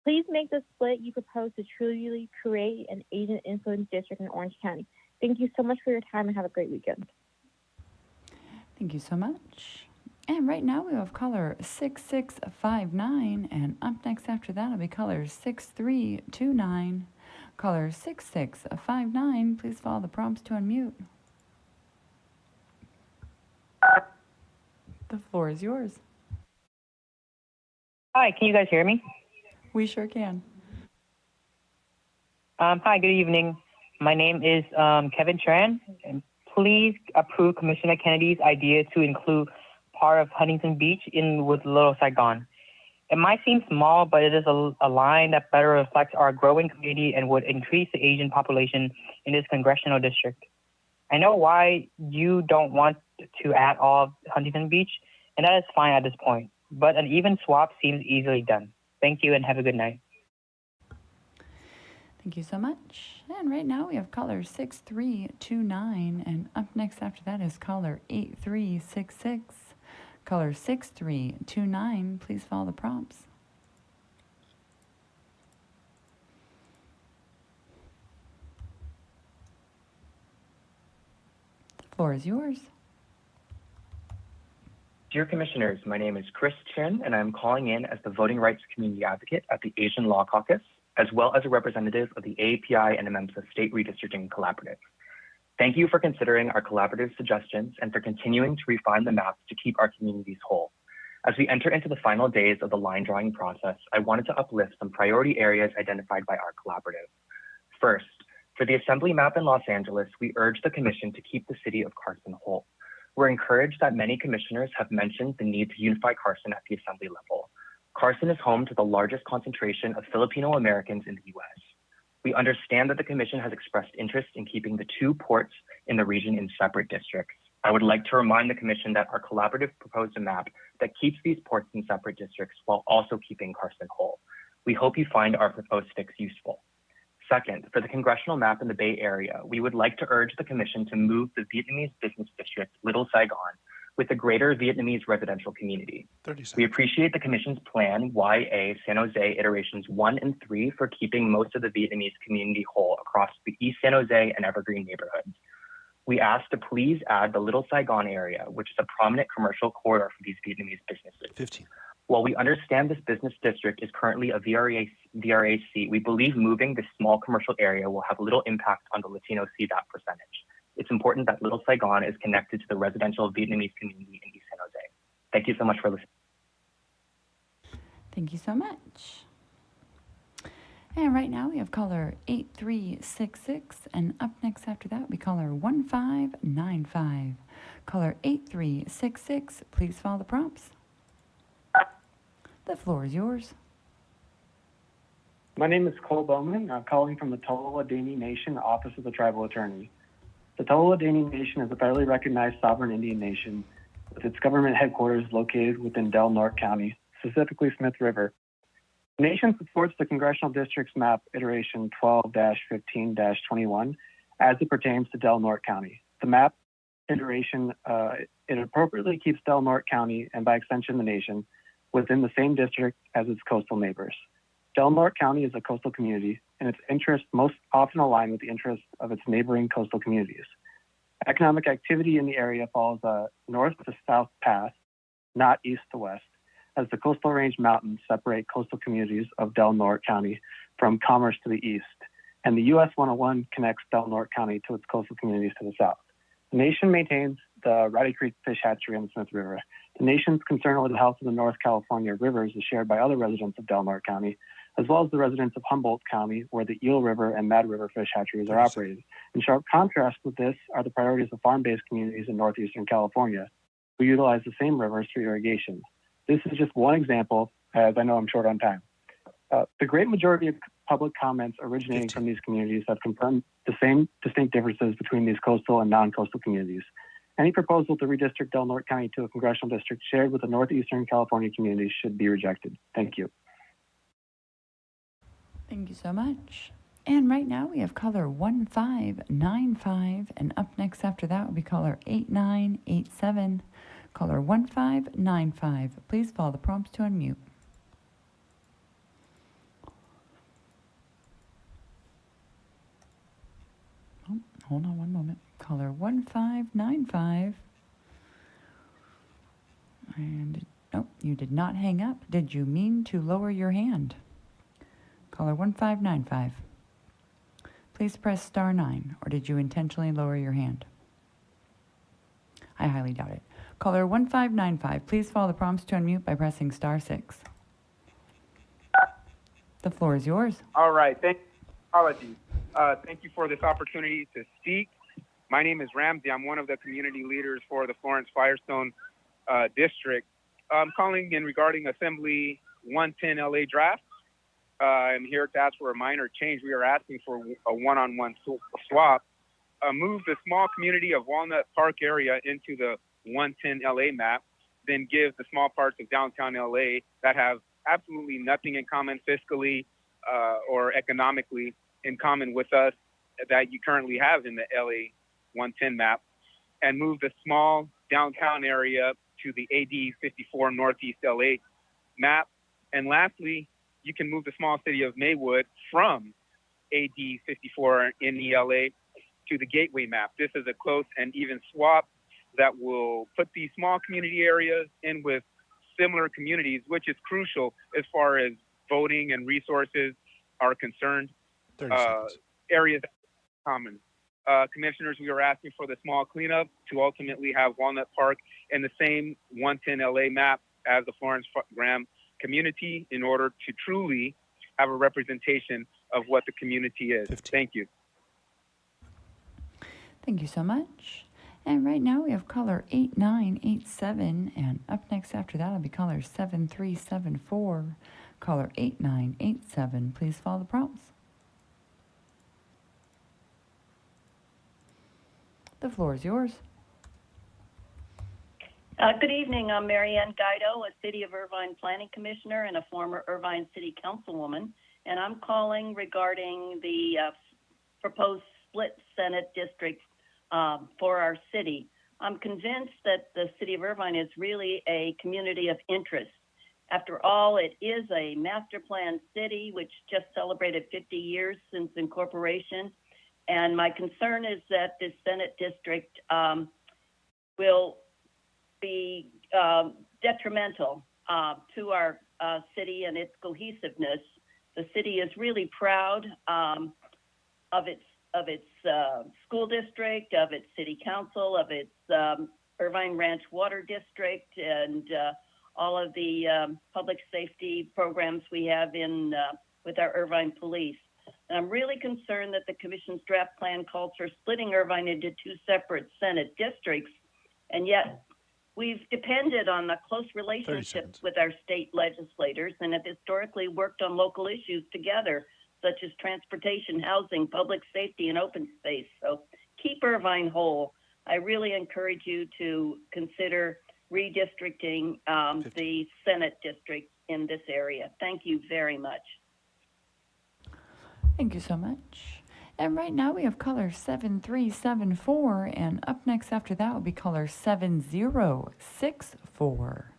Please make the split you propose to truly create an Asian influence district in Orange County. Thank you so much for your time, and have a great weekend. Thank you so much. And right now we have caller 6659, and up next after that will be caller 6329. Caller 6659, please follow the prompts to unmute. The floor is yours. Hi, can you guys hear me? We sure can. Hi, good evening. My name is Kevin Tran, and please approve Commissioner Kennedy's idea to include part of Huntington Beach in with Little Saigon. It might seem small, but it is a line that better reflects our growing community and would increase the Asian population in this congressional district. I know why you don't want to add all of Huntington Beach, and that is fine at this point, but an even swap seems easily done. Thank you and have a good night. Thank you so much. And right now we have caller 6329, and up next after that is caller 8366. Caller 6329, please follow the prompts. The floor is yours. Dear Commissioners, my name is Chris Chin, and I'm calling in as the Voting Rights Community Advocate at the Asian Law Caucus, as well as a representative of the API and MEMSA State Redistricting Collaborative. Thank you for considering our collaborative suggestions and for continuing to refine the maps to keep our communities whole. As we enter into the final days of the line drawing process, I wanted to uplift some priority areas identified by our collaborative. First, for the Assembly map in Los Angeles, we urge the Commission to keep the city of Carson whole. We're encouraged that many commissioners have mentioned the need to unify Carson at the Assembly level. Carson is home to the largest concentration of Filipino Americans in the U.S. We understand that the Commission has expressed interest in keeping the two ports in the region in separate districts. I would like to remind the Commission that our collaborative proposed a map that keeps these ports in separate districts while also keeping Carson whole. We hope you find our proposed fix useful. Second, for the congressional map in the Bay Area, we would like to urge the Commission to move the Vietnamese business district, Little Saigon, with the greater Vietnamese residential community. We appreciate the Commission's plan, YA San Jose iterations 1 and 3 for keeping most of the Vietnamese community whole across the East San Jose and Evergreen neighborhoods. We ask to please add the Little Saigon area, which is a prominent commercial corridor for these Vietnamese businesses. 15. While we understand this business district is currently a VRAC, we believe moving this small commercial area will have little impact on the Latino CDAP percentage. It's important that Little Saigon is connected to the residential Vietnamese community in East San Jose. Thank you so much for listening. Thank you so much. And right now we have caller 8366, and up next after that we caller 1595. Caller 8366, please follow the prompts. The floor is yours. My name is Cole Bowman. I'm calling from the Tolola Dani Nation, Office of the Tribal Attorney. The Tolola Dani Nation is a federally recognized sovereign Indian nation with its government headquarters located within Del Norte County, specifically Smith River. The nation supports the Congressional Districts Map Iteration 12-15-21 as it pertains to Del Norte County. The map iteration, it appropriately keeps Del Norte County, and by extension the nation, within the same district as its coastal neighbors. Del Norte County is a coastal community, and its interests most often align with the interests of its neighboring coastal communities. Economic activity in the area follows a north to south path, not east to west, as the coastal range mountains separate coastal communities of Del Norte County from commerce to the east, and the US 101 connects Del Norte County to its coastal communities to the south. The nation maintains the Roddy Creek Fish Hatchery on the Smith River. The nation's concern with the health of the North California rivers is shared by other residents of Del Norte County, as well as the residents of Humboldt County, where the Eel River and Mad River fish hatcheries are operated. In sharp contrast with this are the priorities of farm-based communities in northeastern California, who utilize the same rivers for irrigation. This is just one example, as I know I'm short on time. The great majority of public comments originating from these communities have confirmed the same distinct differences between these coastal and non-coastal communities. Any proposal to redistrict Del Norte County to a congressional district shared with the northeastern California communities should be rejected. Thank you. Thank you so much. And right now we have caller 1595, and up next after that will be caller 8987. Caller 1595, please follow the prompts to unmute. Oh, hold on one moment. Caller 1595. And, oh, you did not hang up. Did you mean to lower your hand? Caller 1595. please press star 9, or did you intentionally lower your hand? I highly doubt it. Caller 1595, please follow the prompts to unmute by pressing star 6. The floor is yours. All right. Apologies. Thank you for this opportunity to speak. My name is Ramsey. I'm one of the community leaders for the Florence Firestone District. I'm calling in regarding Assembly 110 LA draft. I'm here to ask for a minor change. We are asking for a one-on-one swap. Move the small community of Walnut Park area into the 110 LA map, then give the small parts of downtown LA that have absolutely nothing in common fiscally or economically in common with us that you currently have in the LA 110 map, and move the small downtown area to the AD 54 Northeast LA map. And lastly, you can move the small city of Maywood from AD 54 in the LA to the Gateway map. This is a close and even swap that will put these small community areas in with similar communities, which is crucial as far as voting and resources are concerned. 30 seconds. Areas common. Commissioners, we are asking for the small cleanup to ultimately have Walnut Park in the same 110 LA map as the Florence Graham community in order to truly have a representation of what the community is. 15. Thank you. Thank you so much. And right now we have caller 8987, and up next after that will be caller 7374. Caller 8987, please follow the prompts. The floor is yours. Good evening. I'm Marianne Guido, a City of Irvine Planning Commissioner and a former Irvine City Councilwoman, and I'm calling regarding the proposed split Senate district for our city. I'm convinced that the City of Irvine is really a community of interest. After all, it is a master plan city which just celebrated 50 years since incorporation. And my concern is that this Senate district will be detrimental to our city and its cohesiveness. The city is really proud of its school district, of its city council, of its Irvine Ranch Water District, and all of the public safety programs we have in with our Irvine Police. And I'm really concerned that the Commission's draft plan calls for splitting Irvine into 2 separate Senate districts, and yet we've depended on a close relationship with our state legislators and have historically worked on local issues together, such as transportation, housing, public safety, and open space. So keep Irvine whole. I really encourage you to consider redistricting the Senate district in this area. Thank you very much. Thank you so much. And right now we have caller 7374, and up next after that will be caller 7064.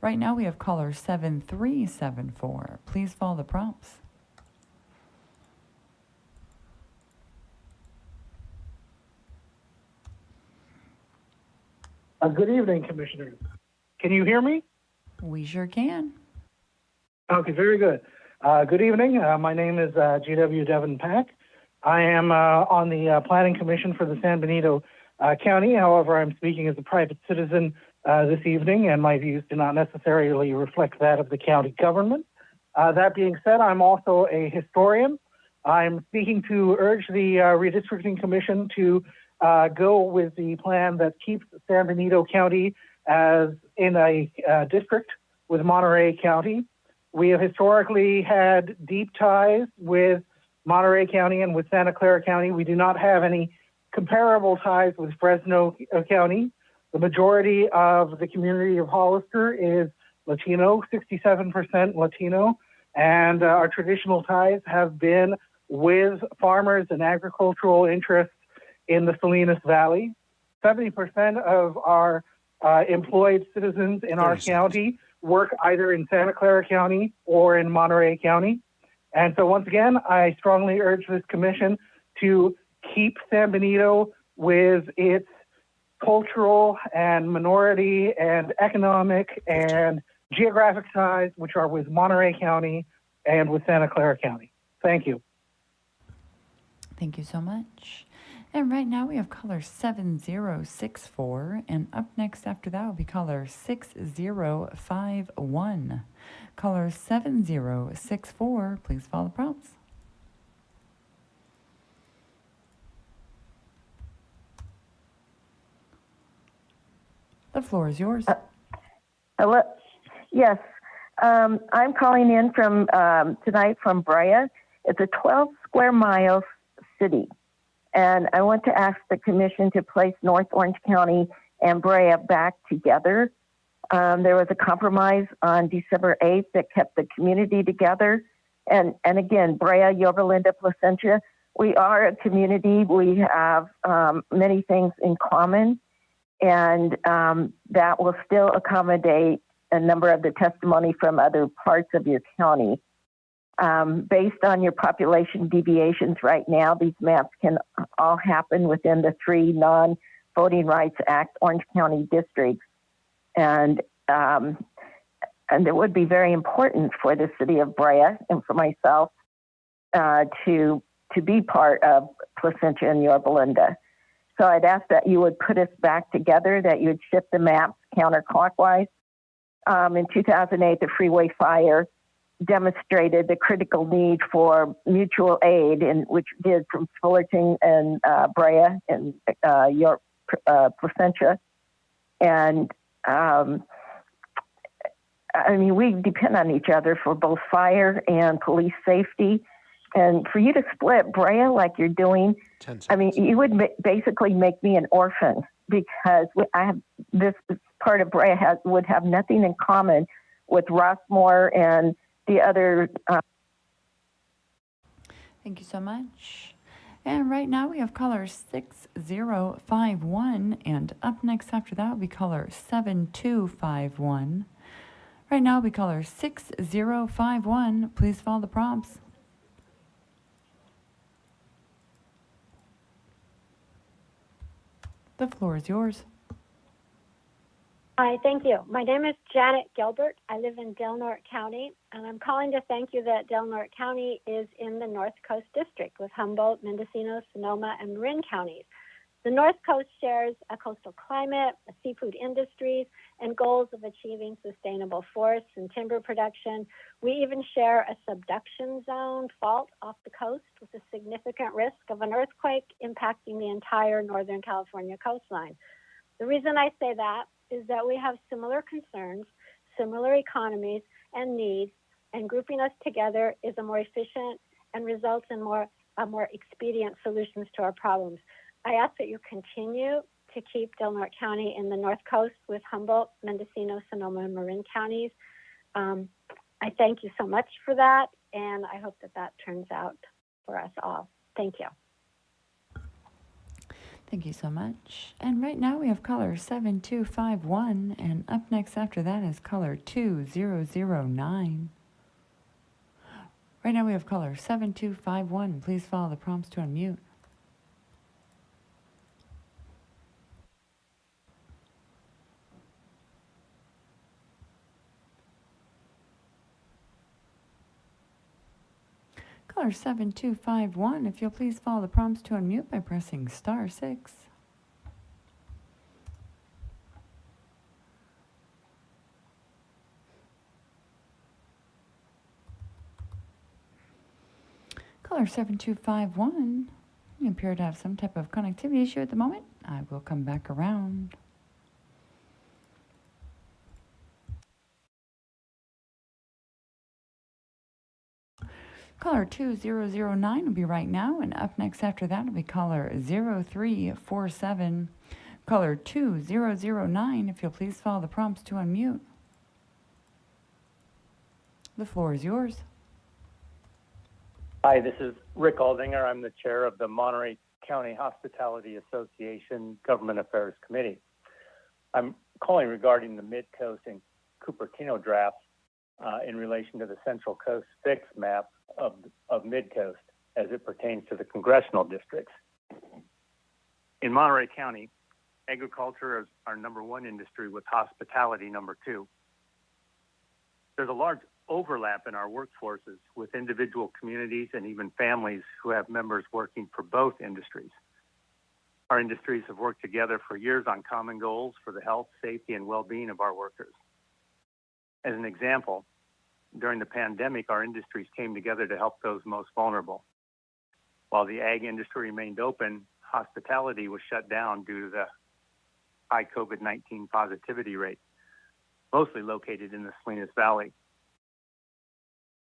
Right now we have caller 7374. Please follow the prompts. Good evening, Commissioners. Can you hear me? We sure can. Okay, very good. Good evening. My name is G.W. Devin Pack. I am on the Planning Commission for the San Benito County. However, I'm speaking as a private citizen this evening, and my views do not necessarily reflect that of the county government. That being said, I'm also a historian. I'm speaking to urge the Redistricting Commission to go with the plan that keeps San Benito County as in a district with Monterey County. We have historically had deep ties with Monterey County and with Santa Clara County. We do not have any comparable ties with Fresno County. The majority of the community of Hollister is Latino, 67% Latino, and our traditional ties have been with farmers and agricultural interests in the Salinas Valley. 70% of our employed citizens in our county work either in Santa Clara County or in Monterey County. And so once again, I strongly urge this commission to keep San Benito with its cultural and minority and economic and geographic ties, which are with Monterey County and with Santa Clara County. Thank you. Thank you so much. And right now we have caller 7064, and up next after that will be caller 6051. Caller 7064, please follow the prompts. The floor is yours. Hello. Yes, I'm calling in from tonight from Brea. It's a 12 square mile city, and I want to ask the commission to place North Orange County and Brea back together. There was a compromise on December 8th that kept the community together. And again, Brea, Yorba Linda, Placentia, we are a community. We have many things in common, and that will still accommodate a number of the testimony from other parts of your county. Based on your population deviations right now, these maps can all happen within the 3 non-Voting Rights Act Orange County districts. And it would be very important for the city of Brea and for myself to be part of Placentia and Yorba Linda. So I'd ask that you would put us back together, that you would shift the maps counterclockwise. In 2008, the freeway fire demonstrated the critical need for mutual aid, which did from Fullerton and Brea and Placentia. And I mean, we depend on each other for both fire and police safety. And for you to split Brea like you're doing, I mean, you would basically make me an orphan, because I have this part of Brea would have nothing in common with Rossmore and the other. Thank you so much. And right now we have caller 6051, and up next after that will be caller 7251. Right now will be caller 6051. Please follow the prompts. The floor is yours. Hi, thank you. My name is Janet Gilbert. I live in Del Norte County, and I'm calling to thank you that Del Norte County is in the North Coast District with Humboldt, Mendocino, Sonoma, and Marin counties. The North Coast shares a coastal climate, a seafood industries, and goals of achieving sustainable forests and timber production. We even share a subduction zone fault off the coast with a significant risk of an earthquake impacting the entire Northern California coastline. The reason I say that is that we have similar concerns, similar economies and needs, and grouping us together is a more efficient and results in more expedient solutions to our problems. I ask that you continue to keep Del Norte County in the North Coast with Humboldt, Mendocino, Sonoma, and Marin counties. I thank you so much for that, and I hope that that turns out for us all. Thank you. Thank you so much. And right now we have caller 7251, and up next after that is caller 2009. Right now we have caller 7251. Please follow the prompts to unmute. Caller 7251, if you'll please follow the prompts to unmute by pressing *6. Caller 7251, you appear to have some type of connectivity issue at the moment. I will come back around. Caller 2009 will be right now, and up next after that will be caller 0347. Caller 2009, if you'll please follow the prompts to unmute. The floor is yours. Hi, this is Rick Aldinger. I'm the chair of the Monterey County Hospitality Association Government Affairs Committee. I'm calling regarding the Mid-Coast and Cupertino drafts in relation to the Central Coast Fix map of Mid-Coast as it pertains to the congressional districts. In Monterey County, agriculture is our #1 industry with hospitality #2. There's a large overlap in our workforces with individual communities and even families who have members working for both industries. Our industries have worked together for years on common goals for the health, safety, and well-being of our workers. As an example, during the pandemic, our industries came together to help those most vulnerable. While the ag industry remained open, hospitality was shut down due to the high COVID-19 positivity rate, mostly located in the Salinas Valley.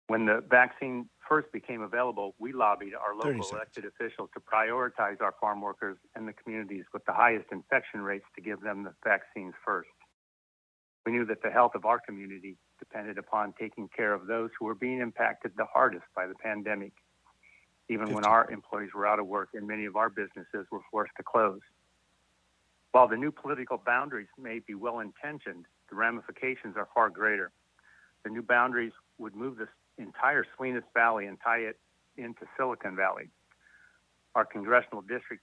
When the vaccine first became available, we lobbied our local elected officials to prioritize our farm workers and the communities with the highest infection rates to give them the vaccines first. We knew that the health of our community depended upon taking care of those who were being impacted the hardest by the pandemic, even when our employees were out of work and many of our businesses were forced to close. While the new political boundaries may be well-intentioned, the ramifications are far greater. The new boundaries would move this entire Salinas Valley and tie it into Silicon Valley. Our congressional district.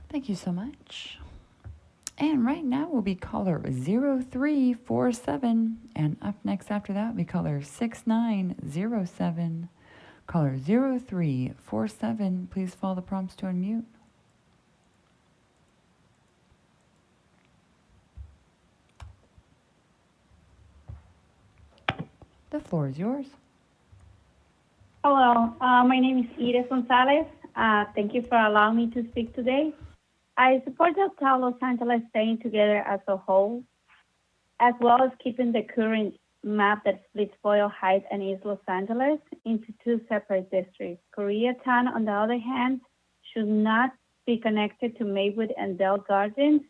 Thank you so much. And right now will be caller 0347. And up next after that will be caller 6907. Caller 0347, please follow the prompts to unmute. The floor is yours. Hello, my name is Iris Gonzalez. Thank you for allowing me to speak today. I support the town of Los Angeles staying together as a whole, as well as keeping the current map that splits Boyle Heights and East Los Angeles into two separate districts. Koreatown, on the other hand, should not be connected to Maywood and Dell Gardens.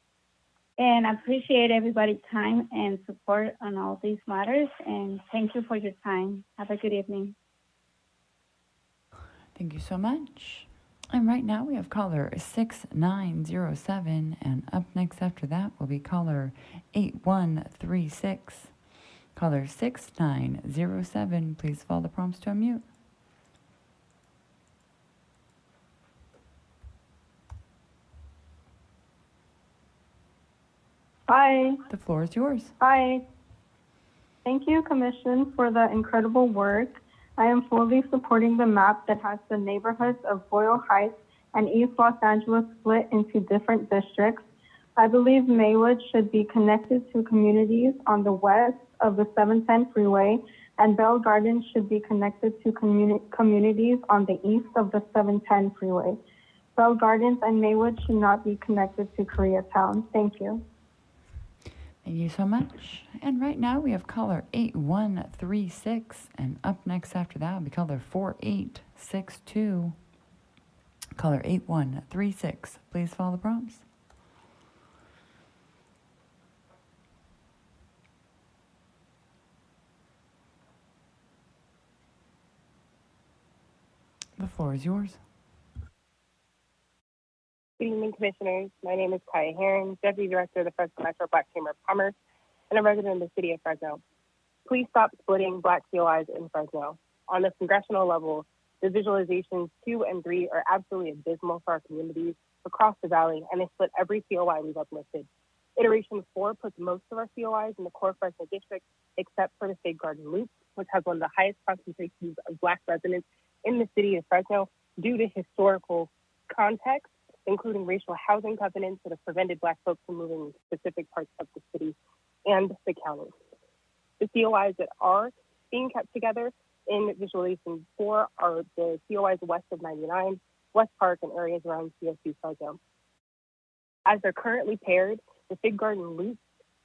And I appreciate everybody's time and support on all these matters. And thank you for your time. Have a good evening. Thank you so much. And right now we have caller 6907. And up next after that will be caller 8136. Caller 6907, please follow the prompts to unmute. Hi. The floor is yours. Hi. Thank you, Commission, for the incredible work. I am fully supporting the map that has the neighborhoods of Boyle Heights and East Los Angeles split into different districts. I believe Maywood should be connected to communities on the west of the 710 freeway, and Bell Gardens should be connected to communities on the east of the 710 freeway. Bell Gardens and Maywood should not be connected to Koreatown. Thank you. Thank you so much. And right now we have caller 8136. And up next after that will be caller 4862. Caller 8136. Please follow the prompts. The floor is yours. Good evening, Commissioners. My name is Kaya Heron, Deputy Director of the Fresno Metro Black Chamber of Commerce and a resident of the city of Fresno. Please stop splitting Black COIs in Fresno. On the congressional level, the visualizations 2 and 3 are absolutely abysmal for our communities across the valley, and they split every COI we've uplifted. Iteration 4 puts most of our COIs in the core Fresno district, except for the Fig Garden Loop, which has one of the highest concentrations of Black residents in the city of Fresno due to historical context, including racial housing covenants that have prevented Black folks from moving in specific parts of the city and the county. The COIs that are being kept together in Visualization 4 are the COIs west of 99, West Park, and areas around CSU Fresno. As they're currently paired, the Fig Garden Loop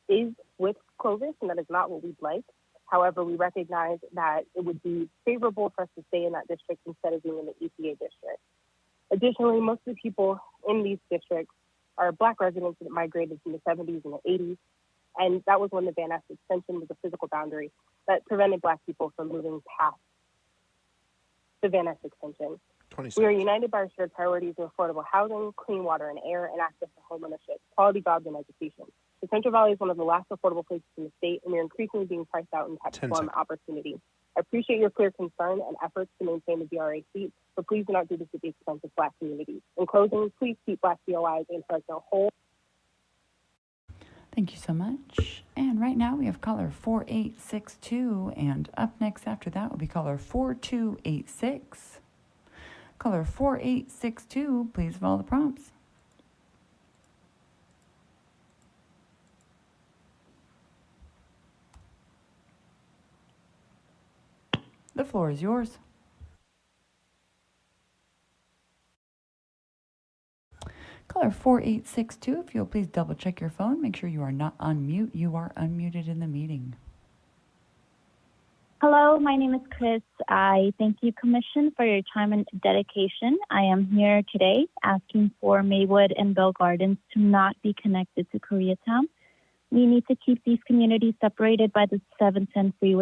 is with Clovis, and that is not what we'd like. However, we recognize that it would be favorable for us to stay in that district instead of being in the EPA district. Additionally, most of the people in these districts are Black residents that migrated in the 70s and the 80s, and that was when the Van Ness extension was a physical boundary that prevented Black people from moving past the Van Ness extension. We are united by our shared priorities of affordable housing, clean water and air, and access to homeownership, quality jobs, and education. The Central Valley is one of the last affordable places in the state, and we are increasingly being priced out in tax reform opportunity. I appreciate your clear concern and efforts to maintain the VRA seat, but please do not do this at the expense of Black communities. In closing, please keep Black COIs in Fresno whole. Thank you so much. And right now we have caller 4862, and up next after that will be caller 4286. Caller 4862, please follow the prompts. The floor is yours. Caller 4862, if you'll please double check your phone, make sure you are not on mute. You are unmuted in the meeting. Hello, my name is Chris. I thank you, Commission, for your time and dedication. I am here today asking for Maywood and Bell Gardens to not be connected to Koreatown. We need to keep these communities separated by the 710 freeway.